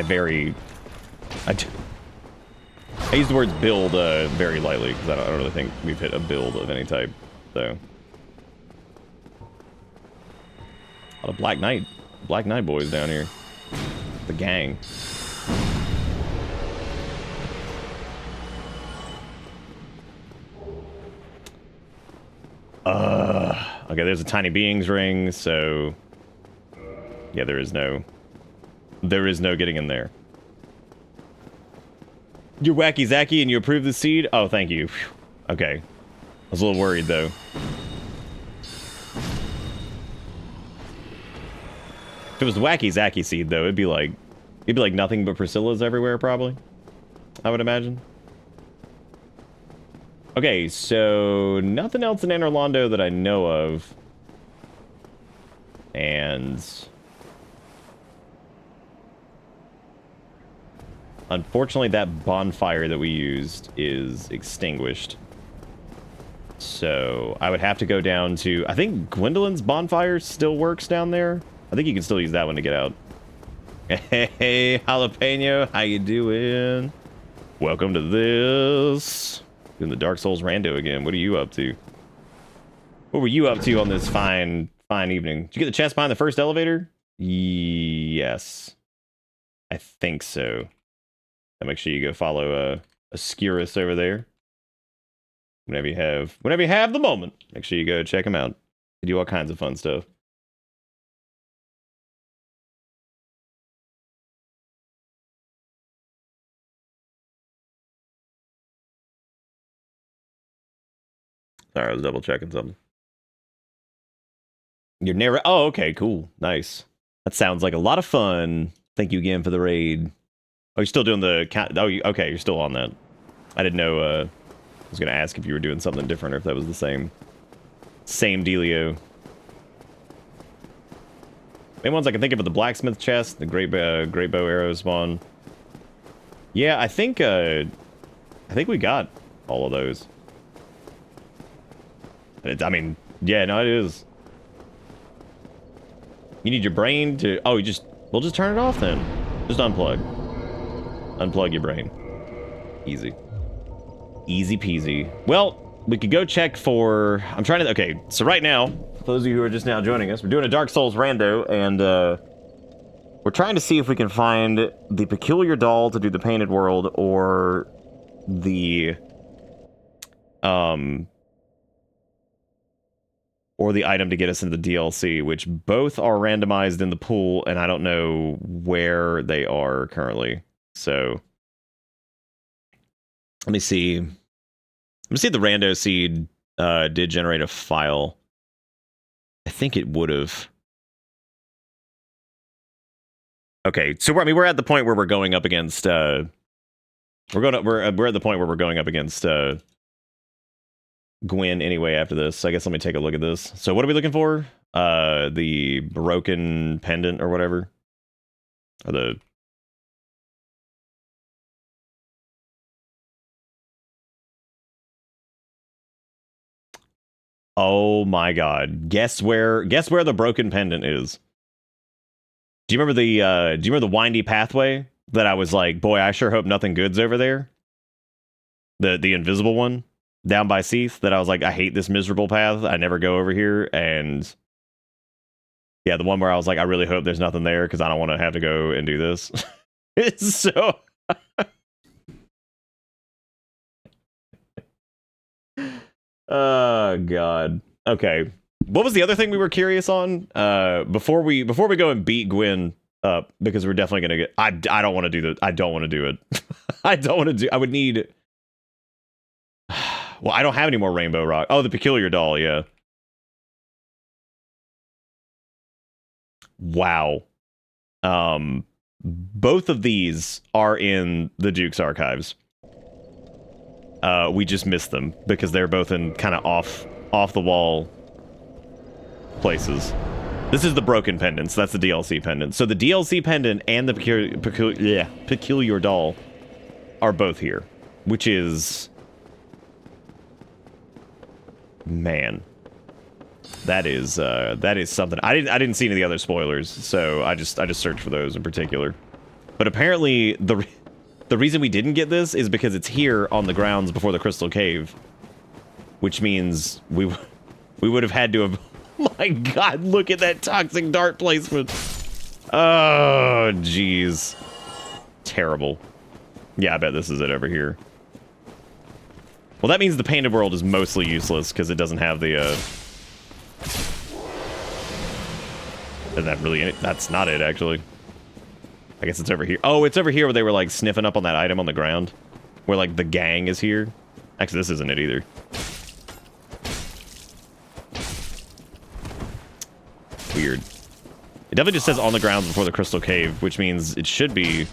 use the words build very lightly, because I don't really think we've hit a build of any type, so. A lot of Black Knight boys down here. The gang. Okay, there's a Tiny Beings ring, so... Yeah, there is no getting in there. You're wacky Zacky and you approve the seed? Oh, thank you. Whew. Okay. I was a little worried, though. If it was wacky Zacky seed, though, it'd be like nothing but Priscilla's everywhere, probably. I would imagine. Okay, so nothing else in Anor Londo that I know of. And... Unfortunately, that bonfire that we used is extinguished. So, I would have to go down to... I think Gwendolyn's bonfire still works down there. I think you can still use that one to get out. Hey, Jalapeno, how you doing? Welcome to this. Doing the Dark Souls rando again. What are you up to? What were you up to on this fine evening? Did you get the chest behind the first elevator? Yes. I think so. And make sure you go follow Ascurus over there. Whenever you have the moment, make sure you go check him out. They do all kinds of fun stuff. Sorry, I was double checking something. You're never... Oh, okay, cool. Nice. That sounds like a lot of fun. Thank you again for the raid. Oh, you're still doing the... Oh, okay, you're still on that. I didn't know... I was going to ask if you were doing something different or if that was the same dealio. Main ones I can think of are the blacksmith chest, the great bow arrow spawn. Yeah, I think we got all of those. I mean, yeah, no, it is. You need your brain to... Oh, we'll just turn it off then. Just unplug. Unplug your brain. Easy. Easy peasy. Well, we could go check for... I'm trying to... Okay, so right now, for those of you who are just now joining us, we're doing a Dark Souls rando, and we're trying to see if we can find the peculiar doll to do the painted world, or the... or the item to get us into the DLC, which both are randomized in the pool, and I don't know where they are currently. So, let me see. Let me see if the rando seed did generate a file. I think it would have. Okay, so we're at the point where we're going up against. We're at the point where we're going up against Gwyn anyway after this. So I guess let me take a look at this. So what are we looking for? The broken pendant or whatever. Or the... Oh my god. Guess where the broken pendant is. Do you remember the windy pathway that I was like, boy, I sure hope nothing good's over there? The invisible one down by Seath that I was like, I hate this miserable path. I never go over here. And yeah, the one where I was like, I really hope there's nothing there because I don't want to have to go and do this. It's so... Oh, God. Okay. What was the other thing we were curious on? Before we go and beat Gwyn up, because we're definitely going to get... I don't want to do that. I don't want to do it. I don't want to do... I would need... Well, I don't have any more rainbow rock. Oh, the peculiar doll, yeah. Wow. Both of these are in the Duke's archives. We just missed them because they're both in kind of off the wall places. This is the broken pendants. That's the DLC pendant. So the DLC pendant and the peculiar doll are both here, which is... Man, that is something. I didn't see any of the other spoilers, so I just searched for those in particular. But apparently the reason we didn't get this is because it's here on the grounds before the Crystal Cave, which means we would have had to have... Oh my god, look at that toxic dart placement. Oh, jeez. Terrible. Yeah, I bet this is it over here. Well, that means the painted world is mostly useless because it doesn't have the, Is that really it? That's not it, actually. I guess it's over here. Oh, it's over here where they were, like, sniffing up on that item on the ground. Where, like, the gang is here. Actually, this isn't it either. Weird. It definitely just says on the grounds before the Crystal Cave, which means it should be...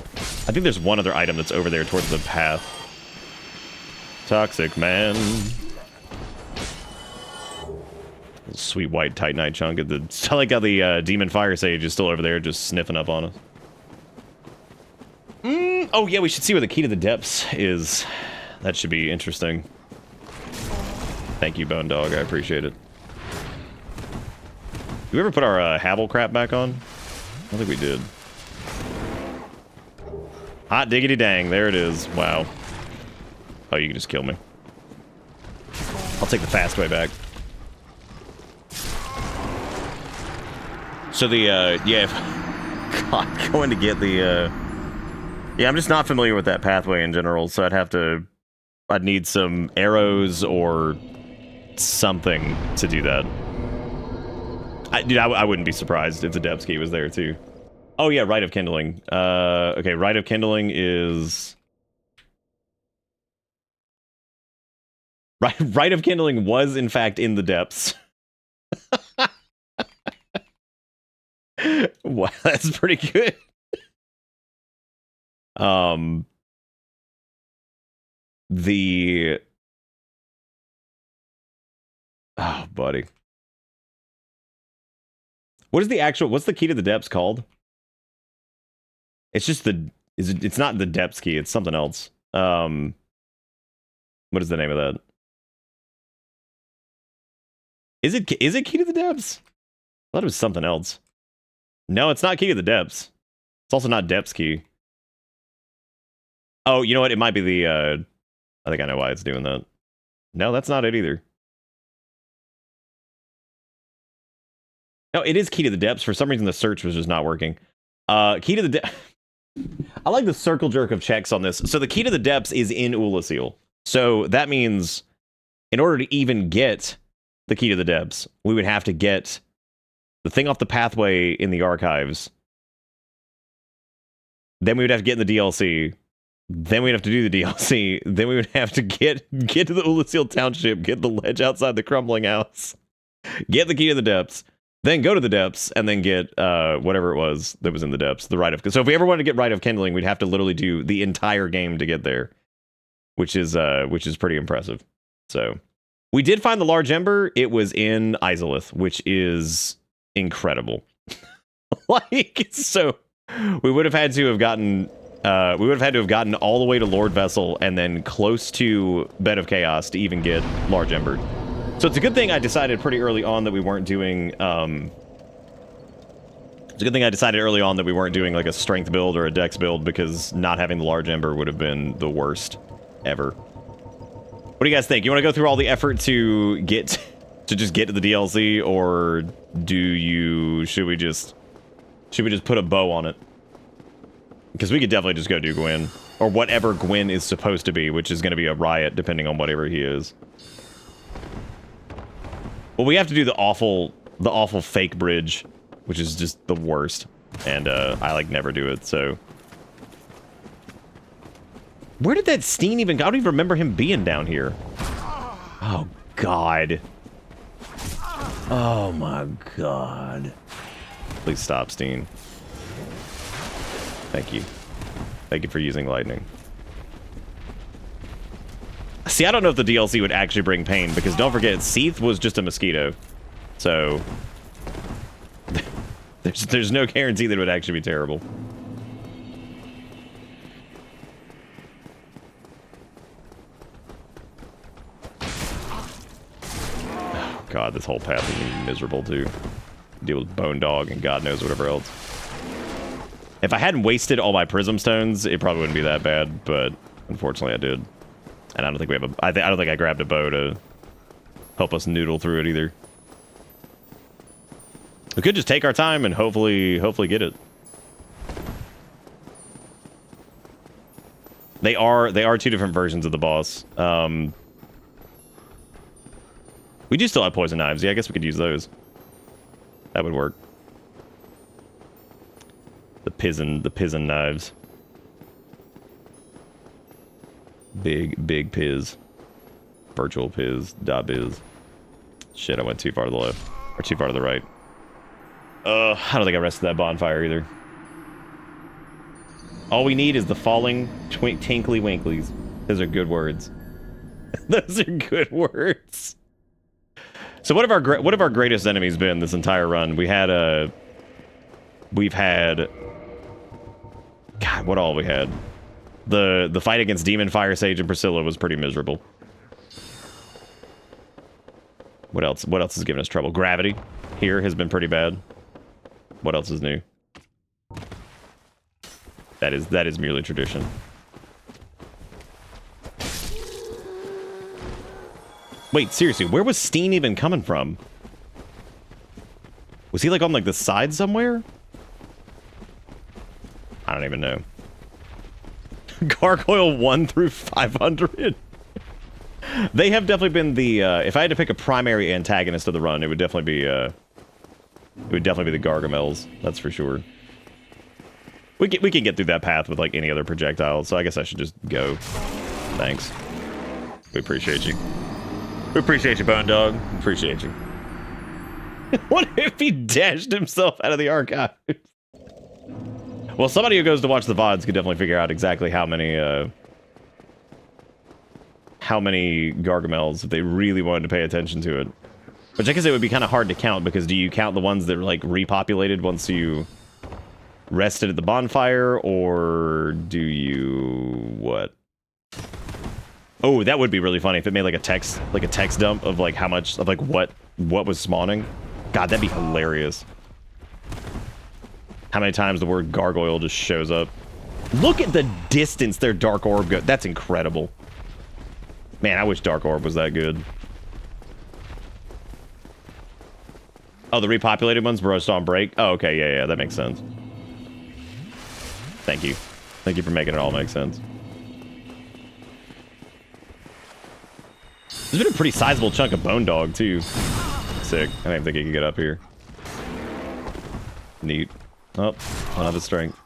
I think there's one other item that's over there towards the path. Toxic man. Sweet white Titanite chunk. I like how the Demon Fire Sage is still over there just sniffing up on us. Oh yeah, we should see where the key to the depths is. That should be interesting. Thank you, Bone Dog. I appreciate it. Did we ever put our Havel crap back on? I don't think we did. Hot diggity dang. There it is. Wow. Oh, you can just kill me. I'll take the fast way back. So the, yeah, God, going to get the, yeah, I'm just not familiar with that pathway in general, so I'd need some arrows or something to do that. Dude, I wouldn't be surprised if the depth key was there, too. Oh, yeah, Rite of Kindling. Okay, Rite of Kindling is... Rite of Kindling was, in fact, in the depths. Wow, that's pretty good. The... Oh, buddy. What is the actual? What's the key to the depths called? It's just the. It's not the depths key. It's something else. What is the name of that? Is it key to the depths? I thought it was something else. No, it's not key to the depths. It's also not depths key. Oh, you know what? It might be the. I think I know why it's doing that. No, that's not it either. No, it is key to the depths. For some reason, the search was just not working. Key to the depths. I like the circle jerk of checks on this. So the key to the depths is in Ulasil. So that means in order to even get the key to the depths, we would have to get the thing off the pathway in the archives. Then we would have to get in the DLC. Then we'd have to do the DLC. Then we would have to get to the Ulasil township, get the ledge outside the crumbling house, get the key to the depths, then go to the depths, and then get whatever it was that was in the depths, the Rite of. So if we ever wanted to get Rite of Kindling, we'd have to literally do the entire game to get there, which is pretty impressive. So we did find the large ember. It was in Izalith, which is incredible. Like, so we would have had to have gotten all the way to Lord Vessel and then close to Bed of Chaos to even get large ember. So it's a good thing I decided pretty early on that we weren't doing it's a good thing I decided early on that we weren't doing like a strength build or a dex build, because not having the large ember would have been the worst ever. What do you guys think? You want to go through all the effort to just get to the DLC, or should we just put a bow on it? Because we could definitely just go do Gwyn, or whatever Gwyn is supposed to be, which is going to be a riot depending on whatever he is. Well, we have to do the awful fake bridge, which is just the worst, and I like never do it. So, where did that Steen even go? I don't even remember him being down here. Oh God. Oh my God. Please stop, Steen. Thank you. Thank you for using lightning. See, I don't know if the DLC would actually bring pain, because don't forget, Seath was just a mosquito. So there's no guarantee that it would actually be terrible. Oh God, this whole path is miserable too. Deal with Bone Dog and God knows whatever else. If I hadn't wasted all my Prism Stones, it probably wouldn't be that bad, but unfortunately I did. And I don't think we have I don't think I grabbed a bow to help us noodle through it either. We could just take our time and hopefully get it. They are two different versions of the boss. We do still have poison knives. Yeah, I guess we could use those. That would work. The pizen knives. Big piz. Virtual piz. .biz. Shit, I went too far to the left. Or too far to the right. I don't think I rested that bonfire either. All we need is the falling tinkly winklies. Those are good words. Those are good words. So what have our greatest enemies been this entire run? We've had God, what all we had? The fight against Demon, Fire Sage, and Priscilla was pretty miserable. What else? What else has given us trouble? Gravity here has been pretty bad. What else is new? That is merely tradition. Wait, seriously, where was Steen even coming from? Was he like on like the side somewhere? I don't even know. Gargoyle 1 through 500. They have definitely been the if I had to pick a primary antagonist of the run, it would definitely be the Gargamels, that's for sure. We can get through that path with like any other projectile, so I guess I should just go. Thanks. We appreciate you. We appreciate you, Bone Dog. Appreciate you. What if he dashed himself out of the archive? Well, somebody who goes to watch the VODs could definitely figure out exactly how many Gargamels, if they really wanted to pay attention to it. Which I guess it would be kind of hard to count, because do you count the ones that are like repopulated once you rested at the bonfire, or do you what? Oh, that would be really funny if it made like a text dump of like how much of like what was spawning. God, that'd be hilarious. How many times the word gargoyle just shows up. Look at the distance their dark orb goes. That's incredible. Man, I wish dark orb was that good. Oh, the repopulated ones were just on break? Oh, okay, yeah, that makes sense. Thank you. Thank you for making it all make sense. There's been a pretty sizable chunk of bone dog, too. Sick. I didn't think he could get up here. Neat. Oh, don't have the strength.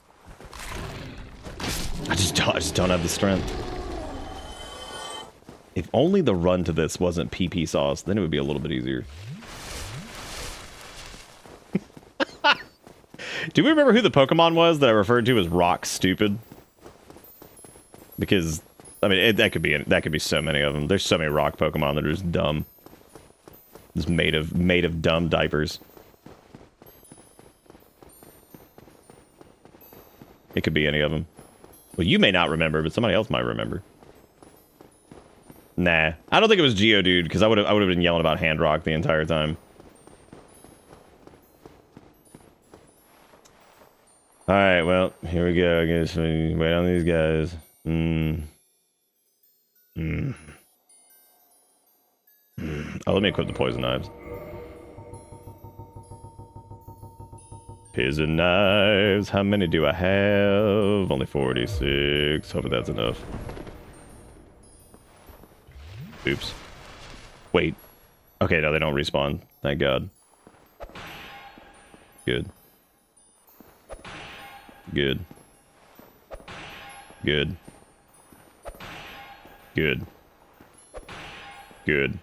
I just don't have the strength. If only the run to this wasn't PP sauce, then it would be a little bit easier. Do we remember who the Pokemon was that I referred to as Rock Stupid? Because, I mean, that could be so many of them. There's so many rock Pokemon that are just dumb. Just made of dumb diapers. It could be any of them. Well, you may not remember, but somebody else might remember. Nah, I don't think it was Geodude, because I would have been yelling about Hand Rock the entire time. All right, well, here we go. I guess we wait on these guys. Oh, let me equip the poison knives. Poison knives. How many do I have? Only 46. Hopefully that's enough. Oops. Wait. Okay, no, they don't respawn. Thank God. Good. Good. Good. Good. Good.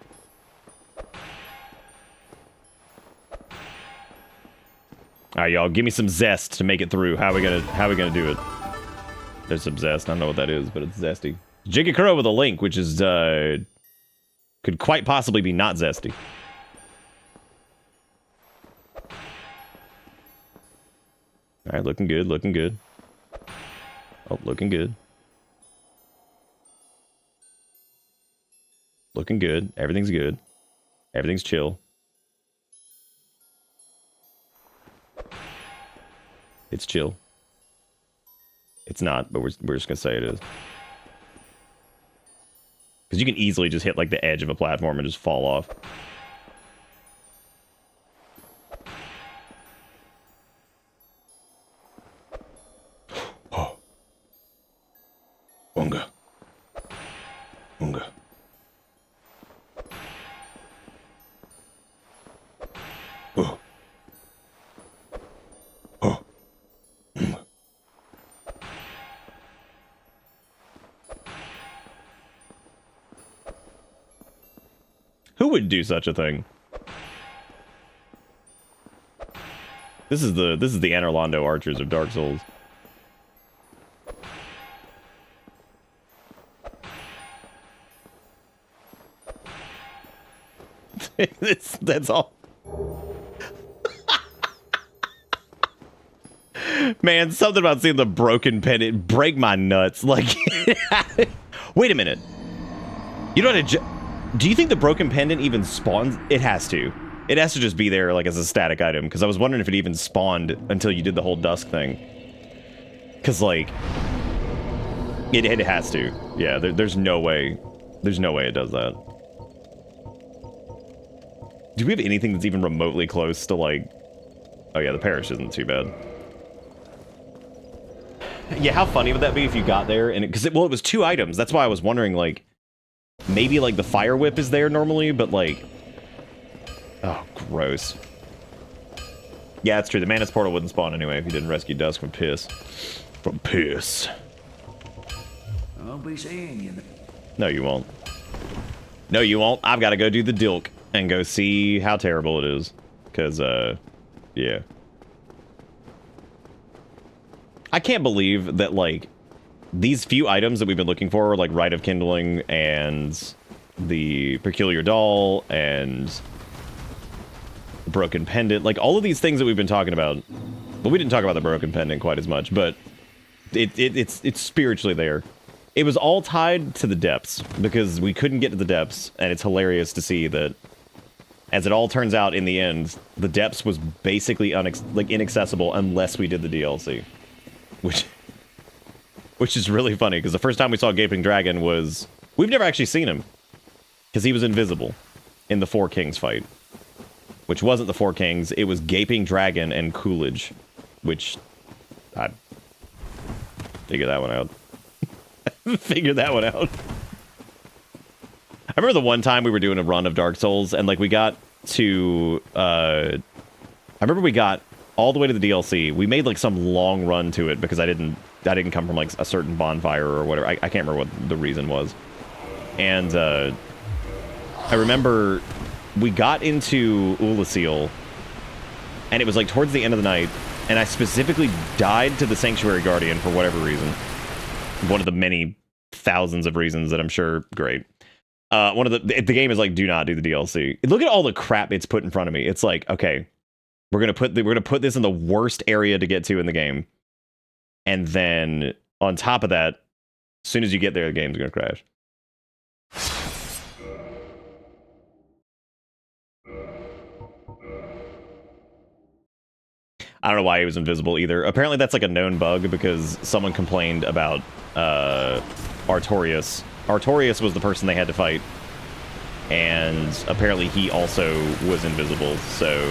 Alright, y'all, give me some zest to make it through. How are we gonna do it? There's some zest. I don't know what that is, but it's zesty. Jigakuro with a link, which is could quite possibly be not zesty. Alright, looking good, looking good. Oh, looking good. Looking good. Everything's good. Everything's chill. It's chill. It's not, but we're just gonna say it is. Because you can easily just hit like the edge of a platform and just fall off. Oh. Unga. Unga. Oh. Oh. Mm. Who would do such a thing? This is the Anorlando archers of Dark Souls. That's all. Man, something about seeing the broken pendant break my nuts. Like, wait a minute. You know what? Do you think the broken pendant even spawns? It has to. It has to just be there, like, as a static item. Because I was wondering if it even spawned until you did the whole dusk thing. Because, like, it has to. Yeah, there's no way. There's no way it does that. Do we have anything that's even remotely close to, like... Oh, yeah, the parish isn't too bad. Yeah, how funny would that be if you got there and it was 2 items. That's why I was wondering, like, maybe like the fire whip is there normally, but like, oh, gross. Yeah, it's true. The Manus portal wouldn't spawn anyway if you didn't rescue Dusk from piss. From piss. I'll be seeing you. No, you won't. No, you won't. I've got to go do the Dilk and go see how terrible it is. Because, yeah. I can't believe that, like, these few items that we've been looking for, like Rite of Kindling and the Peculiar Doll and broken pendant, like all of these things that we've been talking about. But we didn't talk about the broken pendant quite as much, but it's spiritually there. It was all tied to the depths because we couldn't get to the depths, and it's hilarious to see that, as it all turns out in the end, the depths was basically inaccessible unless we did the DLC, which is really funny because the first time we saw Gaping Dragon was we've never actually seen him because he was invisible in the Four Kings fight, which wasn't the Four Kings. It was Gaping Dragon and Coolidge, which I figured that one out. Figured that one out. I remember the one time we were doing a run of Dark Souls, and like we got to, I remember we got all the way to the DLC. We made like some long run to it because I didn't come from like a certain bonfire or whatever. I can't remember what the reason was. And I remember we got into Ulasil, and it was like towards the end of the night, and I specifically died to the Sanctuary Guardian for whatever reason. One of the many thousands of reasons that I'm sure great. One of the game is like, do not do the DLC. Look at all the crap it's put in front of me. It's like, okay, we're gonna put this in the worst area to get to in the game, and then on top of that, as soon as you get there, the game's gonna crash. I don't know why he was invisible either. Apparently that's like a known bug because someone complained about Artorias. Artorias was the person they had to fight, and apparently he also was invisible, so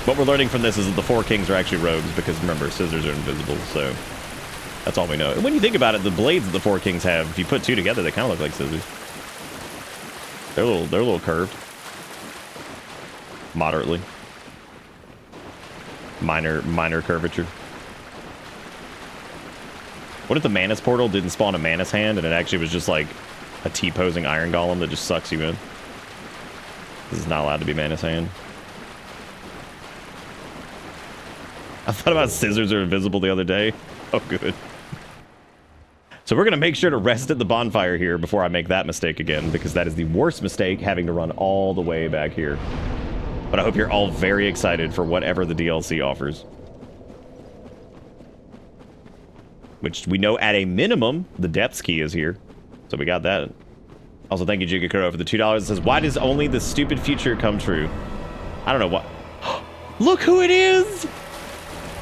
what we're learning from this is that the Four Kings are actually rogues because remember, scissors are invisible, so that's all we know. And when you think about it, the blades that the Four Kings have, if you put two together, they kind of look like scissors. They're a little curved. Moderately. Minor curvature. What if the Manus portal didn't spawn a Manus hand and it actually was just like a T-posing Iron Golem that just sucks you in? This is not allowed to be Manus hand. I thought about scissors are invisible the other day. Oh, good. So we're going to make sure to rest at the bonfire here before I make that mistake again, because that is the worst mistake, having to run all the way back here. But I hope you're all very excited for whatever the DLC offers. Which we know at a minimum, the depths key is here. So we got that. Also, thank you, Jigakuro, for the $2. It says, why does only the stupid future come true? I don't know what... Look who it is!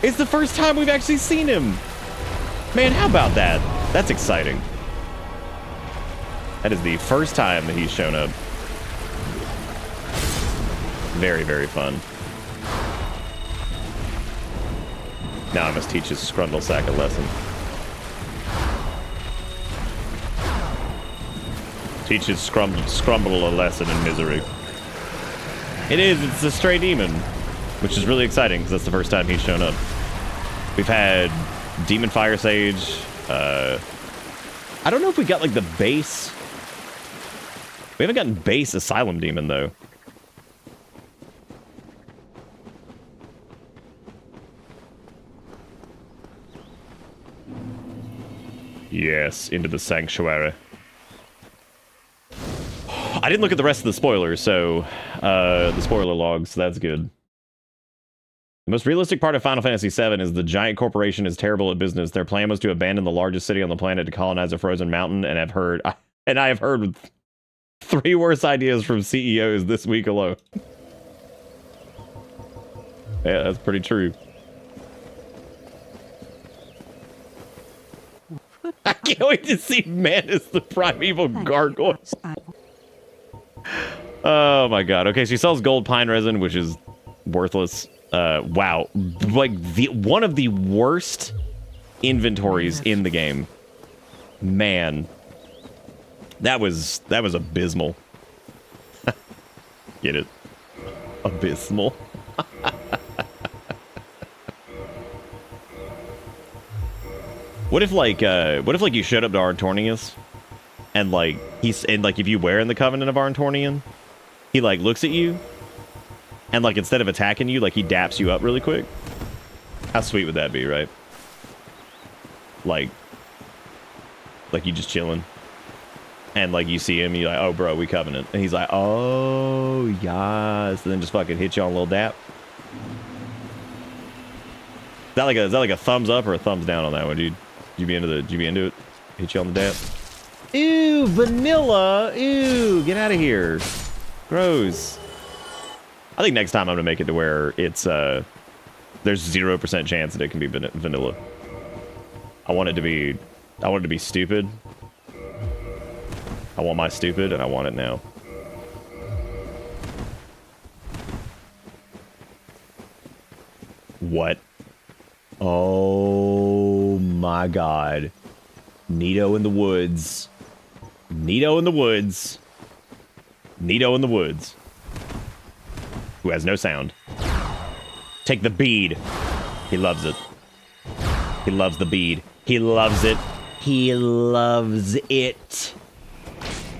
It's the first time we've actually seen him! Man, how about that? That's exciting. That is the first time that he's shown up. Very, very fun. Now I must teach his Scrundle Sack a lesson. Teach his Scrumble a lesson in misery. It's a stray demon, which is really exciting because that's the first time he's shown up. We've had Demon Fire Sage. I don't know if we got like the base. We haven't gotten base Asylum Demon though. Yes, into the sanctuary. I didn't look at the rest of the spoilers, so the spoiler logs, so that's good. The most realistic part of Final Fantasy VII is the giant corporation is terrible at business. Their plan was to abandon the largest city on the planet to colonize a frozen mountain, and I have heard 3 worse ideas from CEOs this week alone. Yeah, that's pretty true. I can't wait to see Manus the Primeval Gargoyle. Oh my god. Okay, so he sells gold pine resin, which is worthless. Wow. Like, one of the worst inventories in the game. Man. That was abysmal. Get it? Abysmal. What if you showed up to Artornius and like if you were in the Covenant of Artornian, he like looks at you and like instead of attacking you, like he daps you up really quick? How sweet would that be, right? Like you just chilling. and like you see him, you're like, oh bro, we covenant, and he's like, oh yes, and then just fucking hit you on a little dap. Is that like a thumbs up or a thumbs down on that one, dude? You be into it? Hit you on the dap? Ew, vanilla. Ew, get out of here. Gross. I think next time I'm gonna make it to where it's there's 0% chance that it can be vanilla. I want it to be stupid. I want my stupid, and I want it now. What? Oh my god. Nito in the woods. Nito in the woods. Nito in the woods. Who has no sound. Take the bead. He loves it. He loves the bead. He loves it. He loves it.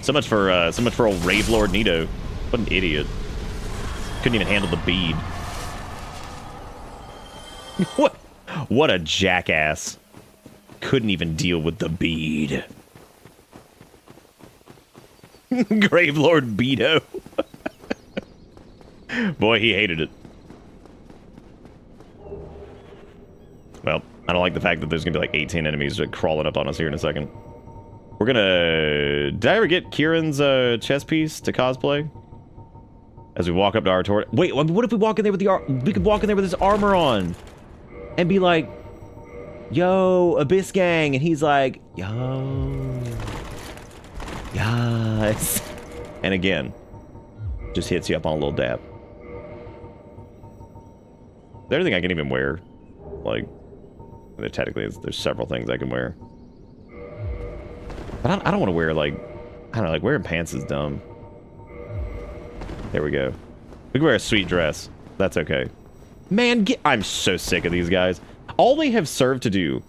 So much for old Rave Lord Nito. What an idiot. Couldn't even handle the bead. What a jackass. Couldn't even deal with the bead. Grave Lord Beto. Boy, he hated it. Well, I don't like the fact that there's gonna be like 18 enemies crawling up on us here in a second. We're gonna... Did I ever get Kieran's chess piece to cosplay? As we walk up to our tour... Wait, what if we walk in there with we could walk in there with his armor on. And be like, yo, Abyss Gang. And he's like, yo. Yes. And again, just hits you up on a little dab. Is there anything I can even wear? Like, technically, there's several things I can wear. But I don't want to wear, like, I don't know, like, wearing pants is dumb. There we go. We can wear a sweet dress. That's okay. Man, I'm so sick of these guys. All they have served to do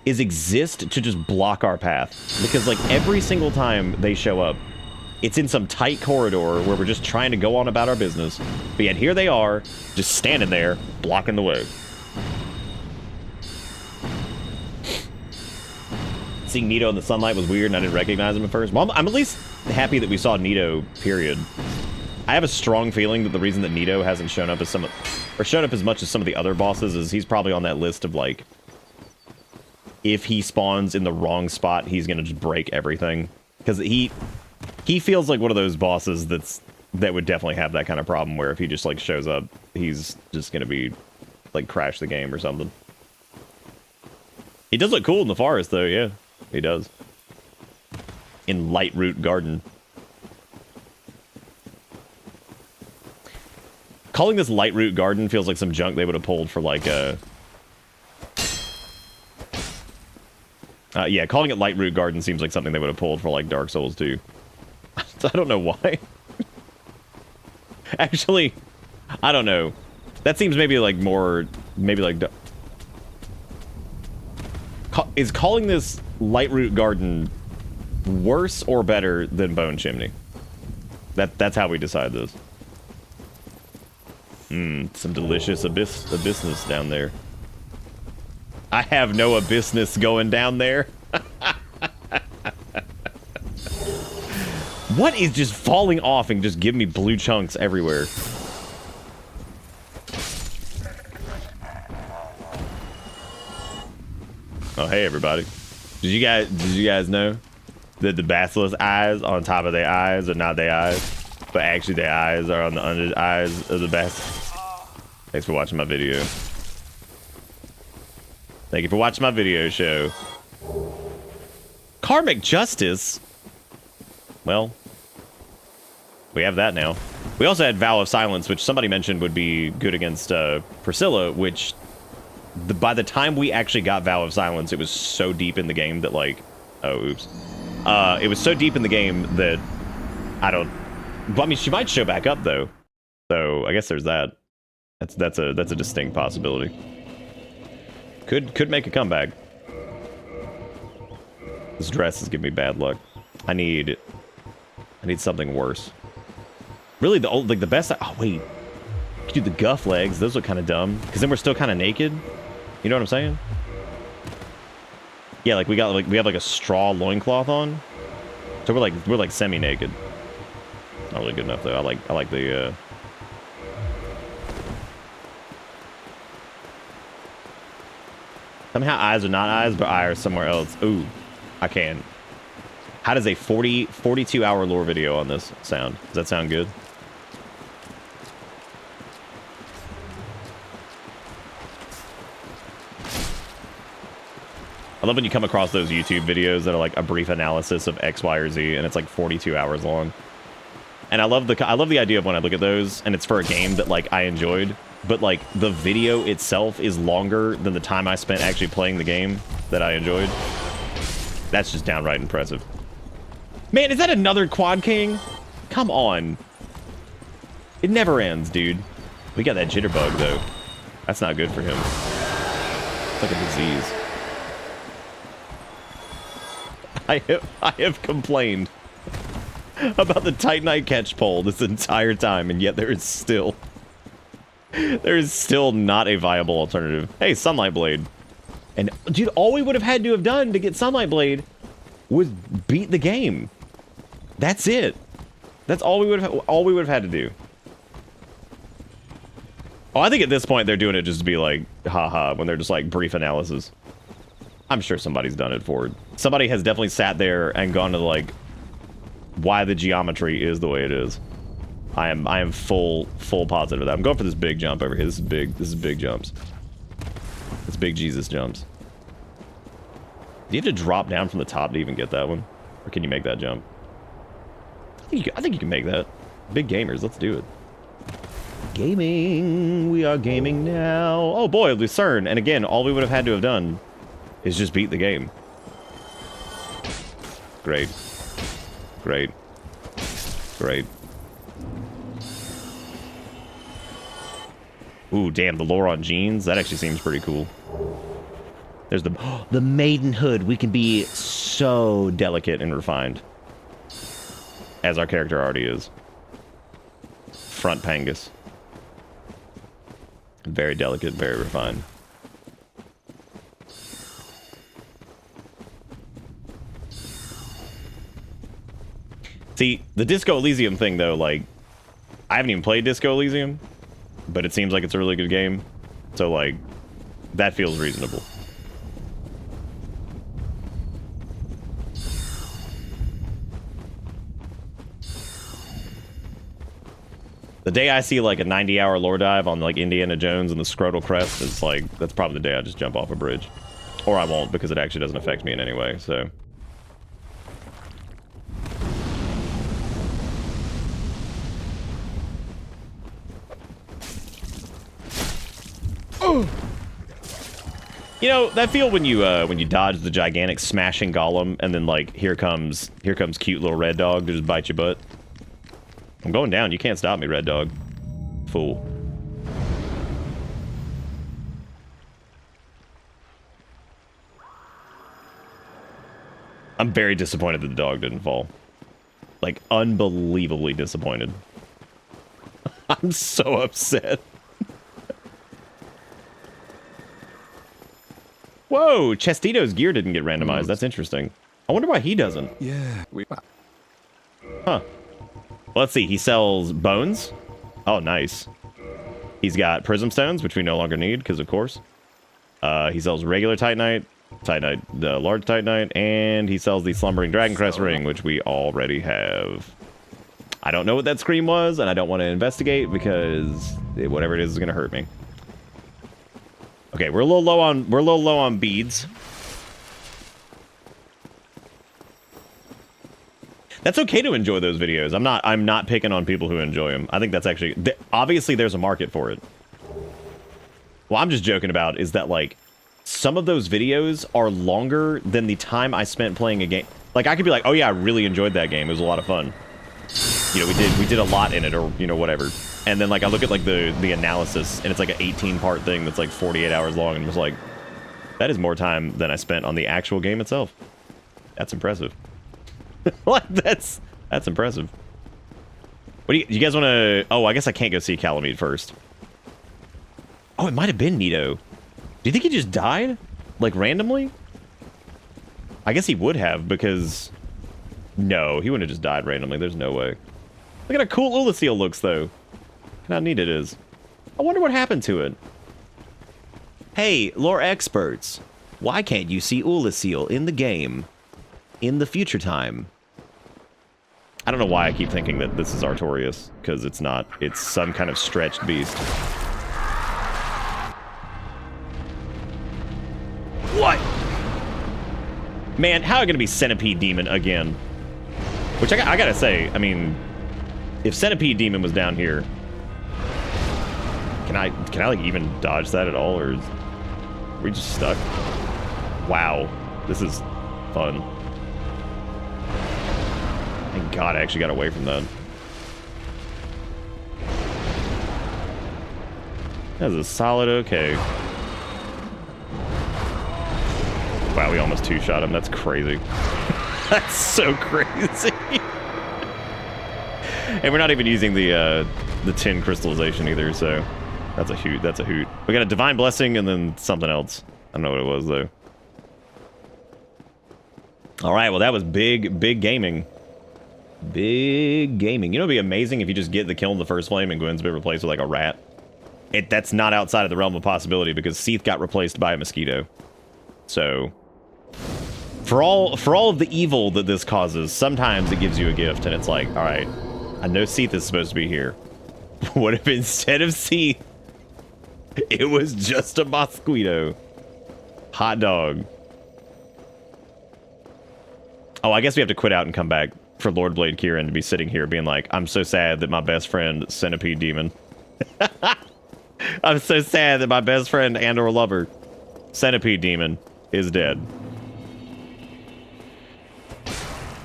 is exist to just block our path. Because, like, every single time they show up, it's in some tight corridor where we're just trying to go on about our business. But yet here they are, just standing there, blocking the way. Seeing Nito in the sunlight was weird and I didn't recognize him at first. Well, I'm at least happy that we saw Nito, period. I have a strong feeling that the reason that Nito hasn't shown up as shown up as much as some of the other bosses is he's probably on that list of, like, if he spawns in the wrong spot, he's gonna just break everything. Because he feels like one of those bosses that would definitely have that kind of problem where if he just, like, shows up, he's just gonna be, like, crash the game or something. He does look cool in the forest, though, yeah. He does. In Lightroot Garden. Calling this Lightroot Garden feels like some junk they would have pulled for, like, yeah, calling it Lightroot Garden seems like something they would have pulled for, like, Dark Souls 2. I don't know why. Actually, I don't know. That seems maybe, like, more... Maybe, like... Is calling this Lightroot Garden worse or better than Bone Chimney? That's how we decide this. Some delicious abyssness down there. I have no abyssness going down there. What is just falling off and just giving me blue chunks everywhere? Oh, hey everybody. Did you guys know that the basilisk eyes on top of their eyes are not their eyes? But actually their eyes are on the under eyes of the basilisk. Thanks for watching my video. Thank you for watching my video show. Karmic Justice? Well, we have that now. We also had Vow of Silence, which somebody mentioned would be good against Priscilla, which by the time we actually got Vow of Silence, it was so deep in the game that, like... Oh, oops. It was so deep in the game that I don't... But, I mean, she might show back up, though. So, I guess there's that. That's a distinct possibility. Could make a comeback. This dress is giving me bad luck. I need something worse. Really, the best... Oh, wait. Dude, the guff legs, those look kind of dumb. Because then we're still kind of naked. You know what I'm saying? Yeah, like we have like a straw loincloth on. So we're like semi-naked. Not really good enough though. I like the somehow eyes are not eyes, but eye are somewhere else. Ooh, I can. How does a 42 hour lore video on this sound? Does that sound good? I love when you come across those YouTube videos that are like a brief analysis of X, Y, or Z, and it's like 42 hours long. And I love the idea of when I look at those, and it's for a game that like I enjoyed, but like the video itself is longer than the time I spent actually playing the game that I enjoyed. That's just downright impressive. Man, is that another Quad King? Come on. It never ends, dude. We got that jitterbug though. That's not good for him. It's like a disease. I have complained about the Titanite catch pole this entire time, and yet there is still not a viable alternative. Hey, Sunlight Blade. And dude, all we would have had to have done to get Sunlight Blade was beat the game. That's it. That's all we would have had to do. Oh, I think at this point they're doing it just to be like, haha, when they're just like brief analysis. I'm sure somebody's done it for it. Somebody has definitely sat there and gone to like why the geometry is the way it is. I am full positive of that. I'm going for this big jump over here. This is big jumps. It's big Jesus jumps. Do you have to drop down from the top to even get that one? Or can you make that jump? I think you can make that. Big gamers, let's do it. Gaming, we are gaming now. Oh boy, Lucerne. And again, all we would have had to have done is just beat the game. Great. Great. Great. Ooh, damn, the lore on jeans. That actually seems pretty cool. There's the maidenhood. We can be so delicate and refined. As our character already is. Front Pangus. Very delicate, very refined. See, the Disco Elysium thing, though, like, I haven't even played Disco Elysium, but it seems like it's a really good game. So, like, that feels reasonable. The day I see, like, a 90-hour lore dive on, like, Indiana Jones and the Scrotal Crest, it's like, that's probably the day I just jump off a bridge. Or I won't, because it actually doesn't affect me in any way, so... You know, that feel when you dodge the gigantic smashing golem and then like here comes cute little red dog to just bite your butt. I'm going down, you can't stop me, red dog. Fool. I'm very disappointed that the dog didn't fall. Like, unbelievably disappointed. I'm so upset. Whoa, Chestito's gear didn't get randomized. That's interesting. I wonder why he doesn't. Yeah. Huh. Well, let's see. He sells bones. Oh, nice. He's got prism stones, which we no longer need, because of course. He sells regular Titanite, the large Titanite, and he sells the Slumbering Dragoncrest ring, which we already have. I don't know what that scream was, and I don't want to investigate, because whatever it is going to hurt me. Okay, we're a little low on beads. That's okay to enjoy those videos. I'm not picking on people who enjoy them. I think that's actually obviously there's a market for it. What I'm just joking about is that like some of those videos are longer than the time I spent playing a game. Like I could be like, "Oh yeah, I really enjoyed that game. It was a lot of fun." You know, we did a lot in it, or you know, whatever. And then like I look at like the analysis, and it's like an 18-part thing that's like 48 hours long, and I'm just like, that is more time than I spent on the actual game itself. That's impressive. Like that's impressive. What do you guys want to? Oh, I guess I can't go see Calamite first. Oh, it might have been Nito. Do you think he just died, like randomly? I guess he would have because No, he wouldn't have just died randomly. There's no way. Look at how cool Ulasil looks, though. Look how neat it is. I wonder what happened to it. Hey, lore experts. Why can't you see Ulasil in the game in the future time? I don't know why I keep thinking that this is Artorias, because it's not. It's some kind of stretched beast. What? Man, how are you going to be Centipede Demon again? Which I gotta say, I mean, if Centipede Demon was down here, can I like even dodge that at all, or are we just stuck? Wow, this is fun. Thank God I actually got away from that. That was a solid okay. Wow, we almost two-shot him. That's crazy. That's so crazy. And we're not even using the tin crystallization either, so that's a hoot. That's a hoot. We got a divine blessing and then something else. I don't know what it was though. All right, well that was big gaming. Big gaming. You know, it'd be amazing if you just get the kill in the first flame and Gwen's been replaced with like a rat. That's not outside of the realm of possibility because Seath got replaced by a mosquito. So for all of the evil that this causes, sometimes it gives you a gift and it's like, all right, I know Seath is supposed to be here. What if instead of Seath, it was just a mosquito? Hot dog. Oh, I guess we have to quit out and come back for Lord Blade Kieran to be sitting here being like, I'm so sad that my best friend, Centipede Demon. I'm so sad that my best friend and or lover, Centipede Demon, is dead.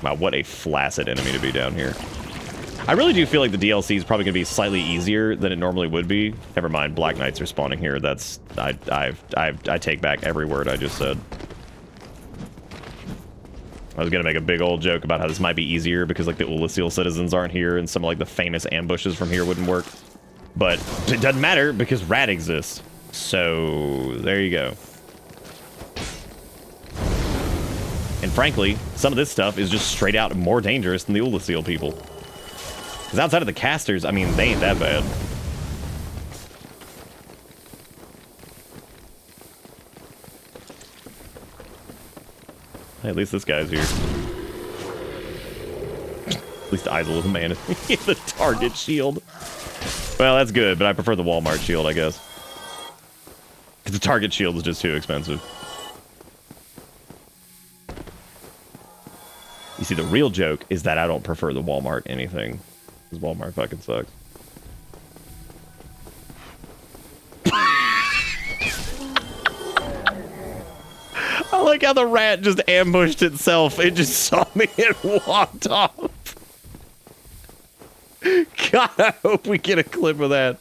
Wow, what a flaccid enemy to be down here. I really do feel like the DLC is probably going to be slightly easier than it normally would be. Never mind, Black Knights are spawning here. That's... I take back every word I just said. I was gonna make a big old joke about how this might be easier because like the Ulasil citizens aren't here and some of like the famous ambushes from here wouldn't work. But it doesn't matter because Rat exists. So there you go. And frankly, some of this stuff is just straight out more dangerous than the Ulasil people. Because outside of the casters, I mean, they ain't that bad. Hey, at least this guy's here. At least Isel is a man. The Target shield. Well, that's good, but I prefer the Walmart shield, I guess. Because the Target shield is just too expensive. You see, the real joke is that I don't prefer the Walmart anything. Because Walmart fucking sucks. I like how the rat just ambushed itself. It just saw me and walked off. God, I hope we get a clip of that.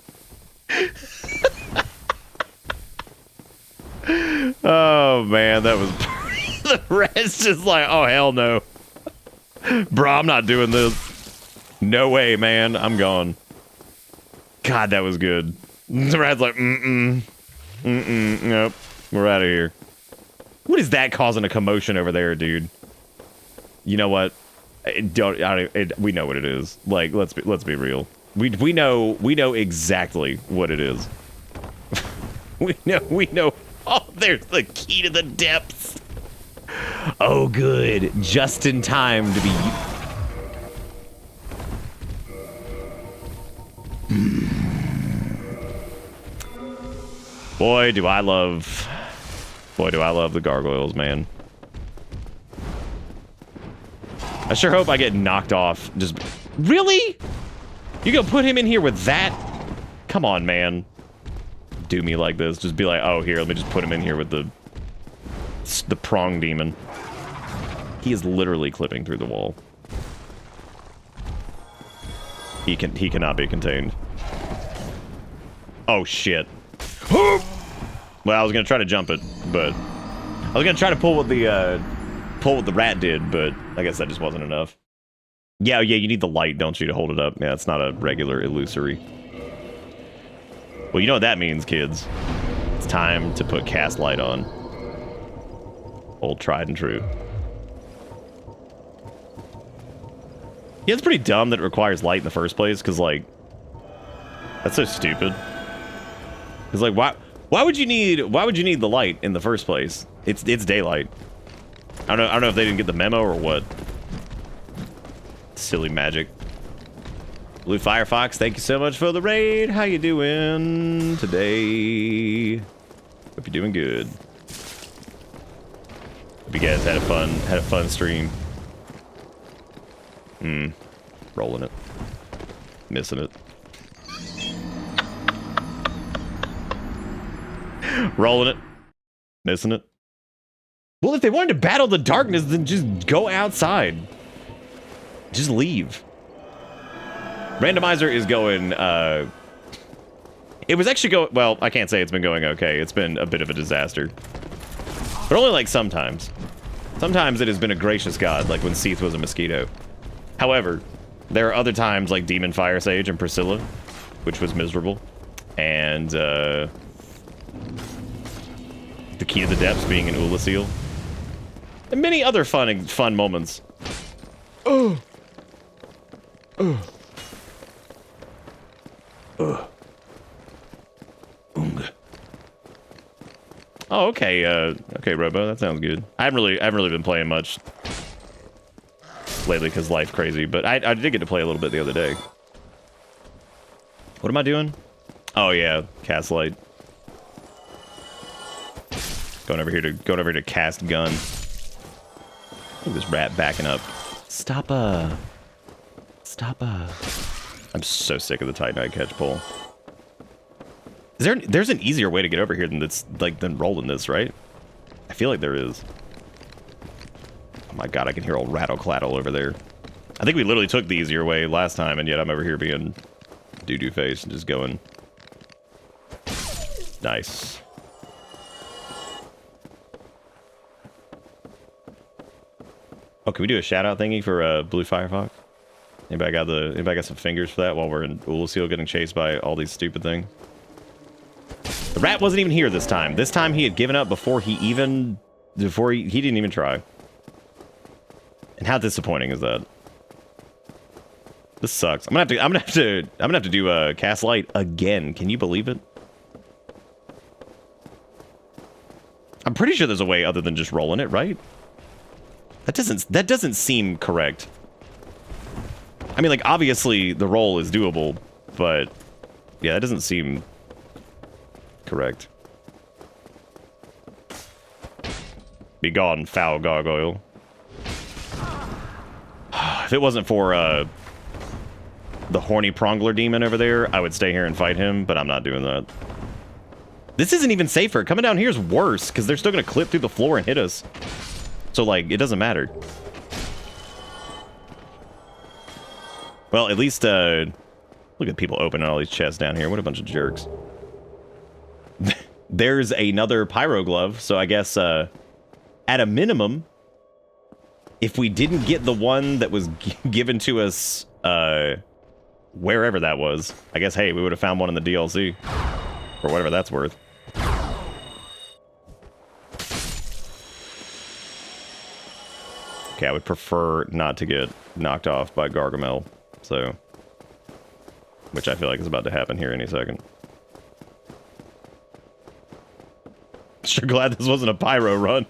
Oh, man, that was... The rat's just like, oh, hell no. Bro, I'm not doing this. No way, man. I'm gone. God, that was good. The rat's like, nope. We're out of here. What is that causing a commotion over there, dude? You know what? We know what it is. Like, let's be real. We know exactly what it is. we know. Oh, there's the key to the depths. Oh, good. Just in time to be. Boy, do I love the gargoyles, man. I sure hope I get knocked off. Just really? You gonna put him in here with that? Come on, man. Do me like this. Just be like, oh, here, let me just put him in here with the prong demon. He is literally clipping through the wall. He cannot be contained. Oh shit. Well, I was gonna try to jump it, but I was gonna try to pull what the rat did, but I guess that just wasn't enough. Yeah, you need the light, don't you, to hold it up? Yeah, it's not a regular illusory. Well, you know what that means, kids. It's time to put cast light on. Old tried and true. Yeah, it's pretty dumb that it requires light in the first place, because, like, that's so stupid. Because, like, why would you need the light in the first place? It's daylight. I don't know if they didn't get the memo or what. Silly magic. Blue Firefox, thank you so much for the raid. How you doing today? Hope you're doing good. Hope you guys had a fun stream. Rolling it. Missing it. Rolling it. Missing it. Well, if they wanted to battle the darkness, then just go outside. Just leave. Randomizer is going, it was actually going, well, I can't say it's been going okay. It's been a bit of a disaster. But only like sometimes. Sometimes it has been a gracious god, like when Seath was a mosquito. However, there are other times like Demon Fire Sage and Priscilla, which was miserable. And, the Key to the Depths being an Ulasil. And many other fun moments. Oh. Oh, okay. Okay, Robo, that sounds good. I haven't really been playing much lately because life crazy, but I did get to play a little bit the other day. What am I doing? Oh yeah, cast light. Going over here to cast gun. Look at this rat backing up. Stop. I'm so sick of the Titanite catch pole. There's an easier way to get over here than rolling this, right? I feel like there is. Oh my god, I can hear old rattle-claddle over there. I think we literally took the easier way last time, and yet I'm over here being doo-doo face and just going. Nice. Oh, can we do a shout-out thingy for Blue Firefox? Anybody got some fingers for that while we're in Ulasil getting chased by all these stupid things? The rat wasn't even here this time. This time he had given up before he didn't even try. And how disappointing is that? This sucks. I'm gonna have to do cast light again. Can you believe it? I'm pretty sure there's a way other than just rolling it, right? That doesn't seem correct. I mean, like, obviously the roll is doable, but yeah, that doesn't seem correct. Be gone, foul gargoyle. If it wasn't for the horny prongler demon over there, I would stay here and fight him, but I'm not doing that. This isn't even safer. Coming down here is worse, because they're still going to clip through the floor and hit us. So, like, it doesn't matter. Well, at least, look at people opening all these chests down here. What a bunch of jerks. There's another pyro glove, so I guess, at a minimum, if we didn't get the one that was given to us, wherever that was, I guess, hey, we would have found one in the DLC. Or whatever that's worth. Okay, I would prefer not to get knocked off by Gargamel, so... Which I feel like is about to happen here any second. Sure glad this wasn't a pyro run.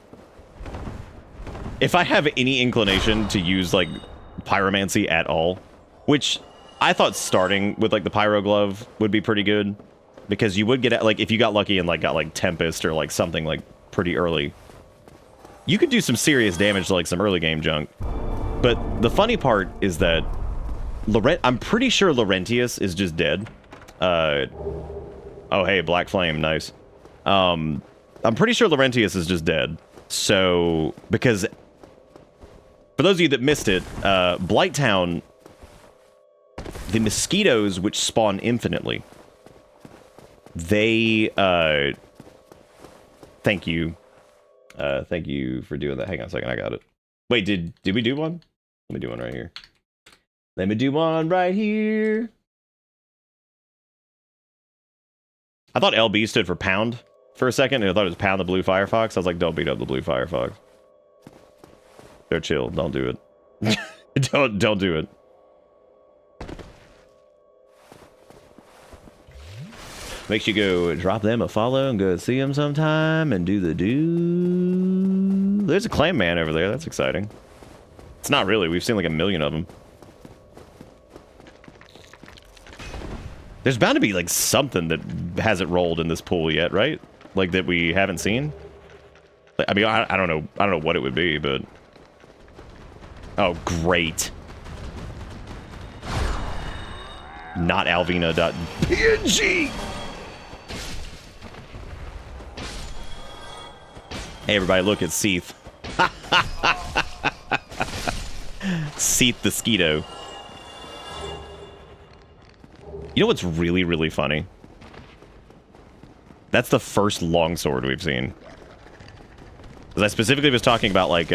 If I have any inclination to use, like, pyromancy at all, which I thought starting with, like, the pyro glove would be pretty good, because you would get, like, if you got lucky and, like, got, like, Tempest or, like, something, like, pretty early, you could do some serious damage to, like, some early game junk. But the funny part is that I'm pretty sure Laurentius is just dead. Oh, hey, Black Flame, nice. I'm pretty sure Laurentius is just dead. So, because, for those of you that missed it, Blighttown, the mosquitoes which spawn infinitely, they, thank you. Thank you for doing that. Hang on a second, I got it. Wait, did we do one? Let me do one right here. Let me do one right here. I thought LB stood for pound for a second, and I thought it was pound the Blue Firefox. I was like, don't beat up the Blue Firefox. They're chill. Don't do it. don't do it. Make sure you go drop them a follow and go see them sometime and do the do. There's a clam man over there. That's exciting. It's not really. We've seen like 1 million of them. There's bound to be like something that hasn't rolled in this pool yet, right? Like that we haven't seen. I mean, I don't know. I don't know what it would be, but oh, great. Not Alvina.png. Hey, everybody, look at Seath. Seath the Skeeto. You know what's really, really funny? That's the first longsword we've seen. Because I specifically was talking about, like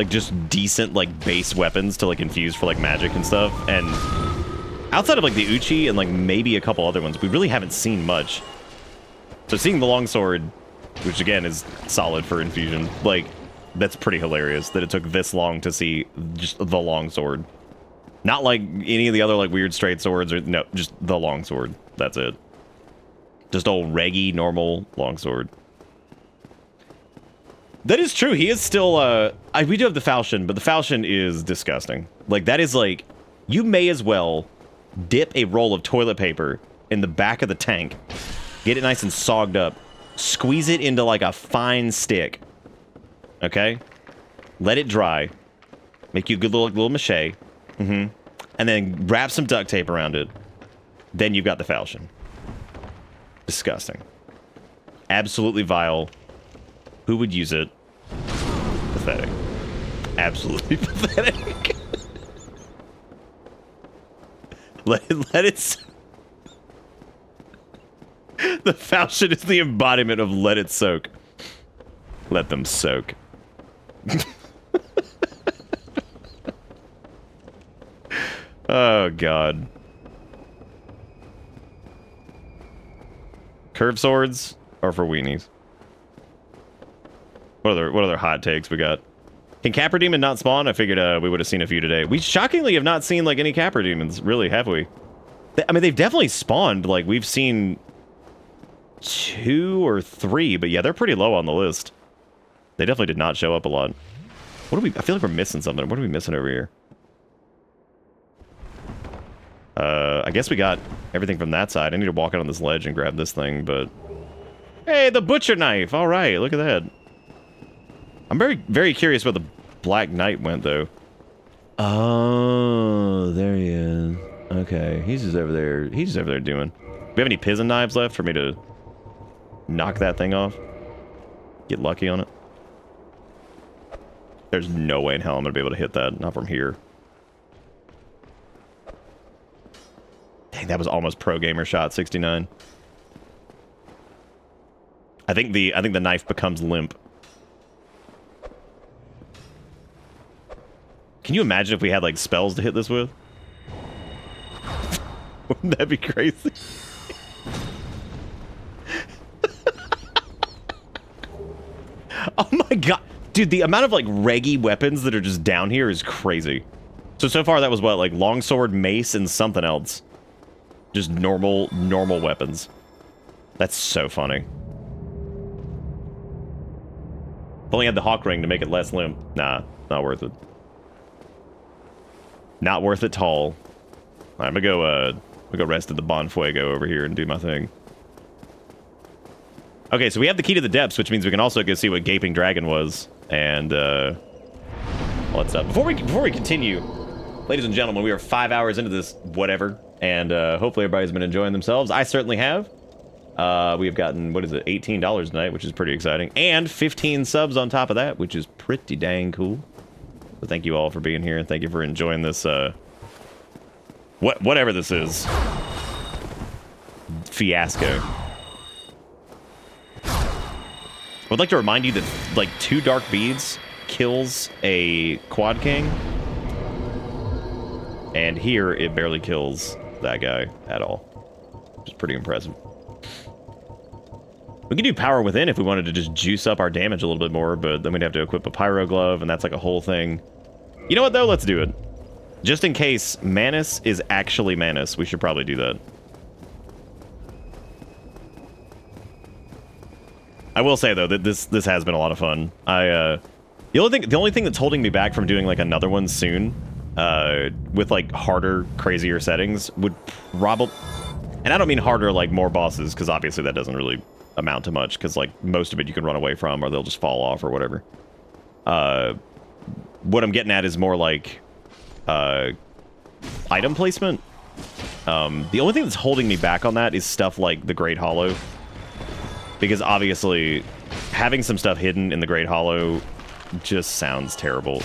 just decent, like, base weapons to, like, infuse for, like, magic and stuff. And outside of, like, the Uchi and, like, maybe a couple other ones, we really haven't seen much. So seeing the longsword, which again is solid for infusion, like, that's pretty hilarious that it took this long to see just the longsword. Not like any of the other, like, weird straight swords, or no, just the longsword. That's it. Just old reggy, normal longsword. That is true. He is still, we do have the falchion, but the falchion is disgusting. Like, that is like, you may as well dip a roll of toilet paper in the back of the tank, get it nice and sogged up, squeeze it into, like, a fine stick, okay? Let it dry. Make you a good little mache. And then wrap some duct tape around it. Then you've got the falchion. Disgusting. Absolutely vile. Who would use it? Pathetic. Absolutely pathetic. let it The falchion is the embodiment of let it soak. Let them soak. Oh, God. Curved swords are for weenies. What other hot takes we got? Can Capra Demon not spawn? I figured we would have seen a few today. We shockingly have not seen, like, any Capra Demons, really, have we? I mean, they've definitely spawned. Like, we've seen 2 or 3, but yeah, they're pretty low on the list. They definitely did not show up a lot. What do we... I feel like we're missing something. What are we missing over here? I guess we got everything from that side. I need to walk out on this ledge and grab this thing, but... Hey, the butcher knife! Alright, look at that. I'm very, very curious where the Black Knight went, though. Oh, there he is. Okay, he's just over there. He's just over there doing... Do we have any pigeon knives left for me to knock that thing off? Get lucky on it? There's no way in hell I'm going to be able to hit that. Not from here. Dang, that was almost pro gamer shot 69. I think the knife becomes limp. Can you imagine if we had like spells to hit this with? Wouldn't that be crazy? Oh my god. Dude, the amount of like reggy weapons that are just down here is crazy. So far that was what, like longsword, mace, and something else. Just normal weapons. That's so funny. Only had the hawk ring to make it less limp. Nah, not worth it. Not worth it at all. I'm gonna go rest at the Bonfuego over here and do my thing. Okay, so we have the key to the depths, which means we can also go see what Gaping Dragon was, and all that stuff. Before we continue, ladies and gentlemen, we are 5 hours into this whatever, and hopefully everybody's been enjoying themselves. I certainly have. We have gotten, what is it, $18 tonight, which is pretty exciting, and 15 subs on top of that, which is pretty dang cool. So thank you all for being here, and thank you for enjoying this, whatever this is. Fiasco. I would like to remind you that, like, 2 Dark Beads kills a Quad King. And here, it barely kills that guy at all. Which is pretty impressive. We could do Power Within if we wanted to just juice up our damage a little bit more, but then we'd have to equip a Pyro Glove, and that's like a whole thing. You know what, though? Let's do it. Just in case Manus is actually Manus, we should probably do that. I will say though that this has been a lot of fun. The only thing that's holding me back from doing like another one soon, with like harder, crazier settings would probably, and I don't mean harder like more bosses, because obviously that doesn't really amount to much, because like most of it you can run away from or they'll just fall off or whatever. What I'm getting at is more like item placement. The only thing that's holding me back on that is stuff like the Great Hollow, because obviously having some stuff hidden in the Great Hollow just sounds terrible.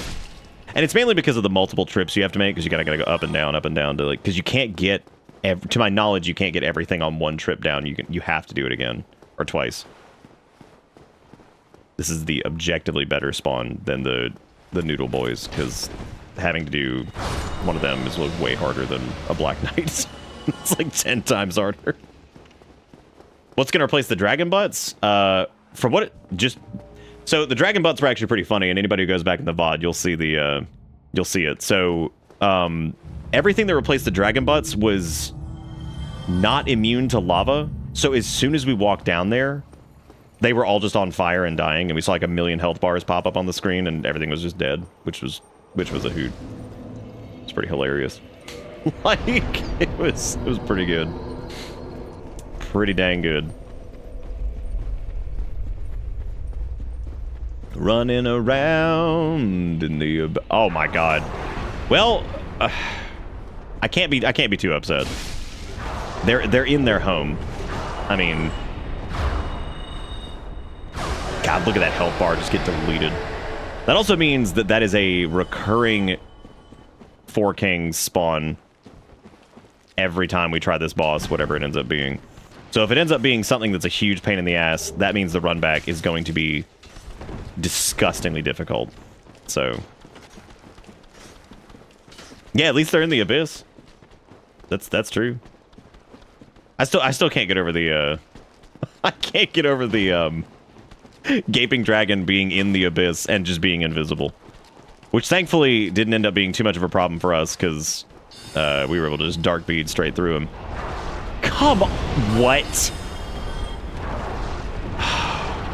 And it's mainly because of the multiple trips you have to make, because you gotta go up and down to like, because you can't get, to my knowledge, you can't get everything on one trip down. You have to do it again or twice. This is the objectively better spawn than the Noodle Boys, because having to do one of them is way harder than a Black Knight. It's like 10 times harder. What's gonna replace the Dragon Butts? For what it just... So the Dragon Butts were actually pretty funny, and anybody who goes back in the VOD, you'll see it. So, everything that replaced the Dragon Butts was not immune to lava. So as soon as we walked down there, they were all just on fire and dying, and we saw like 1,000,000 health bars pop up on the screen, and everything was just dead, which was a hoot. It's pretty hilarious. Like, it was pretty good. Pretty dang good. Running around in the... Oh my god. Well, I can't be too upset. They're in their home. I mean... God, look at that health bar just get deleted. That also means that is a recurring Four Kings spawn every time we try this boss, whatever it ends up being. So if it ends up being something that's a huge pain in the ass, that means the run back is going to be disgustingly difficult. So yeah, at least they're in the abyss. That's true. I still can't get over the I can't get over the gaping dragon being in the abyss and just being invisible, which thankfully didn't end up being too much of a problem for us, because we were able to just dark bead straight through him. Come on, what?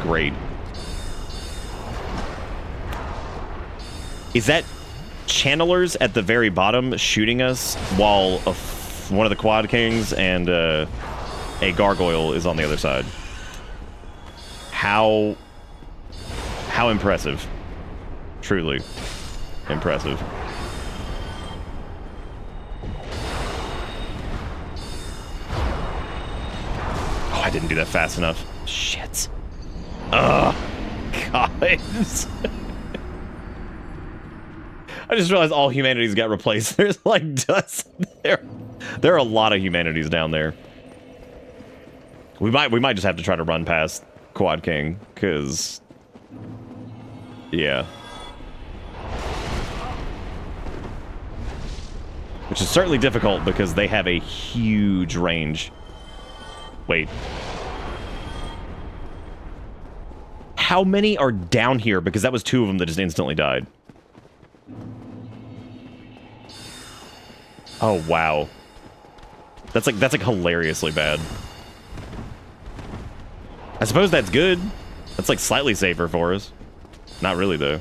Great. Is that channelers at the very bottom shooting us while one of the Quad Kings and a gargoyle is on the other side? How impressive. Truly impressive. Oh, I didn't do that fast enough. Shit. Ugh. Guys. I just realized all humanities got replaced. There's like dozens. There are a lot of humanities down there. We might just have to try to run past Quad King, because yeah. Which is certainly difficult because they have a huge range. Wait. How many are down here? Because that was 2 of them that just instantly died. Oh, wow. That's like hilariously bad. I suppose that's good. That's like slightly safer for us. Not really, though.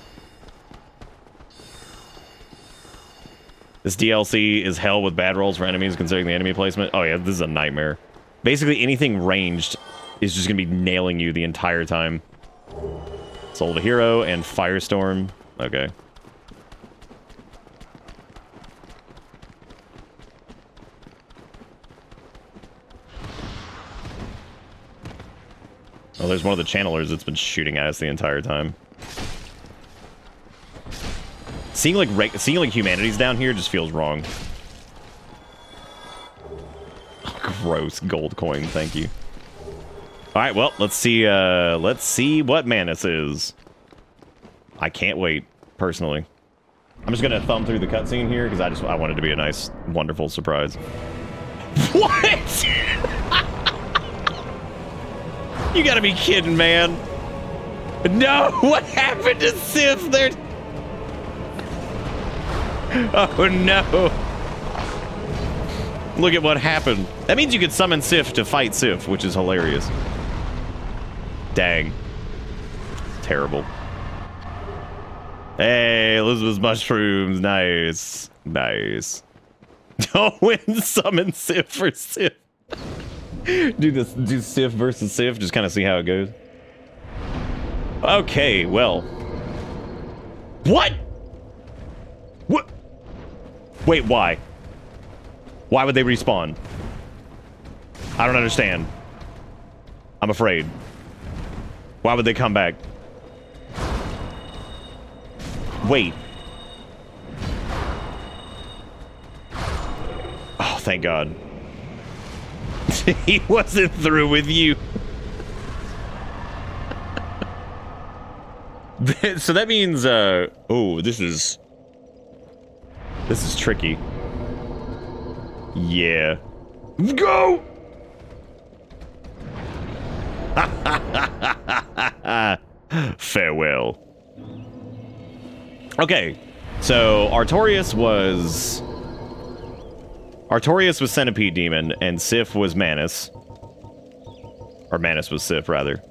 This DLC is hell with bad rolls for enemies, considering the enemy placement. Oh yeah, this is a nightmare. Basically, anything ranged is just gonna be nailing you the entire time. Soul of a Hero and Firestorm. Okay. Oh, there's one of the channelers that's been shooting at us the entire time. Seeing like humanities down here just feels wrong. Oh, gross gold coin, thank you. All right, well, let's see what Manus is. I can't wait, personally. I'm just gonna thumb through the cutscene here because I want it to be a nice, wonderful surprise. What? You gotta be kidding, man. No, what happened to Sif? There. Oh no. Look at what happened. That means you could summon Sif to fight Sif, which is hilarious. Dang. Terrible. Hey, Elizabeth's mushrooms. Nice. Nice. Don't win summon Sif for Sif. Do Sif versus Sif. Just kind of see how it goes. Okay, well. What? What? Wait, why? Why would they respawn? I don't understand. I'm afraid. Why would they come back? Wait. Oh, thank God. He wasn't through with you. So that means, oh, this is tricky. Yeah. Go! Farewell. Okay, so Artorias was Centipede Demon, and Sif was Manus. Or Manus was Sif, rather.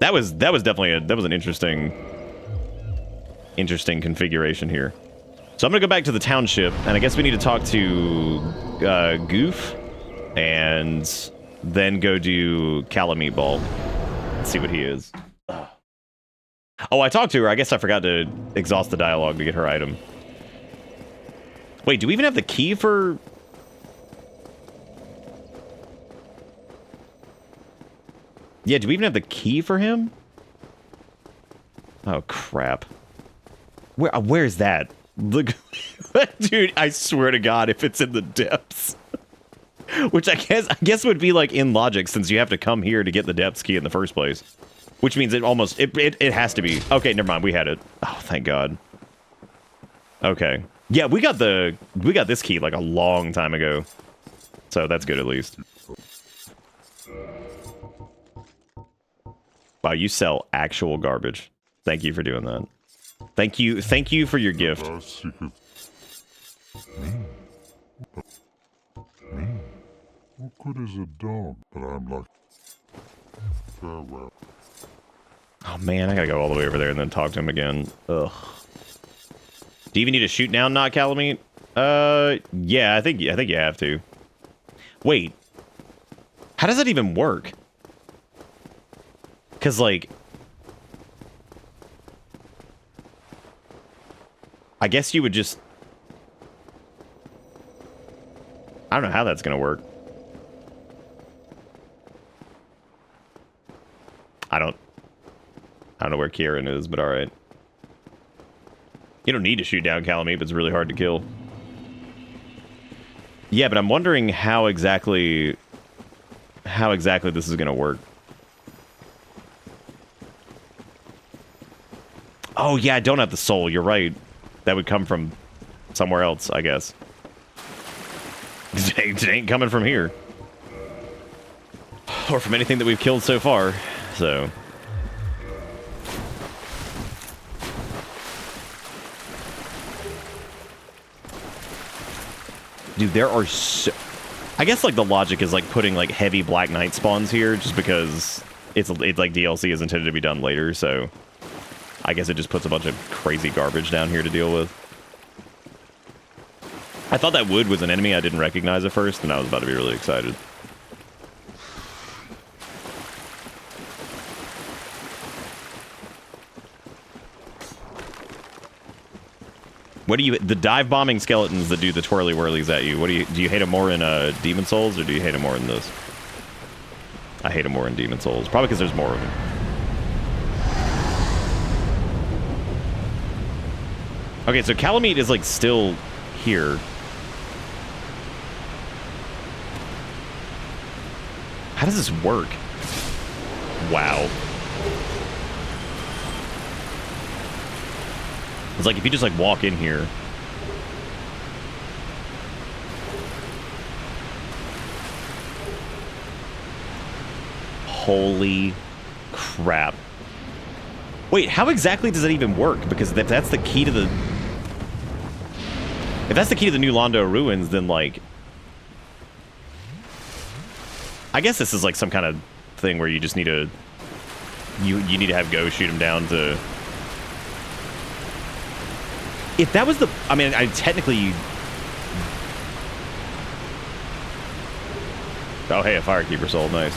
That was definitely an interesting configuration here. So I'm gonna go back to the township, and I guess we need to talk to Goof, and then go do Cala Meatball. Let's see what he is. Oh, I talked to her. I guess I forgot to exhaust the dialogue to get her item. Wait, do we even have the key for... Yeah, do we even have the key for him? Oh, crap. Where's that? Look, dude, I swear to God, if it's in the depths. Which I guess would be like in logic, since you have to come here to get the depths key in the first place. Which means it has to be. Okay, never mind, we had it. Oh, thank God. Okay. Yeah, we got this key like a long time ago. So that's good at least. Wow, you sell actual garbage. Thank you for doing that. Thank you for your gift. What good is a dog? But I'm like, farewell. Oh man, I gotta go all the way over there and then talk to him again. Ugh. Do you even need to shoot down not Calamite? Yeah, I think you have to. Wait. How does that even work? Cause like, I guess you would just, I don't know how that's gonna work. I don't know where Kieran is, but alright. You don't need to shoot down Calamite, but it's really hard to kill. Yeah, but I'm wondering how exactly this is gonna work. Oh yeah, I don't have the soul, you're right. That would come from somewhere else, I guess. It ain't coming from here. Or from anything that we've killed so far, so... Dude, there are so... I guess, like, the logic is, like, putting, like, heavy Black Knight spawns here, just because it's like, DLC is intended to be done later, so... I guess it just puts a bunch of crazy garbage down here to deal with. I thought that wood was an enemy I didn't recognize at first, and I was about to be really excited. What do you... The dive-bombing skeletons that do the twirly-whirlies at you, do you hate them more in Demon Souls, or do you hate them more in this? I hate them more in Demon Souls. Probably because there's more of them. Okay, so Calamite is, like, still here. How does this work? Wow. It's like if you just, like, walk in here. Holy crap. Wait, how exactly does that even work? Because if that's the key to the... If that's the key to the New Londo ruins, then, like... I guess this is, like, some kind of thing where you just need to you need to have Go shoot him down to. If that was the, I mean, I technically. Oh hey, a firekeeper sold, nice.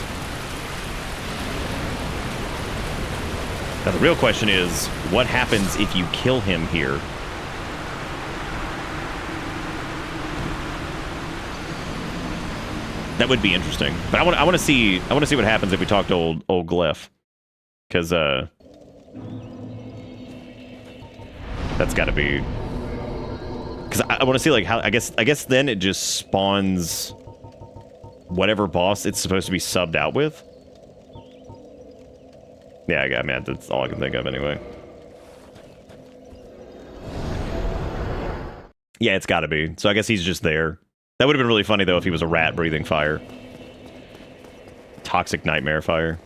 Now the real question is, what happens if you kill him here? That would be interesting. But I want to see what happens if we talk to old Glyph, because that's got to be. Because I want to see like how I guess then it just spawns whatever boss it's supposed to be subbed out with. Yeah, I mean, that's all I can think of anyway. Yeah, it's got to be. So I guess he's just there. That would have been really funny, though, if he was a rat breathing fire. Toxic nightmare fire.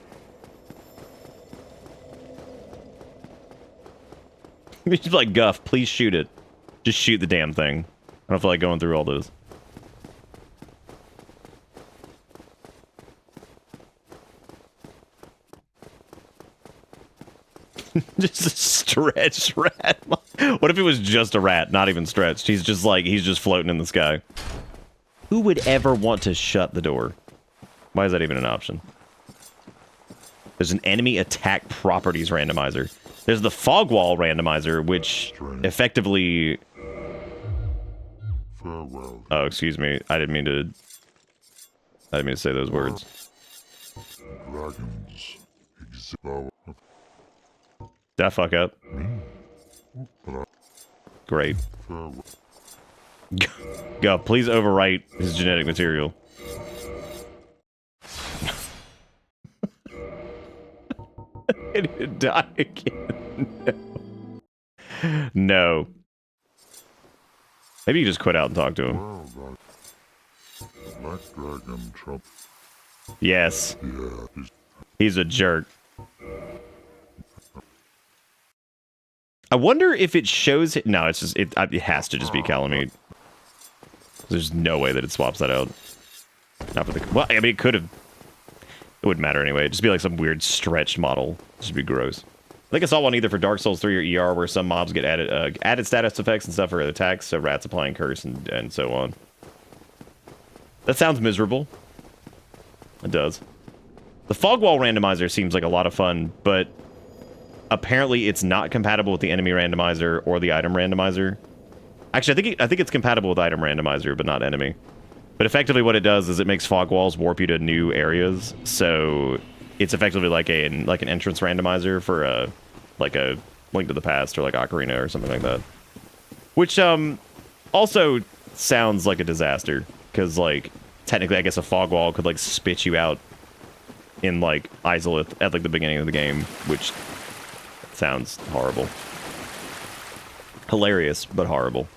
He's like, Guff, please shoot it. Just shoot the damn thing. I don't feel like going through all this. Just a stretched rat. What if it was just a rat, not even stretched? He's just floating in the sky. Who would ever want to shut the door? Why is that even an option? There's an enemy attack properties randomizer. There's the fog wall randomizer, which effectively... Farewell. Oh, excuse me. I didn't mean to say those words. Dragons exist. Did I fuck up? Great. Farewell. Go, please overwrite his genetic material. I need to die again. No. Maybe you just quit out and talk to him. Well, Black Dragon Trump. Yes. Yeah, He's a jerk. I wonder if it shows it. No, it's just it has to just be Calamite. There's no way that it swaps that out. Not for the. Well, I mean, it could have. It wouldn't matter anyway. It'd just be like some weird stretched model. This would be gross. I think I saw one either for Dark Souls 3 or ER where some mobs get added status effects and stuff for attacks, so rats applying curse and so on. That sounds miserable. It does. The fog wall randomizer seems like a lot of fun, but apparently it's not compatible with the enemy randomizer or the item randomizer. Actually, I think it's compatible with item randomizer, but not enemy. But effectively what it does is it makes fog walls warp you to new areas, so it's effectively like an entrance randomizer for like a Link to the Past or like Ocarina or something like that. Which also sounds like a disaster, because like technically I guess a fog wall could like spit you out in like Izalith at like the beginning of the game, which sounds horrible. Hilarious, but horrible.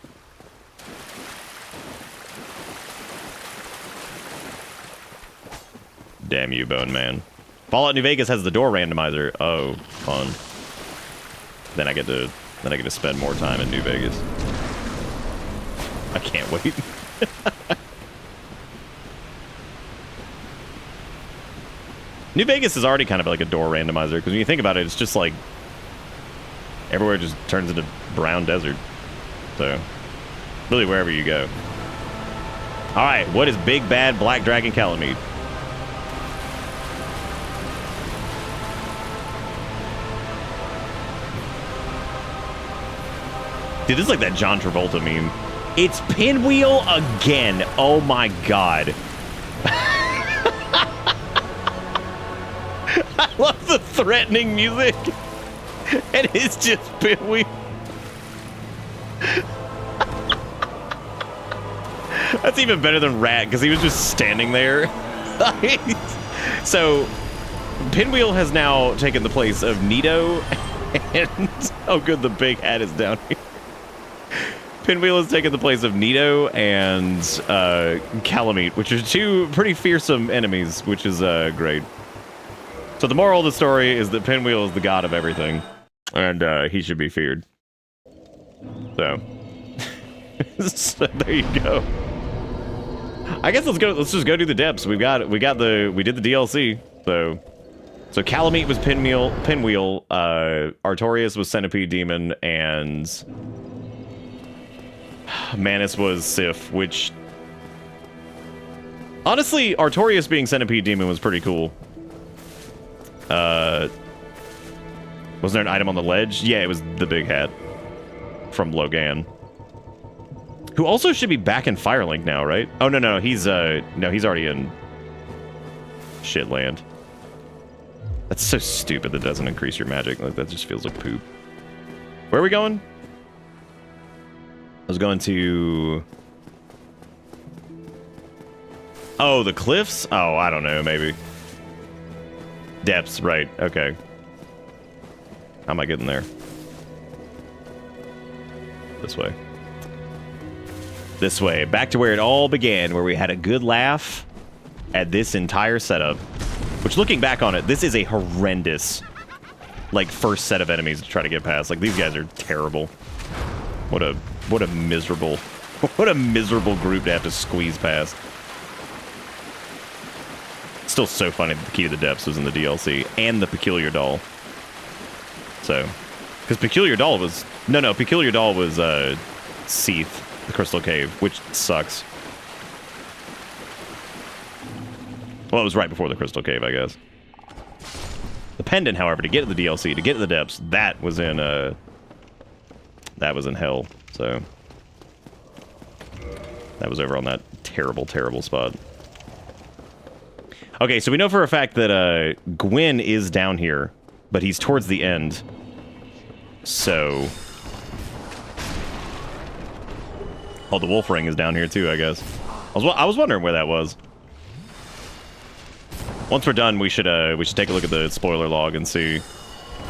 Damn you, Bone Man. Fallout New Vegas has the door randomizer. Oh, fun. Then I get to spend more time in New Vegas. I can't wait. New Vegas is already kind of like a door randomizer, because when you think about it, it's just like everywhere just turns into brown desert. So, really wherever you go. Alright, what is Big Bad Black Dragon Calamite? Dude, this is like that John Travolta meme. It's Pinwheel again. Oh my god. I love the threatening music. And it's just Pinwheel. That's even better than Rat, because he was just standing there. So, Pinwheel has now taken the place of Nito. And, oh good, the big hat is down here. Pinwheel has taken the place of Nito and Calamite, which are two pretty fearsome enemies, which is great. So the moral of the story is that Pinwheel is the god of everything, and he should be feared. So, so there you go. I guess let's just go do the depths. We did the DLC, so So Calamite was Pinwheel, Artorias was Centipede Demon, and Manus was Sif, which... Honestly, Artorias being Centipede Demon was pretty cool. Wasn't there an item on the ledge? Yeah, it was the big hat from Logan. Who also should be back in Firelink now, right? Oh, no, he's already in Shitland. That's so stupid that doesn't increase your magic. Like, that just feels like poop. Where are we going? I was going to... Oh, the cliffs? Oh, I don't know, maybe. Depths, right. Okay. How am I getting there? This way. This way. Back to where it all began, where we had a good laugh at this entire setup. Which, looking back on it, this is a horrendous, like, first set of enemies to try to get past. Like, these guys are terrible. What a miserable, what a miserable group to have to squeeze past. Still so funny that the Key to the Depths was in the DLC, and the Peculiar Doll. So, because Peculiar Doll was... No, Peculiar Doll was, Seath, the Crystal Cave, which sucks. Well, it was right before the Crystal Cave, I guess. The Pendant, however, to get to the DLC, to get to the Depths, that was in Hell, so... That was over on that terrible, terrible spot. Okay, so we know for a fact that, Gwyn is down here, but he's towards the end. So... Oh, the Wolf Ring is down here too, I guess. I was wondering where that was. Once we're done, we should take a look at the spoiler log and see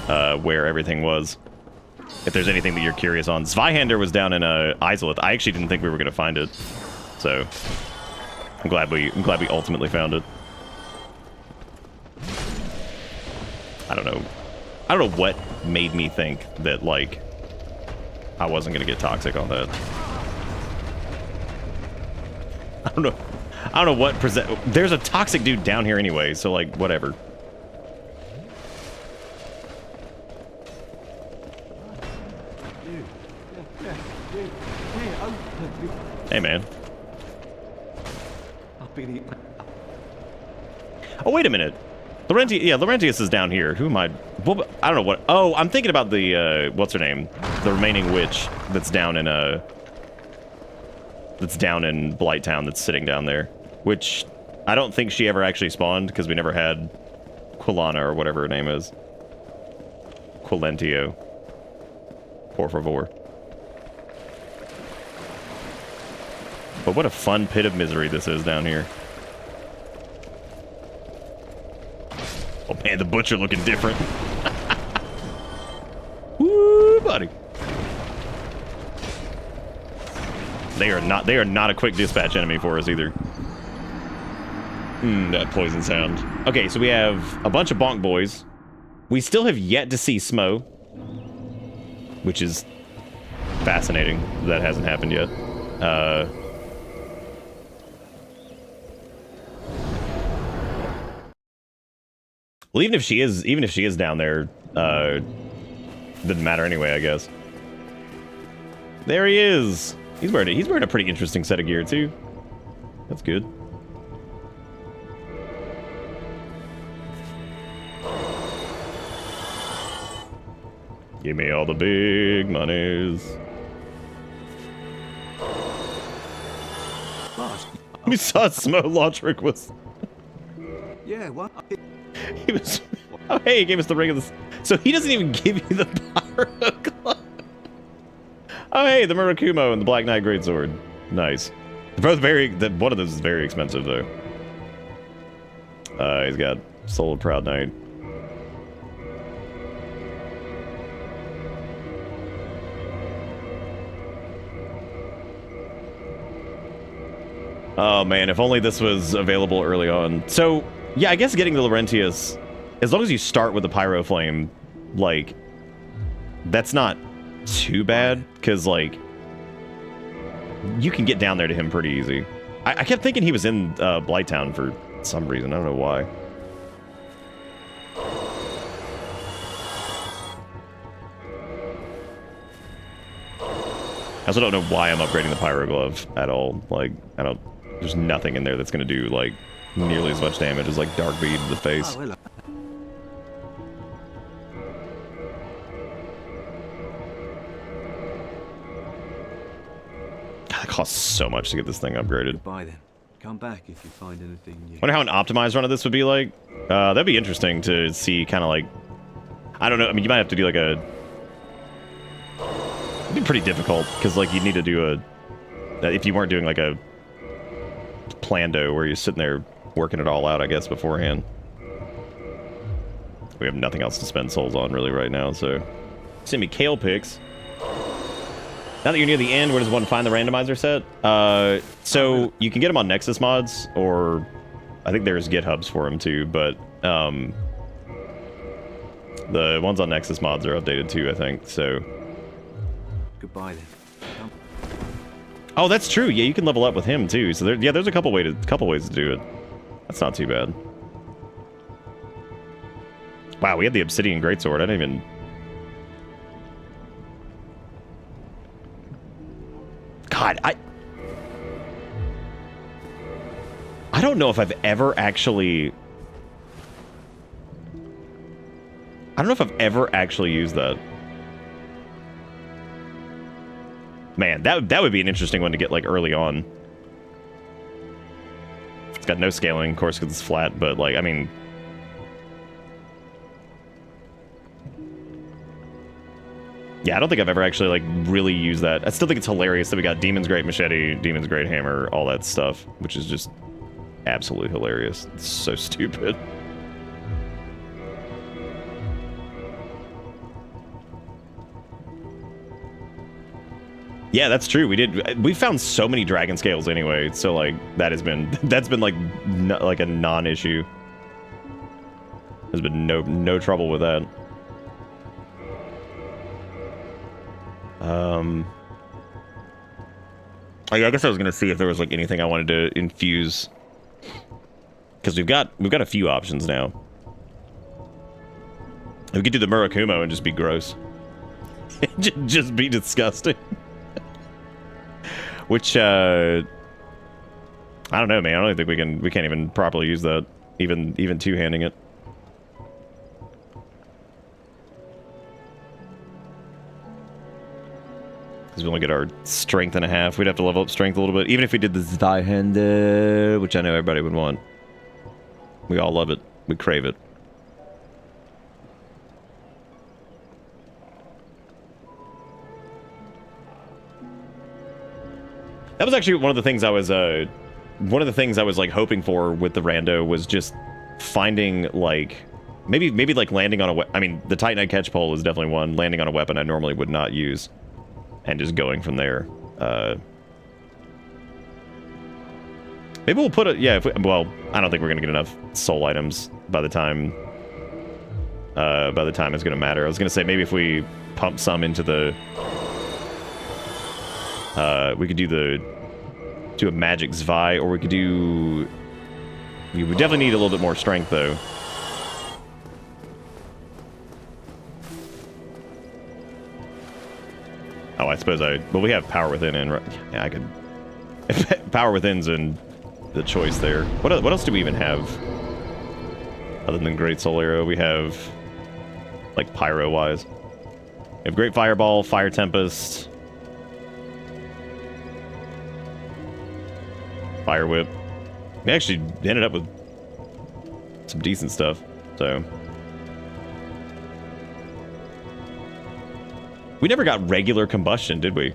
where everything was. If there's anything that you're curious on. Zweihander was down in Izalith. I actually didn't think we were going to find it, so I'm glad we ultimately found it. I don't know what made me think that, like, I wasn't going to get toxic on that. I don't know what there's a toxic dude down here anyway, so, like, whatever. Hey, man. Oh, wait a minute. Laurentius is down here. Who am I? Well, I don't know what... Oh, I'm thinking about the, what's her name? The remaining witch that's down in, Blighttown that's sitting down there. Which, I don't think she ever actually spawned, because we never had Quilana, or whatever her name is. Quilentio. Por favor. But what a fun pit of misery this is down here. Oh man, the butcher looking different. Woo, buddy. They are not a quick dispatch enemy for us either. That poison sound. Okay, so we have a bunch of bonk boys. We still have yet to see Smo, which is fascinating. That hasn't happened yet. Well, even if she is down there, doesn't matter anyway, I guess. There he is. He's wearing a pretty interesting set of gear too. That's good. Give me all the big monies. We saw Smo Lotrick was. Yeah, what? He was. Oh, hey, he gave us the ring of the. So he doesn't even give you the Pyro Club. Oh, hey, the Murakumo and the Black Knight Greatsword. Nice. They're both one of those is very expensive, though. He's got Soul of Proud Knight. Oh, man, if only this was available early on. So, yeah, I guess getting the Laurentius, as long as you start with the Pyro Flame, like, that's not too bad, because, like, you can get down there to him pretty easy. I kept thinking he was in Blighttown for some reason. I don't know why. I also don't know why I'm upgrading the Pyro Glove at all. Like, there's nothing in there that's going to do, like, nearly as much damage as, like, Dark Bead to the face. Oh, hello. God, it costs so much to get this thing upgraded. Goodbye then. Come back if you find anything new. Wonder how an optimized run of this would be like. That'd be interesting to see, kind of like, I don't know. I mean, you might have to do like a. It'd be pretty difficult because like you'd need to do a. If you weren't doing like a plando where you're sitting there working it all out, I guess beforehand. We have nothing else to spend souls on really right now, so. Send me kale picks. Now that you're near the end, where does one find the randomizer set? So you can get them on Nexus mods, or I think there's GitHubs for them too, but the ones on Nexus mods are updated too, I think, so. Goodbye then. Come. Oh, that's true. Yeah, you can level up with him too. So there, yeah, there's a couple ways to do it. That's not too bad. Wow, we had the Obsidian Greatsword. I didn't even. God, I don't know if I've ever actually. I don't know if I've ever actually used that. Man, that would be an interesting one to get like early on. It's got no scaling, of course, because it's flat. But like, I mean, yeah, I don't think I've ever actually like really used that. I still think it's hilarious that we got Demon's Great Machete, Demon's Great Hammer, all that stuff, which is just absolutely hilarious. It's so stupid. Yeah, that's true. We found so many dragon scales anyway, so like that's been like like a non-issue. There's been no trouble with that. I guess I was gonna see if there was like anything I wanted to infuse, because we've got a few options now. We could do the Murakumo and just be gross, just be disgusting. Which I don't know, man. I don't think we can't even properly use that, even two-handing it. Because we only get our strength and a half. We'd have to level up strength a little bit. Even if we did the Zweihände, which I know everybody would want. We all love it. We crave it. That was actually one of the things I was like hoping for with the rando was just finding like maybe like landing on a I mean, the Titanite catch pole is definitely one. Landing on a weapon I normally would not use. And just going from there. Maybe we'll put it. Yeah. Well, I don't think we're gonna get enough soul items by the time. It's gonna matter. I was gonna say maybe if we pump some into the. We could do a magic Zwei, or we could do. We would definitely need a little bit more strength though. Oh, I suppose well, we have Power Within in, right? Yeah, I could... Power Within's in the choice there. What else do we even have? Other than Great Soul Arrow, we have... Like, Pyro-wise. We have Great Fireball, Fire Tempest... Fire Whip. We actually ended up with some decent stuff, so... We never got regular combustion, did we?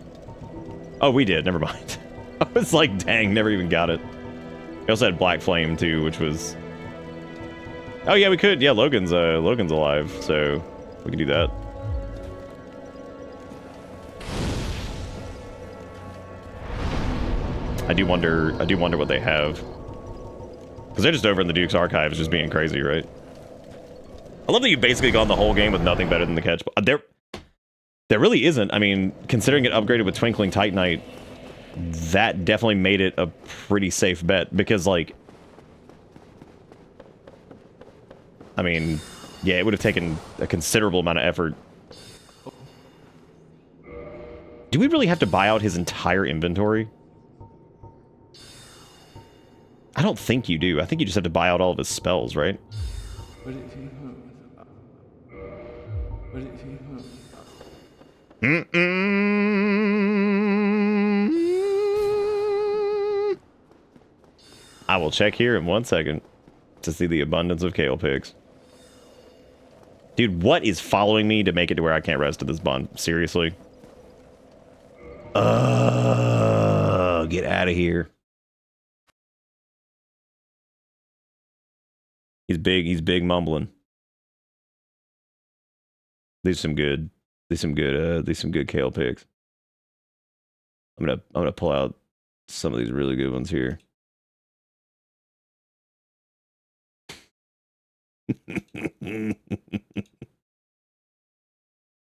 Oh, we did. Never mind. I was like, dang, never even got it. We also had Black Flame, too, which was... Oh, yeah, we could. Yeah, Logan's alive, so we can do that. I do wonder what they have. Because they're just over in the Duke's Archives just being crazy, right? I love that you've basically gone the whole game with nothing better than the catch. There really isn't. I mean, considering it upgraded with Twinkling Titanite, that definitely made it a pretty safe bet. Because, like... I mean, yeah, it would have taken a considerable amount of effort. Do we really have to buy out his entire inventory? I don't think you do. I think you just have to buy out all of his spells, right? I will check here in 1 second to see the abundance of kale picks. Dude, what is following me to make it to where I can't rest at this bond? Seriously? Get out of here. He's big mumbling. These some good kale picks. I'm gonna pull out some of these really good ones here.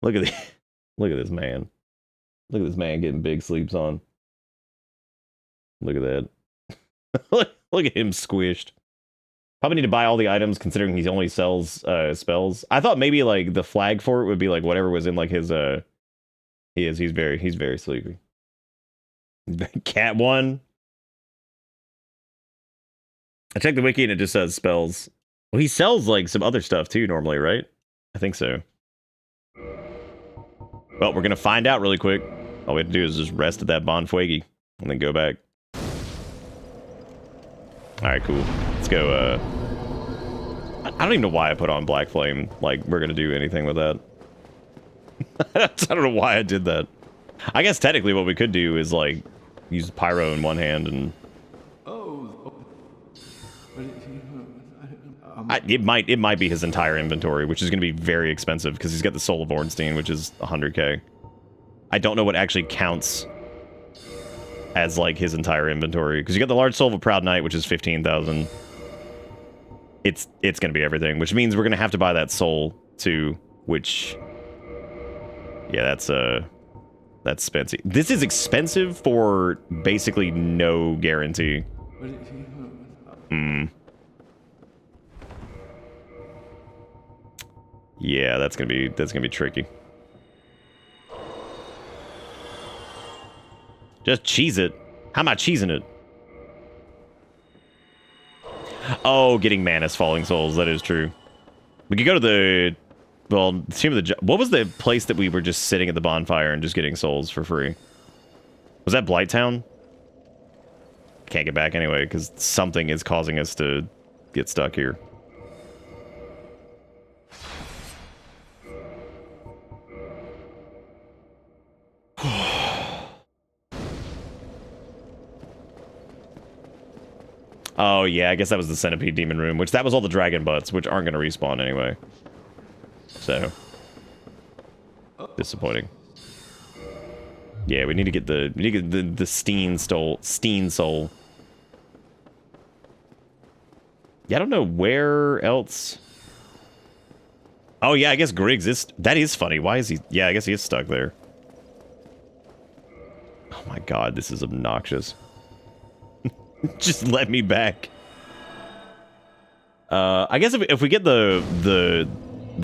Look at this man. Look at this man getting big sleeps on. Look at that. Look at him squished. Probably need to buy all the items considering he only sells spells. I thought maybe like the flag for it would be like whatever was in like his he's very sleepy. Cat 1. I checked the wiki and it just says spells. Well, he sells like some other stuff too normally, right? I think so. Well, we're gonna find out really quick. All we have to do is just rest at that Bonfuegi and then go back. Alright, cool. Let's go, I don't even know why I put on Black Flame. Like, we're gonna do anything with that. I don't know why I did that. I guess technically what we could do is, like, use Pyro in one hand and... it might be his entire inventory, which is gonna be very expensive, because he's got the Soul of Ornstein, which is 100k. I don't know what actually counts as like his entire inventory, because you got the large soul of a proud knight, which is 15,000. It's gonna be everything, which means we're gonna have to buy that soul too, which yeah, that's expensive. This is expensive for basically no guarantee. Yeah, that's gonna be tricky. Just cheese it. How am I cheesing it? Oh, getting Manus Falling Souls. That is true. We could go to the... Well, what was the place that we were just sitting at the bonfire and just getting souls for free? Was that Blighttown? Can't get back anyway, because something is causing us to get stuck here. Oh, yeah, I guess that was the Centipede Demon Room, which that was all the Dragon Butts, which aren't going to respawn anyway. So. Disappointing. Yeah, we need to get the Steen Soul. Yeah, I don't know where else. Oh, yeah, I guess Griggs is... That is funny. Why is he... Yeah, I guess he is stuck there. Oh my god, this is obnoxious. Just let me back. I guess if we get the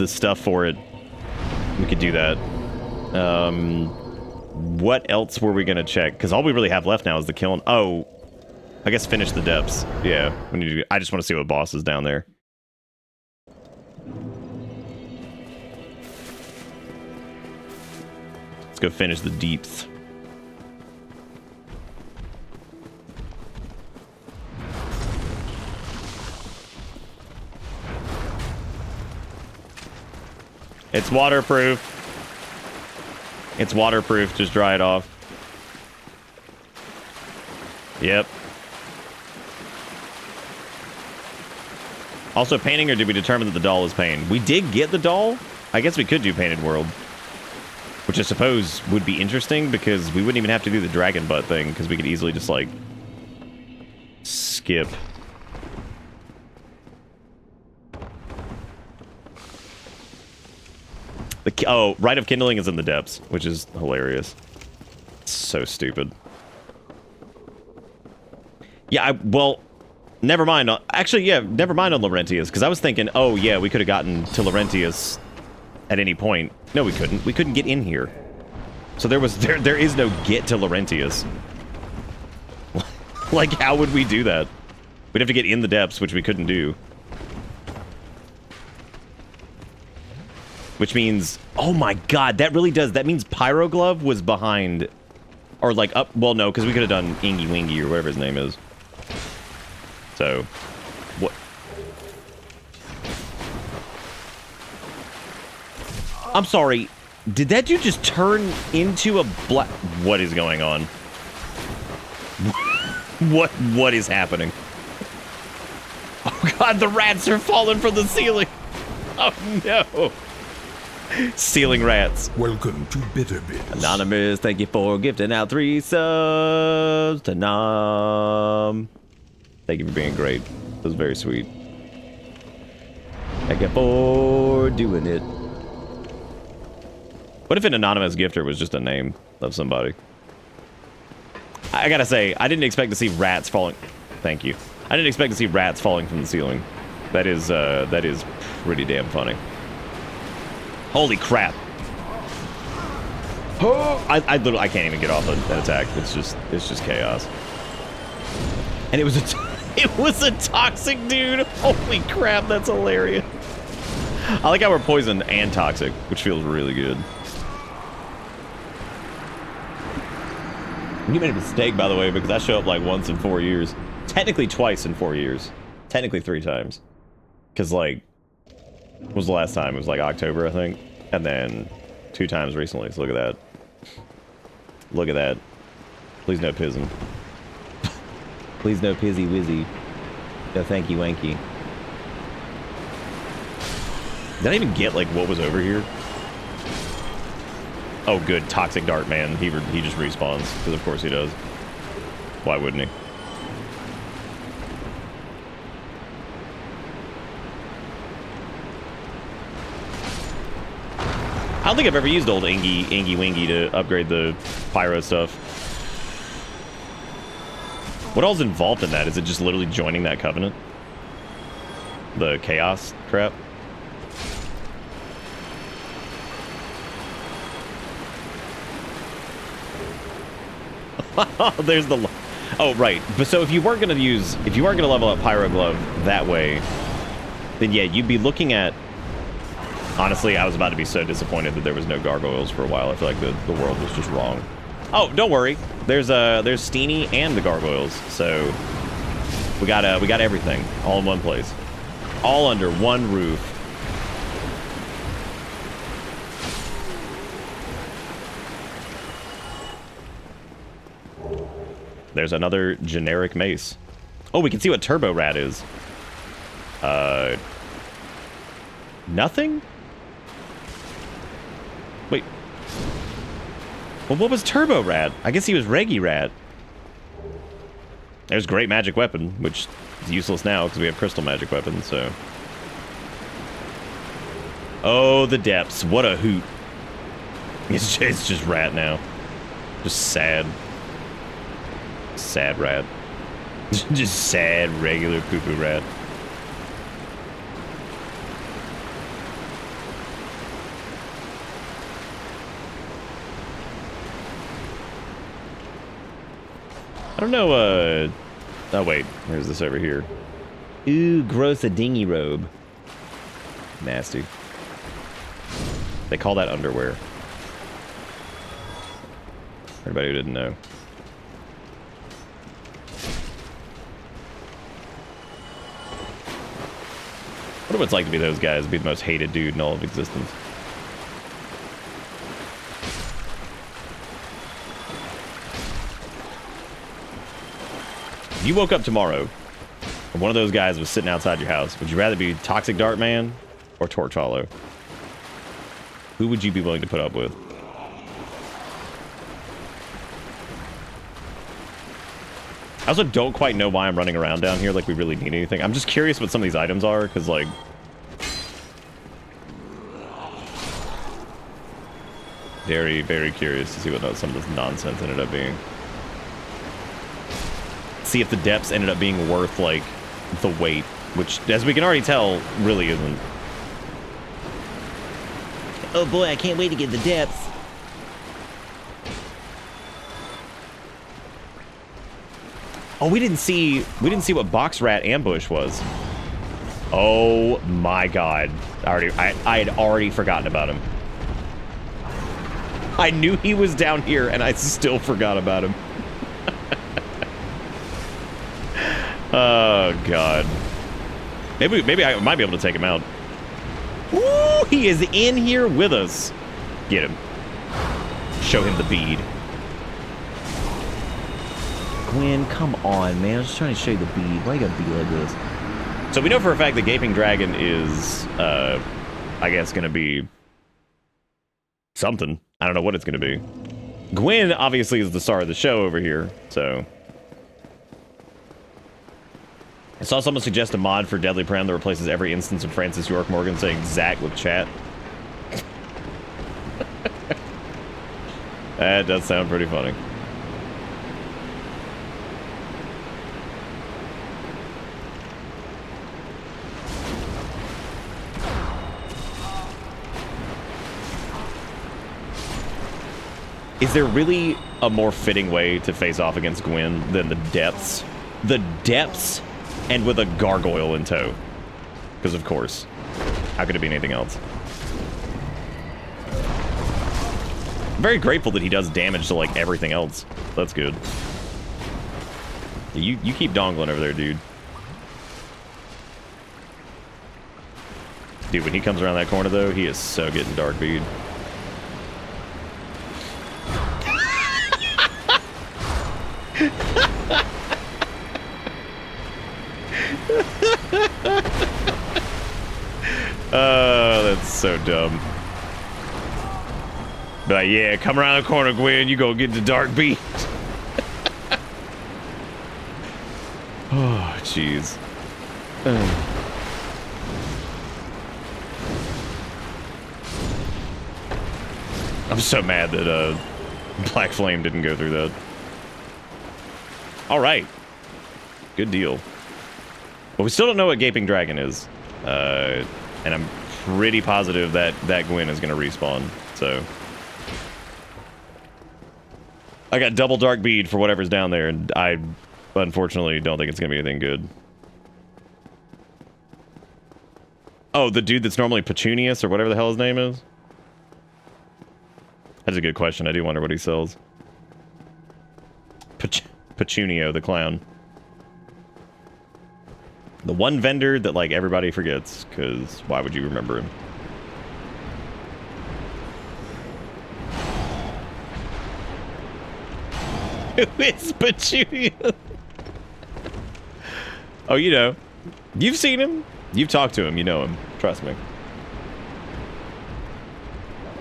stuff for it, we could do that. What else were we gonna check? Because all we really have left now is the kiln. Oh, I guess finish the depths. Yeah, we need to. I just want to see what boss is down there. Let's go finish the deeps. It's waterproof. It's waterproof. Just dry it off. Yep. Also painting, or did we determine that the doll is pain? We did get the doll. I guess we could do Painted World. Which I suppose would be interesting, because we wouldn't even have to do the dragon butt thing, because we could easily just, like, skip. Oh, Rite of Kindling is in the depths, which is hilarious. So stupid. Yeah, well, never mind. Actually, yeah, never mind on Laurentius, because I was thinking, oh, yeah, we could have gotten to Laurentius at any point. No, we couldn't. We couldn't get in here. So there is no get to Laurentius. Like, how would we do that? We'd have to get in the depths, which we couldn't do. Which means, oh my god, that really does. That means Pyroglove was behind, or like up. Well, no, because we could have done Ingy Wingy or whatever his name is. So, what? I'm sorry. Did that dude just turn into a black? What is going on? What is happening? Oh god, the rats are falling from the ceiling. Oh no. Stealing rats. Welcome to Bitterbits. Anonymous, thank you for gifting out 3 subs to Nom. Thank you for being great. That was very sweet. Thank you for doing it. What if an anonymous gifter was just a name of somebody? I gotta say, I didn't expect to see rats falling. Thank you. I didn't expect to see rats falling from the ceiling. That is pretty damn funny. Holy crap! Oh, I literally, I can't even get off an attack. It's just chaos. And it was a toxic dude. Holy crap, that's hilarious. I like how we're poisoned and toxic, which feels really good. You made a mistake, by the way, because I show up like once in 4 years. Technically twice in 4 years. Technically 3 times. Because, like, what was the last time? It was like October, I think. And then 2 times recently, so look at that. Look at that. Please no pizzin'. Please no pizzy wizzy. No thanky wanky. Did I even get, like, what was over here? Oh, good. Toxic Dart Man. He just respawns. Because of course he does. Why wouldn't he? I don't think I've ever used old Ingy Wingy to upgrade the pyro stuff. What all's involved in that? Is it just literally joining that covenant? The chaos crap? There's the... Oh, right. But so if you weren't going to level up Pyro Glove that way, then yeah, you'd be looking at... Honestly, I was about to be so disappointed that there was no gargoyles for a while. I feel like the world was just wrong. Oh, don't worry. There's Steenie and the gargoyles, so we got everything all in one place, all under one roof. There's another generic mace. Oh, we can see what Turbo Rat is. Nothing? Wait. Well, what was Turbo Rat? I guess he was Reggie Rat. There's Great Magic Weapon, which is useless now because we have Crystal Magic Weapon, so... Oh, the depths. What a hoot. It's just Rat now. Just sad. Sad Rat. Just sad, regular poo-poo Rat. I don't know, oh wait, there's this over here. Ooh, gross, a dinghy robe. Nasty. They call that underwear. For anybody who didn't know. I wonder what it's like to be those guys, be the most hated dude in all of existence. If you woke up tomorrow and one of those guys was sitting outside your house, would you rather be Toxic Dart Man or Torch Hollow? Who would you be willing to put up with? I also don't quite know why I'm running around down here like we really need anything. I'm just curious what some of these items are, because, like... Very, very curious to see what some of this nonsense ended up being. See if the depths ended up being worth, like, the weight, which, as we can already tell, really isn't. Oh boy, I can't wait to get the depths. Oh, we didn't see what box rat ambush was. Oh my god. I had already forgotten about him. I knew he was down here and I still forgot about him. Oh god. Maybe I might be able to take him out. Ooh, he is in here with us. Get him. Show him the bead. Gwen, come on, man. I was just trying to show you the bead. Why you gotta be like this? So we know for a fact the Gaping Dragon is, I guess, gonna be something. I don't know what it's gonna be. Gwen, obviously, is the star of the show over here, so... I saw someone suggest a mod for Deadly Prem that replaces every instance of Francis York Morgan saying Zach with chat. That does sound pretty funny. Is there really a more fitting way to face off against Gwen than the depths? The depths and with a gargoyle in tow. Because of course. How could it be anything else? I'm very grateful that he does damage to like everything else. That's good. You keep dongling over there, dude. Dude, when he comes around that corner though, he is so getting dark bead. Oh, that's so dumb. But yeah, come around the corner, Gwen. You go get the dark beat. Oh, jeez. I'm so mad that Black Flame didn't go through that. All right, good deal. But we still don't know what Gaping Dragon is, and I'm pretty positive that Gwen is going to respawn. So I got double dark bead for whatever's down there, and I unfortunately don't think it's going to be anything good. Oh, the dude that's normally Petunius or whatever the hell his name is? That's a good question. I do wonder what he sells. Pecunio the clown. The one vendor that, like, everybody forgets, because why would you remember him? Who is Petunia? Oh, you know. You've seen him. You've talked to him. You know him. Trust me.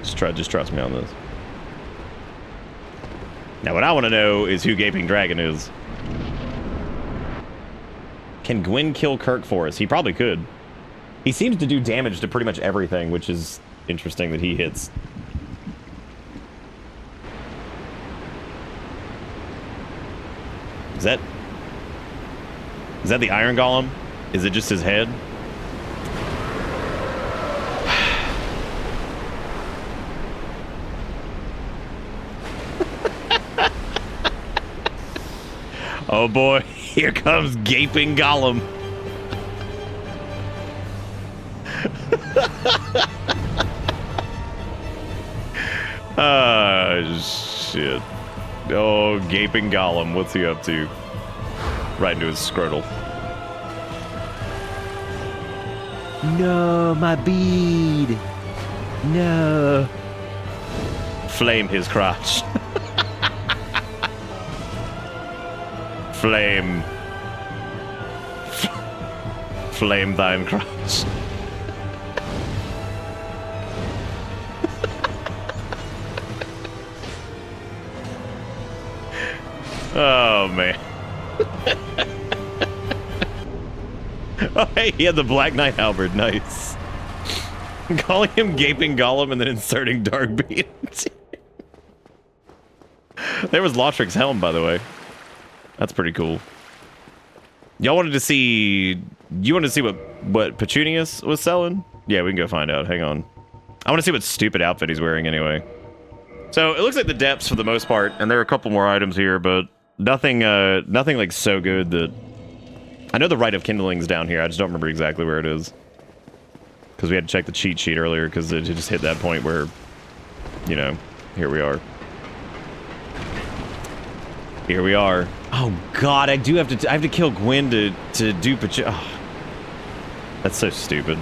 Just trust me on this. Now, what I want to know is who Gaping Dragon is. Can Gwen kill Kirk for us? He probably could. He seems to do damage to pretty much everything, which is interesting that he hits. Is that the Iron Golem? Is it just his head? Oh boy, here comes Gaping Golem. Ah, shit. Oh, Gaping Golem, what's he up to? Right into his scrotal. No, my bead. No. Flame his crotch. Flame. Flame thine crotch. Oh, man. Oh, hey, he had the Black Knight halberd. Nice. Calling him Gaping Golem and then inserting Dark Beam. There was Lautric's helm, by the way. That's pretty cool. Y'all wanted to see... You wanted to see what Petunius was selling? Yeah, we can go find out. Hang on. I want to see what stupid outfit he's wearing anyway. So, it looks like the depths for the most part, and there are a couple more items here, but Nothing like so good that... I know the Rite of Kindling's down here. I just don't remember exactly where it is. Because we had to check the cheat sheet earlier because it just hit that point where, you know, here we are. Here we are. Oh God, I have to kill Gwen to dupe a... Oh, that's so stupid.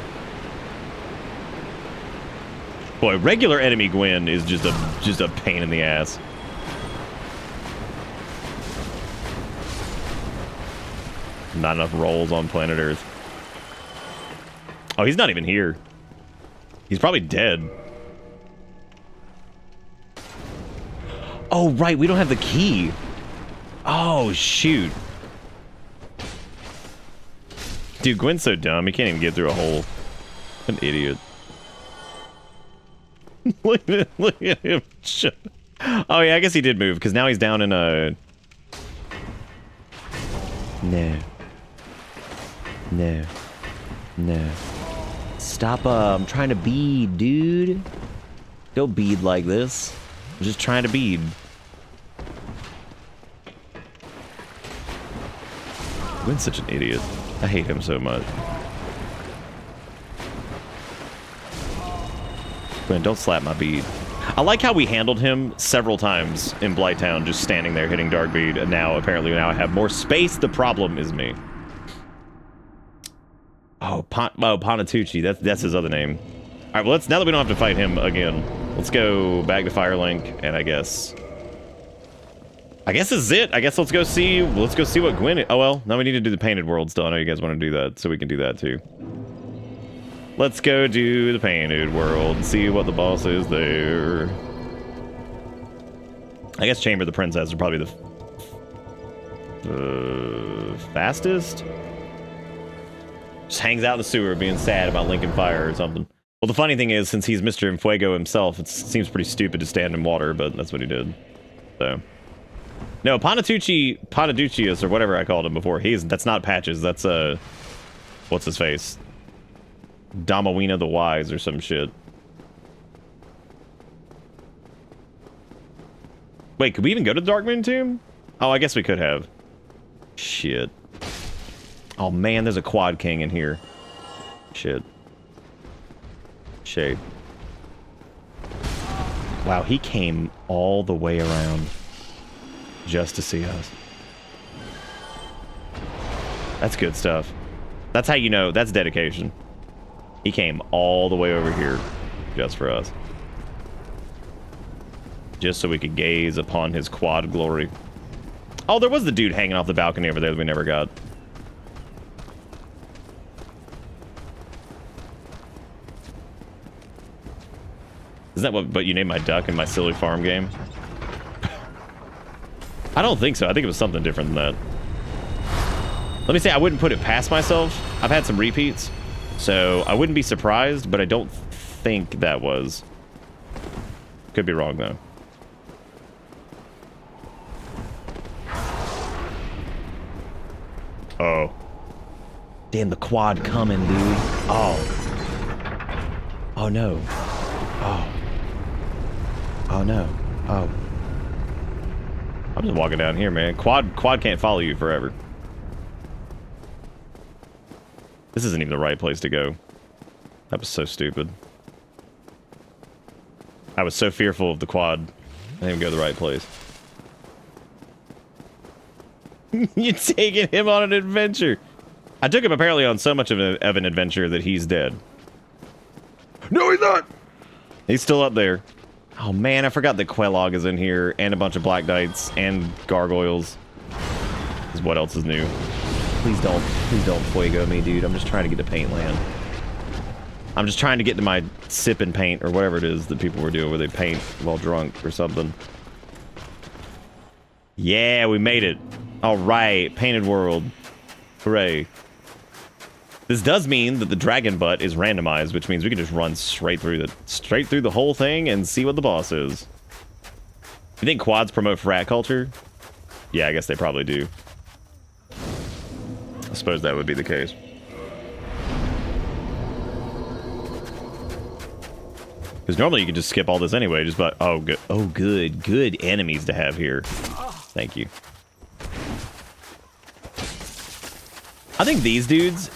Boy, regular enemy Gwen is just a pain in the ass. Not enough rolls on planet Earth. Oh, he's not even here. He's probably dead. Oh, right, we don't have the key. Oh, shoot. Dude, Gwen's so dumb. He can't even get through a hole. An idiot. Look at him. Oh, yeah, I guess he did move, because now he's down in a... No. No. No. Stop, I'm trying to bead, dude. Don't bead like this. I'm just trying to bead. Gwen's such an idiot. I hate him so much. Gwen, don't slap my bead. I like how we handled him several times in Blighttown, just standing there hitting Dark Bead, and now, apparently, now I have more space. The problem is me. Oh, Ponatucci. That's his other name. All right, well, now that we don't have to fight him again, let's go back to Firelink, and I guess this is it. I guess let's go see what Gwen is. Oh, well, now we need to do the Painted World still. I know you guys want to do that, so we can do that, too. Let's go do the Painted World, see what the boss is there. I guess Chamber of the Princess are probably the fastest. Just hangs out in the sewer being sad about Lincoln Fire or something. Well, the funny thing is, since he's Mr. Infuego himself, it seems pretty stupid to stand in water, but that's what he did. So. No, Ponatuccius, or whatever I called him before, that's not Patches, that's, what's his face? Damawina the Wise or some shit. Wait, could we even go to the Darkmoon Tomb? Oh, I guess we could have. Shit. Oh man, there's a Quad King in here. Shit. Shade. Wow, he came all the way around just to see us. That's good stuff. That's how you know, that's dedication. He came all the way over here just for us. Just so we could gaze upon his quad glory. Oh, there was the dude hanging off the balcony over there that we never got. Isn't that what you named my duck in my silly farm game? I don't think so. I think it was something different than that. Let me say, I wouldn't put it past myself. I've had some repeats, so I wouldn't be surprised, but I don't think that was. Could be wrong, though. Oh. Damn, the quad coming, dude. Oh. Oh, no. Oh. Oh, no. Oh. I'm just walking down here, man. Quad can't follow you forever. This isn't even the right place to go. That was so stupid. I was so fearful of the quad. I didn't even go to the right place. You're taking him on an adventure. I took him apparently on so much of an adventure that he's dead. No, he's not. He's still up there. Oh man, I forgot that Quelaag is in here, and a bunch of Black Knights, and Gargoyles. Is what else is new? Please don't Fuego me, dude. I'm just trying to get to Paint Land. I'm just trying to get to my sip and paint, or whatever it is that people were doing, where they paint while drunk or something. Yeah, we made it. All right, Painted World. Hooray. This does mean that the dragon butt is randomized, which means we can just run straight through the whole thing and see what the boss is. You think quads promote frat culture? Yeah, I guess they probably do. I suppose that would be the case. Because normally you could just skip all this anyway, just but oh good enemies to have here. Thank you. I think these dudes...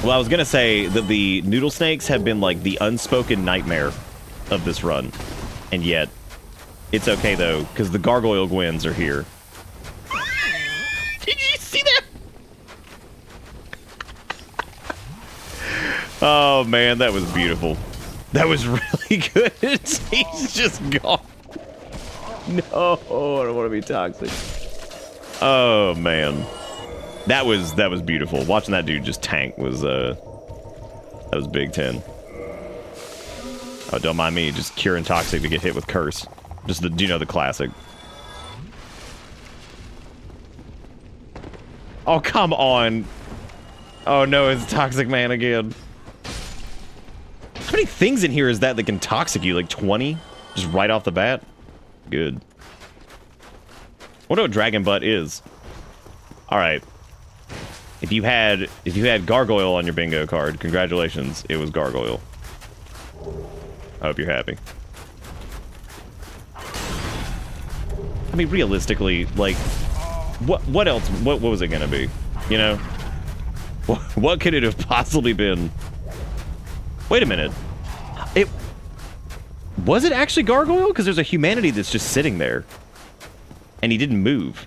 Well, I was going to say that the noodle snakes have been like the unspoken nightmare of this run. And yet, it's okay though, because the gargoyle gwens are here. Did you see that? Oh man, that was beautiful. That was really good. He's just gone. No, I don't want to be toxic. Oh man, that was beautiful. Watching that dude just tank was that was Big 10. Oh, don't mind me, just curing toxic to get hit with curse. Just the, you know, the classic. Oh come on. Oh no, it's Toxic Man again. How many things in here is that can toxic you? Like 20? Just right off the bat? Good. Wonder what Dragon Butt is. Alright. If you had Gargoyle on your bingo card, congratulations, it was Gargoyle. I hope you're happy. I mean, realistically, like, what else? What was it gonna be? You know? What could it have possibly been? Wait a minute. Was it actually Gargoyle? Because there's a humanity that's just sitting there. And he didn't move.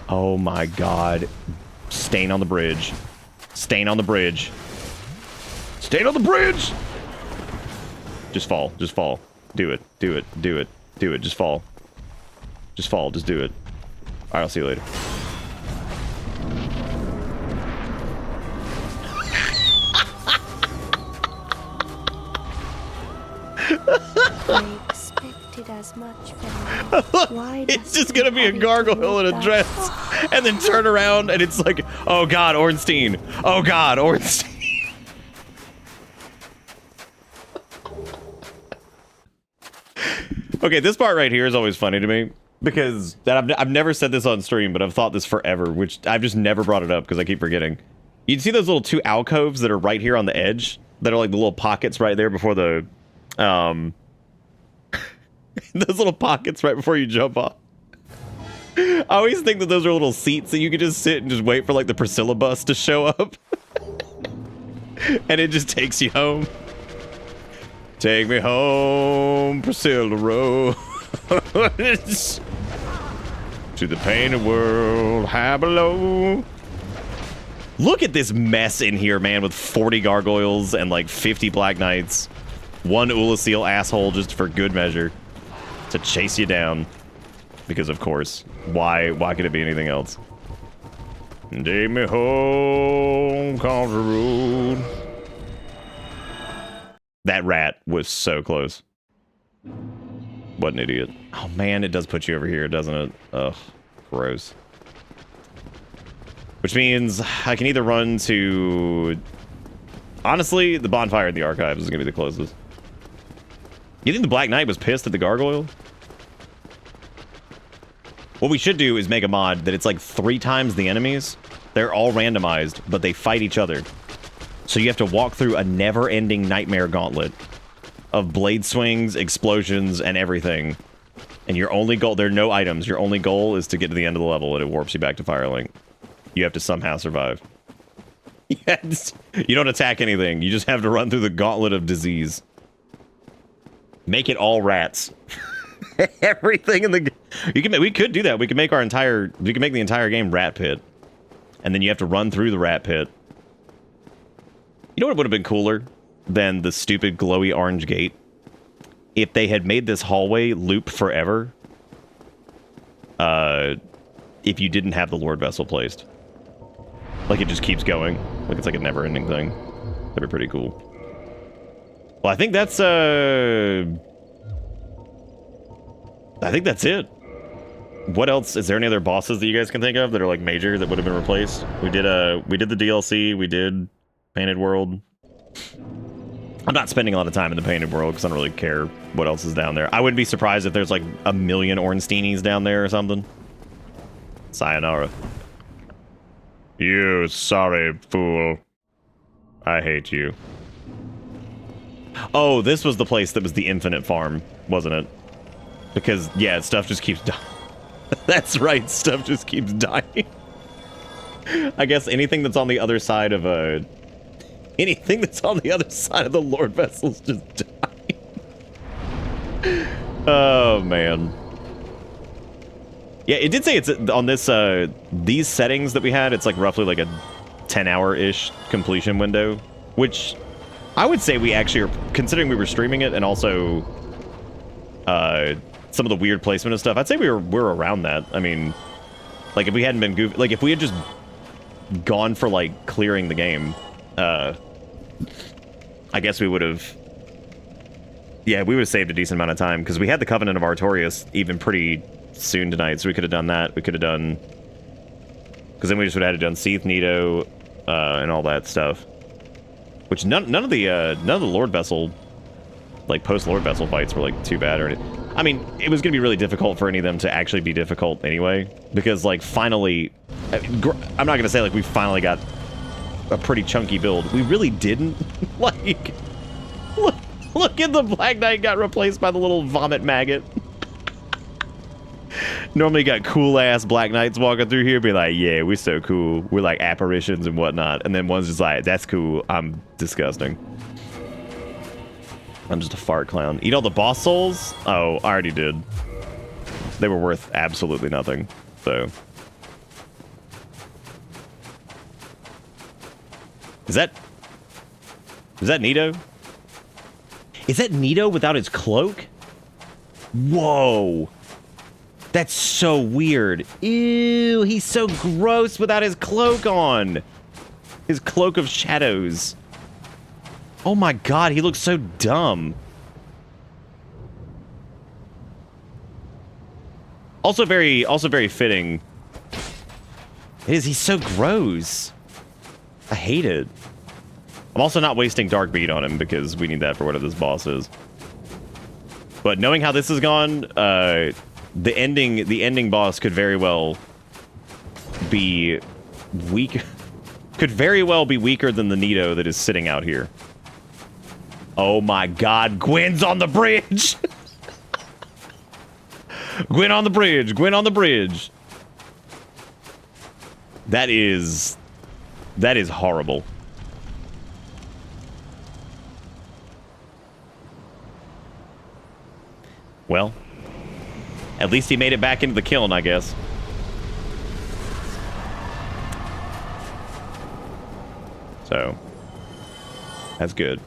Oh my god. Stain on the bridge. Stain on the bridge. Stain on the bridge! Just fall. Just fall. Do it. Do it. Do it. Do it. Just fall. Just fall. Just do it. Alright, I'll see you later. I expected as much from you. It's just gonna be a gargoyle in a dress, and then turn around, and it's like, oh god, Ornstein. Oh god, Ornstein. Okay, this part right here is always funny to me, because I've never said this on stream, but I've thought this forever, which I've just never brought it up because I keep forgetting. You'd see those little two alcoves that are right here on the edge, that are like the little pockets right there before the... those little pockets right before you jump off. I always think that those are little seats that you could just sit and just wait for like the Priscilla bus to show up. And it just takes you home. Take me home, Priscilla Road. To the painted world, high below. Look at this mess in here, man, with 40 gargoyles and like 50 Black Knights. One Ulasil asshole just for good measure to chase you down. Because of course, why could it be anything else? Take me home, country road. That rat was so close. What an idiot. Oh man, it does put you over here, doesn't it? Ugh, gross. Which means I can either run to... Honestly, the bonfire in the archives is going to be the closest. You think the Black Knight was pissed at the gargoyle? What we should do is make a mod that it's like 3 times the enemies. They're all randomized, but they fight each other. So you have to walk through a never-ending nightmare gauntlet of blade swings, explosions, and everything. And your only goal... There are no items. Your only goal is to get to the end of the level, and it warps you back to Firelink. You have to somehow survive. Yes. You don't attack anything. You just have to run through the gauntlet of disease. Make it all rats. Everything in the... We could do that. We could make our entire... We could make the entire game rat pit. And then you have to run through the rat pit. You know what would have been cooler than the stupid glowy orange gate? If they had made this hallway loop forever. If you didn't have the Lord Vessel placed. Like it just keeps going. Like it's like a never-ending thing. That'd be pretty cool. Well, I think that's it. What else? Is there any other bosses that you guys can think of that are like major that would have been replaced? We did the DLC. We did Painted World. I'm not spending a lot of time in the Painted World because I don't really care what else is down there. I wouldn't be surprised if there's like a million Ornsteinies down there or something. Sayonara. You sorry fool. I hate you. Oh, this was the place that was the infinite farm, wasn't it? Because, yeah, stuff just keeps dying. That's right, stuff just keeps dying. I guess anything that's on the other side of anything that's on the other side of the Lord Vessel's just dying. Oh, man. Yeah, it did say it's on this, these settings that we had, it's like roughly like a 10-hour-ish completion window, which I would say we actually are, considering we were streaming it and also some of the weird placement of stuff, I'd say we're around that. I mean, like if we hadn't been goofy, like if we had just gone for like clearing the game, I guess we would have, yeah, we would have saved a decent amount of time because we had the Covenant of Artorias even pretty soon tonight, so we could have done that. We could have done, because then we just would have had to done Seath Nito and all that stuff. Which none of the Lord Vessel, like post Lord Vessel fights were like too bad or anything. I mean, it was gonna be really difficult for any of them to actually be difficult anyway, because like finally, I'm not gonna say like we finally got a pretty chunky build. We really didn't. Like, look at the Black Knight got replaced by the little vomit maggot. Normally you got cool ass Black Knights walking through here, be like, yeah, we're so cool. We're like apparitions and whatnot. And then one's just like, that's cool. I'm disgusting. I'm just a fart clown. Eat all the boss souls? Oh, I already did. They were worth absolutely nothing. So. Is that Nito? Is that Nito without his cloak? Whoa. That's so weird. Ew, he's so gross without his cloak on. His cloak of shadows. Oh my god, he looks so dumb. Also very fitting. It is, he's so gross. I hate it. I'm also not wasting Dark Bead on him because we need that for whatever this boss is. But knowing how this has gone, the ending boss could very well be weak. Could very well be weaker than the Nito that is sitting out here. Oh my god, Gwen's on the bridge! Gwen on the bridge, Gwen on the bridge. That is horrible. Well, at least he made it back into the kiln, I guess. So, that's good.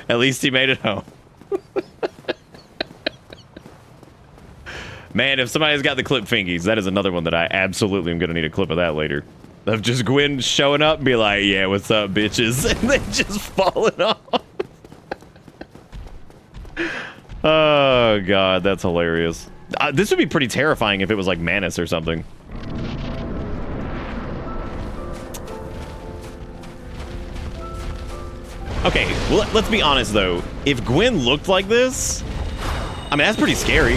At least he made it home. Man, if somebody's got the clip fingies, that is another one that I absolutely am going to need a clip of that later. Of just Gwen showing up and be like, yeah, what's up, bitches? And then just falling off. Oh, God, that's hilarious. This would be pretty terrifying if it was like Manus or something. Okay, well, let's be honest, though. If Gwen looked like this, I mean, that's pretty scary.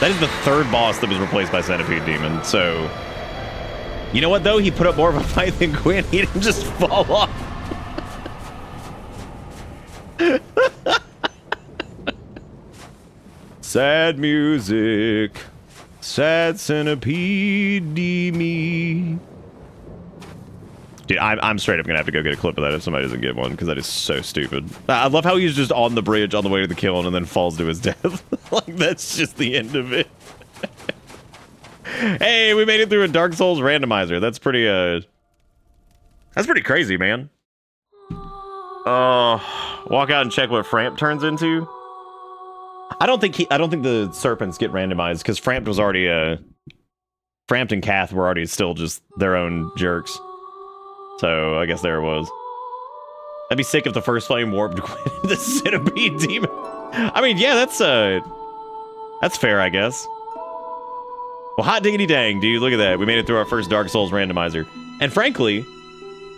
That is the third boss that was replaced by Centipede Demon, so... You know what, though? He put up more of a fight than Gwen. He didn't just fall off. Sad music. Sad Centipede Demon. Dude, I'm straight up gonna have to go get a clip of that if somebody doesn't get one, because that is so stupid. I love how he's just on the bridge on the way to the kiln and then falls to his death. Like, that's just the end of it. Hey, we made it through a Dark Souls randomizer. That's pretty crazy, man. Walk out and check what Framp turns into. I don't think the serpents get randomized, because Framp was already Frampt and Kath were already still just their own jerks. So, I guess there it was. I'd be sick if the first flame warped the Centipede Demon. I mean, yeah, that's fair, I guess. Well, hot diggity dang, dude. Look at that. We made it through our first Dark Souls randomizer. And frankly,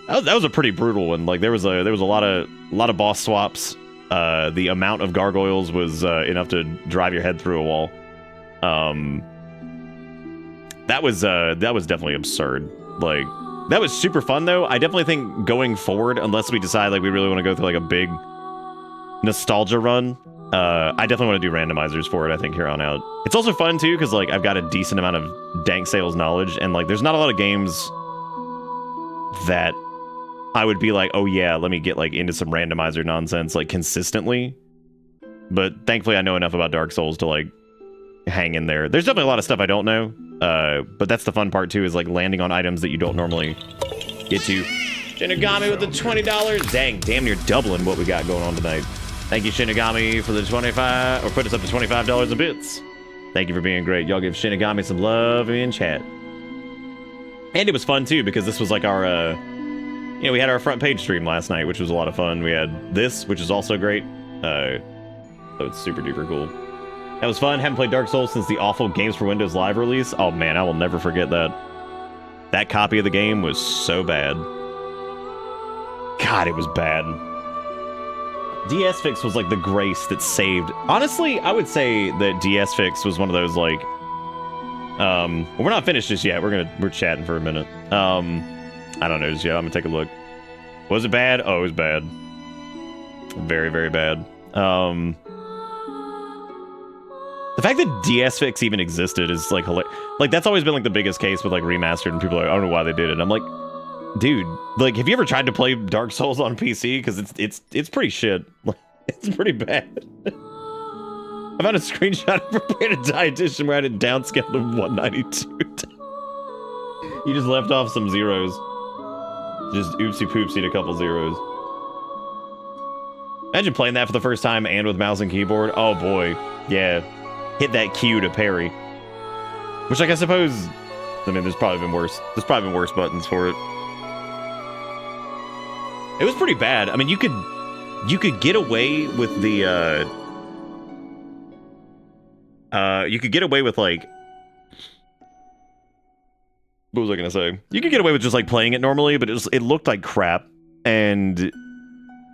that was a pretty brutal one. Like, there was a lot of boss swaps. The amount of gargoyles was enough to drive your head through a wall. That was definitely absurd. Like, that was super fun though. I definitely think going forward, unless we decide like we really want to go through like a big nostalgia run, I definitely want to do randomizers for it, I think, here on out. It's also fun too, because like I've got a decent amount of dank sales knowledge, and like there's not a lot of games that I would be like, oh yeah, let me get like into some randomizer nonsense like consistently. But thankfully I know enough about Dark Souls to like hang in there. There's definitely a lot of stuff I don't know, but that's the fun part too, is like landing on items that you don't normally get to. Shinigami with the $20. Dang, damn near doubling what we got going on tonight. Thank you, Shinigami, for the 25, or put us up to $25 a bits. Thank you for being great. Y'all give Shinigami some love in chat. And it was fun too, because this was like our, you know, we had our front page stream last night, which was a lot of fun. We had this, which is also great. So it's super duper cool. That was fun. Haven't played Dark Souls since the awful Games for Windows Live release. Oh man, I will never forget that. That copy of the game was so bad. God, it was bad. DS Fix was like the grace that saved. Honestly, I would say that DS Fix was one of those like, we're not finished just yet. We're chatting for a minute. I don't know just yet. I'm gonna take a look. Was it bad? Oh, it was bad. Very, very bad. The fact that DS Fix even existed is like hilarious. Like that's always been like the biggest case with like remastered, and people are like, I don't know why they did it. I'm like, dude, like, have you ever tried to play Dark Souls on PC? Because it's pretty shit. Like, it's pretty bad. I found a screenshot of Prepared to Die edition where I had it downscaled to 192. You just left off some zeros. Just oopsie poopsied a couple zeros. Imagine playing that for the first time and with mouse and keyboard. Oh boy, yeah. Hit that Q to parry. Which, like, I suppose, I mean, there's probably been worse buttons for it. It was pretty bad. I mean, you could get away with the you could get away with like, what was I gonna say? You could get away with just like playing it normally, but it looked like crap and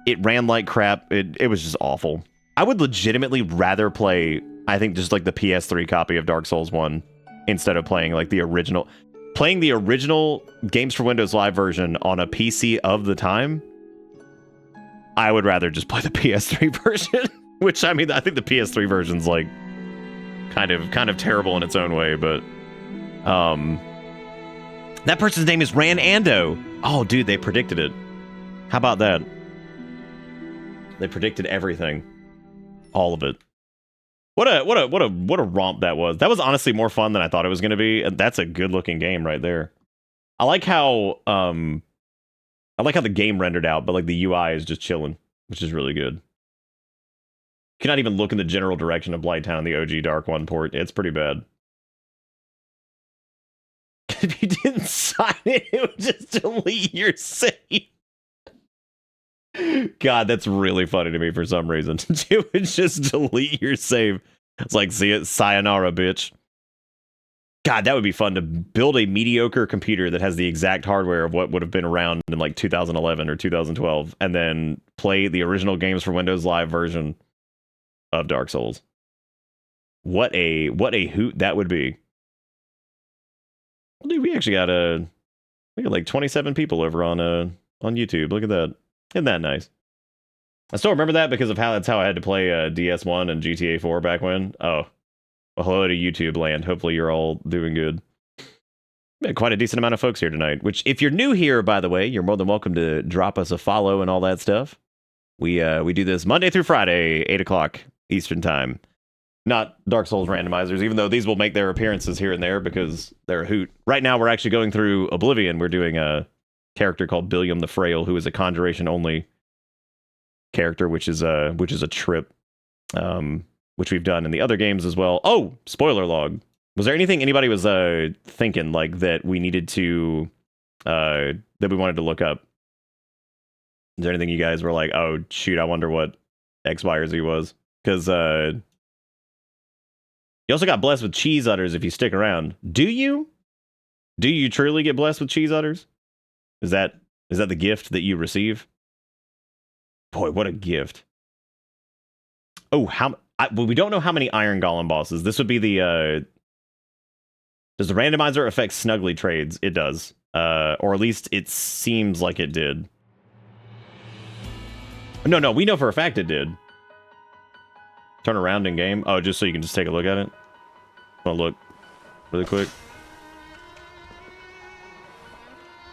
it ran like crap. It was just awful. I would legitimately rather play, I think, just like the PS3 copy of Dark Souls 1 instead of playing like the original. Playing the original Games for Windows Live version on a PC of the time, I would rather just play the PS3 version. Which, I mean, I think the PS3 version's like kind of terrible in its own way, but that person's name is Ranando. Oh, dude, they predicted it. How about that? They predicted everything, all of it. What a romp that was. That was honestly more fun than I thought it was going to be. And that's a good looking game right there. I like how the game rendered out, but like the UI is just chilling, which is really good. You cannot even look in the general direction of Blighttown, the OG Dark 1 port. It's pretty bad. If you didn't sign it, it would just delete your save. God, that's really funny to me for some reason. It would just delete your save. It's like, see it, sayonara, bitch. God, that would be fun to build a mediocre computer that has the exact hardware of what would have been around in like 2011 or 2012, and then play the original Games for Windows Live version of Dark Souls. What a hoot that would be. Dude, we actually got like 27 people over on YouTube. Look at that. Isn't that nice? I still remember that because of that's how I had to play DS1 and GTA 4 back when. Oh, well, hello to YouTube land. Hopefully you're all doing good. We had quite a decent amount of folks here tonight, which if you're new here, by the way, you're more than welcome to drop us a follow and all that stuff. We do this Monday through Friday, 8 o'clock Eastern time. Not Dark Souls randomizers, even though these will make their appearances here and there because they're a hoot. Right now, we're actually going through Oblivion. We're doing a character called Billiam the Frail, who is a conjuration only character, which is a trip, which we've done in the other games as well. Oh, spoiler log. Was there anything anybody was thinking like that we needed to that we wanted to look up? Is there anything you guys were like, oh shoot, I wonder what X, Y, or Z was? Because you also got blessed with cheese udders if you stick around. Do you? Do you truly get blessed with cheese udders? Is that the gift that you receive? Boy, what a gift. Oh, well, we don't know how many Iron Golem bosses. This would be the Does the randomizer affect snuggly trades? It does. Or at least it seems like it did. No, we know for a fact it did. Turn around in game. Oh, just so you can just take a look at it. I'll look really quick.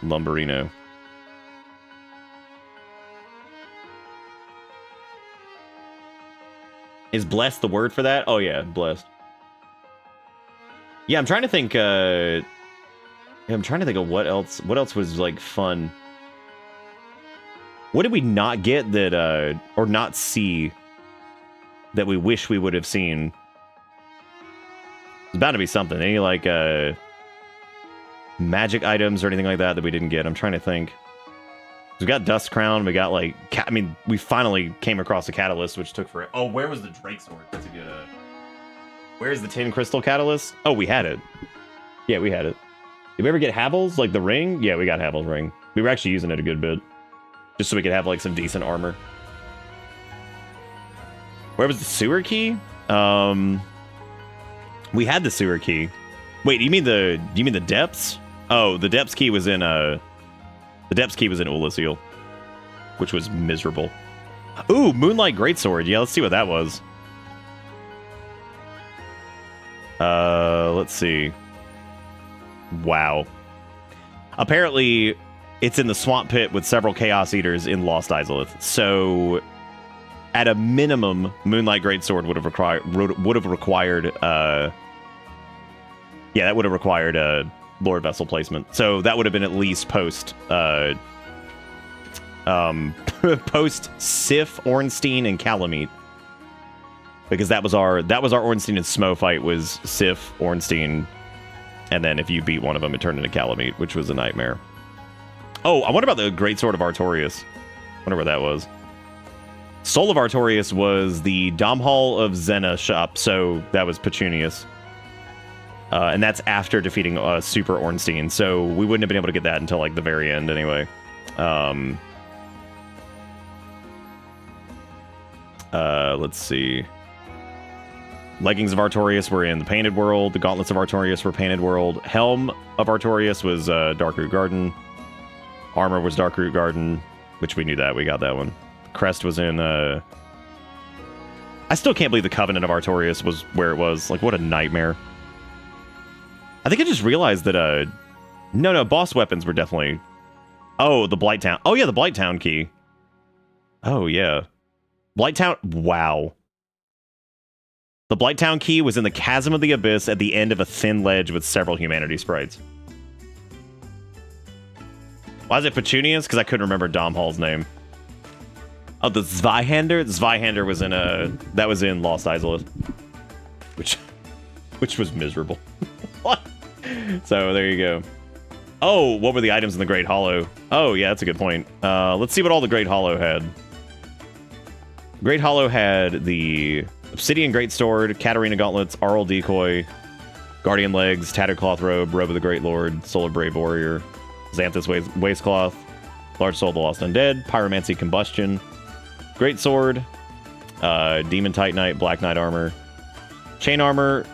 Lumberino. Is blessed the word for that? Oh yeah, blessed. Yeah, I'm trying to think. I'm trying to think of what else. What else was like fun? What did we not get that, or not see that we wish we would have seen? There's bound to be something. Any like magic items or anything like that that we didn't get? I'm trying to think. We got Dust Crown. We got like, I mean, we finally came across a catalyst, which took forever. Oh, where was the Drake Sword? That's a good. Where's the Tin Crystal Catalyst? Oh, we had it. Yeah, we had it. Did we ever get Havel's, like the ring? Yeah, we got Havel's ring. We were actually using it a good bit, just so we could have like some decent armor. Where was the sewer key? We had the sewer key. Wait, do you mean the depths? Oh, the depths key was in the depths key was in Ulasil, which was miserable. Ooh, Moonlight Greatsword. Yeah, let's see what that was. Let's see. Wow. Apparently, it's in the swamp pit with several Chaos Eaters in Lost Izalith. So, at a minimum, Moonlight Greatsword would have required. Yeah, that would have required Lord Vessel placement. So that would have been at least post post Sif, Ornstein, and Calamite. Because that was our Ornstein and Smo fight was Sif, Ornstein, and then if you beat one of them, it turned into Calamite, which was a nightmare. Oh, I wonder about the Greatsword of Artorias. Wonder where that was. Soul of Artorias was the Domhall of Zena shop, so that was Petunius. And that's after defeating Super Ornstein, so we wouldn't have been able to get that until like the very end anyway. Let's see. Leggings of Artorias were in the Painted World. The Gauntlets of Artorias were Painted World. Helm of Artorias was Darkroot Garden. Armor was Darkroot Garden, which we knew that. We got that one. Crest was in... I still can't believe the Covenant of Artorias was where it was. Like, what a nightmare. I think I just realized that... No, boss weapons were definitely... Oh, the Blighttown. Oh, yeah, the Blighttown key. Oh, yeah. Blighttown... Wow. The Blighttown key was in the Chasm of the Abyss at the end of a thin ledge with several humanity sprites. Why is it Petunius? Because I couldn't remember Domhall's name. Oh, the Zweihander? Zweihander was in that was in Lost Izalith. Which was miserable. What? So, there you go. Oh, what were the items in the Great Hollow? Oh, yeah, that's a good point. Let's see what all the Great Hollow had. Great Hollow had the Obsidian Greatsword, Katarina Gauntlets, Arl Decoy, Guardian Legs, Tattered Cloth Robe, Robe of the Great Lord, Soul of Brave Warrior, Xanthus Waistcloth, Large Soul of the Lost Undead, Pyromancy Combustion, Greatsword, Demon Titanite, Black Knight Armor, Chain Armor,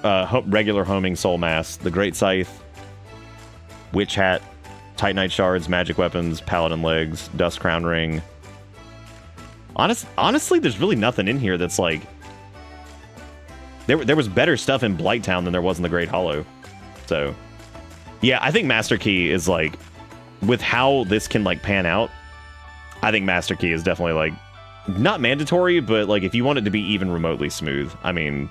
regular Homing Soul Mass, the Great Scythe, Witch Hat, Titanite Shards, Magic Weapons, Paladin Legs, Dust Crown Ring. Honestly, there's really nothing in here that's like... There was better stuff in Blighttown than there was in the Great Hollow. So, yeah, I think Master Key is like... With how this can like pan out, I think Master Key is definitely like... Not mandatory, but like if you want it to be even remotely smooth. I mean...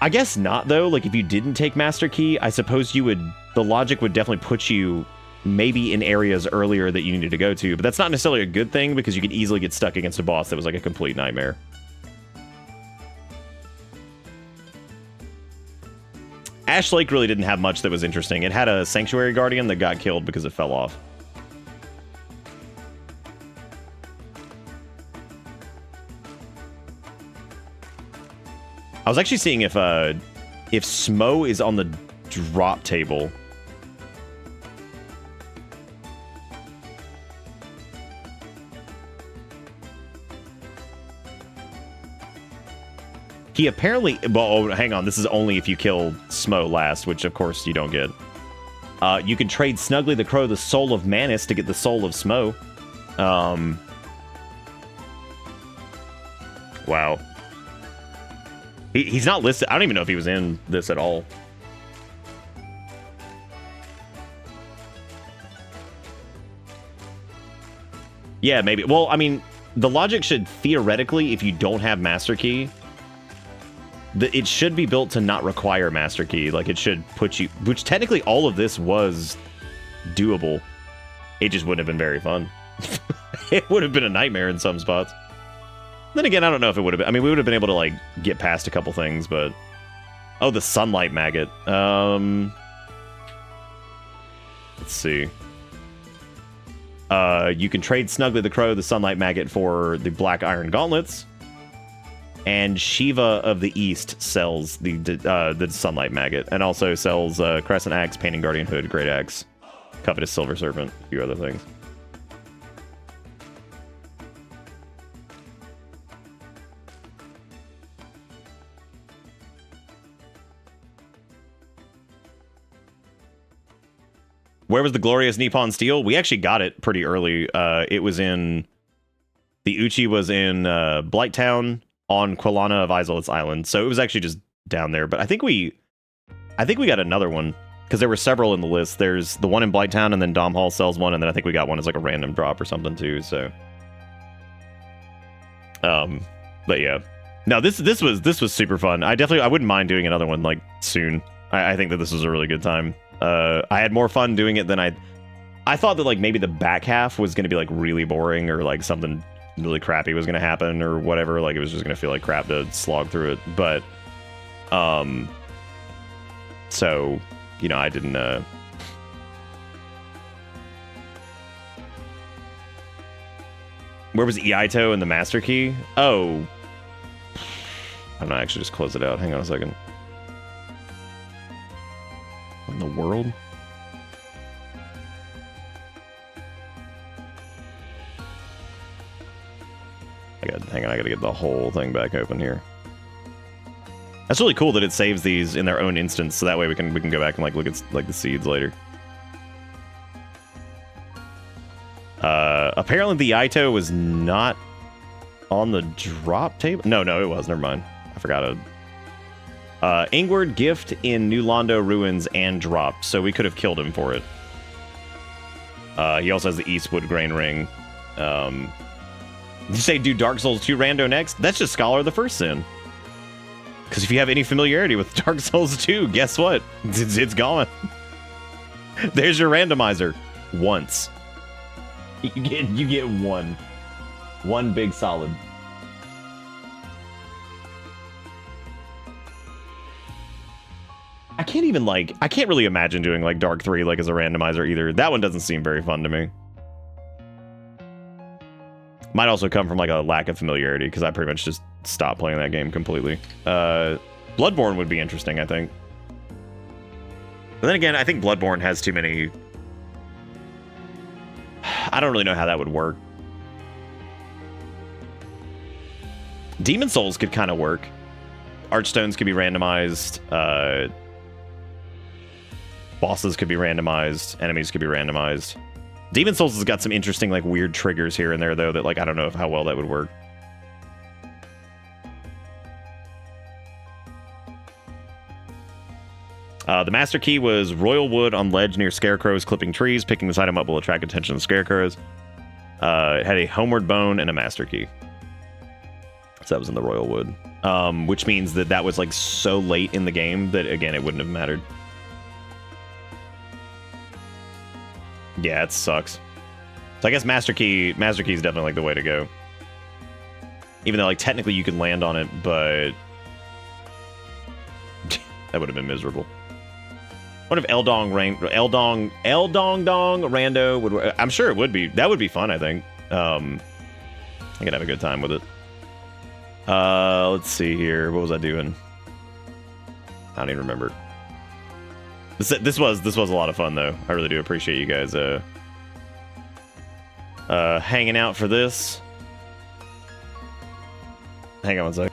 I guess not, though. Like, if you didn't take Master Key, I suppose you would... The logic would definitely put you maybe in areas earlier that you needed to go to, but that's not necessarily a good thing because you could easily get stuck against a boss that was like a complete nightmare. Ash Lake really didn't have much that was interesting. It had a Sanctuary Guardian that got killed because it fell off. I was actually seeing if Smo is on the drop table. He apparently... Well, oh, hang on. This is only if you kill Smo last, which, of course, you don't get. You can trade Snuggly the Crow the Soul of Manus to get the Soul of Smo. Wow. He's not listed. I don't even know if he was in this at all. Yeah, maybe. Well, I mean, the logic should theoretically, if you don't have Master Key, it should be built to not require Master Key. Like, it should put you... Which, technically, all of this was doable. It just wouldn't have been very fun. It would have been a nightmare in some spots. Then again, I don't know if it would have been... I mean, we would have been able to, like, get past a couple things, but... Oh, the Sunlight Maggot. Let's see. You can trade Snuggly the Crow, the Sunlight Maggot, for the Black Iron Gauntlets. And Shiva of the East sells the Sunlight Maggot, and also sells Crescent Axe, Painting Guardian Hood, Great Axe, Covetous Silver Serpent, a few other things. Where was the glorious Nippon Steel? We actually got it pretty early. It was in... The Uchi was in Blighttown on Quilana of Isolit's Island. So it was actually just down there. But I think we got another one. Because there were several in the list. There's the one in Blighttown, and then Dom Hall sells one, and then I think we got one as like a random drop or something too, so... But yeah. No, this was super fun. I wouldn't mind doing another one, like, soon. I think that this was a really good time. I had more fun doing it than I thought that, like, maybe the back half was going to be, like, really boring, or, like, something really crappy was going to happen, or whatever. Like, it was just going to feel like crap to slog through it. But, so, you know, I didn't, Where was Iaito and the Master Key? Oh. I'm gonna actually just close it out. Hang on a second. What in the world? Hang on, I gotta get the whole thing back open here. That's really cool that it saves these in their own instance, so that way we can go back and like look at like the seeds later. Apparently the Iaito was not on the drop table. No, it was. Never mind. I forgot it. Ingward gift in New Londo Ruins and dropped, so we could have killed him for it. He also has the Eastwood Grain Ring. Did you say do Dark Souls 2 rando next? That's just Scholar of the First Sin. Because if you have any familiarity with Dark Souls 2, guess what? It's gone. There's your randomizer. Once. You get one big solid. I can't really imagine doing like Dark 3 like as a randomizer either. That one doesn't seem very fun to me. Might also come from like a lack of familiarity because I pretty much just stopped playing that game completely. Bloodborne would be interesting, I think. But then again, I think Bloodborne has too many... I don't really know how that would work. Demon Souls could kind of work. Archstones could be randomized. Bosses could be randomized. Enemies could be randomized. Demon Souls has got some interesting, like, weird triggers here and there, though, that, like, I don't know how well that would work. The Master Key was Royal Wood on ledge near scarecrows clipping trees. Picking this item up will attract attention to scarecrows. It had a Homeward Bone and a Master Key. So that was in the Royal Wood. Which means that was, like, so late in the game that, again, it wouldn't have mattered. Yeah, it sucks. So I guess Master Key is definitely, like, the way to go. Even though, like, technically you could land on it, but... that would have been miserable. What if Eldong Rando would work? I'm sure it would be. That would be fun, I think. I could have a good time with it. Let's see here. What was I doing? I don't even remember. This was a lot of fun, though. I really do appreciate you guys hanging out for this. Hang on one sec.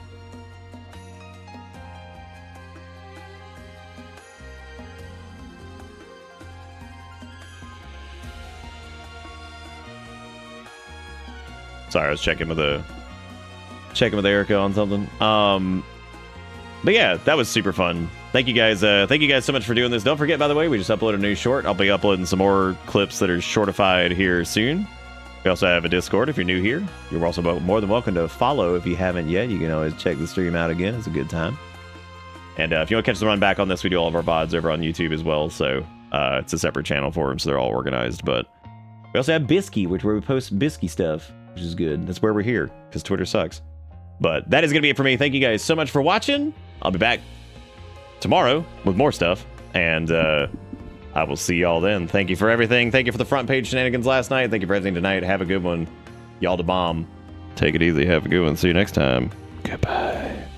Sorry, I was checking with Erica on something. But yeah, that was super fun. Thank you guys. Thank you guys so much for doing this. Don't forget, by the way, we just uploaded a new short. I'll be uploading some more clips that are shortified here soon. We also have a Discord if you're new here. You're also more than welcome to follow if you haven't yet. You can always check the stream out again. It's a good time. And if you want to catch the run back on this, we do all of our VODs over on YouTube as well. So it's a separate channel for them, so they're all organized. But we also have Bisky, where we post Bisky stuff, which is good. That's where we're here, because Twitter sucks. But that is going to be it for me. Thank you guys so much for watching. I'll be back tomorrow with more stuff. And I will see y'all then. Thank you for everything. Thank you for the front page shenanigans last night. Thank you for everything tonight. Have a good one. Y'all the bomb. Take it easy. Have a good one. See you next time. Goodbye.